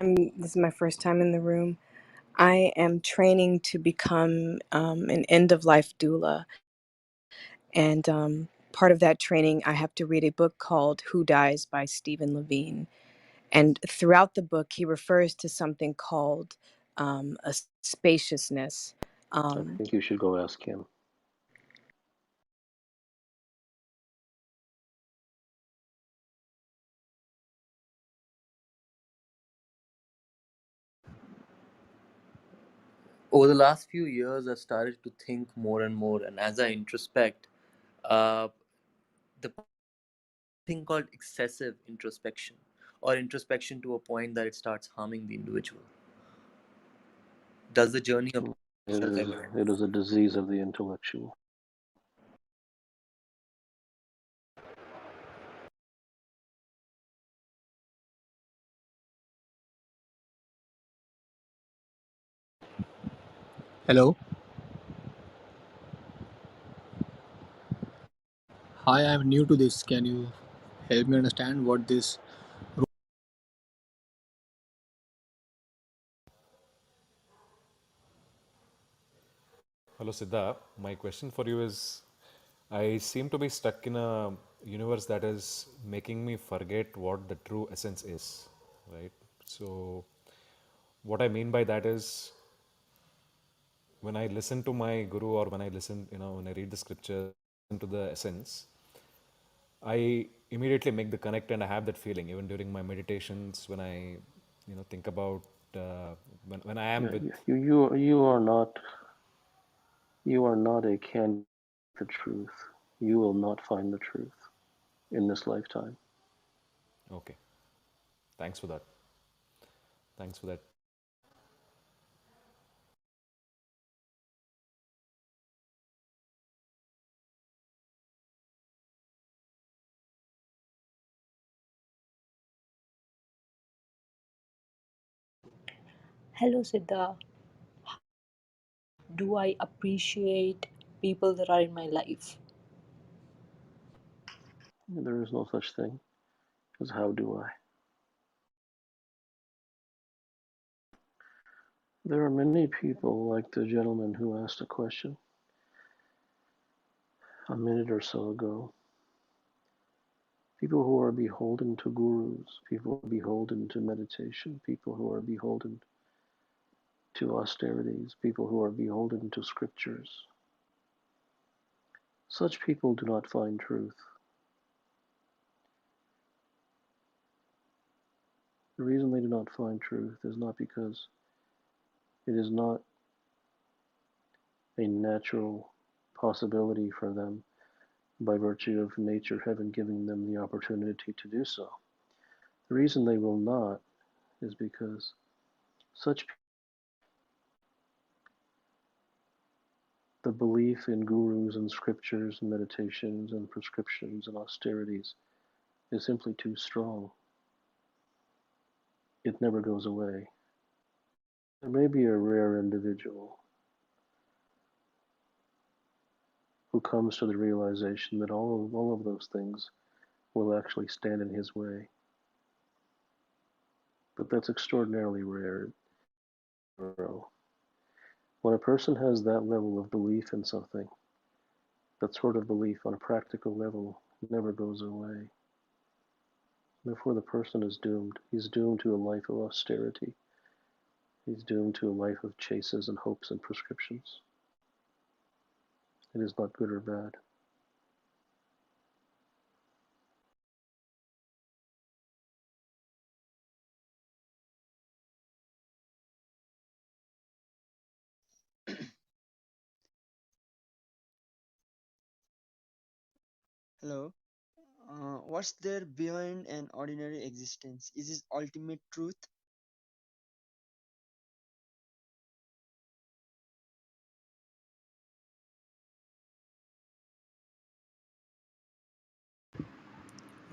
This is my first time in the room. I am training to become an end of life doula. And part of that training, I have to read a book called Who Dies by Stephen Levine. And throughout the book, he refers to something called a spaciousness. I think you should go ask him. Over the last few years, I've started to think more and more, and as I introspect, uh, the thing called excessive introspection, or introspection to a point that it starts harming the individual. Does the journey of self-evident? It is a disease of the intellectual. Hello. Hi, I'm new to this. Can you help me understand what this? Hello, Siddha. My question for you is I seem to be stuck in a universe that is making me forget what the true essence is, right? So, what I mean by that is when I listen to my guru or when I listen, when I read the scripture into the essence, I immediately make the connect and I have that feeling even during my meditations when I, think about when I am Yeah, with. you are not a candidate for the truth. You will not find the truth in this lifetime. Okay, thanks for that. Thanks for that. Hello, Siddha. Do I appreciate people that are in my life? There is no such thing as how do I. There are many people like the gentleman who asked a question a minute or so ago. People who are beholden to gurus, people who are beholden to meditation, people who are beholden to austerities, people who are beholden to scriptures. Such people do not find truth. The reason they do not find truth is not because it is not a natural possibility for them by virtue of nature having given them the opportunity to do so. The reason they will not is because such the belief in gurus and scriptures and meditations and prescriptions and austerities is simply too strong. It never goes away. There may be a rare individual who comes to the realization that all of those things will actually stand in his way. But that's extraordinarily rare. When a person has that level of belief in something, that sort of belief on a practical level never goes away. Therefore, the person is doomed. He's doomed to a life of austerity. He's doomed to a life of chases and hopes and prescriptions. It is not good or bad. Hello. What's there beyond an ordinary existence? Is it ultimate truth?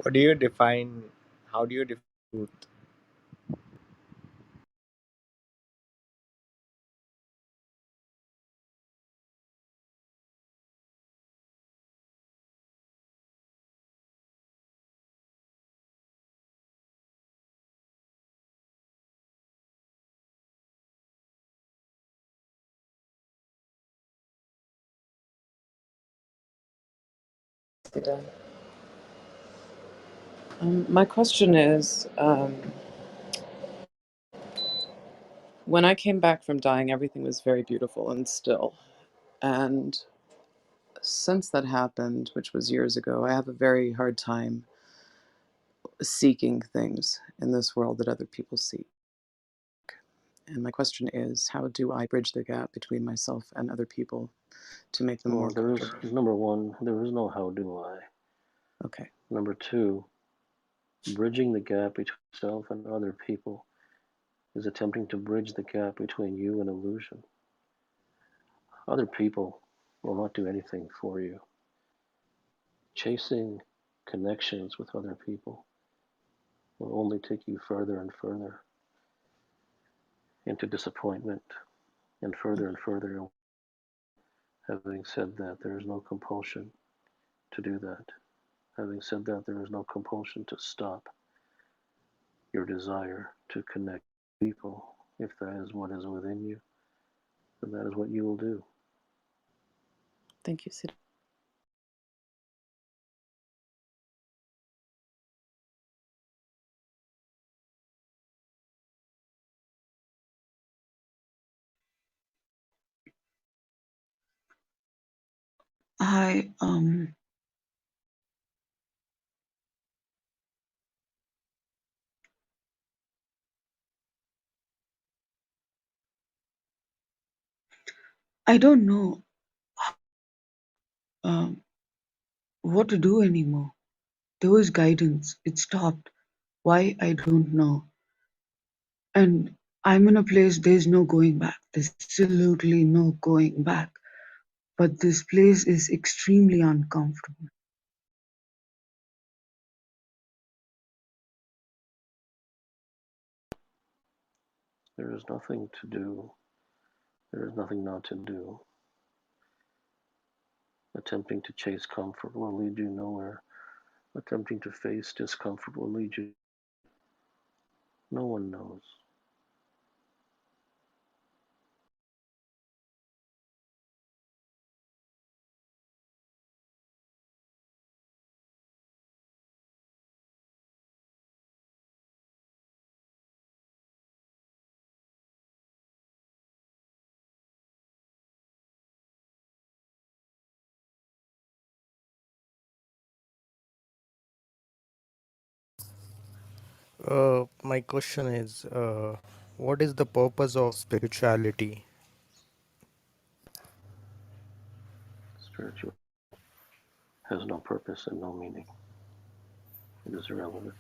What do you define? How do you define truth? Siddha. My question is, when I came back from dying, everything was very beautiful and still. And since that happened, which was years ago, I have a very hard time seeking things in this world that other people seek. And my question is, how do I bridge the gap between myself and other people to make them more Well, there is, comfortable? number one, there is no how do I. Okay. Number two, bridging the gap between yourself and other people is attempting to bridge the gap between you and illusion. Other people will not do anything for you. Chasing connections with other people will only take you further and further into disappointment and further. Having said that, there is no compulsion to do that. Having said that, there is no compulsion to stop your desire to connect with people. If that is what is within you, then that is what you will do. Thank you, Siddha. Hi, I don't know um, what to do anymore. There was guidance. It stopped. Why, I don't know. And I'm in a place there's no going back. There's absolutely no going back. But this place is extremely uncomfortable. There is nothing to do. There is nothing not to do. Attempting to chase comfort will lead you nowhere. Attempting to face discomfort will lead you. No one knows. My question is, what is the purpose of spirituality? Spiritual has no purpose and no meaning. It is irrelevant.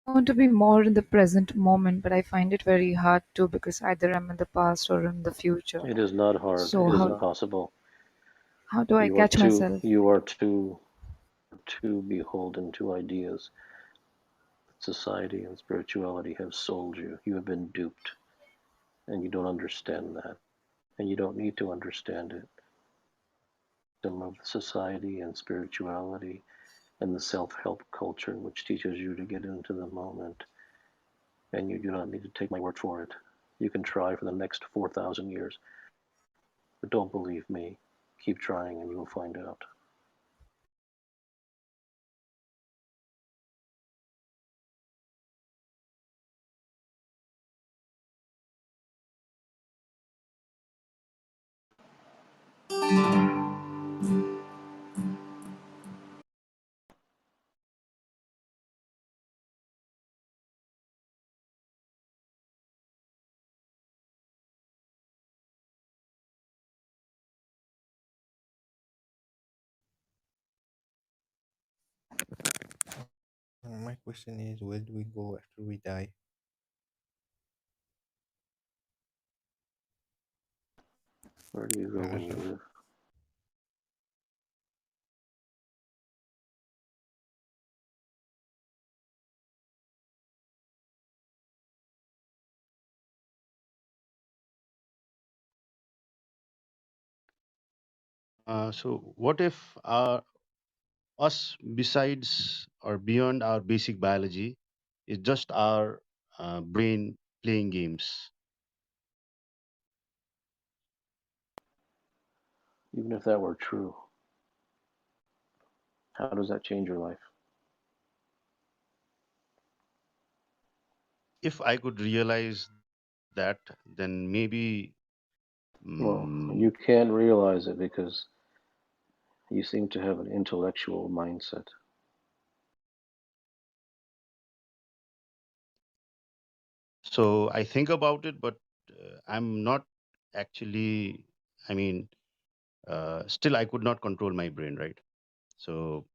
I want to be more in the present moment, but I find it very hard to because either I'm in the past or in the future. It is not hard. So It is how impossible. how do I You are catch too myself? you are too beholden to ideas that society and spirituality have sold you. You have been duped, and you don't understand that, and you don't need to understand it. Some of society and spirituality and the self-help culture which teaches you to get into the moment, and you do not need to take my word for it. You can try for the next 4,000 years, but don't believe me. Keep trying and you will find out. My question is, where do we go after we die? Where do you You go when you understand? live? So, what if us, besides or beyond our basic biology, is just our brain playing games? Even if that were true, how does that change your life? If I could realize that, then maybe. Well, mm you can't realize it because you seem to have an intellectual mindset. so I think about it, but I'm not actually. I mean, still, I could not control my brain, right? So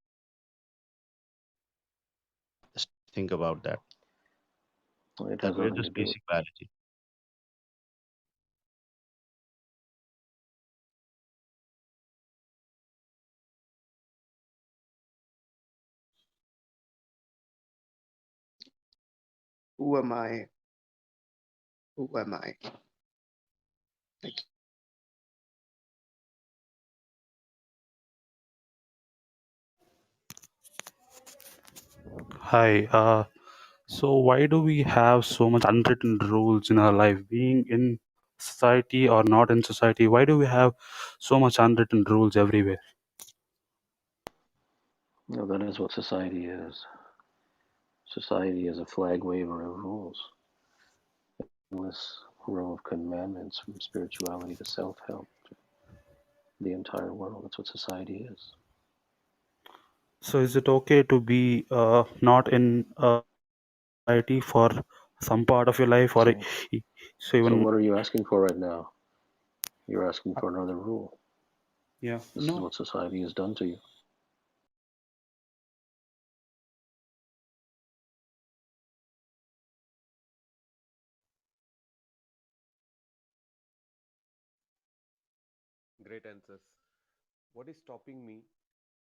just think about that. It That has we're nothing to just do with. basic biology. Who am I? Who am I? Like, Hi. So why do we have so much unwritten rules in our life? Being in society or not in society, why do we have so much unwritten rules everywhere? No, that is what society is. Society is a flag waver of rules, endless row of commandments from spirituality to self-help to the entire world. That's what society is. So is it okay to be not in society for some part of your life, or So, so so even what are you asking for right now? You're asking for another rule. yeah This is no what society has done to you. Great answers. What is stopping me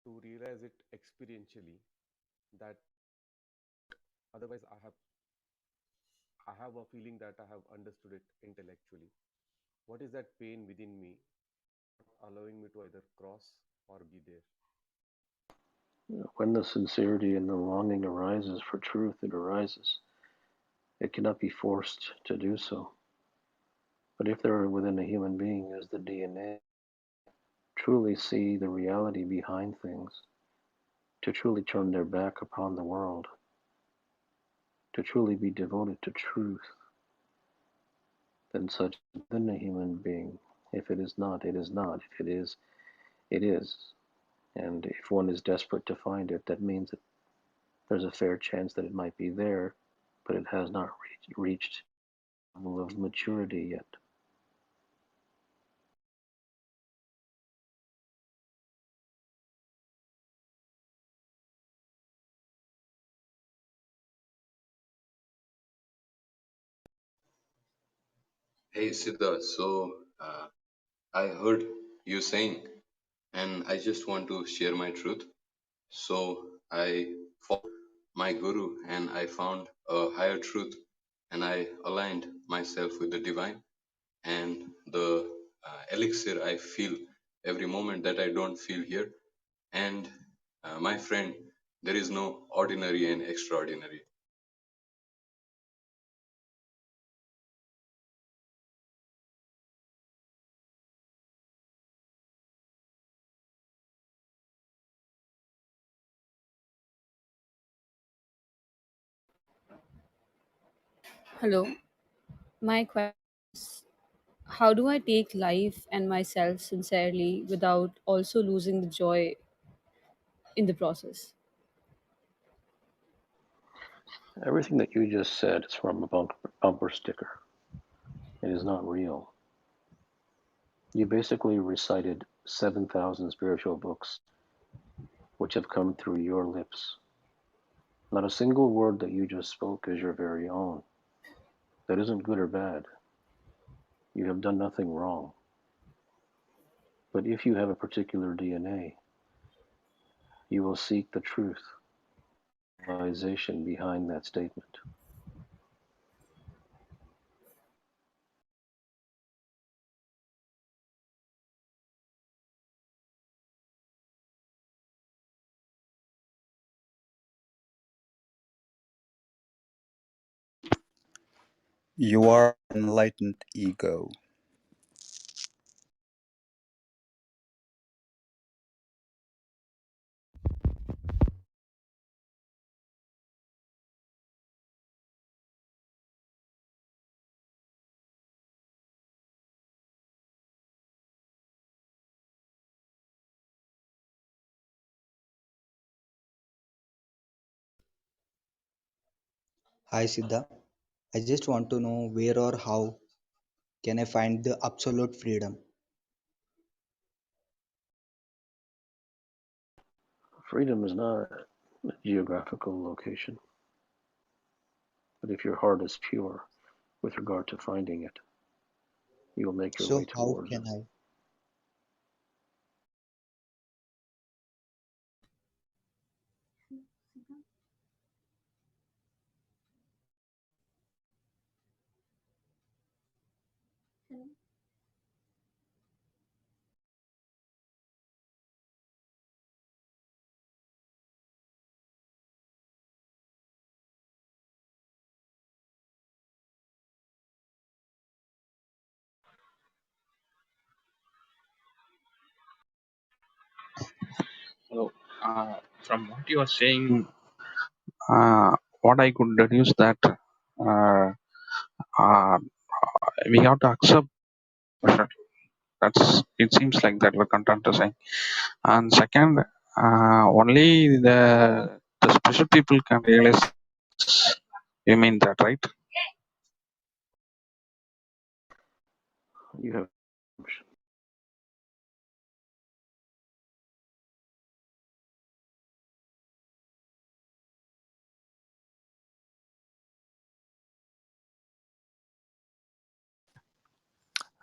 to realize it experientially that otherwise I have a feeling that I have understood it intellectually. What is that pain within me allowing me to either cross or be there? When the sincerity and the longing arises for truth, it arises. It cannot be forced to do so. But if there within a human being is the DNA, truly see the reality behind things, to truly turn their back upon the world, to truly be devoted to truth, then such within a human being. If it is not, it is not. If it is, it is. And if one is desperate to find it, that means that there's a fair chance that it might be there, but it has not reached a level of maturity yet. Hey Siddha, I heard you saying, and I just want to share my truth. So I followed my guru and I found a higher truth and I aligned myself with the divine and the elixir I feel every moment that I don't feel here. And my friend, there is no ordinary and extraordinary. Hello. My question is, how do I take life and myself sincerely without also losing the joy in the process? Everything that you just said is from a bumper sticker. It is not real. You basically recited 7,000 spiritual books which have come through your lips. Not a single word that you just spoke is your very own. That isn't good or bad. You have done nothing wrong. But if you have a particular DNA, you will seek the truth, realization behind that statement. You are enlightened ego. Hi Siddha, I just want to know where or how can I find the absolute freedom? Freedom is not a geographical location, but if your heart is pure with regard to finding it, you will make your way So how towards it. can I? So, from what you are saying, what I could deduce that uh, uh, we have to accept that. That's it seems like that we're content to saying. And second, only the special people can realize. You mean that, right? You have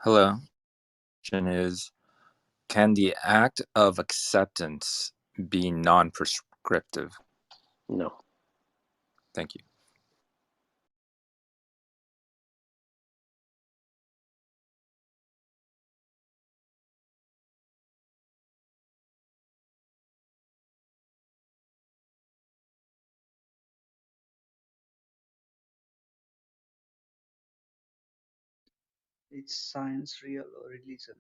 Hello. Question is, can the act of acceptance be non-prescriptive? no. Thank you. Is science real or religion?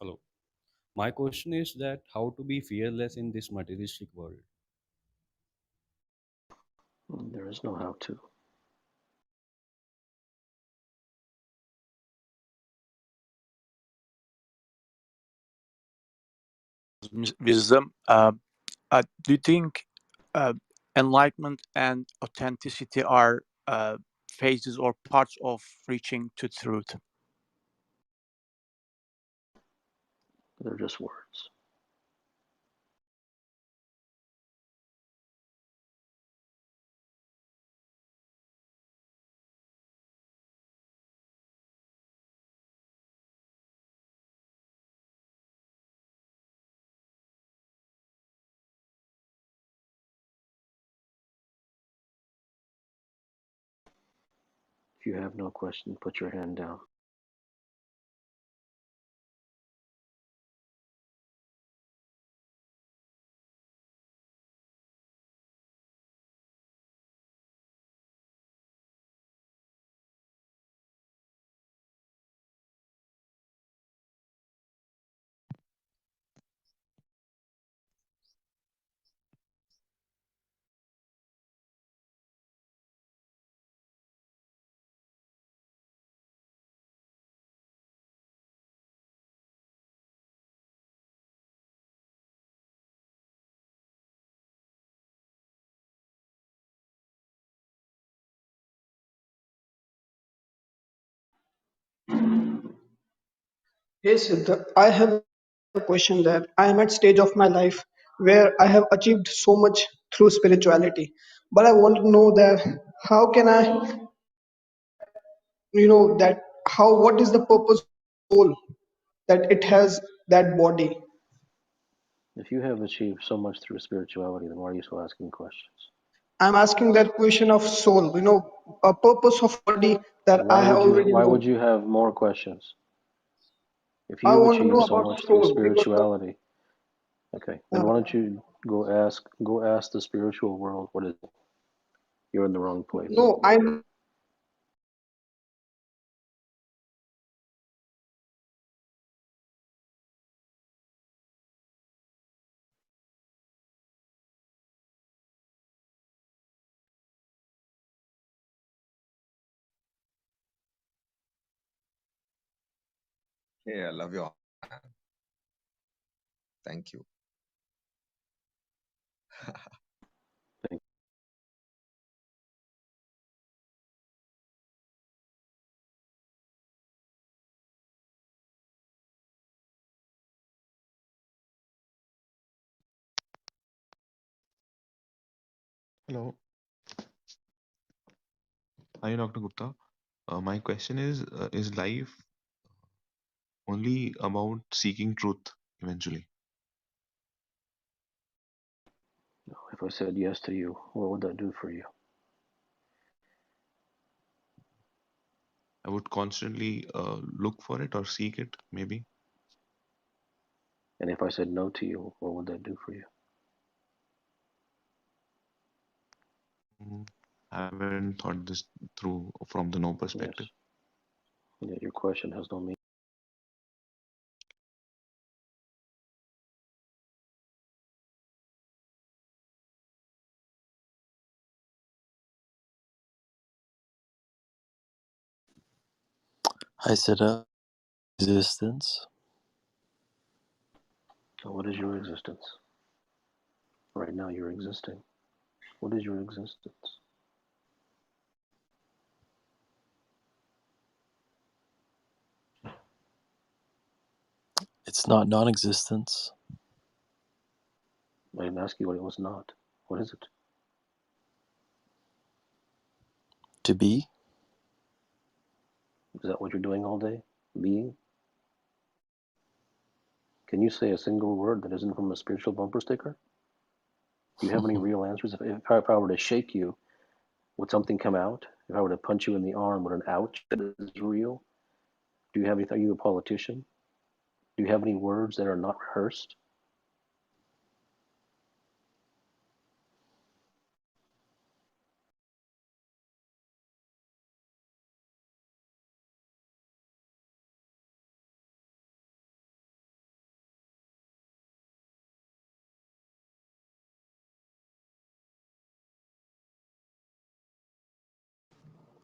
Hello. My question is that how to be fearless in this materialistic world? There is no how to. Wisdom. Do you think uh, enlightenment and authenticity are phases or parts of reaching to truth? They're just words. If you have no question, put your hand down. Hey Siddha, I have a question that I am at stage of my life where I have achieved so much through spirituality, but I want to know that how can I, that how what is the purpose of soul that it has that body? If you have achieved so much through spirituality, then why are you still asking questions? I'm asking that question of soul, a purpose of body that I have already Why would know. you have more questions? If I you have want to know achieved so about much through soul because spirituality, okay, then uh, why don't you go ask the spiritual world what is it? You're in the wrong place. no, I Yeah, I love your. Thank you. Thank Hello, hi Dr. Gupta. My question is life only about seeking truth eventually? If I said yes to you, what would that do for you? I would constantly look for it or seek it, maybe. And if I said no to you, what would that do for you? I haven't thought this through from the no Yes. perspective. Yeah, your question has no meaning. Hi, Siddha. Existence. So what is your existence? Right now you're existing. What is your existence? It's not non existence. I didn't ask you what it was not. What is it? To be. Is that what you're doing all day? Being? Can you say a single word that isn't from a spiritual bumper sticker? Do you have any real answers? If I were to shake you, would something come out? If I were to punch you in the arm, would an ouch that is real? Do you have anything? Are you a politician? Do you have any words that are not rehearsed?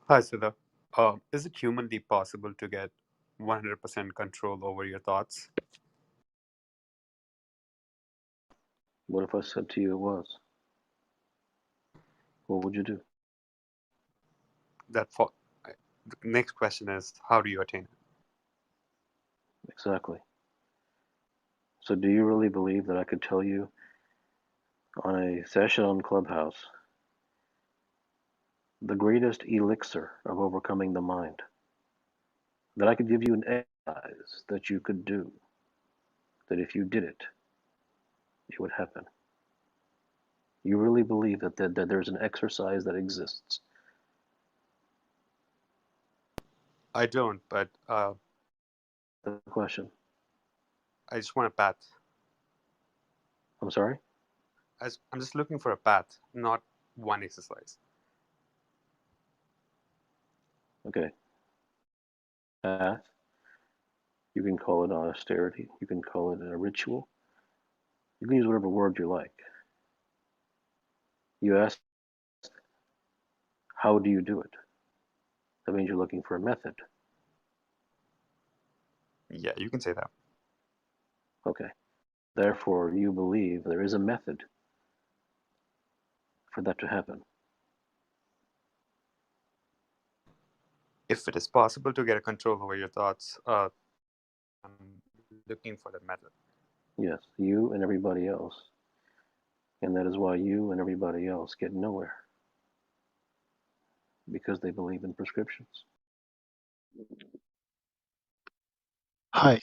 Hi, Siddha. Is it humanly possible to get 100% control over your thoughts? What if I said to you it was? What would you do? That fo- the next question is, how do you attain it? Exactly. So do you really believe that I could tell you on a session on Clubhouse the greatest elixir of overcoming the mind? That I could give you an exercise that you could do, that if you did it, it would happen. You really believe that there's an exercise that exists? I don't, but The question. I just want a path. I'm sorry? I'm just looking for a path, not one exercise. Okay. Path. You can call it austerity. You can call it a ritual. You can use whatever word you like. You ask, how do you do it? That means you're looking for a method. Yeah, you can say that. Okay. Therefore, you believe there is a method for that to happen. If it is possible to get a control over your thoughts, I'm looking for the method. Yes, you and everybody else. And that is why you and everybody else get nowhere. Because they believe in prescriptions. Hi.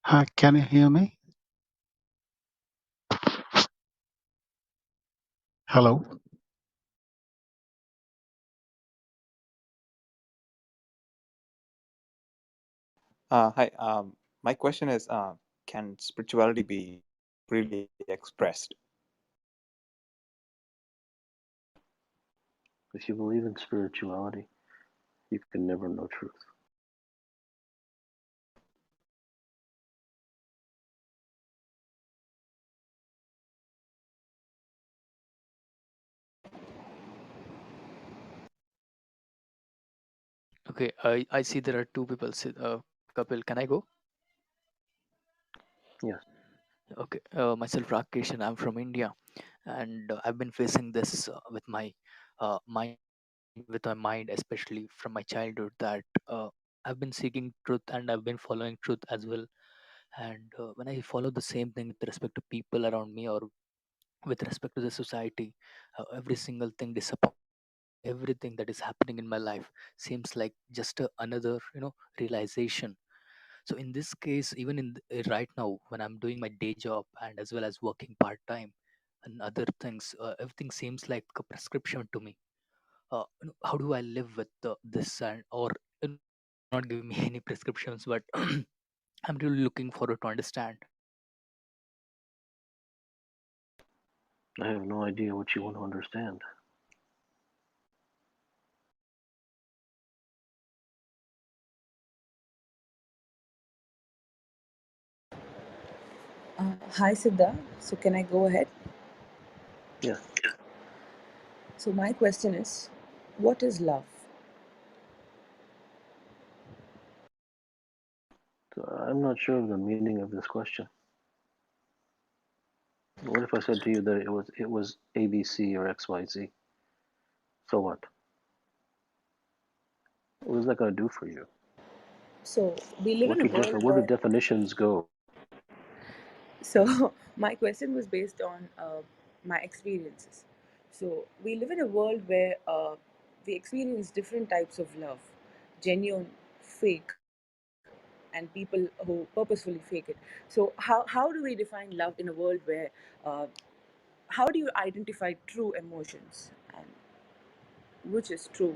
Hi, can you hear me? Hello. Hi. My question is, can spirituality be really expressed? If you believe in spirituality, you can never know truth. Okay, I see there are two people. Kapil, can I go? Yes. Okay, myself Rakesh, and I'm from India, and I've been facing this with my mind, especially from my childhood. That I've been seeking truth, and I've been following truth as well. And when I follow the same thing with respect to people around me, or with respect to the society, every single thing disappoints. Everything that is happening in my life seems like just another, realization. So in this case, even right now, when I'm doing my day job and as well as working part time and other things, everything seems like a prescription to me. How do I live with this, and or not giving me any prescriptions, but I'm really looking forward to understand. I have no idea what you want to understand. Hi, Siddha. So, can I go ahead? Yes. So, my question is, what is love? So I'm not sure of the meaning of this question. What if I said to you that it was ABC or XYZ? So what? What is that going to do for you? So, we live in a world Where do where. definitions go? So, my question was based on my experiences. So, we live in a world where we experience different types of love, genuine, fake, and people who purposefully fake it. So, how do we define love in a world where, uh, how do you identify true emotions and which is true?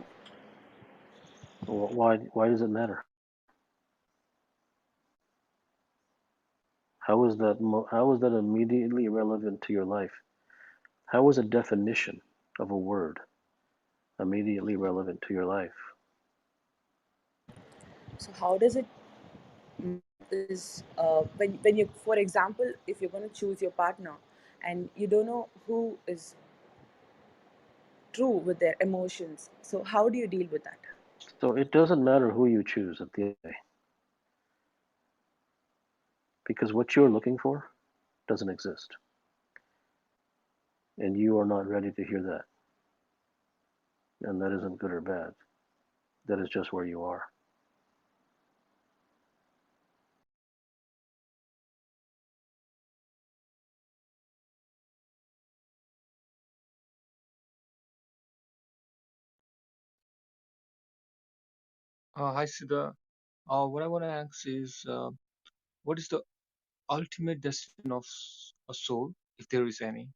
Well, why does it matter? How is that immediately relevant to your life? How is a definition of a word immediately relevant to your life? So how does it is when you, for example, if you're going to choose your partner and you don't know who is true with their emotions, so how do you deal with that? So it doesn't matter who you choose at the end of the day, because what you're looking for doesn't exist, and you are not ready to hear that. And that isn't good or bad. That is just where you are. Hi, Siddha. What I want to ask is, what is the ultimate destination of a soul, if there is any?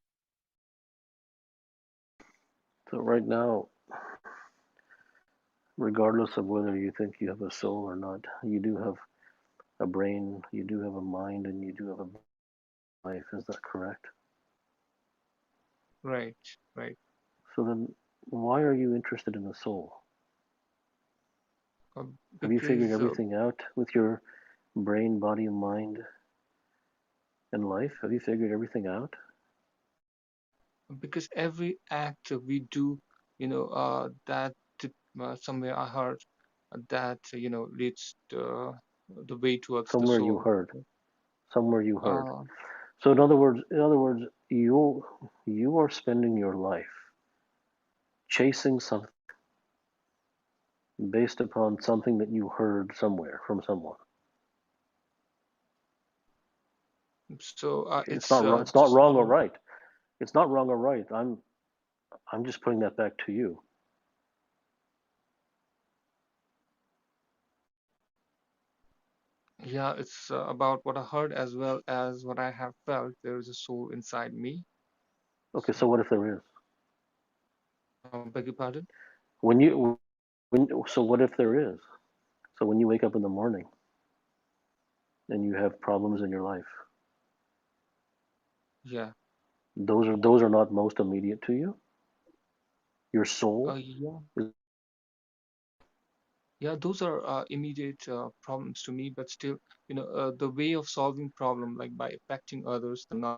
So right now, regardless of whether you think you have a soul or not, you do have a brain, you do have a mind, and you do have a life. Is that correct? Right, right. So then, why are you interested in the soul? Have you figured Because everything out with your brain, body, mind, and life? Have you figured everything out? because every act we do, that somewhere I heard that leads the way towards the Somewhere you soul. heard. Somewhere you heard. Uh, So in other words, you are spending your life chasing something based upon something that you heard somewhere from someone. so It's it's not wrong. It's not just wrong or right. It's not wrong or right. I'm just putting that back to you. yeah, it's about what I heard as well as what I have felt. There is a soul inside me. Okay, so So, what if there is? beg your pardon? When you so what if there is? So when you wake up in the morning and you have problems in your life, Yeah. those are not most immediate to you. Your soul Yeah. is Yeah, those are immediate problems to me, but still, the way of solving problem, like by affecting others, another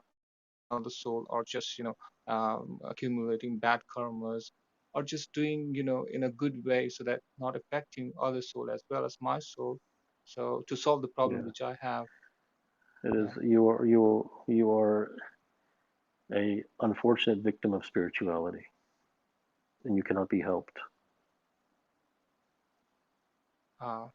soul, or just, accumulating bad karmas, or just doing, in a good way so that not affecting other soul as well as my soul. So to solve the problem yeah. which I have, It is yeah. you are a unfortunate victim of spirituality, and you cannot be helped. Uh,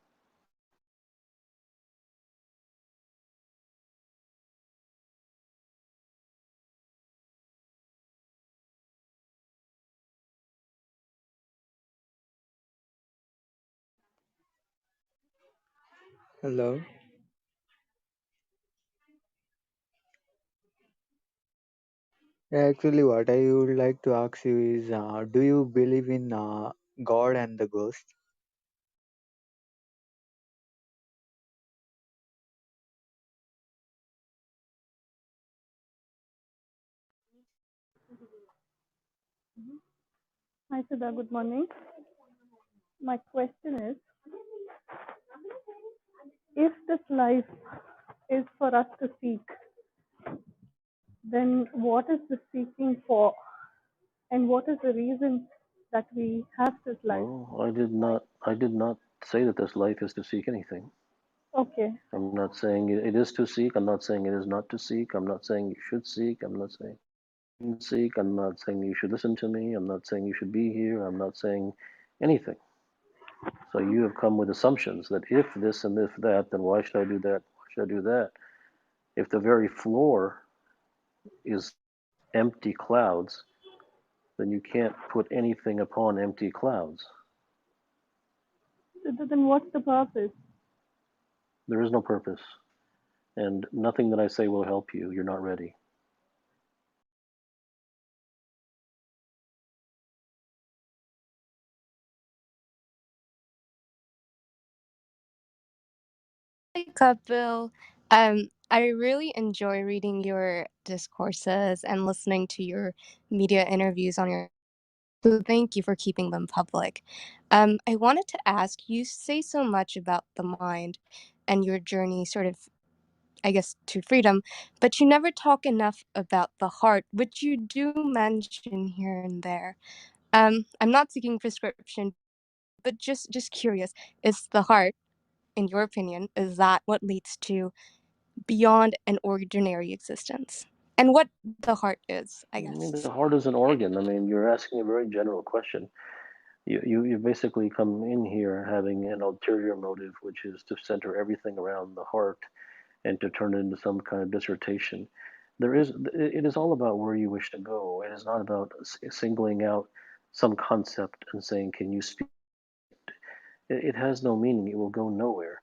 Hello. Actually, what I would like to ask you is, do you believe in God and the ghost? Hi, Siddha. Good morning. My question is, if this life is for us to seek, then what is the seeking for? And what is the reason that we have this life? Well, I did not say that this life is to seek anything. Okay. I'm not saying it is to seek. I'm not saying it is not to seek. I'm not saying you should seek. I'm not saying you shouldn't seek. I'm not saying you should listen to me. I'm not saying you should be here. I'm not saying anything. So you have come with assumptions that if this and if that, then why should I do that? Why should I do that? If the very floor is empty clouds, then you can't put anything upon empty clouds. So then what's the purpose? There is no purpose, and nothing that I say will help you. You're not ready. Hi, Kapil. I really enjoy reading your discourses and listening to your media interviews on your. So thank you for keeping them public. I wanted to ask, you say so much about the mind and your journey, sort of, I guess, to freedom, but you never talk enough about the heart, which you do mention here and there. I'm not seeking prescription, but just curious, is the heart, in your opinion, is that what leads to beyond an ordinary existence? And what the heart is, I I mean, guess. the heart is an organ. I mean, you're asking a very general question. You basically come in here having an ulterior motive, which is to center everything around the heart and to turn it into some kind of dissertation. It is all about where you wish to go. It is not about singling out some concept and saying, can you speak? It has no meaning. It will go nowhere.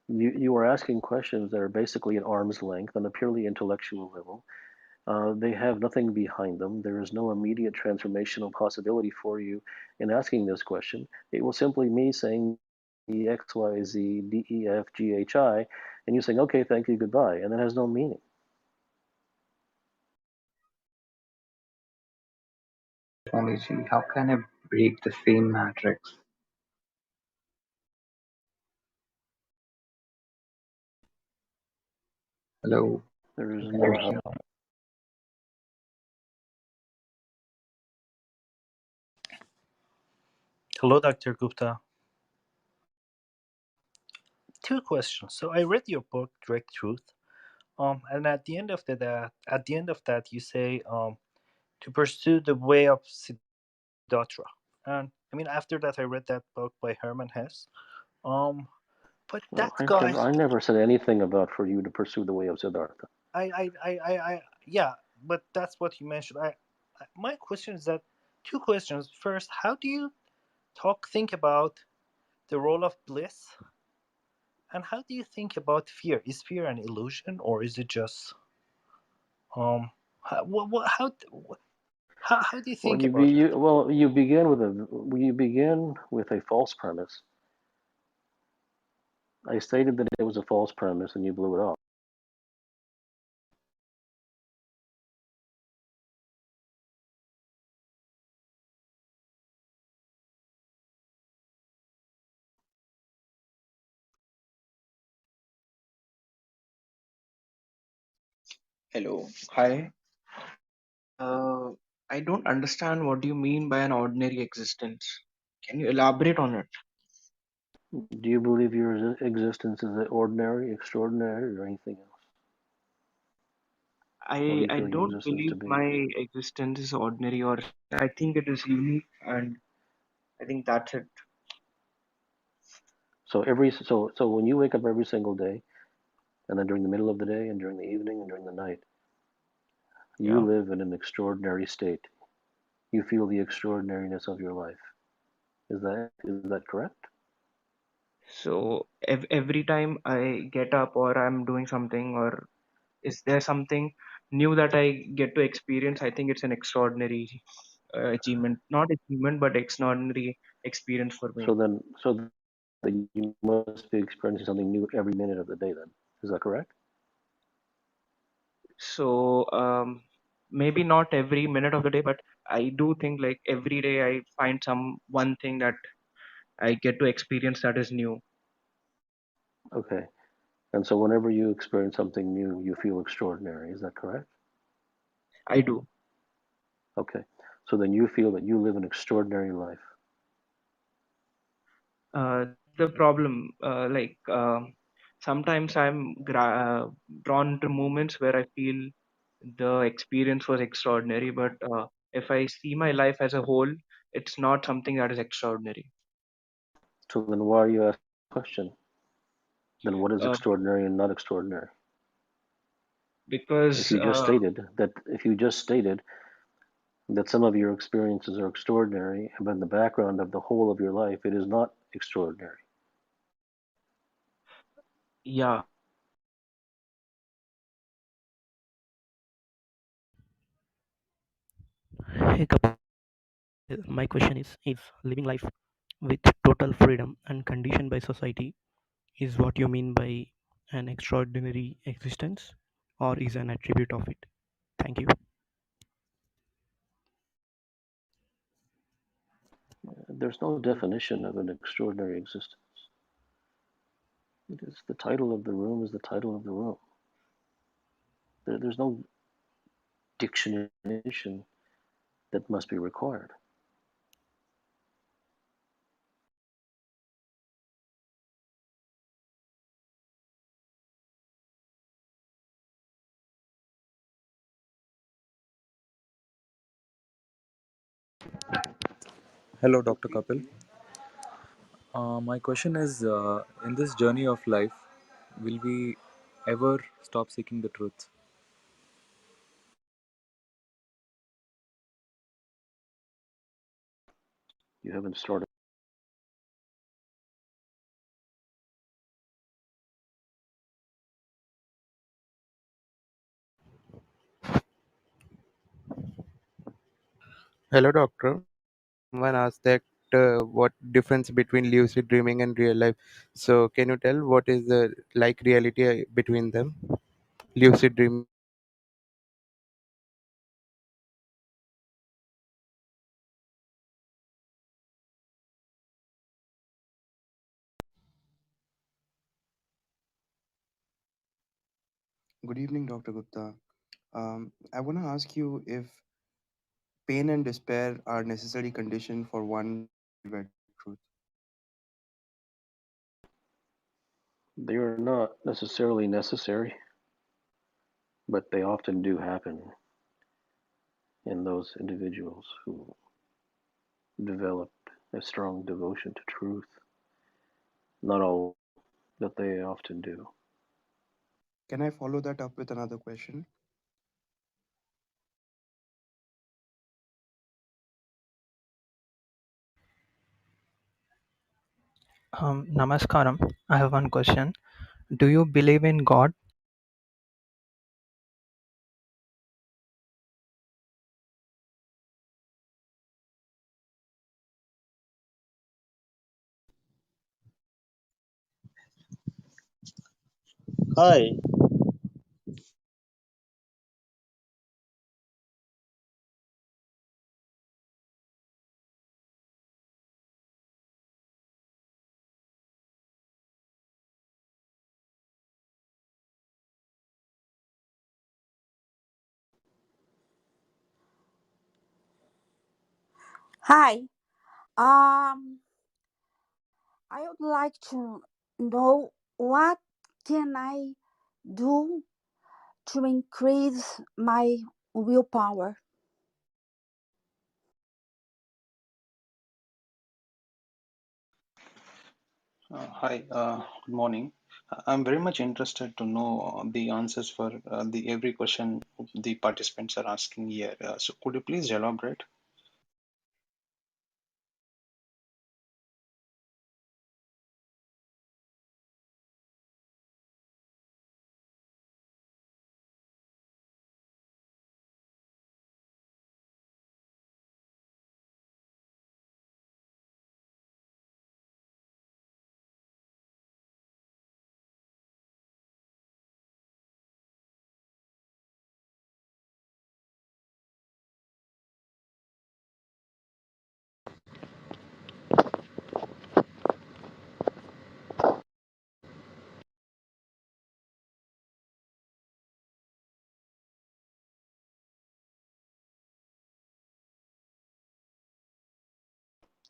You are asking questions that are basically at arm's length on a purely intellectual level. They have nothing behind them. There is no immediate transformational possibility for you in asking this question. It will simply me saying the X, Y, Z, D, E, F, G, H, I, and you saying, okay, thank you, goodbye. And that has no meaning. Technology. How can I break the same matrix? Hello. There is Can you no how. hear? Hello, Dr. Gupta. Two questions. So I read your book, Direct Truth. And at the end of that, you say to pursue the way of Siddhartha. And I mean, after that, I read that book by Herman Hesse. But Well, that guy, I never said anything about for you to pursue the way of Siddhartha. yeah, but that's what you mentioned. My question is that two questions. First, how do you think about the role of bliss, and how do you think about fear? Is fear an illusion, or is it just how, how do you Well, think about that? you begin with a false premise. I stated that it was a false premise, and you blew it off. Hello. Hi. I don't understand what you mean by an ordinary existence. Can you elaborate on it? Do you believe your existence is ordinary, extraordinary, or anything else? What do you I feel your don't existence believe to be? my existence is ordinary, or I think it is unique, and I think that's it. So when you wake up every single day, and then during the middle of the day, and during the evening, and during the night, you Yeah. live in an extraordinary state. You feel the extraordinariness of your life. Is that correct? So every time I get up or I'm doing something, or is there something new that I get to experience? I think it's an extraordinary achievement, not achievement, but extraordinary experience for me. So then you must be experiencing something new every minute of the day. Then is that correct? So maybe not every minute of the day, but I do think like every day I find some one thing that I get to experience that is new. Okay. And so whenever you experience something new, you feel extraordinary. Is that correct? I do. Okay. So then you feel that you live an extraordinary life. The problem, sometimes I'm drawn to moments where I feel the experience was extraordinary, but if I see my life as a whole, it's not something that is extraordinary. So then why are you asking the question? Then what is Uh, extraordinary and not extraordinary? because If you just stated that some of your experiences are extraordinary, but in the background of the whole of your life, it is not extraordinary. yeah, Hey, Kapil. My question is if living life with total freedom and conditioned by society is what you mean by an extraordinary existence or is an attribute of it? Thank you. There's no definition of an extraordinary existence. It is the title of the room is the title of the room. There's no dictionary definition that must be required. Hello, Dr. Kapil. My question is in this journey of life, will we ever stop seeking the truth? You haven't started. Hello, doctor. Someone asked that what difference between lucid dreaming and real life. So, can you tell what is the like reality between them? Lucid dreaming. Good evening, Dr. Gupta. I want to ask you if pain and despair are necessary condition for one to arrive at truth. They are not necessarily necessary, but they often do happen in those individuals who develop a strong devotion to truth. Not all, but they often do. Can I follow that up with another question? Namaskaram. I have one question. Do you believe in God? Hi. Hi. Um, I would like to know what can I do to increase my willpower? Hi, good morning. I'm very much interested to know the answers for the every question the participants are asking here. So could you please elaborate?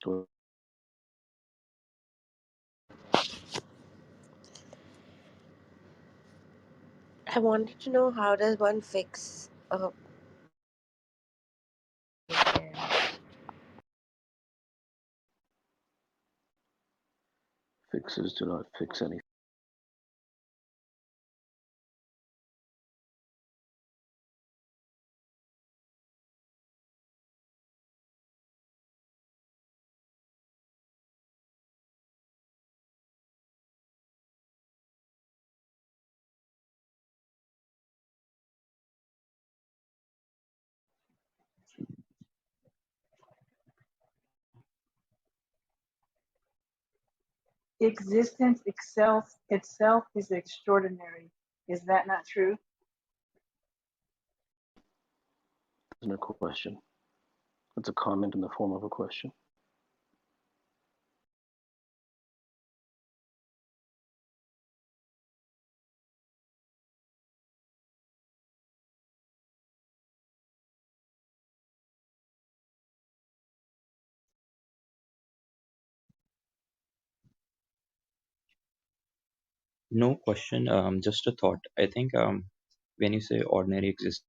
Go I wanted to know how does one fix Fixes do not fix anything. existence itself is extraordinary. Is that not true? Isn't a question. It's a comment in the form of a question. No question, just a thought. I think when you say ordinary existence,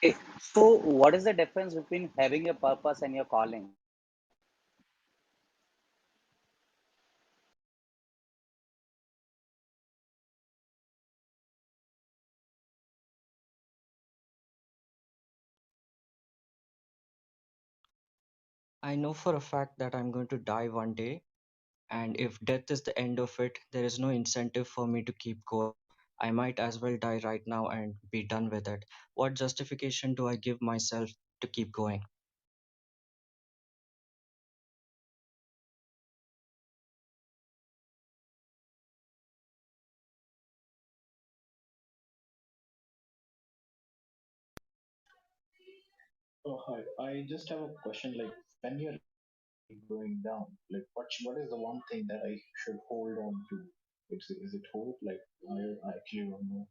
Okay. So, what is the difference between having a purpose and your calling? I know for a fact that I'm going to die one day, and if death is the end of it, there is no incentive for me to keep going. I might as well die right now and be done with it. What justification do I give myself to keep going? Oh, hi. I just have a question. Like, when you're going down, like, what is the one thing that I should hold on to? Is it hope? Like, I actually don't know.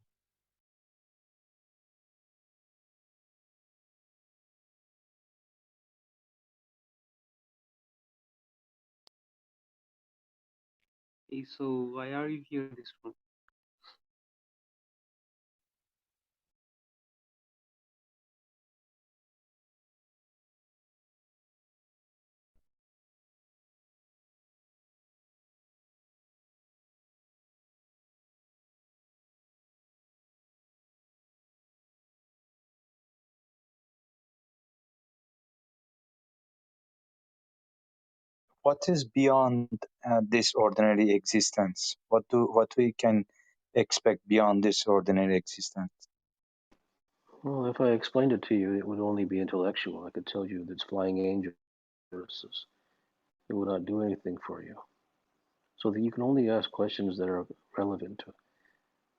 Hey, so why are you here in this room? What is beyond this ordinary existence? What we can expect beyond this ordinary existence? Well, if I explained it to you, it would only be intellectual. I could tell you that it's flying angels. It would not do anything for you. So that you can only ask questions that are relevant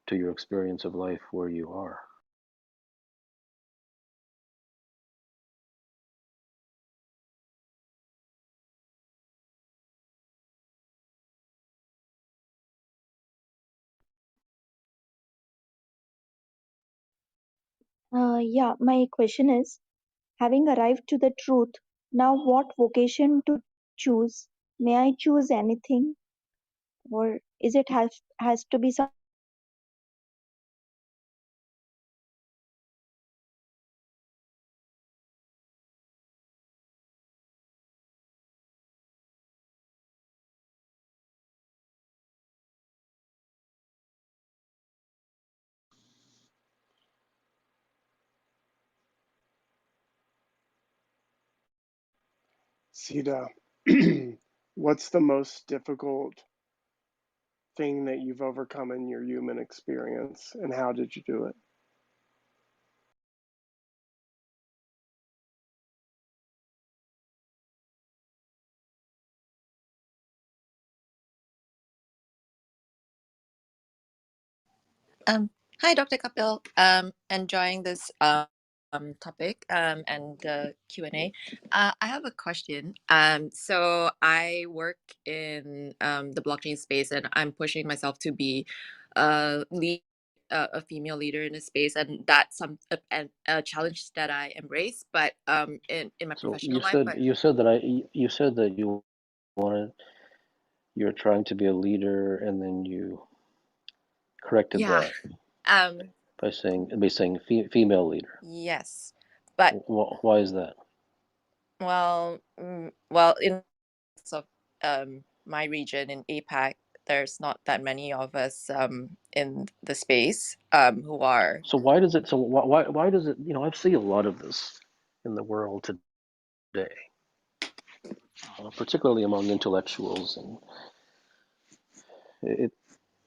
to your experience of life where you are. Yeah, my question is, having arrived to the truth, now what vocation to choose? May I choose anything, or is it has to be some? Siddha, what's the most difficult thing that you've overcome in your human experience, and how did you do it? Um, Hi, Dr. Kapil. Enjoying this topic and the Q&A. I have a question. So I work in the blockchain space, and I'm pushing myself to be lead a female leader in this space, and that's a challenge that I embrace. But in my So professional life, but you said that wanted you're trying to be a leader, and then you corrected yeah, that um, by saying female leader. yes, but Why is that? well, in of my region in APAC, there's not that many of us in the space who are. So why does it? So why does it? I've seen a lot of this in the world today, particularly among intellectuals, and it.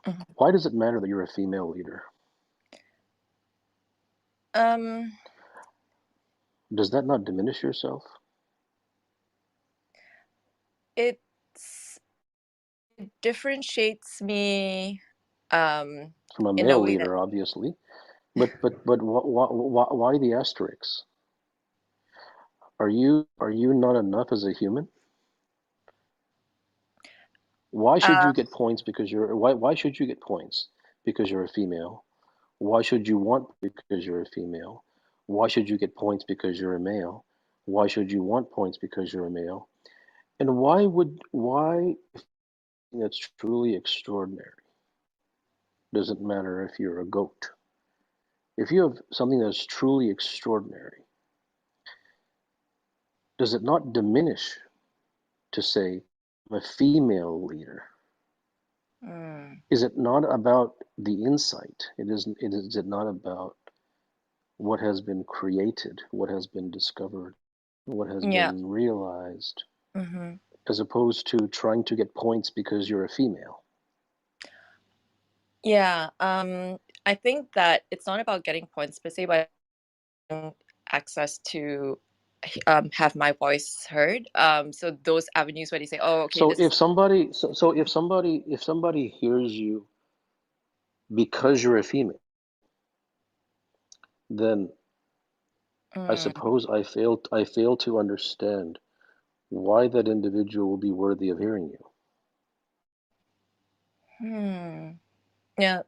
Mhm. Why does it matter that you're a female leader? Um, Does that not diminish yourself? It differentiates me From a in a male way that leader, obviously. But why the asterisks? Are you not enough as a human? Why should uh, you get points because you're why should you get points because you're a female? Why should you want because you're a female? Why should you get points because you're a male? Why should you want points because you're a male? And why that's truly extraordinary doesn't matter if you're a goat. If you have something that's truly extraordinary, does it not diminish to say I'm a female leader? mm, Is it not about the insight? Is it not about what has been created, what has been discovered, what has yeah. been realized, Hmm. as opposed to trying to get points because you're a female? Yeah. I think that it's not about getting points per se, but access to have my voice heard. So those avenues where they say, "Oh, okay, So this." if somebody hears you because you're a female, then I Mm, suppose I fail to understand why that individual will be worthy of hearing you. hmm. Yeah,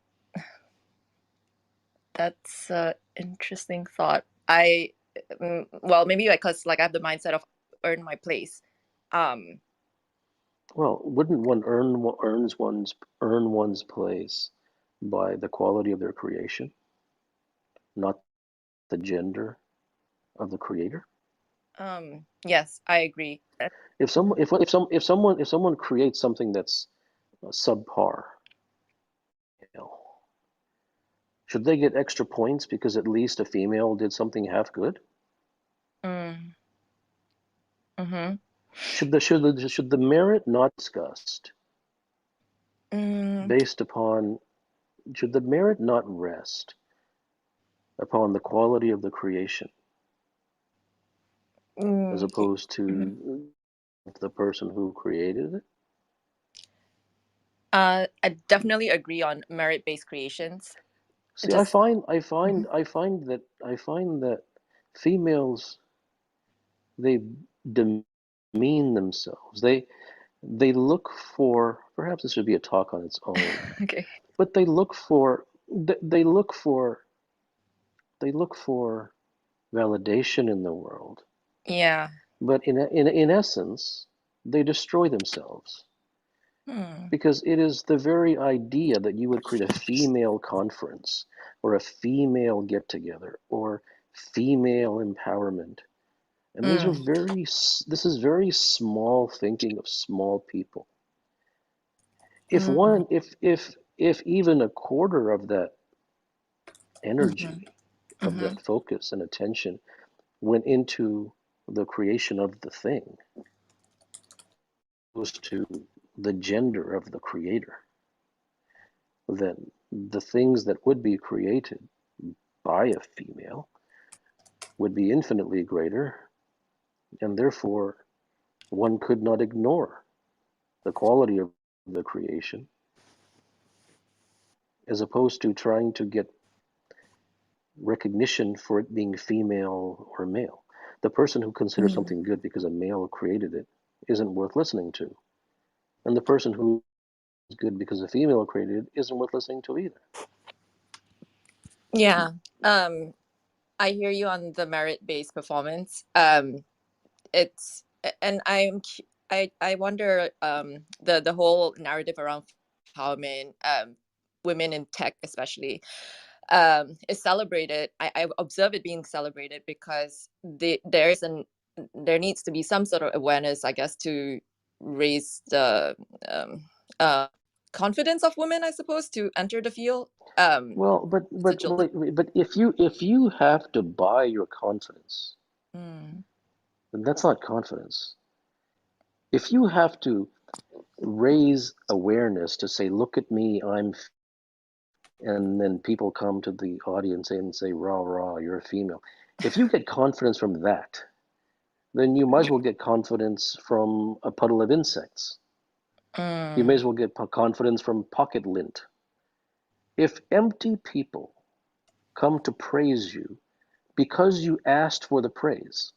that's a interesting thought. Well, maybe because like I have the mindset of earn my place. Um, Well, wouldn't one earn one's place by the quality of their creation, not the gender of the creator? yes, I agree. If someone creates something that's subpar, you know, should they get extra points because at least a female did something half good? Mm, mm-hmm. Should the merit not discussed Mm, based upon should the merit not rest upon the quality of the creation as opposed mhm. to the person who created it? I definitely agree on merit-based creations. It See, I just find I find Mhm. I find that I find that females, they demean themselves. They look for, perhaps this should be a talk on its own, Okay. but they look for validation in the world. Yeah. But in essence, they destroy themselves Hmm. because it is the very idea that you would create a female conference or a female get together or female empowerment. And Mm. this is very small thinking of small people. If Mm. one, if even a quarter of that Mm-hmm. energy, of Mm-hmm. that focus and attention went into the creation of the thing, opposed to the gender of the creator, then the things that would be created by a female would be infinitely greater, and therefore one could not ignore the quality of the creation as opposed to trying to get recognition for it being female or male. The person who considers Mm. something good because a male created it isn't worth listening to. And the person who is good because a female created it isn't worth listening to either. Yeah. I hear you on the merit-based performance. It's and I wonder the whole narrative around empowerment, women in tech especially, is celebrated. I observe it being celebrated because there needs to be some sort of awareness, I guess, to raise the um, uh, confidence of women, I suppose, to enter the field. Well, It's a jilted. but if you have to buy your confidence, Mm, then that's not confidence. If you have to raise awareness to say, "Look at me, and then people come to the audience and say, "Rah rah, you're a female." If you get confidence from that, then you might as well get confidence from a puddle of insects. You may as well get confidence from pocket lint. If empty people come to praise you because you asked for the praise,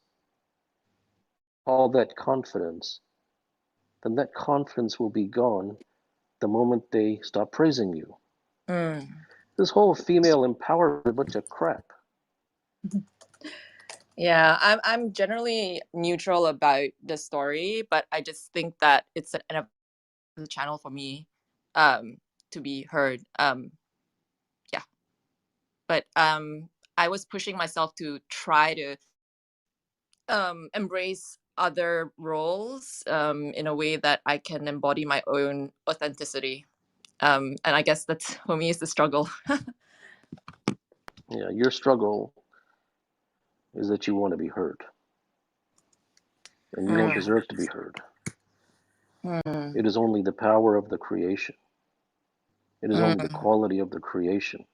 all that confidence, then that confidence will be gone the moment they stop praising you. This whole female empowerment is a bunch of crap. Yeah, I'm generally neutral about the story, but I just think that it's an a channel for me to be heard. Yeah. But I was pushing myself to try to embrace other roles in a way that I can embody my own authenticity. And I guess that's for me is the struggle. Yeah, your struggle is that you want to be heard, and you don't deserve to be heard. It is only the power of the creation. It is only the quality of the creation.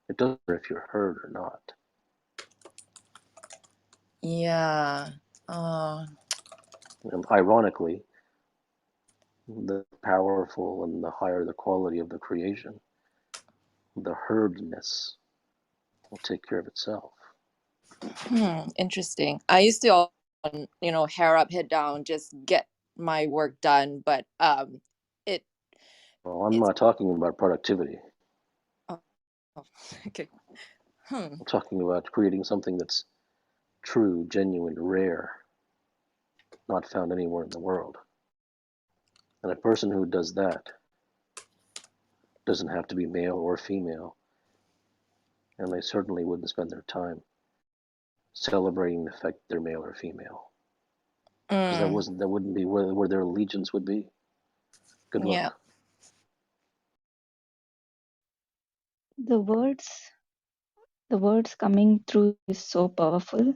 It doesn't matter if you're heard or not. Yeah. And ironically, the powerful and the higher the quality of the creation, the heardness will take care of itself. Interesting. I used to, hair up, head down, just get my work done, but it. Well, I'm not talking about productivity. Oh, okay. I'm talking about creating something that's true, genuine, rare, not found anywhere in the world. And a person who does that doesn't have to be male or female, and they certainly wouldn't spend their time celebrating the fact they're male or female, because that wouldn't be where their allegiance would be. Good Yeah. luck. The words coming through is so powerful,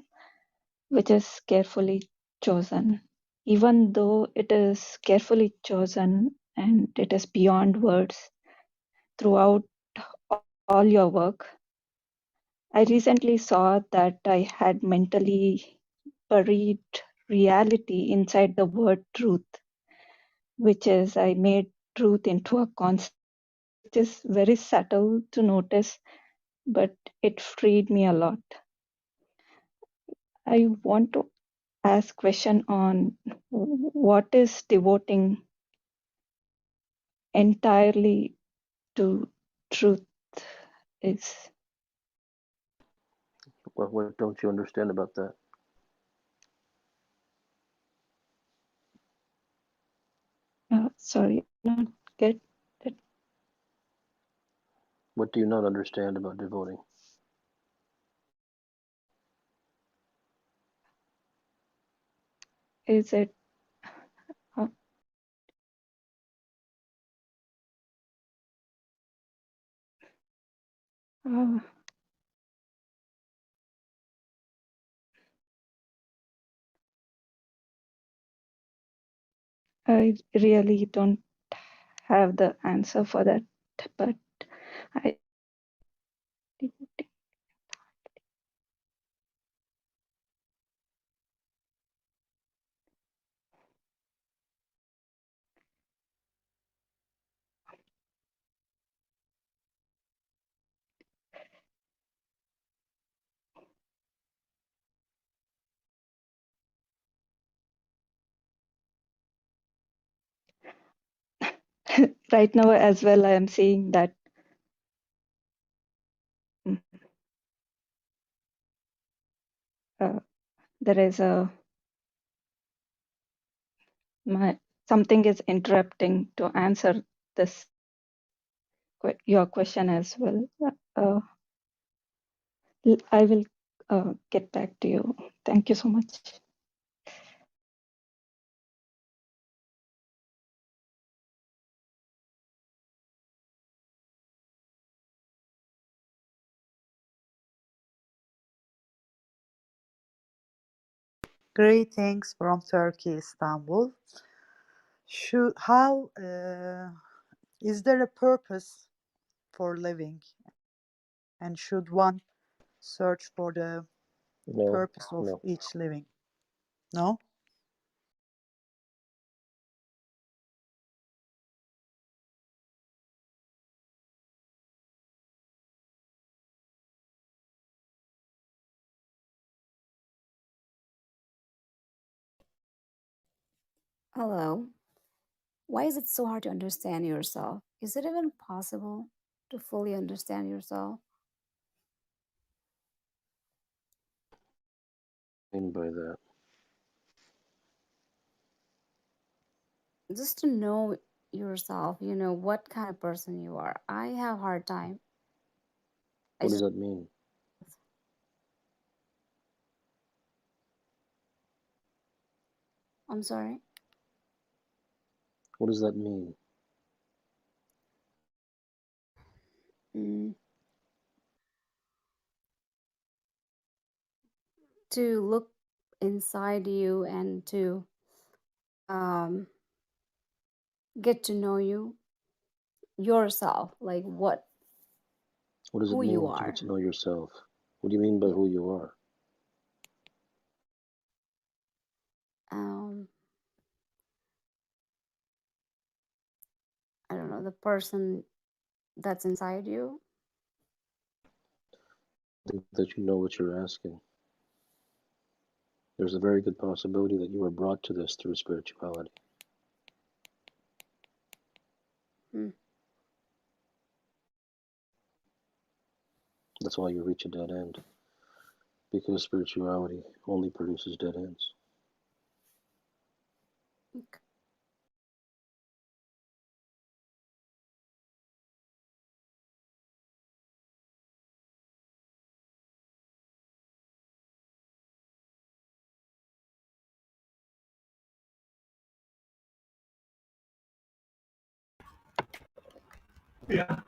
which is carefully chosen. Even though it is carefully chosen and it is beyond words throughout all your work, I recently saw that I had mentally buried reality inside the word truth, which is I made truth into a concept which is very subtle to notice, but it freed me a lot. I want to ask question on what is devoting entirely to truth is. What don't you understand about that? Sorry, not get it. What do you not understand about devoting? Is it uh, uh, I really don't have the answer for that, but I right now as well I am seeing that mm, there is a something is interrupting to answer this your question as well. Uh, I will get back to you. Thank you so much. Greetings from Turkey, Istanbul. How is there a purpose for living, and should one search for the No, purpose of no. each living? No? Hello. Why is it so hard to understand yourself? Is it even possible to fully understand yourself? What do you mean by that? Just to know yourself, you know what kind of person you are. I have a hard time. I What does just that mean? I'm sorry. What does that mean? Mm, to look inside you and to um, get to know you yourself, like What does it who you mean to get are. to know yourself? What do you mean by Yeah. who you are? Um, I don't know, the person that's inside you. I think that you know what you're asking. There's a very good possibility that you were brought to this through spirituality. Hmm. That's why you reach a dead end. Because spirituality only produces dead ends. Okay. Yeah.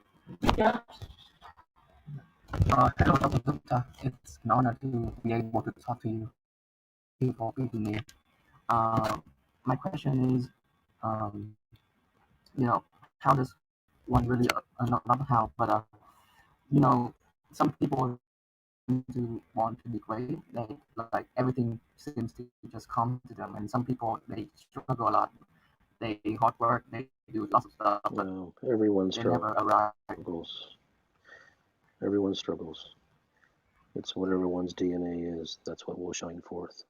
Yeah. Hello, Dr. Gupta. It's an honor to be able to talk to you. Thank you for meeting me. My question is, um, how does one really, not how, but, some people do want to be great. They, like, everything seems to just come to them. And some people, they struggle a lot. They hard work, they do lots of stuff, but Everyone they never arrive. struggles. Everyone struggles. It's what everyone's DNA is. That's what will shine forth.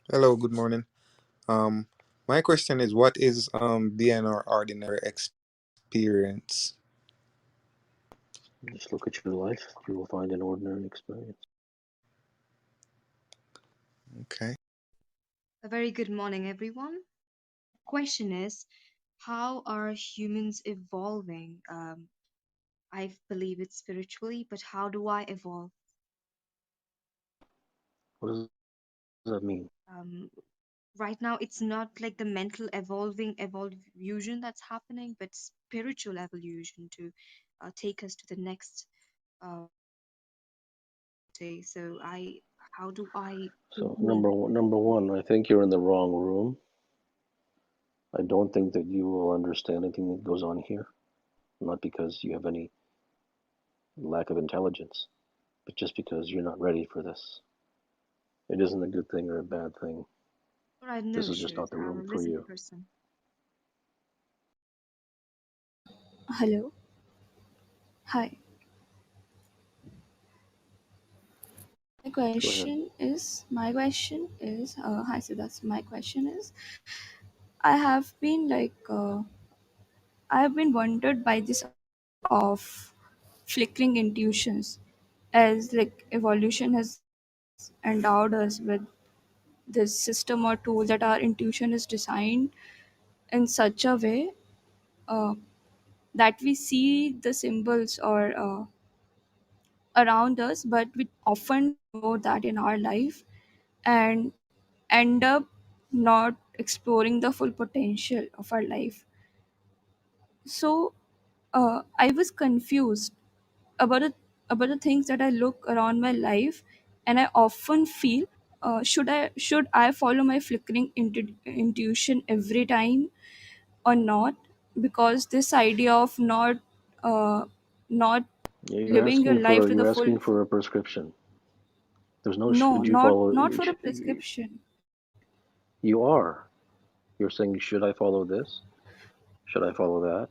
Hello, good morning. Um, my question is, what is being an ordinary experience? Just look at your life. You will find an ordinary experience. Okay. A very good morning, everyone. Question is, how are humans evolving? I believe it's spiritually, but how do I evolve? What does that mean? Um, right now, it's not like the mental evolution that's happening, but spiritual evolution to take us to the next day. So, how do I So evolve? number one, I think you're in the wrong room. I don't think that you will understand anything that goes on here. Not because you have any lack of intelligence, but just because you're not ready for this. It isn't a good thing or a bad thing. All right, no This is just issues. not the I'm room a for listening you. person. Hello. Hi. Go ahead. Hi Siddha. My question is, I have been I have been wondered by this of flickering intuitions, as like evolution has endowed us with this system or tool that our intuition is designed in such a way uh, that we see the symbols or around us, but we often know that in our life and end up not exploring the full potential of our life. So I was confused about it, about the things that I look around my life, and I often feel should I follow my flickering intuition every time or not? Because this idea of not living your life to the You're full. asking for a prescription. There's no No, should you not follow. not for a prescription. You are. You're saying, should I follow this? Should I follow that?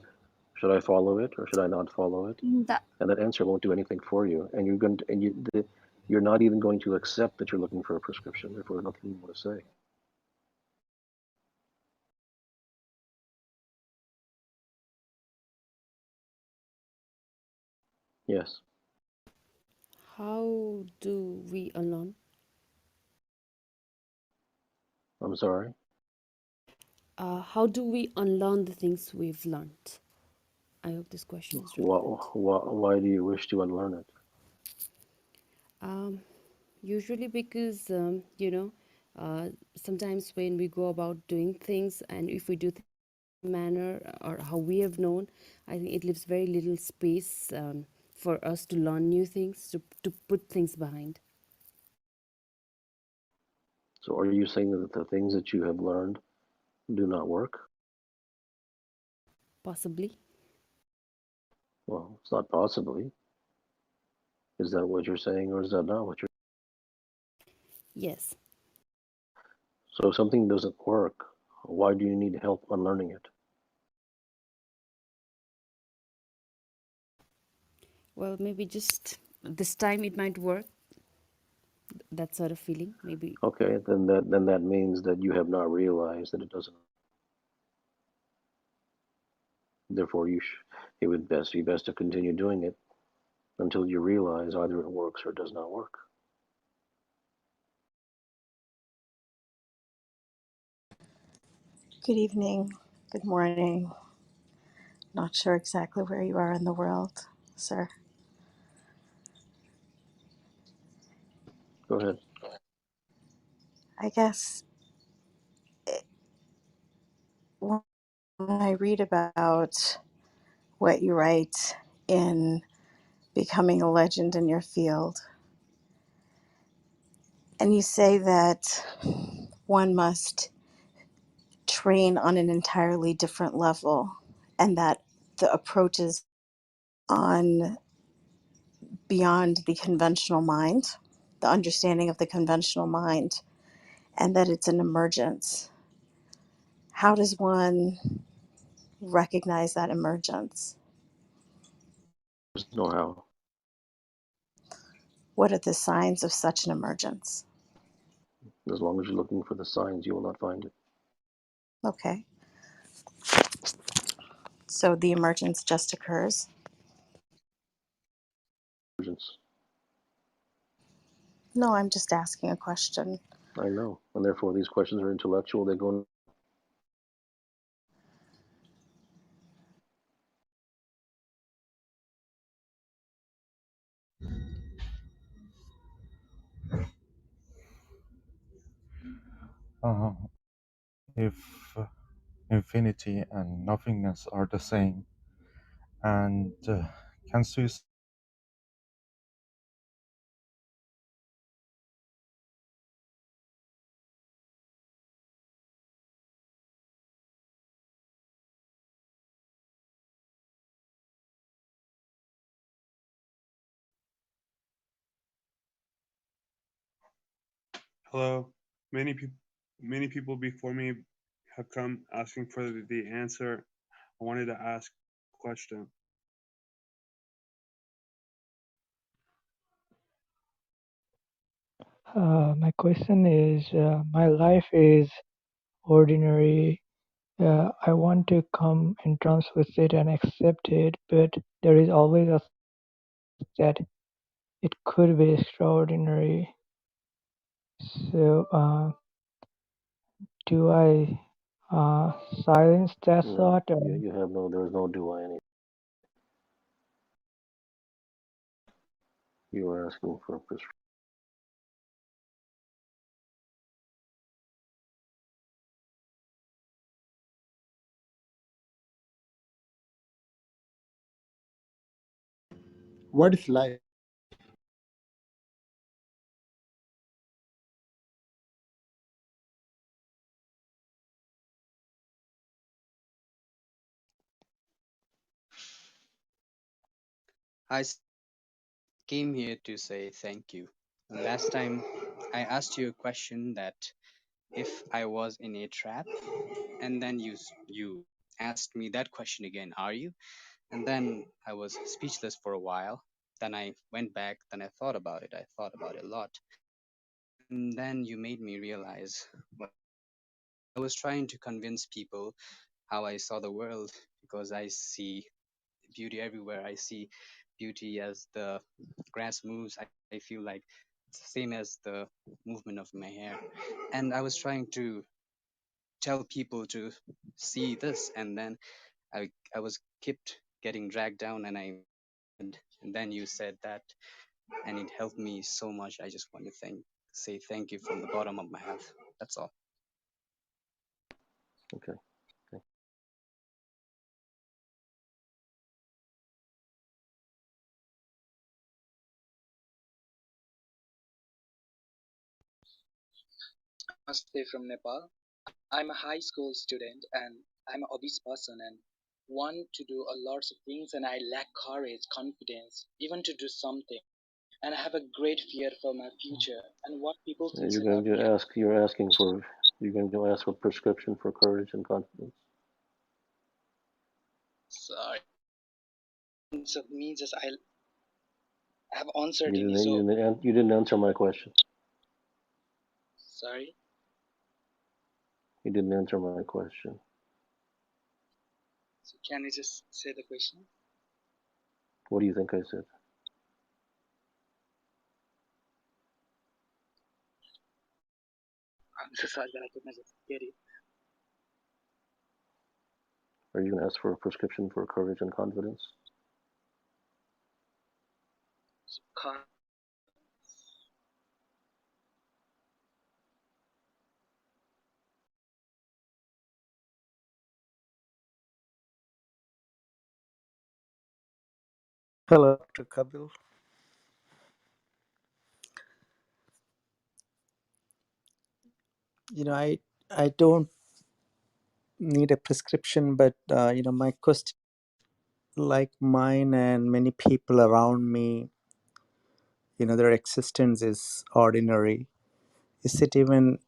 Should I follow it or should I not follow it? That And that answer won't do anything for you. And you're going to, you're not even going to accept that you're looking for a prescription. Therefore, there's nothing more to say. Yes. How do we unlearn? I'm sorry. How do we unlearn the things we've learned? I hope this question is relevant. Why do you wish to unlearn it? Um, Usually because, sometimes when we go about doing things and if we do things in a manner or how we have known, I think it leaves very little space for us to learn new things, to put things behind. So are you saying that the things that you have learned do not work? Possibly. Well, it's not possibly. Is that what you're saying or is that not what you're Yes. So if something doesn't work, why do you need help unlearning it? Well, maybe just this time it might work. That sort of feeling, maybe. Okay, then that means that you have not realized that it doesn't. Therefore, it would be best to continue doing it until you realize either it works or it does not work. Good evening. Good morning. Not sure exactly where you are in the world, sir. Go ahead. I guess when I read about what you write in Becoming a Legend in Your Field, and you say that one must train on an entirely different level, and that the approach is on beyond the conventional mind, the understanding of the conventional mind, and that it's an emergence. How does one recognize that emergence? There's no how. What are the signs of such an emergence? As long as you're looking for the signs, you will not find it. Okay, so the emergence just occurs. Emergence. No, I'm just asking a question. I know, and therefore these questions are intellectual. They go. Uh, if infinity and nothingness are the same, and can suicide. Hello. Many people before me have come asking for the answer. I wanted to ask a question. My question is, my life is ordinary. I want to come in terms with it and accept it, but there is always a that it could be extraordinary. So, do I silence that No, thought? Or you have no. There is no do I any. You are asking for a prescription. What is life? I came here to say thank you. Last time I asked you a question that if I was in a trap, and then you asked me that question again, are you? And then I was speechless for a while. Then I went back, then I thought about it. I thought about it a lot. And then you made me realize what I was trying to convince people how I saw the world because I see beauty everywhere. I see beauty as the grass moves. I feel like it's the same as the movement of my hair. And I was trying to tell people to see this, and then I was kept getting dragged down, and then you said that, and it helped me so much. I just want to say thank you from the bottom of my heart. That's all. Okay. Okay. Namaste from Nepal. I'm a high school student and I'm an obese person and want to do a lots of things and I lack courage, confidence, even to do something. And I have a great fear for my future and what people think You're going about to me. ask. You're going to ask for prescription for courage and confidence. Sorry. So me just I have You uncertainty. didn't. You So didn't. You didn't answer my question. sorry. You didn't answer my question. So can you just say the question? What do you think I said? I'm so sorry that I could not just get it. Are you going to ask for a prescription for courage and confidence? So, Hello, Dr. Kapil. I don't need a prescription, but my question, like mine and many people around me, their existence is ordinary. Is it even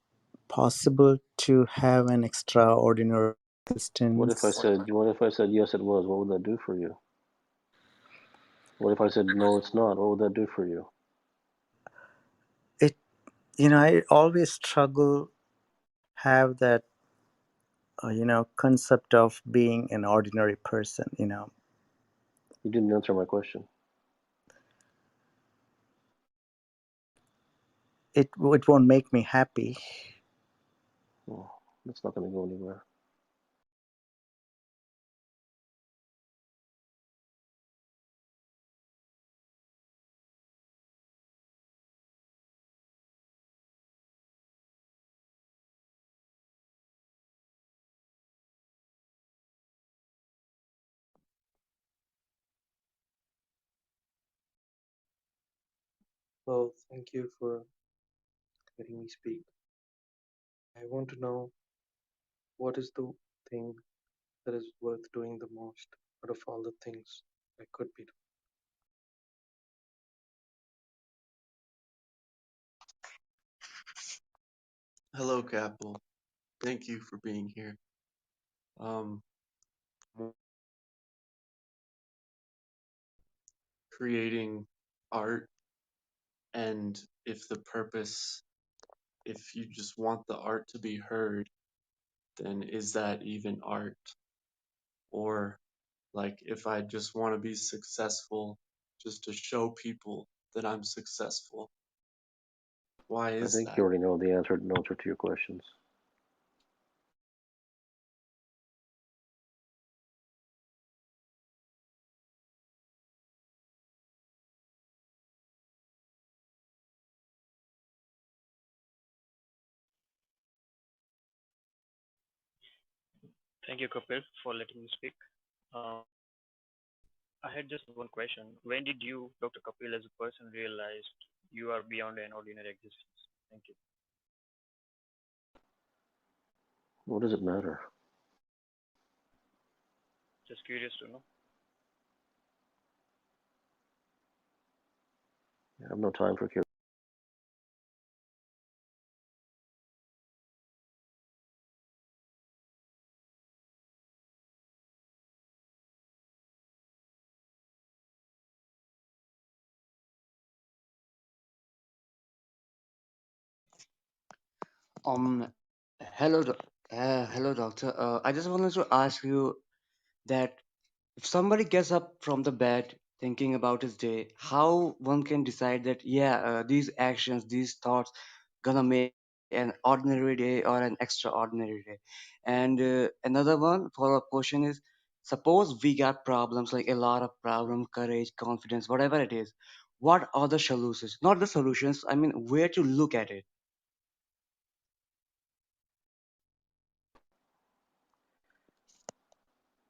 possible to have an extraordinary What if I existence? said? What if I said yes? It was. What would that do for you? What if I said no? It's not. What would that do for you? It, I always struggle have that, concept of being an ordinary person. You didn't answer my question. It won't make me happy. Oh, that's not going to go anywhere. Well, thank you for letting me speak. I want to know what is the thing that is worth doing the most out of all the things I could be doing. Hello, Kapil. Thank you for being here. Um, creating art, and if you just want the art to be heard, then is that even art? Or like if I just want to be successful just to show people that I'm successful, why I is think you that? already know the answer to your questions. Thank you, Kapil, for letting me speak. Uh, I had just one question. When did you, Dr. Kapil, as a person, realize you are beyond an ordinary existence? Thank you. What does it matter? Just curious to know. I have no time for Q. Um, hello, hello, doctor. I just wanted to ask you that if somebody gets up from the bed thinking about his day, how one can decide that, yeah, these actions, these thoughts gonna make an ordinary day or an extraordinary day. And another one follow-up question is, suppose we got problems, like a lot of problems, courage, confidence, whatever it is. What are the solutions? Not the solutions. I mean, where to look at it.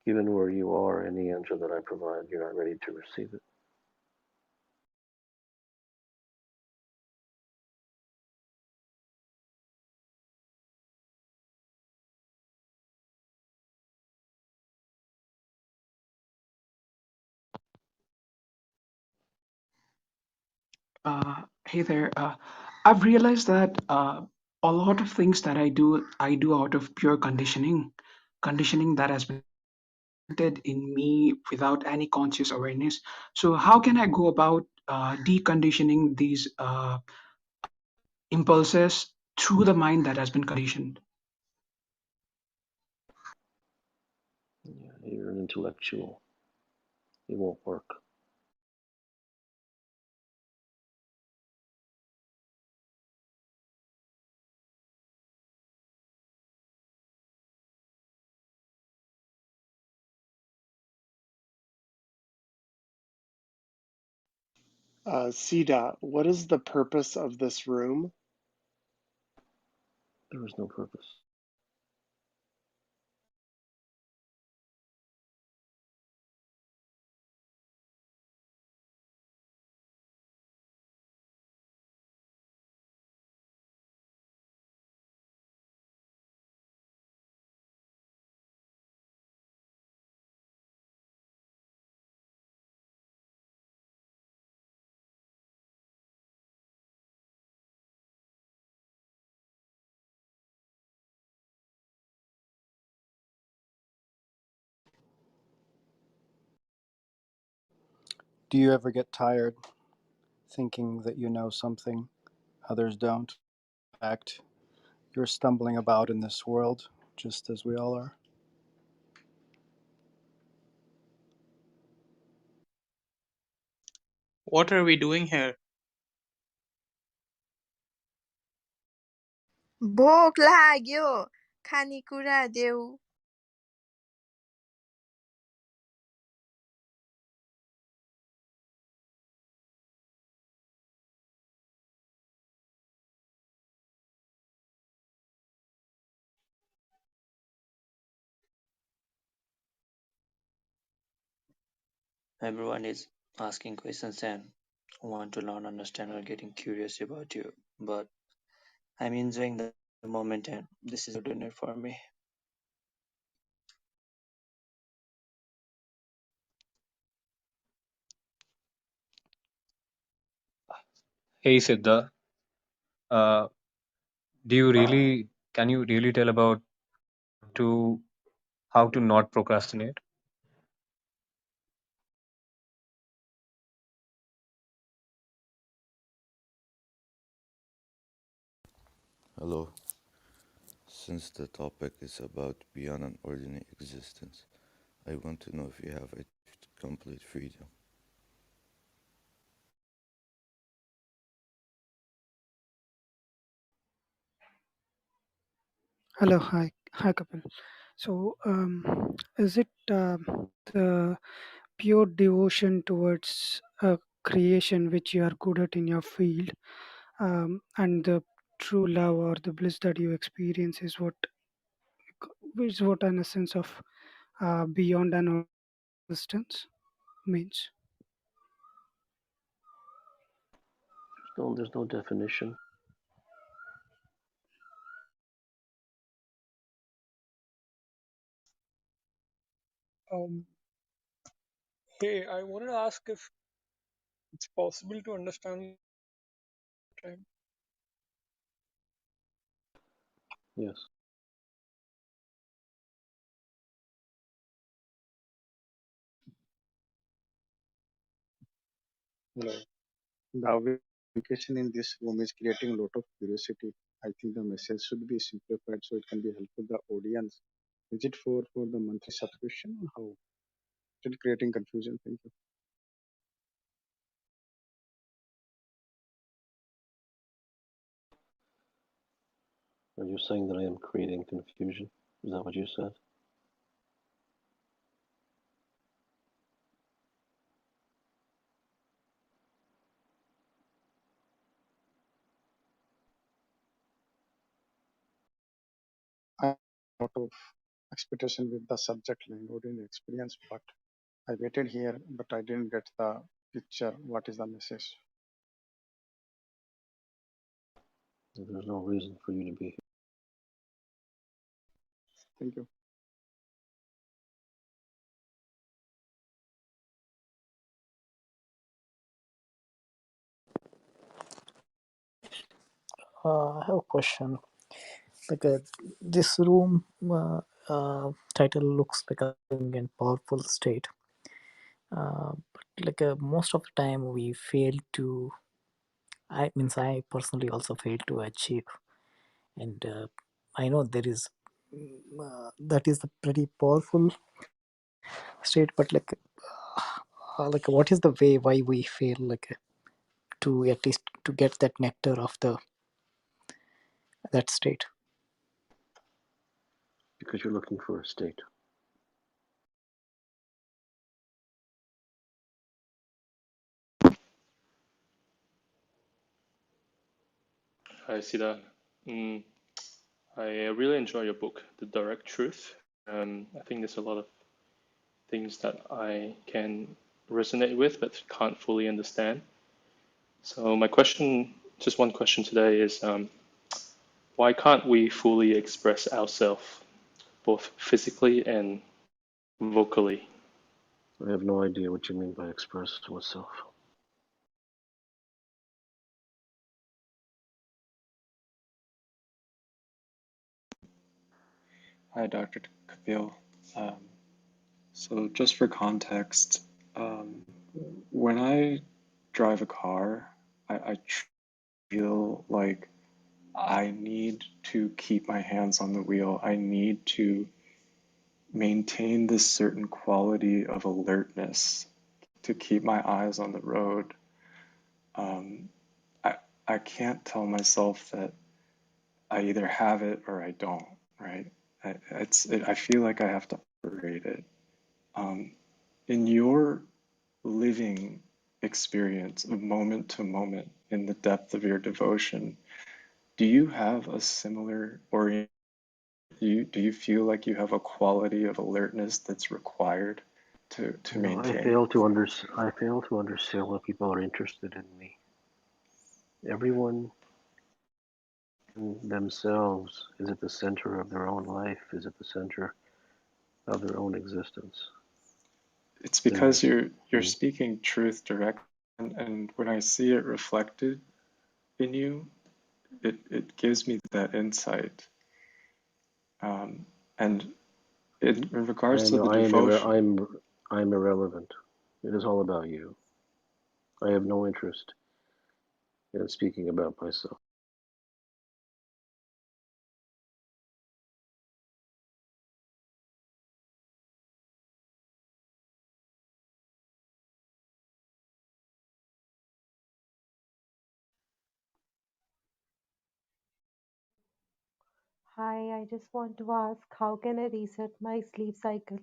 Given where you are and the answer that I provide, you're not ready to receive it. Hey there. I've realized that a lot of things that I do out of pure conditioning that has been implanted in me without any conscious awareness. So, how can I go about deconditioning these impulses through the mind that has been conditioned? Yeah, you're an intellectual. It won't work. Siddha, what is the purpose of this room? There is no purpose. Do you ever get tired thinking that you know something others don't? In fact, you're stumbling about in this world just as we all are. What are we doing here? भोक लाग्यो खानेकुरा देऊ Everyone is asking questions and want to learn, understand, or getting curious about you. But I'm enjoying the moment, and this is ordinary for me. Hey Siddha, uh, can you really tell about to how to not procrastinate? Hello. Since the topic is about beyond an ordinary existence, I want to know if you have achieved complete freedom. Hello, hi, Kapil. So, is it the pure devotion towards creation which you are good at in your field, and the true love or the bliss that you experience is what an essence of beyond an existence means? There's no definition. Um, hey, I wanted to ask if It's possible to understand time. Yes. Hello. The application in this room is creating a lot of curiosity. I think the message should be simplified so it can be helpful to the audience. Is it for the monthly subscription or how? Still creating confusion. Thank you. Are you saying that I am creating confusion? Is that what you said? I have a lot of expectation with the subject line, audience experience, but I waited here, but I didn't get the picture. What is the message? There's no reason for you to be here. Thank you. I have a question. Like this room title looks like a young and powerful state. But like most of the time, we fail to. I personally also fail to achieve, and I know there is that is a pretty powerful state. But like what is the way why we fail to at least to get that nectar of the that state? Because you're looking for a state. Hi, Siddha. I really enjoy your book, The Direct Truth. I think there's a lot of things that I can resonate with but can't fully understand. So my question, just one question today is, why can't we fully express ourselves, both physically and vocally? I have no idea what you mean by express oneself. Hi, Dr. Kapil. Um, so, just for context, when I drive a car, I feel like I need to keep my hands on the wheel. I need to maintain this certain quality of alertness to keep my eyes on the road. Um, I, I can't tell myself that I either have it or I don't, right? I feel like I have to operate it. In your living experience of moment to moment in the depth of your devotion, do you have a similar orient? Do you feel like you have a quality of alertness that's required to No, maintain? I fail to understand why people are interested in me. Everyone themselves is at the center of their own life, is at the center of their own existence. It's And because you're speaking truth direct, and when I see it reflected in you, it gives me that insight. And in I regards am to the I am devotion, I'm irrelevant. It is all about you. I have no interest in speaking about myself. Hi, I just want to ask how can I reset my sleep cycle?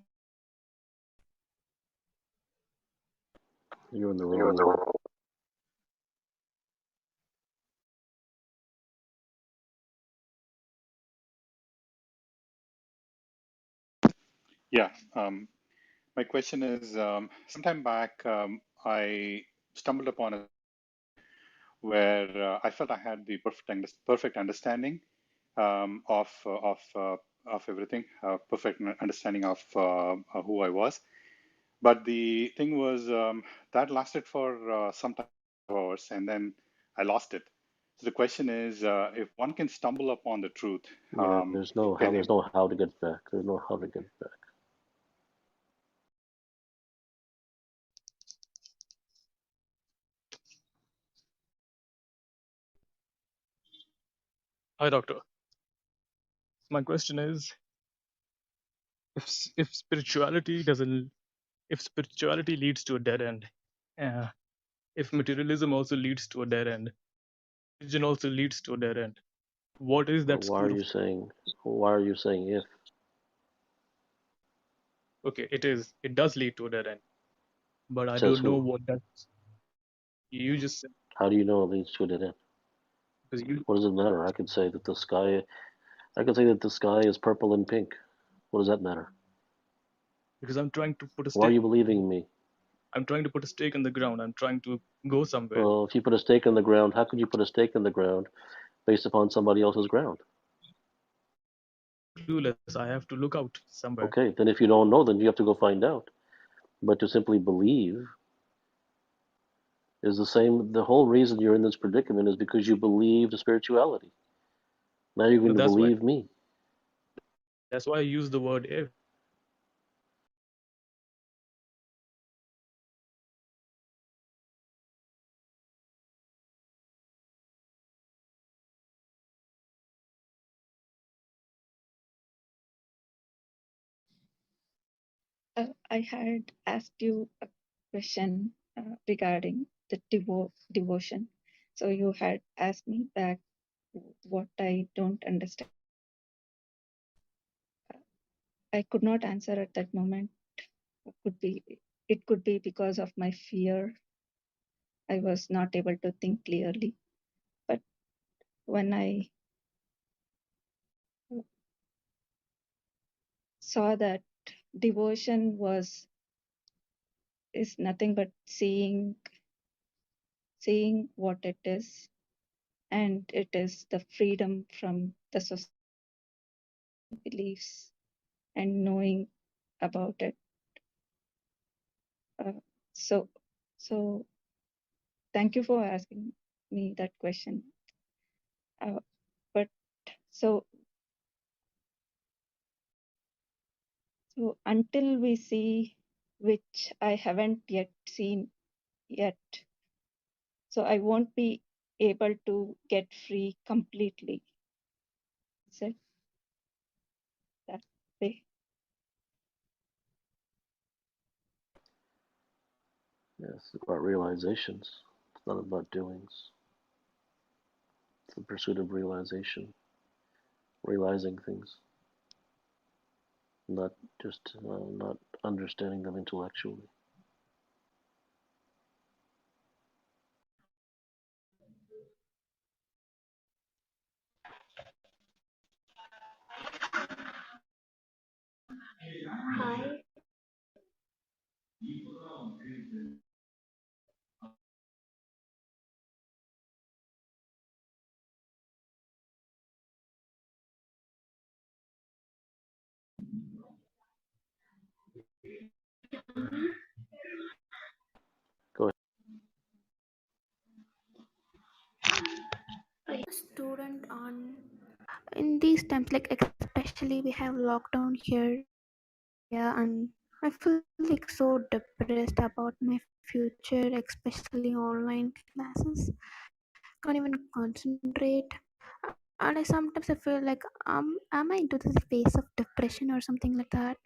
You're in the You're wrong in the room. wrong. Yeah, my question is, sometime back, I stumbled upon a where I felt I had the perfect understanding of everything, perfect understanding of who I was. But the thing was that lasted for some time, hours, and then I lost it. So the question is, if one can stumble upon the truth, Yeah, there's no how. can There's no how to get it back. There's no how to get it back. Hi, doctor. My question is, if spirituality doesn't, if spirituality leads to a dead end, uh, if materialism also leads to a dead end, religion also leads to a dead end, what is But that why are school of? you saying? Why are you saying if? Okay, it does lead to a dead end, but I Says don't know who? what that. You just said, How do you know it leads to a dead end? because you What does it matter? I could say that the sky. I could say that the sky is purple and pink. What does that matter? because I'm trying to put a Why are stake. you believing me? I'm trying to put a stake in the ground. I'm trying to go somewhere. Well, if you put a stake in the ground, how could you put a stake in the ground based upon somebody else's ground? Clueless. I have to look out somewhere. Okay, then if you don't know, then you have to go find out. But to simply believe is the same. The whole reason you're in this predicament is because you believe the spirituality. Now you're So going to believe me. that's why I use the word if. I had asked you a question regarding the devotion. So you had asked me back what I don't understand. I could not answer at that moment. It could be because of my fear. I was not able to think clearly. But when I saw that devotion is nothing but seeing what it is, and it is the freedom from the society beliefs and knowing about it. Uh, so, so thank you for asking me that question. But so until we see, which I haven't yet seen yet, so I won't be able to get free completely. Is it that way? Yes, it's about realizations. It's not about doings. It's the pursuit of realization, realizing things, not just not understanding them intellectually. Hi. Go ahead. I'm a student on in these times, like especially we have lockdown here, yeah, and I feel like so depressed about my future, especially online classes. Can't even concentrate, and I sometimes I feel like am I into this phase of depression or something like that?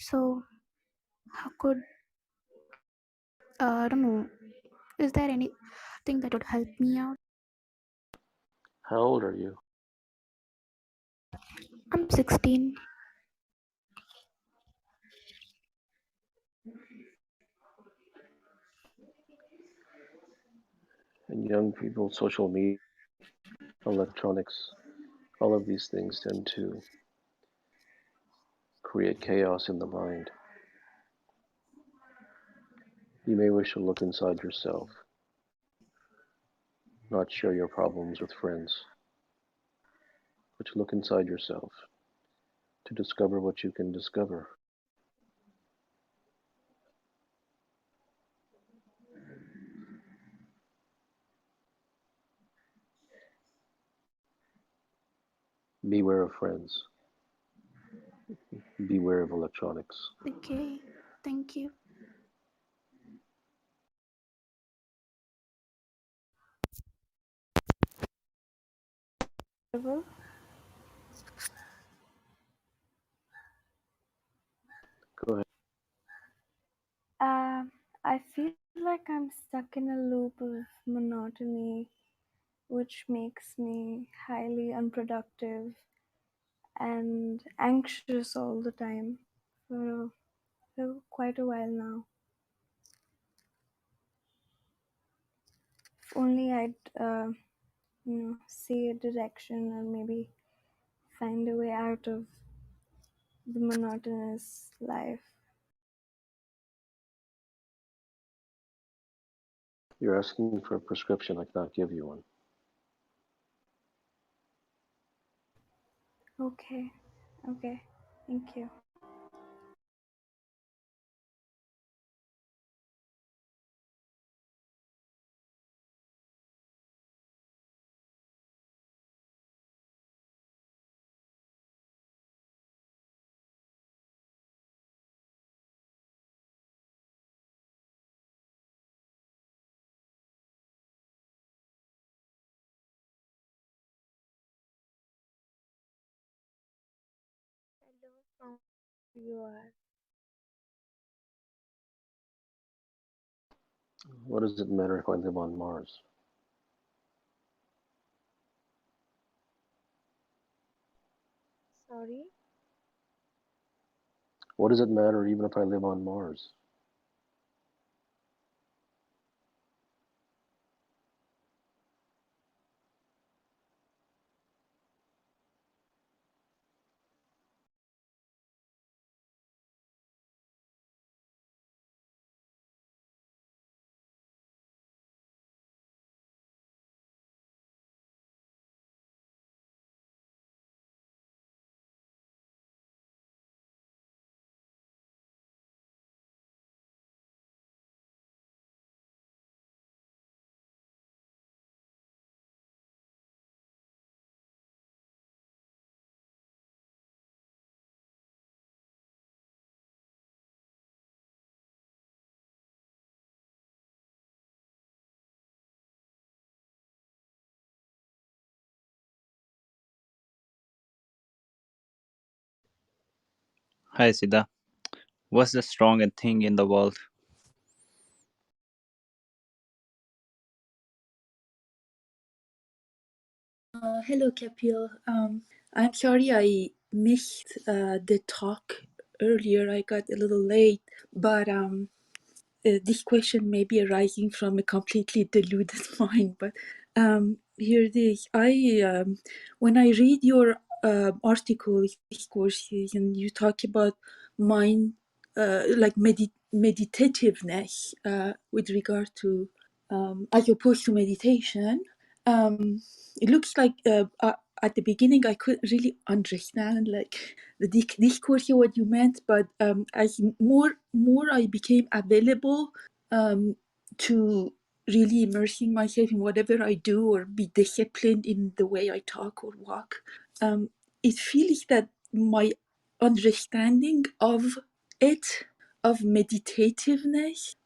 So how could I don't know. Is there anything that would help me out? How old are you? I'm 16. And young people, social media, electronics, all of these things tend to create chaos in the mind. You may wish to look inside yourself, not share your problems with friends, but to look inside yourself, to discover what you can discover. Beware of friends. Beware of electronics. Okay, thank you. Well, Go ahead. I feel like I'm stuck in a loop of monotony, which makes me highly unproductive and anxious all the time for quite a while now. If only I'd, see a direction or maybe find a way out of the monotonous life. You're asking for a prescription. I cannot give you one. Okay, thank you. I learn from who you are. What does it matter if I live on Mars? Sorry? What does it matter even if I live on Mars? Hi Siddha, what's the strongest thing in the world? Hello, Kapil. I'm sorry I missed the talk earlier. I got a little late, but this question may be arising from a completely deluded mind. But here it is. When I read your articles, discourses, and you talk about mind, like meditativeness, with regard to as opposed to meditation. It looks like at the beginning I couldn't really understand like the discourse of what you meant, but as more I became available to really immersing myself in whatever I do or be disciplined in the way I talk or walk, it feels that my understanding of it, of meditativeness,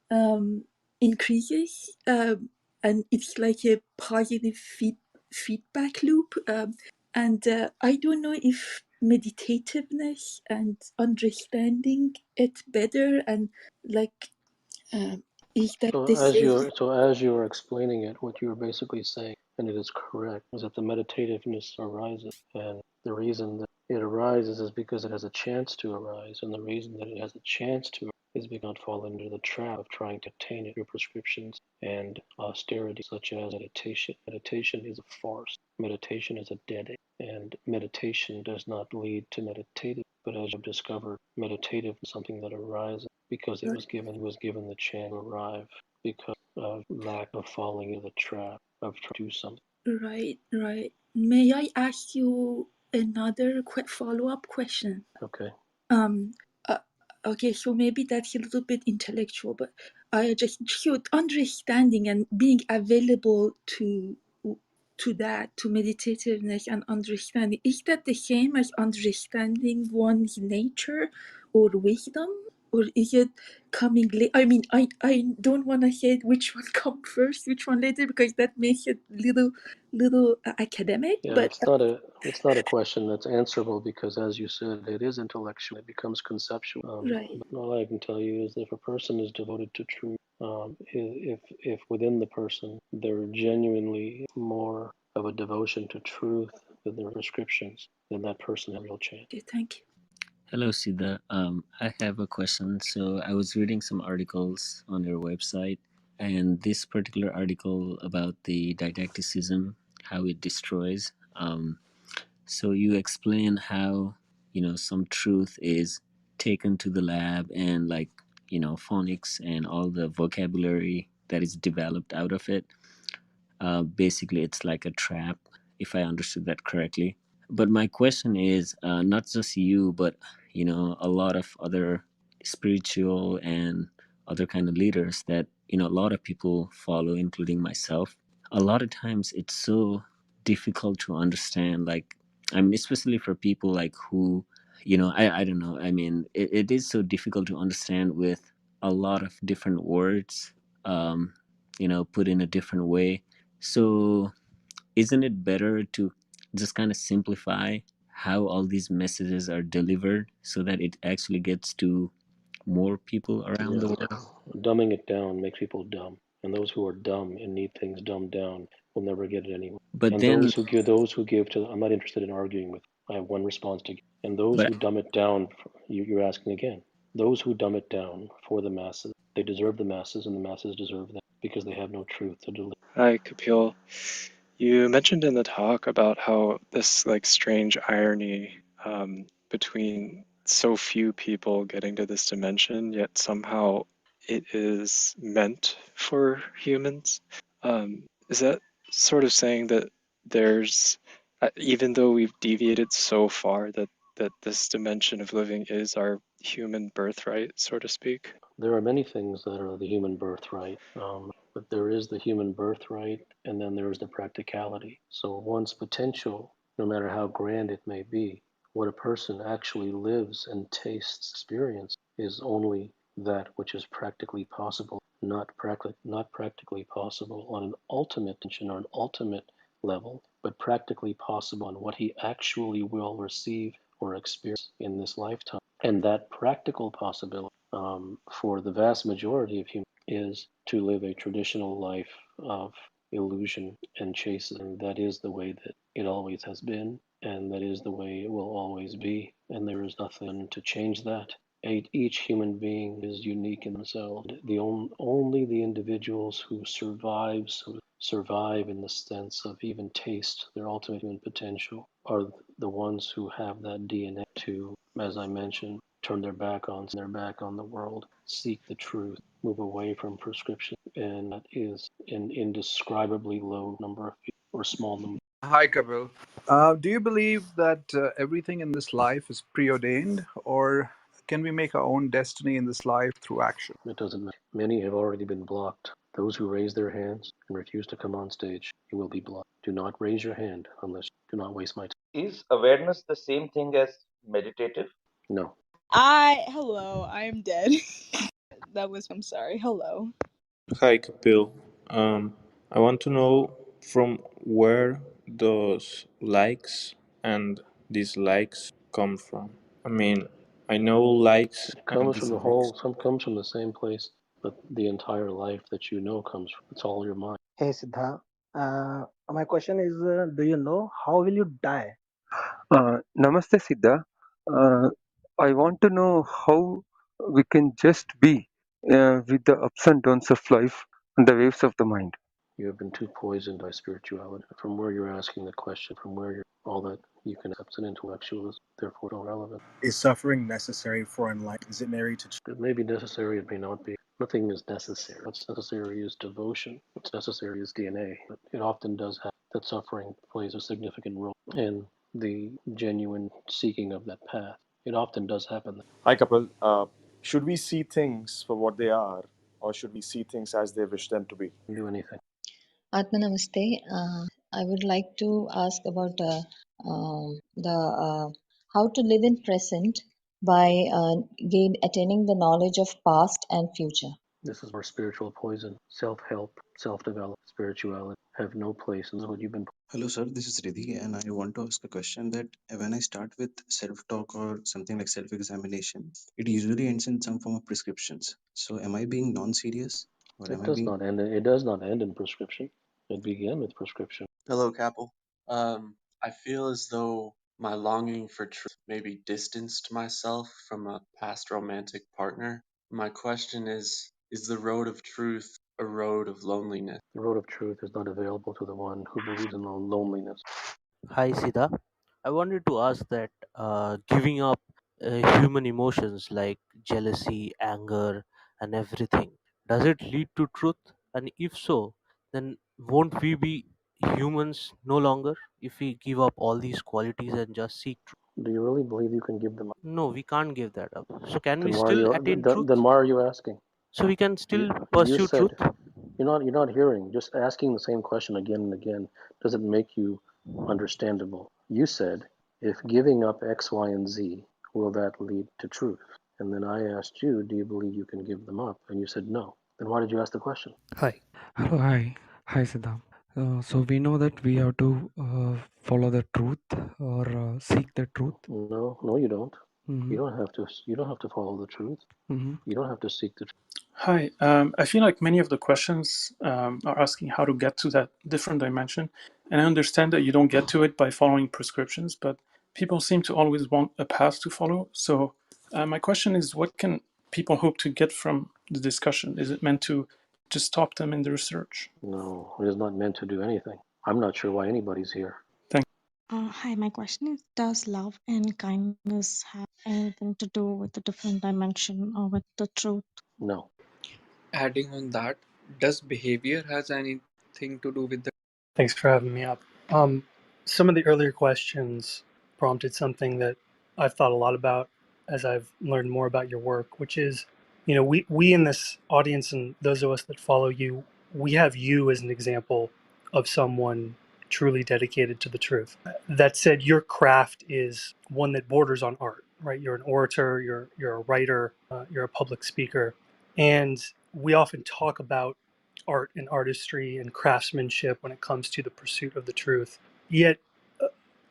increases, and it's like a positive feedback loop. And I don't know if meditativeness and understanding it better and like is that So the same? as you're explaining it, what you're basically saying, and it is correct, is that the meditativeness arises, and the reason that it arises is because it has a chance to arise, and the reason that it has a chance to is because not fall into the trap of trying to obtain it through prescriptions and austerity, such as meditation. Meditation is a farce. Meditation is a dead end, and meditation does not lead to meditative. But as you've discovered, meditative is something that arises because it was given the chance to arrive because of lack of falling into the trap of trying to do something. Right, right. May I ask you another quick follow-up question? Okay. Um, uh, okay, so maybe that's a little bit intellectual, but I just should understanding and being available to to that, to meditativeness and understanding. Is that the same as understanding one's nature or wisdom? Or is it coming late? I mean, I don't want to say which one come first, which one later, because that makes it little academic. Yeah, But it's not a question that's answerable because, as you said, it is intellectual. It becomes conceptual. right. But all I can tell you is that if a person is devoted to truth, if within the person there genuinely more of a devotion to truth than their prescriptions, then that person has a real chance. Okay, thank you. Hello, Siddha. I have a question. So I was reading some articles on your website, and this particular article about the didacticism, how it destroys. So you explain how, some truth is taken to the lab and like, phonics and all the vocabulary that is developed out of it. Basically, it's like a trap, if I understood that correctly. But my question is, not just you, but a lot of other spiritual and other kind of leaders that a lot of people follow, including myself. A lot of times, it's so difficult to understand. Like, I mean, especially for people like who, I don't know. I mean, it is so difficult to understand with a lot of different words, put in a different way. So isn't it better to just kind of simplify how all these messages are delivered so that it actually gets to more people around Yeah, the world? dumbing it down makes people dumb, and those who are dumb and need things dumbed down will never get it anyway. But And then, those who give to, I'm not interested in arguing with. I have one response to give. And those but who dumb it down, you're asking again. Those who dumb it down for the masses, they deserve the masses, and the masses deserve them because they have no truth to deliver. Hi, Kapil. You mentioned in the talk about how this like strange irony between so few people getting to this dimension, yet somehow it is meant for humans. Is that sort of saying that there's, even though we've deviated so far, that this dimension of living is our human birthright, so to speak? There are many things that are the human birthright, but there is the human birthright, and then there is the practicality. So one's potential, no matter how grand it may be, what a person actually lives and tastes, experience, is only that which is practically possible, not practically possible on an ultimate dimension or an ultimate level, but practically possible on what he actually will receive or experience in this lifetime. And that practical possibility, for the vast majority of humans, is to live a traditional life of illusion and chases. And that is the way that it always has been, and that is the way it will always be. And there is nothing to change that. Each human being is unique in themselves. Only the individuals who survive in the sense of even taste their ultimate human potential are the ones who have that DNA to, as I mentioned, turn their back on the world, seek the truth, move away from prescription, and that is an indescribably low number of people or small number. Hi, Kapil. Do you believe that everything in this life is preordained, or can we make our own destiny in this life through action? It doesn't matter. Many have already been blocked. Those who raise their hands and refuse to come on stage, you will be blocked. Do not raise your hand unless do not waste my time. Is awareness the same thing as meditative? No. Hello, I'm dead. I'm sorry. Hello. Hi, Kapil. I want to know from where those likes and dislikes come from. I mean, I know likes It and comes from the dislikes. whole, some comes from the same place, but the entire life that you know comes from. It's all your mind. Hey Siddha, my question is, do you know how will you die? Namaste, Siddha. Uh, I want to know how we can just be with the ups and downs of life and the waves of the mind. You have been too poisoned by spirituality. From where you're asking the question, from where you're all that you can accept an intellectual is therefore irrelevant. Is suffering necessary for enlightenment? Is it necessary to? It may be necessary, it may not be. Nothing is necessary. What's necessary is devotion. What's necessary is DNA. But it often does have that suffering plays a significant role in the genuine seeking of that path. It often does happen. Hi, Kapil. Should we see things for what they are, or should we see things as they wish them to be? Do anything. Atma Namaste. I would like to ask about the how to live in present by attaining the knowledge of past and future. This is more spiritual poison. Self-help, self-development, spirituality have no place in what you've been. Hello, sir. This is Riddhi, and I want to ask a question that when I start with self-talk or something like self-examination, it usually ends in some form of prescriptions. So, am I being non-serious, or It am I does being? not end. It does not end in prescription. It began with prescription. Hello, Kapil. I feel as though my longing for truth maybe distanced myself from a past romantic partner. My question is the road of truth a road of loneliness? The road of truth is not available to the one who believes in loneliness. Hi, Siddha. I wanted to ask that giving up human emotions like jealousy, anger, and everything, does it lead to truth? And if so, then won't we be humans no longer if we give up all these qualities and just seek truth? Do you really believe you can give them up? No, we can't give that up. So, can we Then why are still you? attain Then truth? why are you asking? So, we can still You pursue said truth? you're not hearing. Just asking the same question again and again doesn't make you understandable. You said if giving up X, Y, and Z, will that lead to truth? And then I asked you, do you believe you can give them up? And you said no. Then why did you ask the question? Hi. Hello, hi, Siddha. So we know that we have to follow the truth or seek the truth. No, you don't. Mm-hmm. You don't have to. You don't have to follow the truth. Mm-hmm. You don't have to seek the truth. Hi. I feel like many of the questions are asking how to get to that different dimension. And I understand that you don't get to it by following prescriptions, but people seem to always want a path to follow. So, my question is what can people hope to get from the discussion? Is it meant to just stop them in the research? No, it is not meant to do anything. I'm not sure why anybody's here. Thank Hi, my question is, does love and kindness have anything to do with a different dimension or with the truth? No. Adding on that, does behavior has anything to do with the? Thanks for having me up. Some of the earlier questions prompted something that I've thought a lot about as I've learned more about your work, which is, we in this audience and those of us that follow you, we have you as an example of someone truly dedicated to the truth. That said, your craft is one that borders on art, right? You're an orator, you're a writer, you're a public speaker, and we often talk about art and artistry and craftsmanship when it comes to the pursuit of the truth. Yet,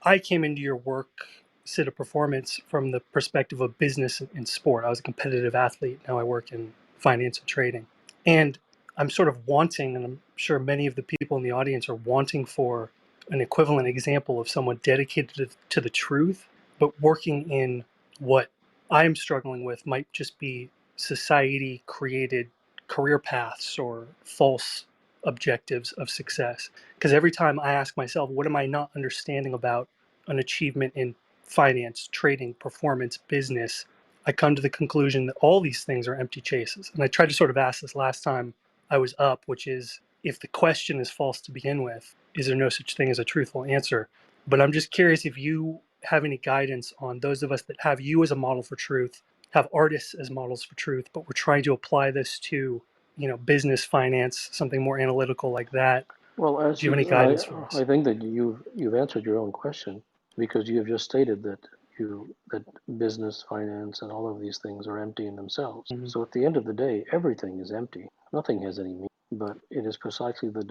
I came into your work, Siddha Performance, from the perspective of business and sport. I was a competitive athlete. Now I work in finance and trading. And I'm sort of wanting, and I'm sure many of the people in the audience are wanting for an equivalent example of someone dedicated to the truth, but working in what I'm struggling with might just be society created career paths or false objectives of success. Because every time I ask myself, what am I not understanding about an achievement in finance, trading, performance, business, I come to the conclusion that all these things are empty chases. And I tried to sort of ask this last time I was up, which is if the question is false to begin with, is there no such thing as a truthful answer? But I'm just curious if you have any guidance on those of us that have you as a model for truth, have artists as models for truth, but we're trying to apply this to, business, finance, something more analytical like that. Well, Do you have any guidance for us? I think that you've answered your own question because you have just stated that that business, finance, and all of these things are empty in themselves. Mm-hmm. So at the end of the day, everything is empty. Nothing has any meaning. But it is precisely the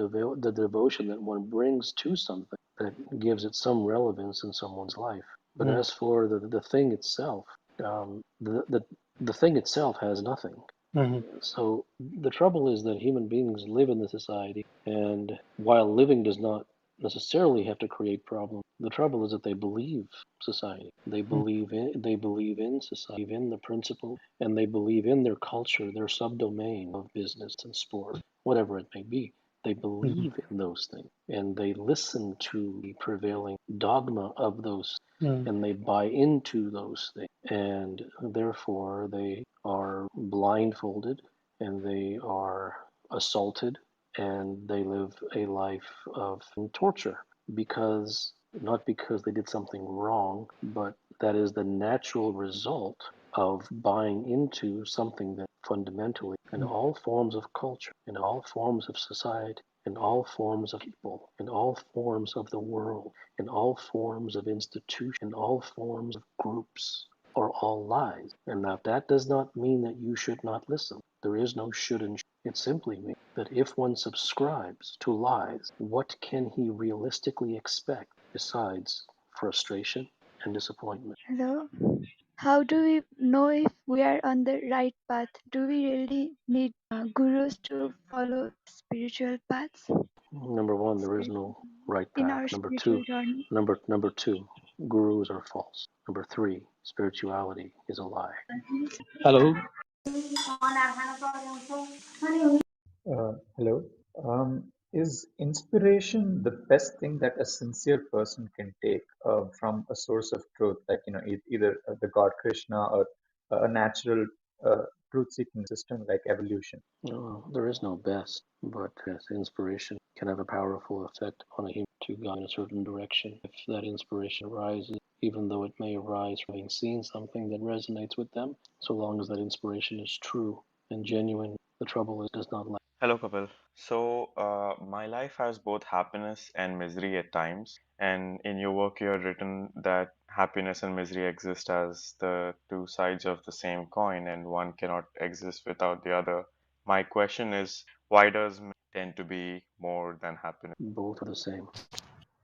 devotion that one brings to something that gives it some relevance in someone's life. But Mm-hmm. as for the thing itself, the thing itself has nothing. Mm-hmm. So the trouble is that human beings live in the society, and while living does not necessarily have to create problems, the trouble is that they believe society. They believe in society, in the principle, and they believe in their culture, their subdomain of business and sport, whatever it may be. They Mm-hmm. believe in those things, and they listen to the prevailing dogma of those, Mm-hmm. and they buy into those things, and therefore they are blindfolded and they are assaulted and they live a life of torture because not because they did something wrong, but that is the natural result of buying into something that fundamentally, in all forms of culture, in all forms of society, in all forms of people, in all forms of the world, in all forms of institutions, in all forms of groups, are all lies. And now that does not mean that you should not listen. There is no should and it simply means that if one subscribes to lies, what can he realistically expect besides frustration and disappointment? Hello. How do we know if we are on the right path? Do we really need gurus to follow spiritual paths Number one, there is no right in path. our Number spiritual two, journey? number two, gurus are false. Number three, spirituality is a lie. Hello. Hello. Is inspiration the best thing that a sincere person can take from a source of truth, like either the God Krishna or a natural truth-seeking system like evolution? No, there is no best, but yes, inspiration can have a powerful effect on a human to go in a certain direction. If that inspiration arises, even though it may arise from having seen something that resonates with them, so long as that inspiration is true and genuine, the trouble is, it does not last. Hello, Kapil. So, my life has both happiness and misery at times. And in your work, you have written that happiness and misery exist as the two sides of the same coin, and one cannot exist without the other. My question is, why does misery tend to be more than happiness? Both are the same.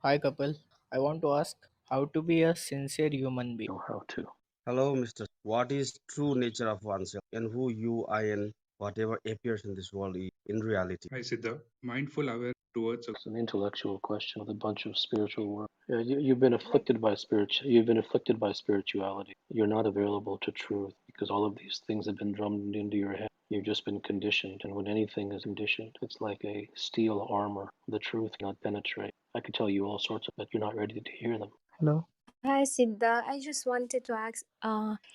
Hi, Kapil. I want to ask how to be a sincere human being. Know how to. Hello, Mr. What is true nature of oneself and who you are and whatever appears in this world is in reality? Hi Siddha, mindful aware towards a It's an intellectual question with a bunch of spiritual work. You've been afflicted by You've been afflicted by spirituality. You're not available to truth because all of these things have been drummed into your head. You've just been conditioned, and when anything is conditioned, it's like a steel armor. The truth cannot penetrate. I could tell you all sorts of, but you're not ready to hear them. Hello. Hi Siddha, I just wanted to ask,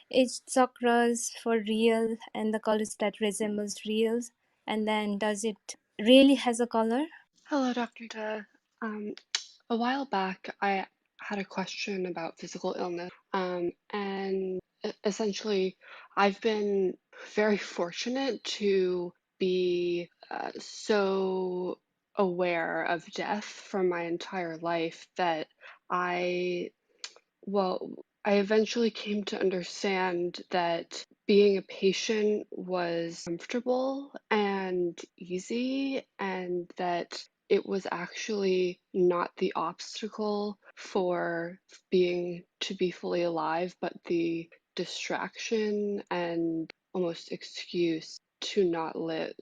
is chakras for real and the colors that resembles reals? And then does it really has a color? Hello, Dr. De. Um, a while back, I had a question about physical illness, and essentially, I've been very fortunate to be so aware of death for my entire life that I well, I eventually came to understand that being a patient was comfortable and easy, and that it was actually not the obstacle for being to be fully alive, but the distraction and almost excuse to not live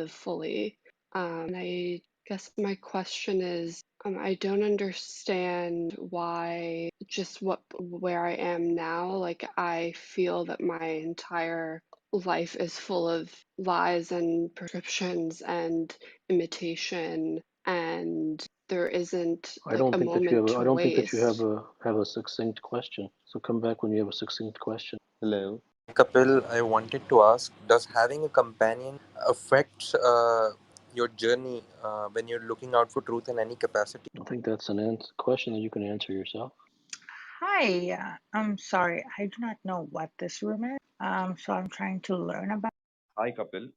fully. And I guess my question is, I don't understand why just where I am now, like I feel that my entire life is full of lies and prescriptions and imitation, and there isn't I like don't a think that you moment have. to I don't think that you waste. have a succinct question. So come back when you have a succinct question. Hello. Kapil, I wanted to ask, does having a companion affect your journey when you're looking out for truth in any capacity? I think that's an question that you can answer yourself. Hi, I'm sorry, I do not know what this room is, so I'm trying to learn about. Hi, Kapil.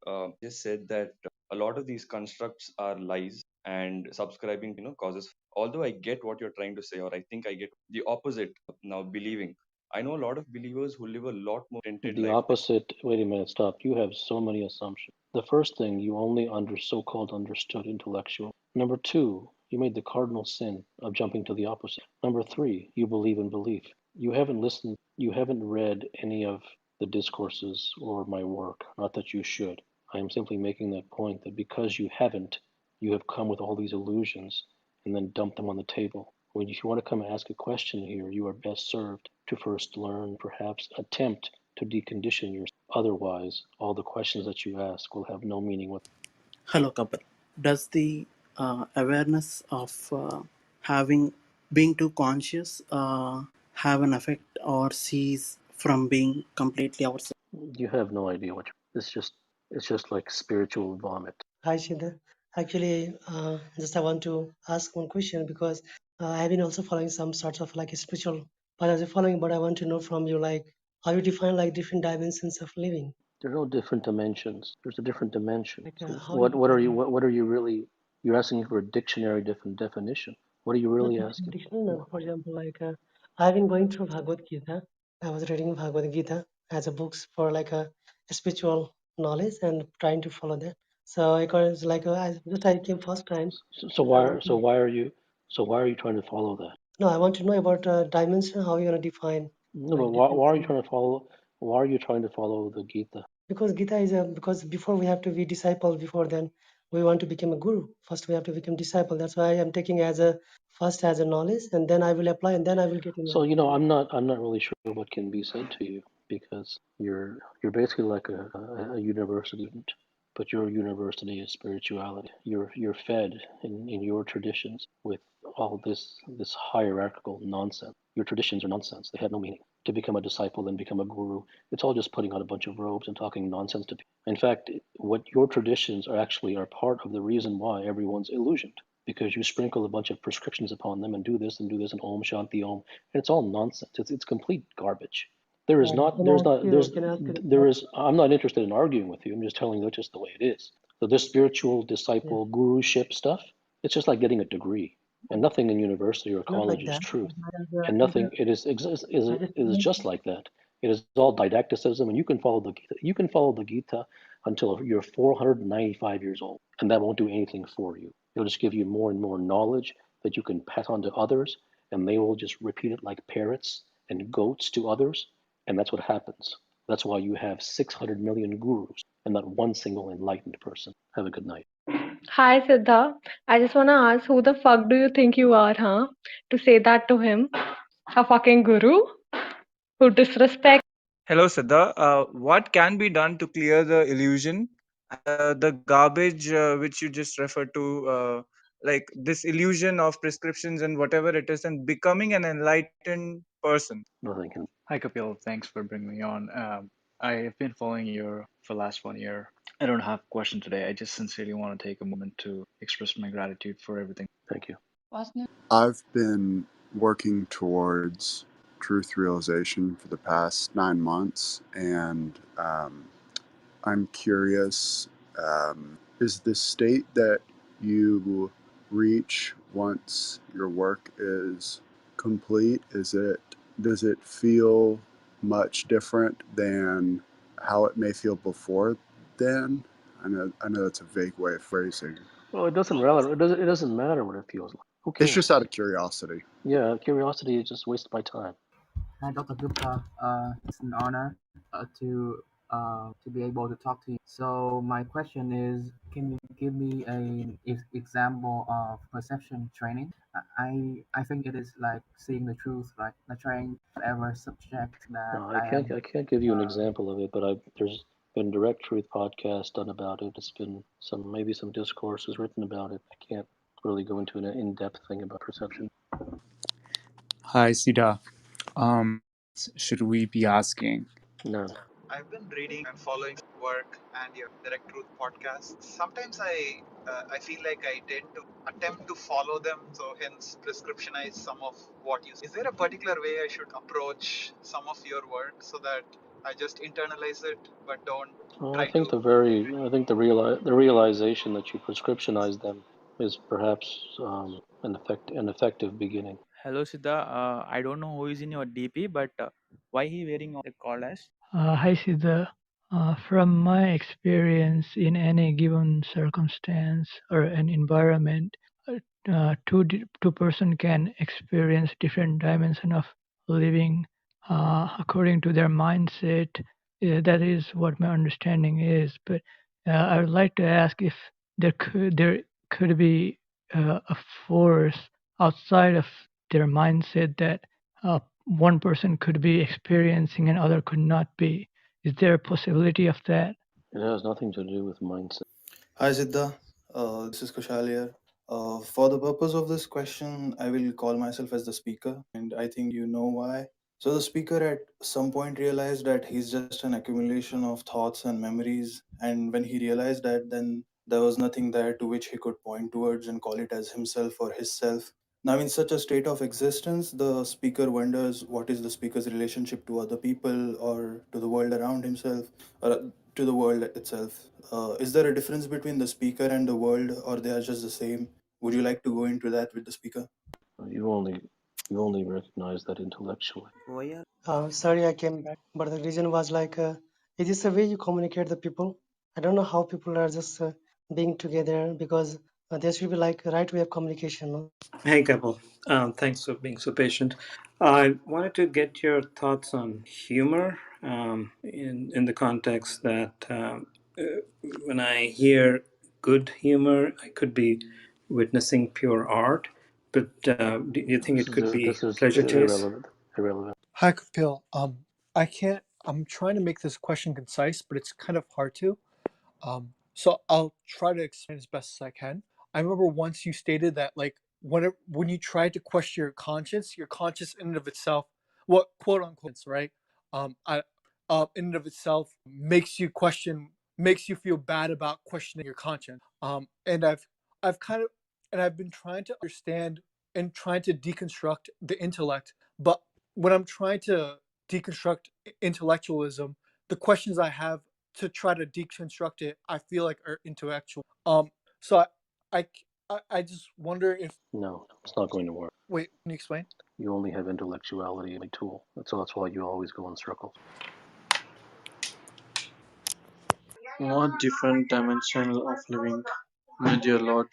Just said that a lot of these constructs are lies and subscribing, causes. Although I get what you're trying to say, or I think I get the opposite now believing. I know a lot of believers who live a lot more contented The life. opposite. Wait a minute. Stop. You have so many assumptions. The first thing, you only so-called understood intellectual. Number two, you made the cardinal sin of jumping to the opposite. Number three, you believe in belief. You haven't listened. You haven't read any of the discourses or my work. Not that you should. I am simply making that point that because you haven't, you have come with all these illusions and then dumped them on the table. When if you want to come and ask a question here, you are best served to first learn, perhaps attempt to decondition yourself. Otherwise, all the questions that you ask will have no meaning with. Hello, Kapil. Does the awareness of being too conscious have an effect or cease from being completely ourselves? You have no idea what it's just like spiritual vomit. Hi, Siddha. Actually, just I want to ask one question because I have been also following some sorts of like a spiritual path as a following, but I want to know from you like how you define like different dimensions of living? There are no different dimensions. There's a different dimension. Like So how you what are define you it? what are you really? You're asking for a dictionary different definition. What are you Not really necessarily asking dictionary. for? No. For example, like I've been going through Bhagavad Gita. I was reading Bhagavad Gita as a books for like a spiritual knowledge and trying to follow that. So I got it's like I came first time. So I why want to, why are you trying to follow that? no, I want to know about dimension. How you gonna define No, but like different why are you dimensions? trying to follow? Why are you trying to follow the Gita? Because Gita is a because before we have to be disciple. Before then we want to become a guru. First we have to become disciple. That's why I'm taking as a first as a knowledge, and then I will apply, and then I will get So enlightened. I'm not really sure what can be said to you because you're basically like a university student, but your university is spirituality. You're fed in your traditions with all this hierarchical nonsense. Your traditions are nonsense. They have no meaning. To become a disciple and become a guru, it's all just putting on a bunch of robes and talking nonsense to people. In fact, what your traditions are actually are part of the reason why everyone's illusioned because you sprinkle a bunch of prescriptions upon them and do this and Om Shanti Om, and it's all nonsense. It's complete garbage. There is not Can I there's ask not you? there's Can I ask you? there is I'm not interested in arguing with you. I'm just telling you that's just the way it is. So this spiritual Yeah, disciple guruship stuff, it's just like getting a degree, and nothing in university or not college like is that. truth, and As nothing a, it I just is just like that. It is all didacticism, and you can follow the Gita. You can follow the Gita until you're 495 years old, and that won't do anything for you. It'll just give you more and more knowledge that you can pass on to others, and they will just repeat it like parrots and goats to others, and that's what happens. That's why you have 600 million gurus and not one single enlightened person. Have a good night. Hi, Siddha. I just want to ask, who the fuck do you think you are, huh? To say that to him? A fucking guru? Who disrespect? Hello, Siddha. What can be done to clear the illusion and the garbage which you just referred to, like this illusion of prescriptions and whatever it is, and becoming an enlightened person? Nothing can. Hi Kapil, thanks for bringing me on. I've been following you for the last 1 year. I don't have a question today. I just sincerely want to take a moment to express my gratitude for everything. Thank you. I've been working towards truth realization for the past 9 months, and I'm curious, is the state that you reach once your work is complete, does it feel much different than how it may feel before then? I know that's a vague way of phrasing. Well, it doesn't matter. It doesn't matter what it feels like. Who It's cares? just out of curiosity. Yeah, curiosity is just wasted my time. Hi, Dr. Gupta. It's an honor to be able to talk to you. So my question is, can you give me an example of perception training? I think it is like seeing the truth, right? Not trying whatever subject that No, I am. I can't give you an example of it, but there's been direct truth podcasts done about it. It's been maybe some discourses written about it. I can't really go into an in-depth thing about perception. Hi, Siddha. Should we be asking? No. I've been reading and following work and your Direct Truth podcast. Sometimes I feel like I tend to attempt to follow them, so hence prescriptionize some of what you say. Is there a particular way I should approach some of your work so that I just internalize it but don't Well, try to? the realization that you prescriptionize them is perhaps an effective beginning. Hello, Siddha. I don't know who is in your DP, but why he wearing the call as? Hi, Siddha. From my experience in any given circumstance or an environment, two person can experience different dimension of living according to their mindset. That is what my understanding is. But I would like to ask if there could be a force outside of their mindset that one person could be experiencing and other could not be. Is there a possibility of that? It has nothing to do with mindset. Hi Siddha, this is Kushal here. For the purpose of this question, I will call myself as the speaker, and I think you know why. So, the speaker at some point realized that he's just an accumulation of thoughts and memories, and when he realized that, then there was nothing there to which he could point towards and call it as himself or his self. Now, in such a state of existence, the speaker wonders what is the speaker's relationship to other people or to the world around himself or to the world itself. Is there a difference between the speaker and the world, or they are just the same? Would you like to go into that with the speaker? You only recognize that intellectually. Sorry, I came back, but the reason was like, it is the way you communicate the people. I don't know how people are just being together because there should be like a right way of communication. No? Hey, Kapil. Thanks for being so patient. I wanted to get your thoughts on humor in the context that when I hear good humor, I could be witnessing pure art. But do you think it could be This is pleasure chase? irrelevant. Irrelevant. Hi, Kapil. I can't. I'm trying to make this question concise, but it's kind of hard to. So I'll try to explain as best as I can. I remember once you stated that, like, when you try to question your conscience in and of itself, what quote unquote, right? In and of itself makes you question, makes you feel bad about questioning your conscience. And I've kind of, and I've been trying to understand and trying to deconstruct the intellect, but when I'm trying to deconstruct intellectualism, the questions I have to try to deconstruct it, I feel like are intellectual. So I, I just wonder if. No, it's not going to work. Wait, can you explain? You only have intellectuality as a tool. So that's why you always go in circles. What different dimensional of living, my dear Lord?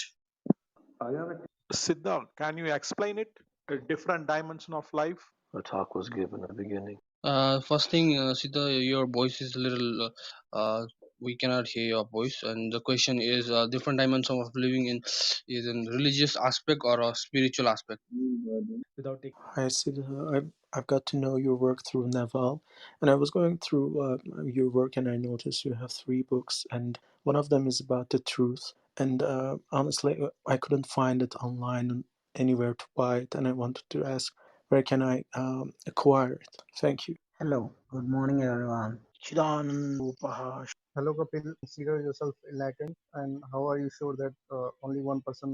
Siddha, can you explain it? A different dimension of life? A talk was given at the beginning. First thing, Siddha, your voice is a little. We cannot hear your voice, and the question is different dimension of living in is in religious aspect or a spiritual aspect. Hi, Siddha. I've got to know your work through Naval, and I was going through your work, and I noticed you have 3 books, and one of them is about the truth. And honestly, I couldn't find it online anywhere to buy it, and I wanted to ask, where can I acquire it? Thank you. Hello, good morning everyone. Chidanand Upahash. Hello, Kapil. Consider yourself enlightened, and how are you sure that only one person?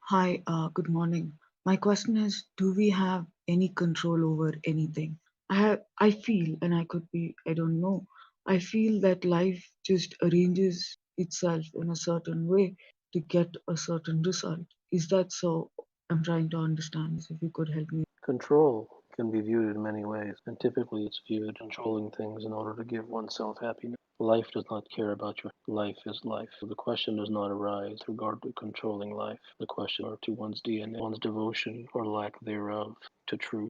Hi, good morning. My question is, do we have any control over anything? I feel, and I could be, I don't know. I feel that life just arranges itself in a certain way to get a certain result. Is that so? I'm trying to understand. If you could help me. Control can be viewed in many ways, and typically it's viewed controlling things in order to give oneself happiness. Life does not care about your life is life. So the question does not arise with regard to controlling life. The question are to one's DNA, one's devotion or lack thereof to truth.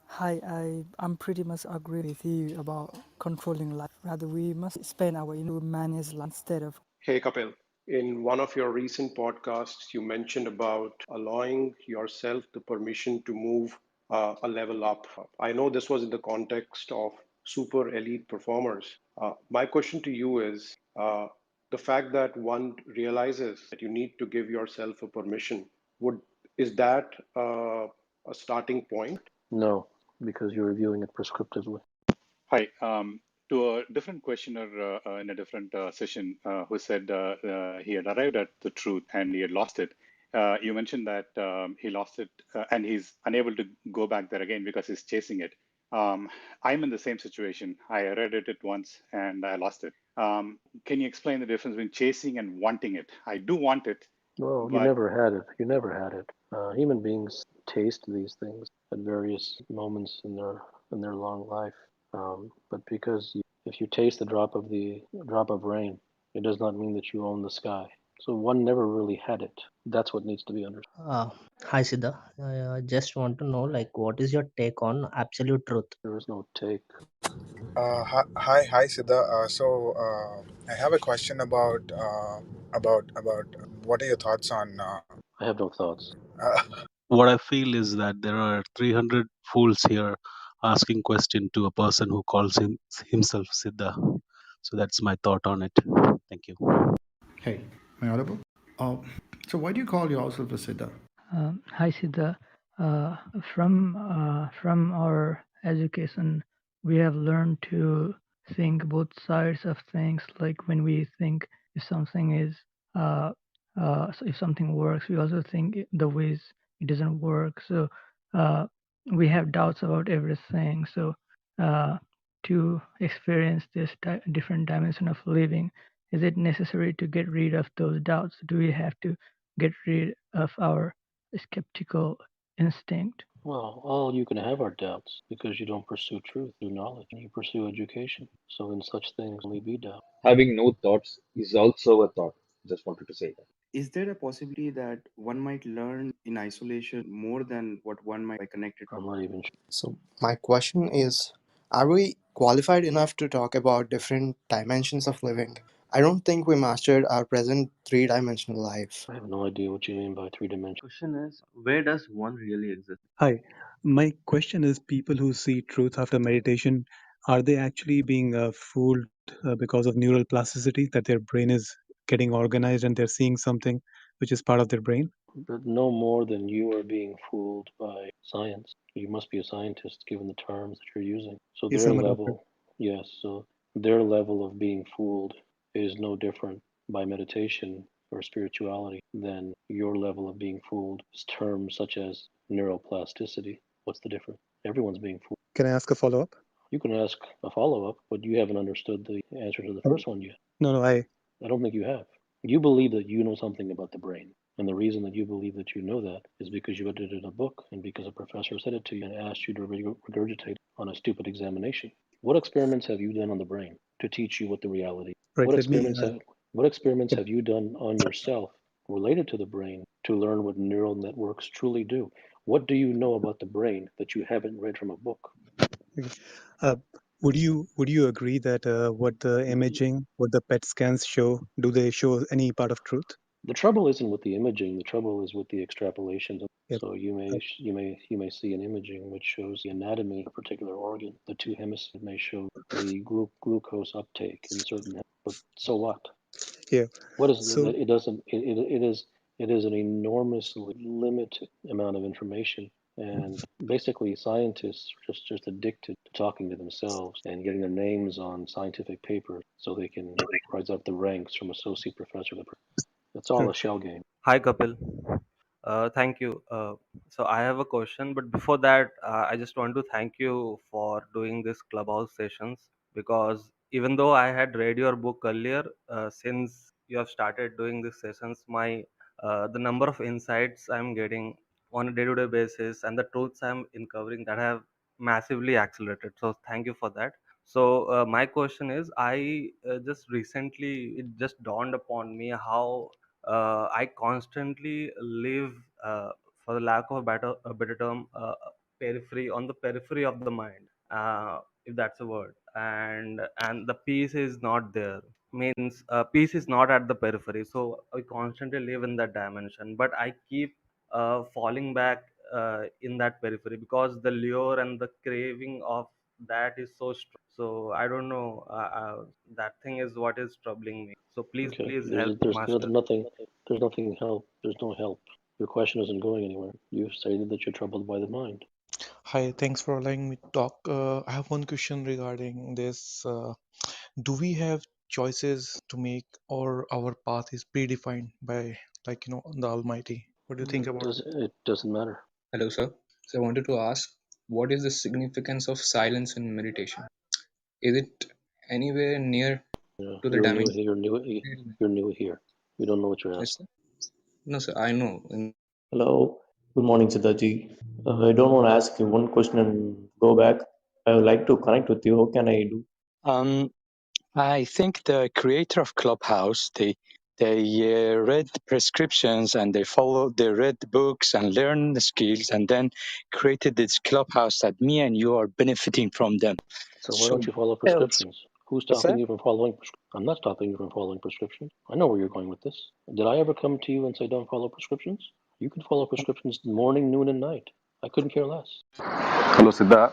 Hi, I'm pretty much agree with you about controlling life. Rather, we must spend our to manage life instead of. Hey, Kapil. In one of your recent podcasts, you mentioned about allowing yourself the permission to move a level up. I know this was in the context of super elite performers. My question to you is the fact that one realizes that you need to give yourself a permission, is that a starting point? No, because you're viewing it prescriptively. Hi. To a different questioner in a different session who said he had arrived at the truth and he had lost it. You mentioned that he lost it and he's unable to go back there again because he's chasing it. I'm in the same situation. I read it once and I lost it. Can you explain the difference between chasing and wanting it? I do want it. Well, you never had it. You never had it. Human beings taste these things at various moments in their long life. But because if you taste the drop of rain, it does not mean that you own the sky. So one never really had it. That's what needs to be understood. Hi, Siddha. I just want to know, like, what is your take on absolute truth? There is no take. Hi, Siddha. I have a question about what are your thoughts on? I have no thoughts. What I feel is that there are 300 fools here asking question to a person who calls himself Siddha. So that's my thought on it. Thank you. Hey, am I audible? So why do you call yourself a Siddha? Hi, Siddha. From our education, we have learned to think both sides of things. Like when we think if something is, so if something works, we also think the ways it doesn't work. So we have doubts about everything. So to experience this different dimension of living, is it necessary to get rid of those doubts? Do we have to get rid of our skeptical instinct? Well, all you can have are doubts because you don't pursue truth through knowledge. You pursue education. So in such things only be doubt. Having no thoughts is also a thought. Just wanted to say that. Is there a possibility that one might learn in isolation more than what one might by connected? I'm not even sure. So, my question is, are we qualified enough to talk about different dimensions of living? I don't think we mastered our present three-dimensional life. I have no idea what you mean by three dimensions. Question is, where does one really exist? Hi, my question is people who see truth after meditation, are they actually being fooled because of neural plasticity, that their brain is getting organized and they're seeing something which is part of their brain? But no more than you are being fooled by science. You must be a scientist given the terms that you're using. So Yes, their I'm a doctor. level, yes, so their level of being fooled is no different by meditation or spirituality than your level of being fooled. Terms such as neuroplasticity. What's the difference? Everyone's being fooled. Can I ask a follow up? You can ask a follow up, but you haven't understood the answer to the first one yet. No, I don't think you have. You believe that you know something about the brain. And the reason that you believe that you know that is because you read it in a book and because a professor said it to you and asked you to regurgitate on a stupid examination. What experiments have you done on the brain to teach you what the reality? right. What Let me. experiments have you done on yourself related to the brain to learn what neural networks truly do? What do you know about the brain that you haven't read from a book? Uh, would you agree that what the imaging, what the PET scans show, do they show any part of truth? The trouble isn't with the imaging. The trouble is with the extrapolations. Yep. So you may see an imaging which shows the anatomy of a particular organ. The two hemispheres may show the glucose uptake in certain. But so what? Yeah. What is So it? Doesn't it is an enormously limited amount of information. And basically, scientists are just addicted to talking to themselves and getting their names on scientific papers so they can rise up the ranks from associate professor to. It's all a correct. shell game. Hi, Kapil. Thank you. So I have a question, but before that, I just want to thank you for doing this clubhouse sessions, because even though I had read your book earlier, since you have started doing these sessions, my the number of insights I'm getting on a day-to-day basis and the truths I'm uncovering, that have massively accelerated. So thank you for that. So my question is, I just recently, it just dawned upon me how I constantly live, for the lack of a better term, periphery, on the periphery of the mind, if that's a word, and the peace is not there. Means peace is not at the periphery. So I constantly live in that dimension, but I keep falling back in that periphery because the lure and the craving of that is so strong. So I don't know. That thing is what is troubling me. So please, Okay, please help, there's master. nothing help. There's no help. Your question isn't going anywhere. You've stated that you're troubled by the mind. Hi, thanks for allowing me to talk. I have one question regarding this. Do we have choices to make, or our path is predefined by, like, the Almighty? What do you think about it? It doesn't matter. Hello, sir. So I wanted to ask, what is the significance of silence in meditation? Is it anywhere near Yeah, to the you're new. dimension? You're new here. You don't know what you're Yes, asking. sir. No, sir. I know. Hello, good morning, Siddhaji. I don't want to ask you one question and go back. I would like to connect with you. How can I do? Um, I think the creator of Clubhouse, they read prescriptions and they read books and learned the skills and then created this Clubhouse that me and you are benefiting from them. So why So don't you follow else, prescriptions? Who's what's stopping that? you from following? I'm not stopping you from following prescriptions. I know where you're going with this. Did I ever come to you and say don't follow prescriptions? You can follow prescriptions morning, noon, and night. I couldn't care less. Hello, Siddha.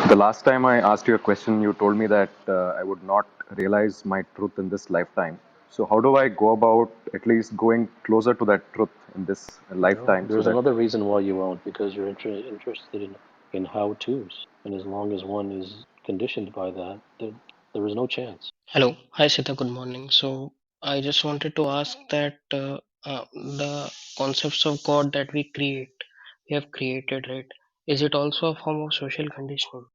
The last time I asked you a question, you told me that I would not realize my truth in this lifetime. So, how do I go about at least going closer to that truth in this No, lifetime so there's that. another reason why you won't, because you're interested in how-tos. And as long as one is conditioned by that, there is no chance. Hello. Hi, Sita. Good morning. So, I just wanted to ask that the concepts of God that we create, we have created, right? Is it also a form of social conditioning?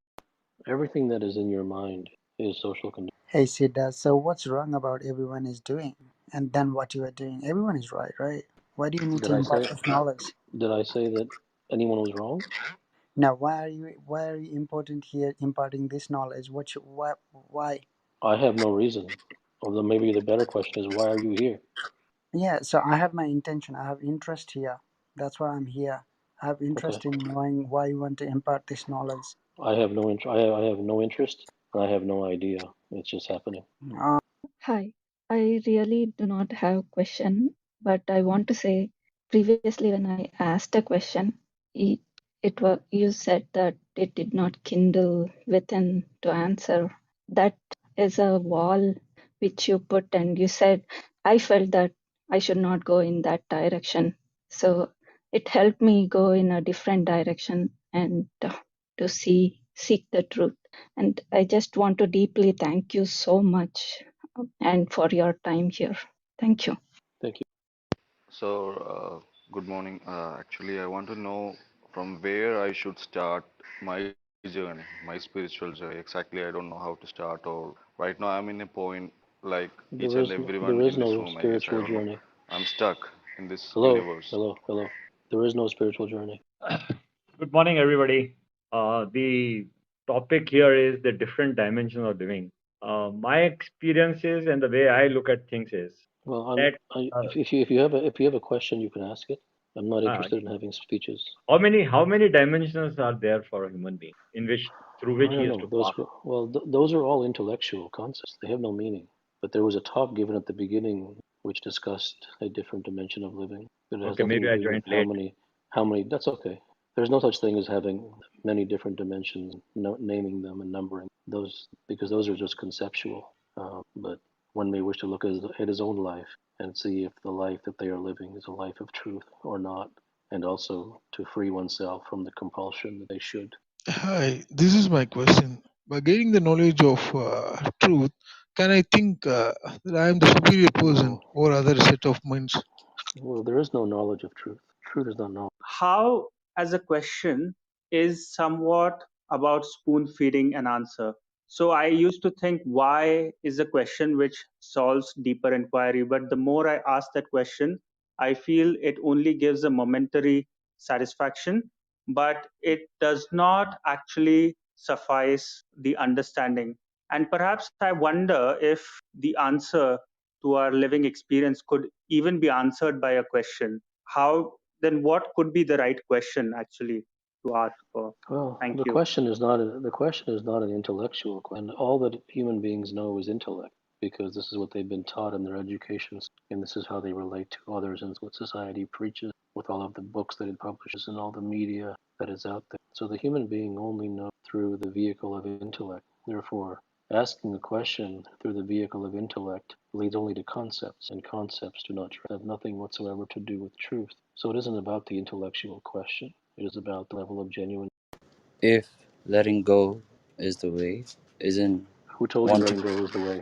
Everything that is in your mind is social conditioning. Hey Siddha, so what's wrong about everyone is doing and then what you are doing? Everyone is right, right? Why do you need Did to I impart say this knowledge? did I say that anyone was wrong? Now why are you important here imparting this knowledge? Why? I have no reason. Although maybe the better question is why are you here? Yeah, so I have my intention. I have interest here. That's why I'm here. I have Okay. interest in knowing why you want to impart this knowledge. I have no I have no interest and I have no idea. It's just happening. Hi, I really do not have a question, but I want to say previously when I asked a question, it was you said that it did not kindle within to answer. That is a wall which you put, and you said I felt that I should not go in that direction. So it helped me go in a different direction and to seek the truth. And I just want to deeply thank you so much and for your time here. Thank you. Thank you. So, good morning. Actually, I want to know from where I should start my journey, my spiritual journey. Exactly, I don't know how to start, or right now I'm in a point like each and everyone There in is this no room, I guess. I spiritual don't know. journey. I'm stuck in this Hello, universe. hello, hello. There is no spiritual journey. Good morning, everybody. The topic here is the different dimensions of living. My experiences and the way I look at things is Well, that if you have a question, you can ask it. I'm not uh, interested in having speeches. how many dimensions are there for a human being in which through which I he don't has know. to pass? Those are all intellectual concepts. They have no meaning. But there was a talk given at the beginning which discussed a different dimension of living. But it has Okay, nothing maybe to I do with joined late. how many. That's okay. There's no such thing as having many different dimensions, no, naming them and numbering those because those are just conceptual. But one may wish to look at his own life and see if the life that they are living is a life of truth or not, and also to free oneself from the compulsion that they should. Hi, this is my question. By gaining the knowledge of truth, can I think that I am the superior person No. or other set of minds? Well, there is no knowledge of truth. Truth is not knowledge. How, as a question, is somewhat about spoon feeding an answer. So I used to think why is a question which solves deeper inquiry. But the more I ask that question, I feel it only gives a momentary satisfaction, but it does not actually suffice the understanding. And perhaps I wonder if the answer to our living experience could even be answered by a question. How then what could be the right question actually to ask for? Well, Thank the you. question is not an intellectual question. All that human beings know is intellect because this is what they've been taught in their educations, and this is how they relate to others, and it's what society preaches with all of the books that it publishes and all the media that is out there. So the human being only knows through the vehicle of intellect. Therefore, asking a question through the vehicle of intellect leads only to concepts, and concepts do not have nothing whatsoever to do with truth. So it isn't about the intellectual question. It is about the level of genuine. If letting go is the way, isn't Who told you wanting, letting go is the way?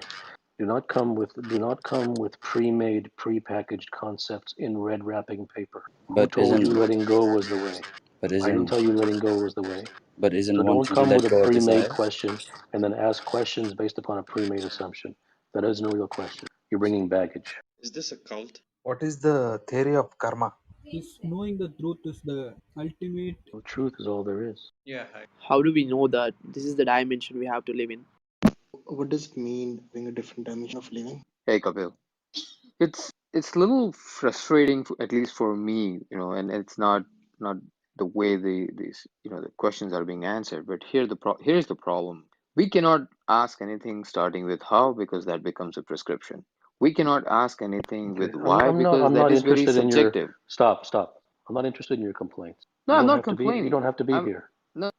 Do not come with pre-made, pre-packaged concepts in red wrapping paper. Who but told you isn't, letting go was the way? but I didn't isn't, tell you letting go was the way. but isn't So don't wanting to come with let a go of pre-made desire? question and then ask questions based upon a pre-made assumption. That isn't a real question. You're bringing baggage. Is this a cult? What is the theory of karma? If knowing the truth is the ultimate. Well, truth is all there is. Yeah, hi. How do we know that this is the dimension we have to live in? What does it mean having a different dimension of living? Hey, Kapil. It's a little frustrating, at least for me, and it's not the way these the questions are being answered. But here's the problem. We cannot ask anything starting with how because that becomes a prescription. We cannot ask anything Okay. with why because I'm that not is very interested in your subjective. stop. I'm not interested in your complaints. No, You I'm don't not have to be you complaining. don't have to be I'm here. no.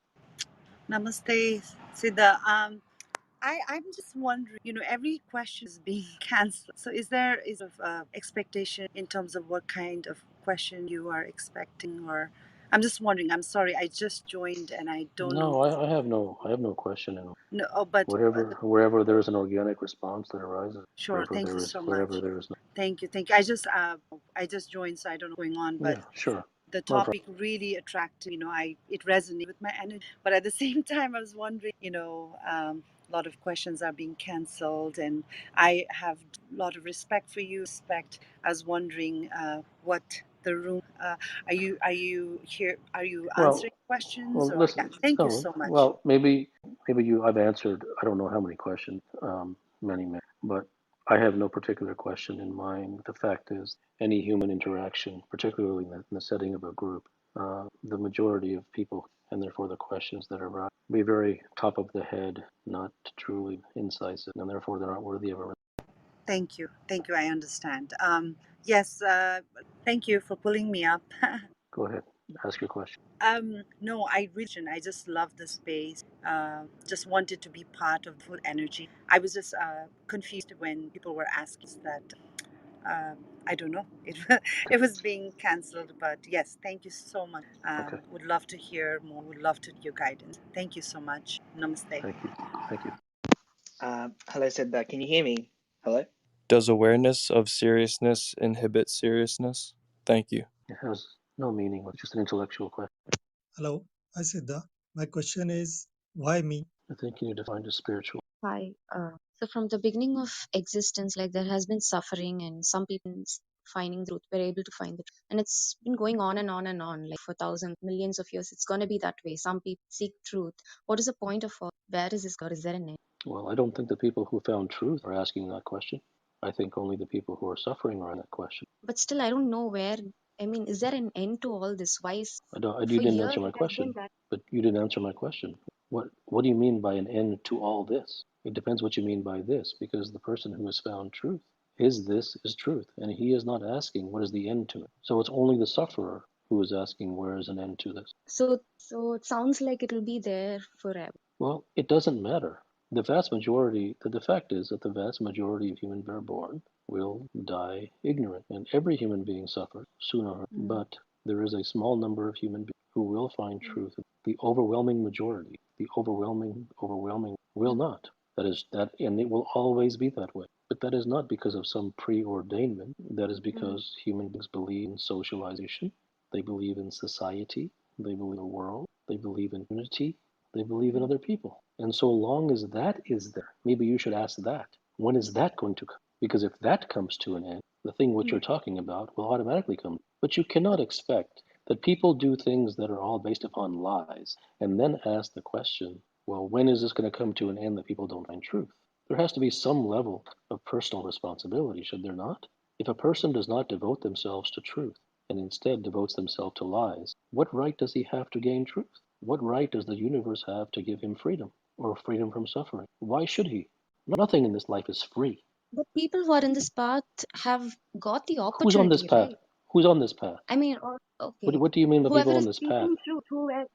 Namaste, Siddha. I'm just wondering, every question is being cancelled. So is there expectation in terms of what kind of question you are expecting, or I'm just wondering. I'm sorry, I just joined and I don't know. No, I have no question. No, but Wherever there is an organic response that arises, sure. Thank you so much. wherever there is no. Thank you. I just joined, so I don't know what's going on. But Yeah, sure. the No topic really attracted. It resonated with my energy. But at the same time, I was wondering, a lot of questions are being cancelled, and I have a lot of respect for you. I was wondering what the room. Are you here? Are you Well, answering questions? well, Or yeah, listen. thank you No, so much. well, maybe you. I've answered. I don't know how many questions. Many, but I have no particular question in mind. The fact is, any human interaction, particularly in the setting of a group, the majority of people, and therefore the questions that arise, be very top of the head, not truly incisive, and therefore they're not worthy of a. Thank you. Thank you. I understand. Yes. Thank you for pulling me up. Go ahead, ask your question. No, I just love the space. Just wanted to be part of full energy. I was just confused when people were asking that. Um, I don't know. It was being cancelled, but yes, thank you so much. Okay, Would love to hear more. Would love to your guidance. Thank you so much. Namaste. thank you, thank you. Hello, Siddha. Can you hear me? Hello? Does awareness of seriousness inhibit seriousness? Thank you. It has no meaning. It's just an intellectual question. Hello, hi Siddha. My question is, why me? I think you need to find a spiritual. Hi. So from the beginning of existence, like there has been suffering, and some people finding truth were able to find the truth, and it's been going on and on and on, like for thousands, millions of years. It's gonna be that way. Some people seek truth. What is the point of all? Where is this God? Is there an end? Well, I don't think the people who found truth are asking that question. I think only the people who are suffering are in that question. But still, I don't know where. I mean, is there an end to all this? Why is You for didn't years answer my it has been question. that? But you didn't answer my question. What do you mean by an end to all this? It depends what you mean by this, because the person who has found truth is truth, and he is not asking what is the end to it. So it's only the sufferer who is asking where is an end to this. So it sounds like it will be there forever. Well, it doesn't matter. The fact is that the vast majority of humans that are born will die ignorant, and every human being suffers sooner or later. But there is a small number of human beings who will find truth. The overwhelming majority, the overwhelming will not. That is that, and it will always be that way. But that is not because of some preordainment. That is because human beings believe in socialization. They believe in society. They believe in the world. They believe in unity. They believe in other people. And so long as that is there, maybe you should ask that. When is that going to come? Because if that comes to an end, the thing which you're talking about will automatically come. But you cannot expect that people do things that are all based upon lies and then ask the question, well, when is this going to come to an end that people don't find truth? There has to be some level of personal responsibility, should there not? If a person does not devote themselves to truth and instead devotes themselves to lies, what right does he have to gain truth? What right does the universe have to give him freedom or freedom from suffering? Why should he? Nothing in this life is free. But people who are in this path have got the Who's on this opportunity, path? right? Who's on this path? I mean, okay, What do you mean by whoever people on is this path? seeking truth,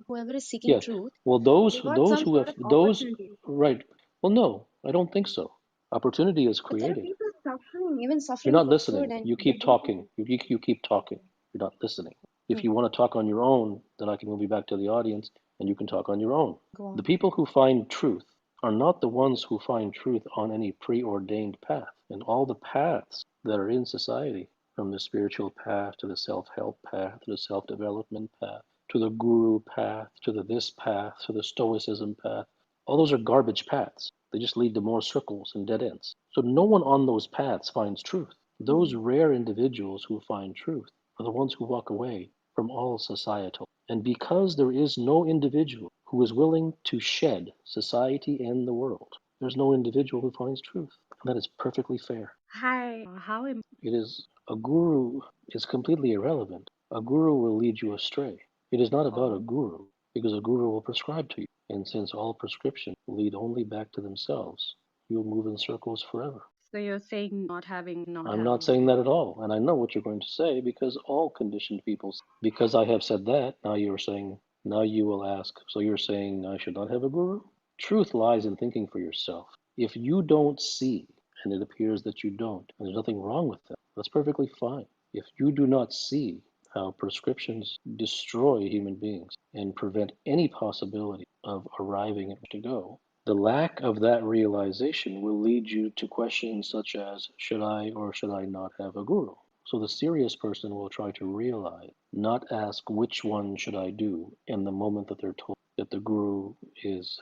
whoever is seeking Yes. truth, Well, they got those some who sort have of those opportunity. right. Well, no, I don't think so. Opportunity is But there are created. people suffering, even You're suffering not for food, listening. and You they keep don't talking. You keep talking. You're not listening. If know. you want to talk on your own, then I can move you back to the audience and you can talk on your own. Go The on. people who find truth are not the ones who find truth on any preordained path. And all the paths that are in society, from the spiritual path to the self help path to the self development path to the guru path to the this path to the stoicism path, all those are garbage paths. They just lead to more circles and dead ends. So no one on those paths finds truth. Those rare individuals who find truth are the ones who walk away from all societal. And because there is no individual who is willing to shed society and the world, there's no individual who finds truth. And that is perfectly fair. Hi, how am It is a guru is completely irrelevant. A guru will lead you astray. It is not about a guru, because a guru will prescribe to you. And since all prescriptions lead only back to themselves, you'll move in circles forever. So you're saying not I'm not having saying that at all. And I know what you're going to say because all conditioned people, because I have said that, now you're saying, now you will ask, so you're saying I should not have a guru? Truth lies in thinking for yourself. If you don't see, and it appears that you don't, and there's nothing wrong with that, that's perfectly fine. If you do not see how prescriptions destroy human beings and prevent any possibility of arriving at where to go, the lack of that realization will lead you to questions such as, should I or should I not have a guru? So the serious person will try to realize, not ask which one should I do. And the moment that they're told that the guru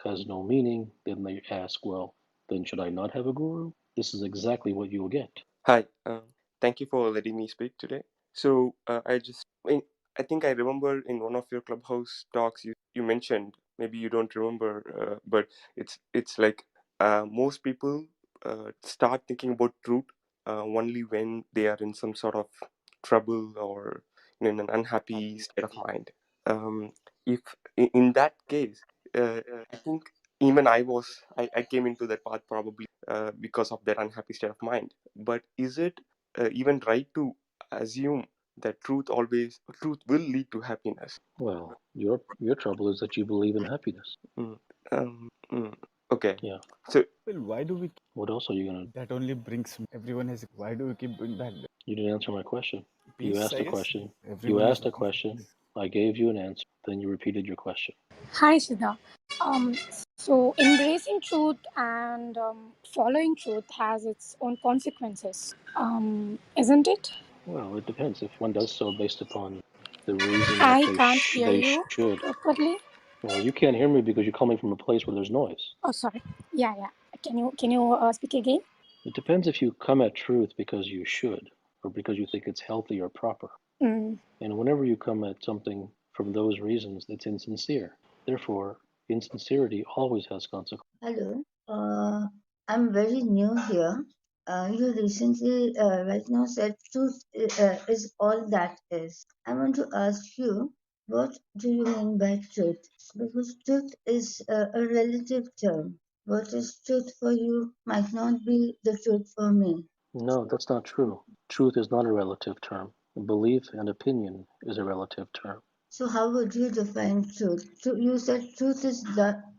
has no meaning, then they ask, well, then should I not have a guru? This is exactly what you will get. Hi, thank you for letting me speak today. So I think I remember in one of your clubhouse talks you mentioned, maybe you don't remember, but it's like most people start thinking about truth only when they are in some sort of trouble or in an unhappy state of mind. If in that case, I think even I came into that path probably because of that unhappy state of mind. But is it even right to assume that truth will lead to happiness? Well, your trouble is that you believe in happiness. Mm, mm, okay. Yeah. So Well, why do we? What else are you gonna? That only brings everyone has. Why do we keep doing that? You didn't answer my question. You Peace, asked I a guess. question. You Everyone is asked a looking for question. peace. I gave you an answer. Then you repeated your question. Hi, Siddha. Um, so, embracing truth and following truth has its own consequences, isn't it? Well, it depends. If one does so based upon the reason that I can't hear they you should. properly. Well, you can't hear me because you're coming from a place where there's noise. Oh, sorry. Yeah. Can you speak again? It depends if you come at truth because you should or because you think it's healthy or proper. Mm. And whenever you come at something from those reasons, it's insincere. Therefore, insincerity always has consequences. Hello, I'm very new here. You recently, right now, said truth is all that is. I want to ask you, what do you mean by truth? Because truth is a relative term. What is truth for you might not be the truth for me. No, that's not true. Truth is not a relative term. Belief and opinion is a relative term. So how would you define truth? You said truth is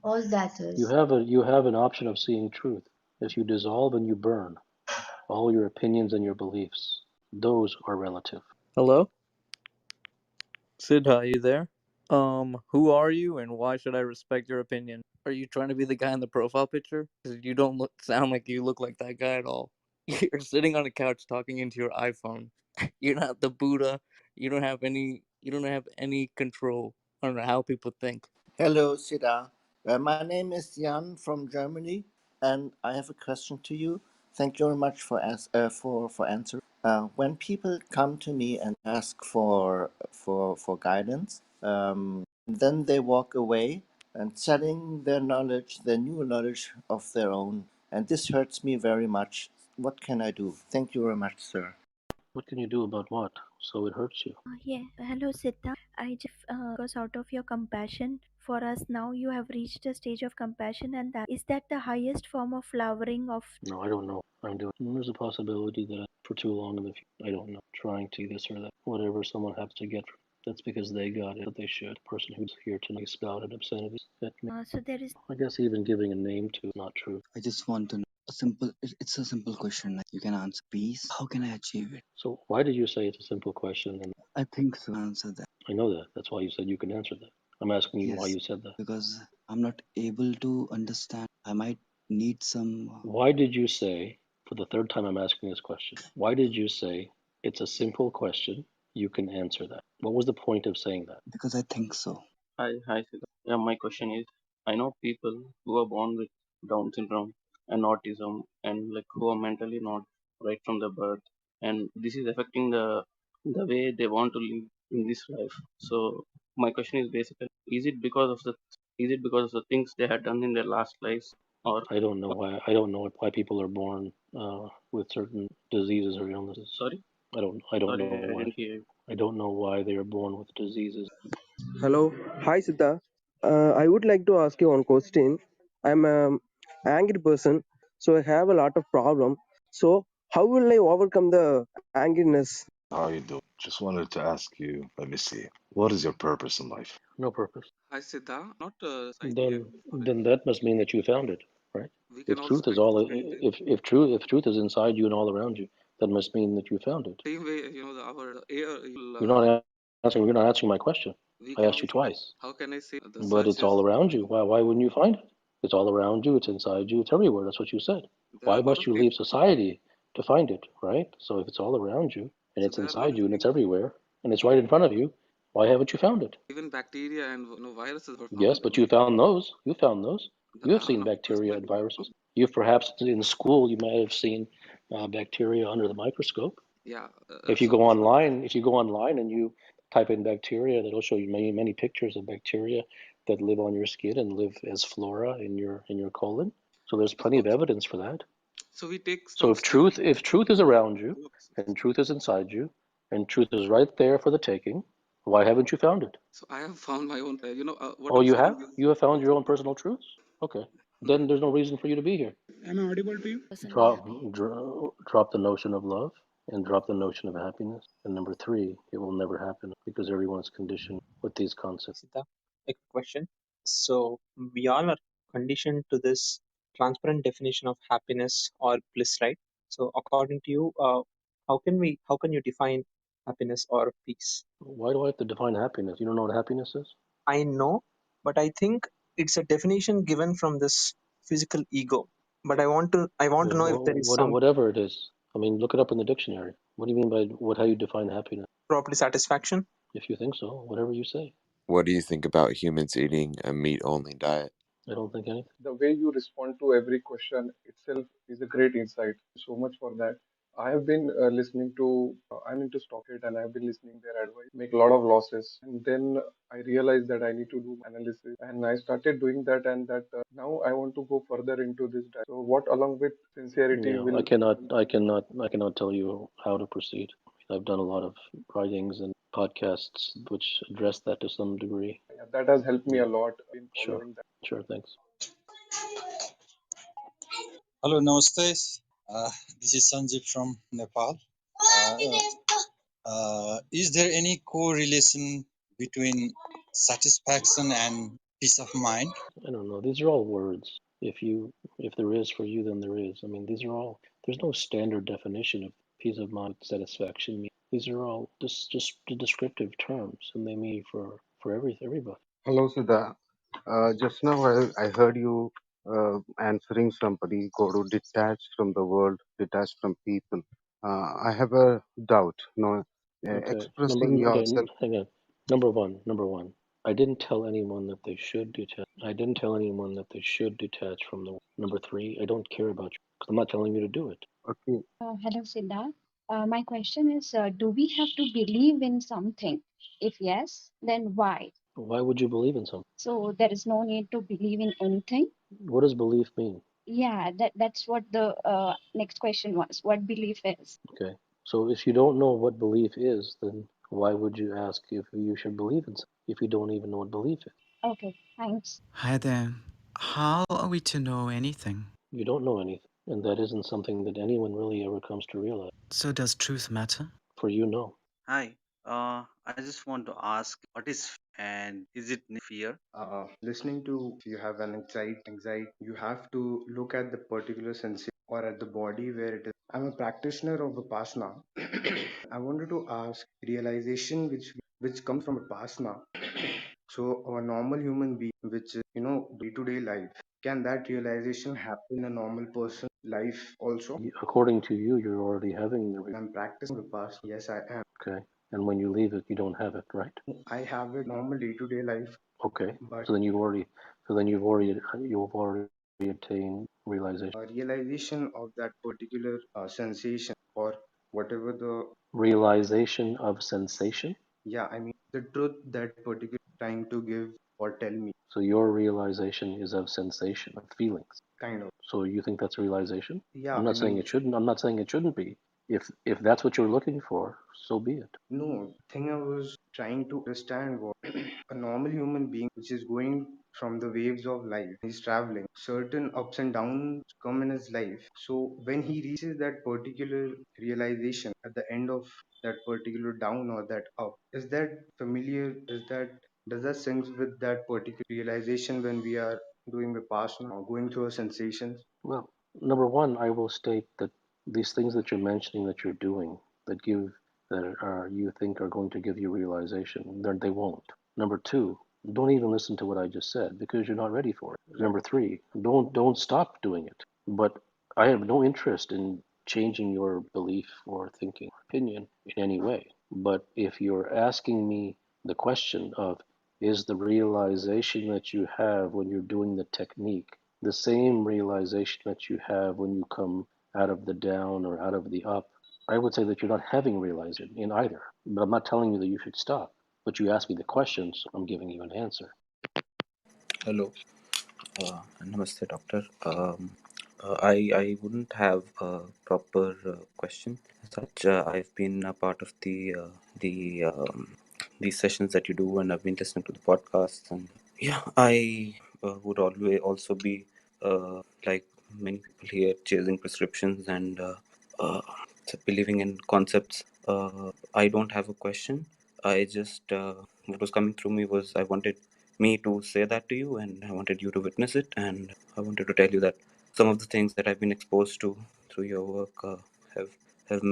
all that You is. have an option of seeing truth. If you dissolve and you burn all your opinions and your beliefs, those are relative. Hello? Siddha, are you there? Who are you and why should I respect your opinion? Are you trying to be the guy in the profile picture? Because you don't sound like you look like that guy at all. You're sitting on a couch talking into your iPhone. You're not the Buddha. You don't have any control on how people think. Hello, Siddha. My name is Jan from Germany, and I have a question to you. Thank you very much for answering. When people come to me and ask for guidance, then they walk away and selling their knowledge, their new knowledge of their own, and this hurts me very much. What can I do? Thank you very much, sir. What can you do about what? So it hurts you. Yeah, hello Siddha. I just because out of your compassion for us now, you have reached a stage of compassion, and that is that the highest form of flowering of. No, I don't know. I'm doing. There's a possibility that for too long in the future, I don't know, trying to this or that, whatever someone has to get. That's because they got it. But they should. The person who's here tonight spouted obscenities at me. So there is. I guess even giving a name to is not true. I just want to know a simple. It's a simple question. Like you can answer. Peace. How can I achieve it? So why did you say it's a simple question? And I think so. Answer that. I know that. That's why you said you can answer that. I'm asking you why Yes, you said that. because I'm not able to understand. I might need some. Why did you say, for the third time I'm asking this question, why did you say it's a simple question? You can answer that. What was the point of saying that? Because I think so. Hi, Siddha. Yeah, my question is, I know people who are born with Down syndrome and autism and like who are mentally not right from the birth, and this is affecting the way they want to live in this life. So my question is basically, is it because of the things they had done in their last lives, or I don't know why. I don't know why people are born with certain diseases or illnesses. sorry, I don't sorry, know I why. didn't hear you. I don't know why they are born with diseases. Hello. Hi, Siddha. I would like to ask you one question. I'm an angry person, so I have a lot of problem. So how will I overcome the angriness? How you doing? Just wanted to ask you, let me see, what is your purpose in life? No purpose. Hi Siddha, not idea. Then that must mean that you found it, right? We can If also truth is kind of all, say the if truth is inside you and all around you, that must mean that you found it. same way, our air. You're not answering my question. We I can asked you also, twice. how can I say the But search it's is all around you. Why wouldn't you find it? It's all around you. It's inside you. It's everywhere. That's what you said. there are Why a lot must of you people. leave society to find it, right? So if it's all around you, and it's inside you, and it's everywhere, and it's right in front of you. Why haven't you found it? Even bacteria and viruses were Yes, found but you found those. You found those. You have seen of course, bacteria but and viruses. You've perhaps in school you might have seen bacteria under the microscope. yeah. If you go online, and you type in bacteria, that'll show you many pictures of bacteria that live on your skin and live as flora in your colon. So there's plenty of evidence for that. So we take So some steps. if truth is around you, and truth is inside you, and truth is right there for the taking, why haven't you found it? So I have found my own. What Oh, I'm you saying have? is, You have found your own personal truths? Okay. Then there's no reason for you to be here. Am I audible to you? Person be Drop, happy. drop the notion of love and drop the notion of happiness. And number three, it will never happen because everyone is conditioned with these concepts. Siddha, a question. So we all are conditioned to this transparent definition of happiness or bliss, right? So according to you, how can you define happiness or peace? Why do I have to define happiness? You don't know what happiness is? I know, but I think it's a definition given from this physical ego. But I want to know if there is some Whatever it is. I mean, look it up in the dictionary. What do you mean by how you define happiness? property satisfaction. If you think so, whatever you say. What do you think about humans eating a meat-only diet? I don't think anything. The way you respond to every question itself is a great insight. So much for that. I have been listening to, I'm into Stockade and I've been listening their advice, make a lot of losses. And then I realized that I need to do analysis and I started doing that and that now I want to go further into this diet. So what along with sincerity Yeah, I will, cannot tell you how to proceed. I've done a lot of writings and podcasts which address that to some degree. yeah, that has helped me Yeah, a lot in sure, following that. sure, thanks. Hello, Namaste. This is Sanjib from Nepal. Is there any correlation between satisfaction and peace of mind? I don't know. These are all words. If there is for you, then there is. I mean, these are all. There's no standard definition of peace of mind, satisfaction. These are all just descriptive terms, and they mean for everybody. Hello, Siddha. Just now I heard you answering somebody, go to detach from the world, detach from people. I have a doubt. Okay. Expressing yourself. Hang on. Number one. I didn't tell anyone that they should detach. I didn't tell anyone that they should detach from the world. Number three, I don't care about you because I'm not telling you to do it. Okay. Hello, Siddha. My question is, do we have to believe in something? If yes, then why? Why would you believe in something? So there is no need to believe in anything? What does belief mean? Yeah, that's what the next question was. What belief is? Okay. So if you don't know what belief is, then why would you ask if you should believe in something if you don't even know what belief is? Okay, thanks. Hi there. How are we to know anything? You don't know anything, and that isn't something that anyone really ever comes to realize. So does truth matter? For you, no. Hi, I just want to ask what is and is it fear? Listening to if you have an anxiety, you have to look at the particular sensation or at the body where it is. I'm a practitioner of Vipassana, and I wanted to ask realization which comes from Vipassana. So a normal human being, which is day-to-day life, can that realization happen in a normal person life also? According to you, you're already having the. I'm practicing Vipassana. Yes, I am. Okay. And when you leave it, you don't have it, right? I have it normal day-to-day life. Okay. But So then you've already attained realization. Realization of that particular sensation or whatever the realization of sensation. Yeah, I mean the truth that particular trying to give or tell me. So your realization is of sensation, of feelings. Kind of. So you think that's a realization? Yeah, I'm not saying it shouldn't. I'm not saying it shouldn't be. If that's what you're looking for, so be it. No, thing I was trying to understand was a normal human being which is going from the waves of life. He's traveling. Certain ups and downs come in his life. So when he reaches that particular realization at the end of that particular down or that up, is that familiar? Does that sync with that particular realization when we are doing the past or going through our sensations? Well, number one, I will state that these things that you're mentioning that you're doing that are you think are going to give you realization, they won't. Number two, don't even listen to what I just said because you're not ready for it. Number three, don't stop doing it. But I have no interest in changing your belief or thinking or opinion in any way. But if you're asking me the question of, is the realization that you have when you're doing the technique the same realization that you have when you come out of the down or out of the up? I would say that you're not having realization in either. But I'm not telling you that you should stop. But you asked me the question, so I'm giving you an answer. Hello, Namaste, doctor. I wouldn't have a proper question as such. I've been a part of the these sessions that you do, and I've been listening to the podcasts. And yeah, I would always also be like many people here, chasing prescriptions and believing in concepts. I don't have a question. I just what was coming through me was I wanted me to say that to you, and I wanted you to witness it, and I wanted to tell you that some of the things that I've been exposed to through your work have have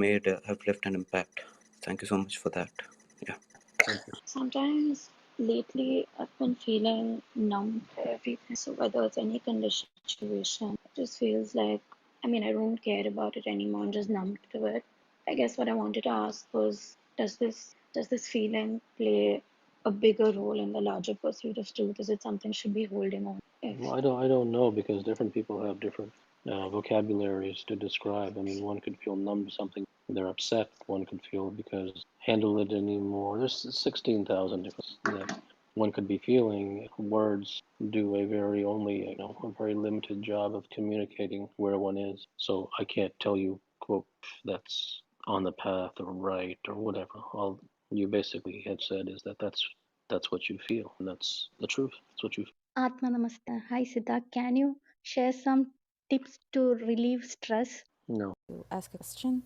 left an impact. Thank you so much for that. Yeah. Thank you. Sometimes lately I've been feeling numb to everything. So whether it's any condition, situation, it just feels like, I mean, I don't care about it anymore. I'm just numb to it. I guess what I wanted to ask was, does this feeling play a bigger role in the larger pursuit of truth? Is it something I should be holding on? Well, I don't know, because different people have different vocabularies to describe. I mean, one could feel numb to something, they're upset. One could feel because handle it anymore. There's 16,000 different that one could be feeling. Words do a very a very limited job of communicating where one is. So I can't tell you, quote, that's on the path or right or whatever. All you basically had said is that that's what you feel, and that's the truth. That's what you feel. Atma Namaste. Hi Siddha, can you share some tips to relieve stress? No. To ask a question.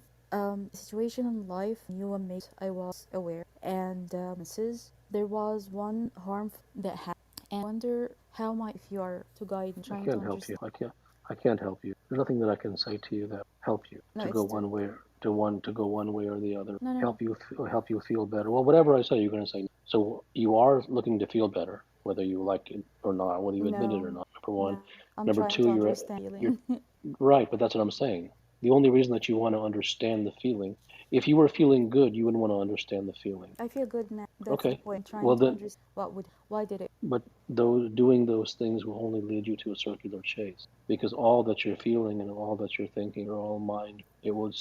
Situation in life, new and made, I was aware, and Mrs. There was one harm that happened, and I wonder how might if you are to guide and I trying to can't help you. understand. I can't help you. There's nothing that I can say to you that help you No, to it's go true. one way or to go one way or the other. No, no, Help you help you feel better. Well, whatever I say, you're going to say. So you are looking to feel better, whether you like it or not, whether you admit it or no, not. Number one. no. I'm Number trying two, to you're understand feeling. right, but that's what I'm saying. The only reason that you want to understand the feeling, if you were feeling good, you wouldn't want to understand the feeling. I feel good now. That's the Okay. point. I'm Well trying to then, understand why did it. but doing those things will only lead you to a circular chase, because all that you're feeling and all that you're thinking are all mind. It will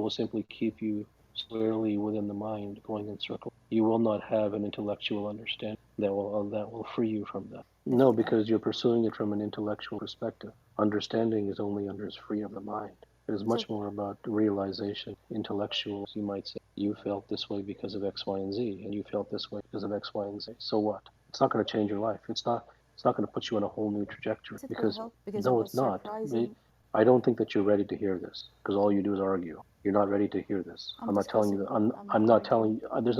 simply keep you squarely within the mind, going in circles. You will not have an intellectual understanding that will free you from that. No, because you're pursuing it from an intellectual perspective. Understanding is only under is free of the mind. It is much more about realization. Intellectuals, you might say, you felt this way because of X, Y, and Z, and you felt this way because of X, Y, and Z. So what? It's not going to change your life. It's not. It's not going to put you on a whole new trajectory. It will Because help because it no, was it's not. surprising. I don't think that you're ready to hear this, because all you do is argue. You're not ready to hear this. I'm I'm not telling you discussing. that. I'm I'm not not arguing. telling you. There's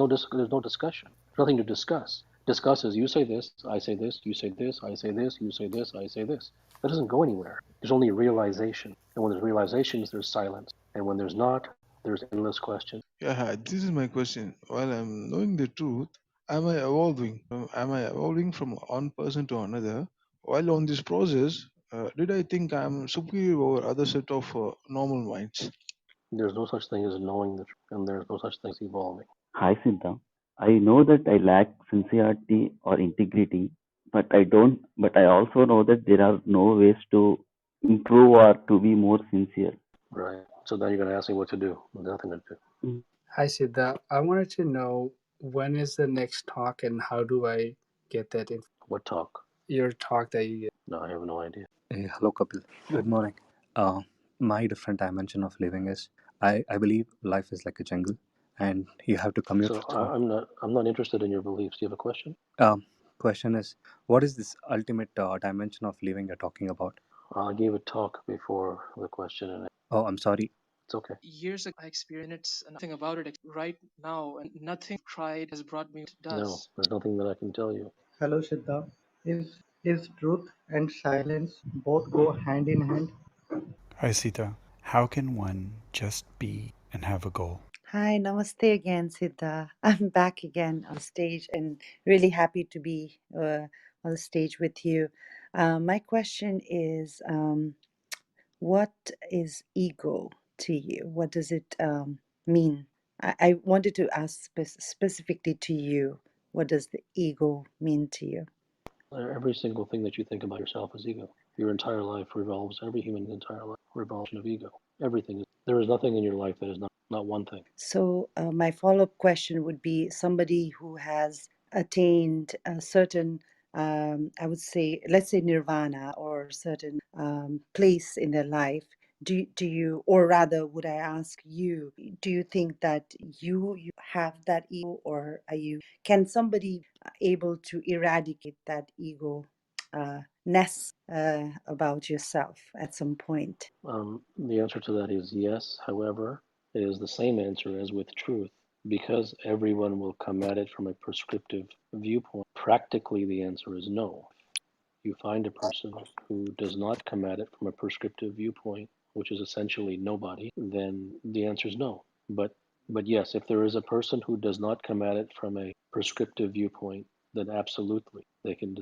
no discussion. There's nothing to discuss. Discuss is you say this, I say this, you say this, I say this, you say this, I say this. That doesn't go anywhere. There's only realization. And when there's realizations, there's silence. And when there's not, there's endless questions. Yeah, hi, this is my question. While I'm knowing the truth, am I evolving? Am I evolving from one person to another? While on this process, did I think I'm superior over other set of normal minds? There's no such thing as knowing the truth, and there's no such thing as evolving. Hi Siddha. I know that I lack sincerity or integrity, but I also know that there are no ways to improve or to be more sincere. Right. So then you're going to ask me what to do. There's nothing to do. Hi Siddha. I wanted to know when is the next talk and how do I get that in What talk? your talk that you get? No, I have no idea. Hello, Kapil. Good morning. My different dimension of living is I believe life is like a jungle, and you have to commute So through. I'm not interested in your beliefs. Do you have a question? Question is, what is this ultimate dimension of living you're talking about? I gave a talk before the question, and Oh, I'm sorry. it's okay. Years ago, I experienced nothing about it right now, and nothing tried has brought me to No, does. there's nothing that I can tell you. Hello, Siddha. Is truth and silence both go hand in hand? Hi, Sita. How can one just be and have a goal? Hi, namaste again, Siddha. I'm back again on stage and really happy to be on the stage with you. My question is, what is ego? to you? What does it mean? I wanted to ask specifically to you. What does the ego mean to you? Every single thing that you think about yourself is ego. Your entire life revolves, every human's entire life revolves of ego. Everything is, there is nothing in your life that is not one thing. So, my follow up question would be somebody who has attained a certain, I would say, let's say nirvana or certain place in their life. Do you, or rather, would I ask you, do you think that you have that ego, or are you, can somebody able to eradicate that ego ness about yourself at some point? The answer to that is yes. However, it is the same answer as with truth. Because everyone will come at it from a prescriptive viewpoint, practically the answer is no. You find a person who does not come at it from a prescriptive viewpoint, which is essentially nobody, then the answer is no. But yes, if there is a person who does not come at it from a prescriptive viewpoint, then absolutely they can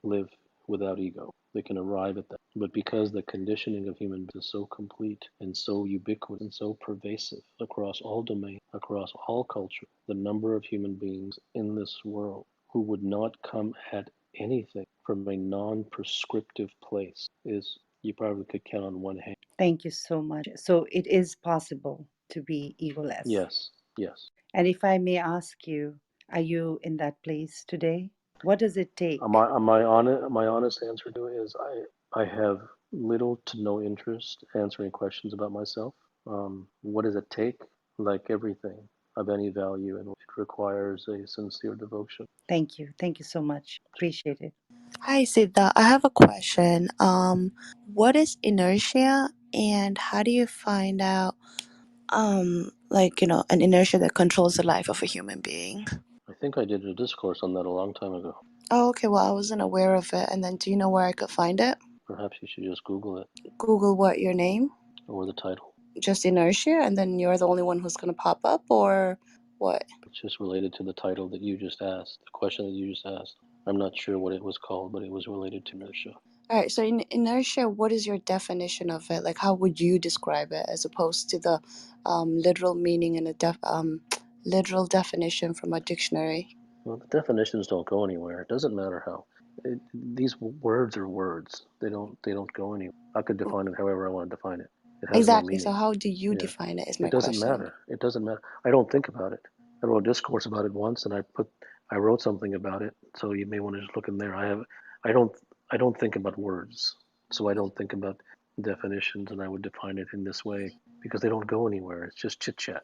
live without ego. They can arrive at that. But because the conditioning of human beings is so complete and so ubiquitous and so pervasive across all domains, across all cultures, the number of human beings in this world who would not come at anything from a non-prescriptive place is, you probably could count on one hand. Thank you so much. So it is possible to be egoless. Yes, yes. And if I may ask you, are you in that place today? What does it take? My honest answer to it is I have little to no interest answering questions about myself. What does it take? Like everything of any value, and it requires a sincere devotion. Thank you. Thank you so much. Appreciate it. Hi, Siddha. I have a question. What is inertia, and how do you find out, an inertia that controls the life of a human being? I think I did a discourse on that a long time ago. Oh, okay. Well, I wasn't aware of it. And then, do you know where I could find it? Perhaps you should just Google it. Google what, your name? Or the title. Just inertia, and then you're the only one who's gonna pop up, or what? It's just related to the title that you just asked, the question that you just asked. I'm not sure what it was called, but it was related to inertia. All right. So, in inertia, what is your definition of it? Like, how would you describe it, as opposed to the literal meaning and the literal definition from a dictionary? Well, the definitions don't go anywhere. It doesn't matter how. These words are words. They don't go anywhere. I could define it however I want to define it. It has no Exactly. So, meaning. how do you Yeah. define it? Is my It doesn't question. matter. It doesn't matter. I don't think about it. I wrote a discourse about it once, and I wrote something about it. So you may want to just look in there. I don't think about words. So I don't think about definitions, and I would define it in this way because they don't go anywhere. It's just chit chat.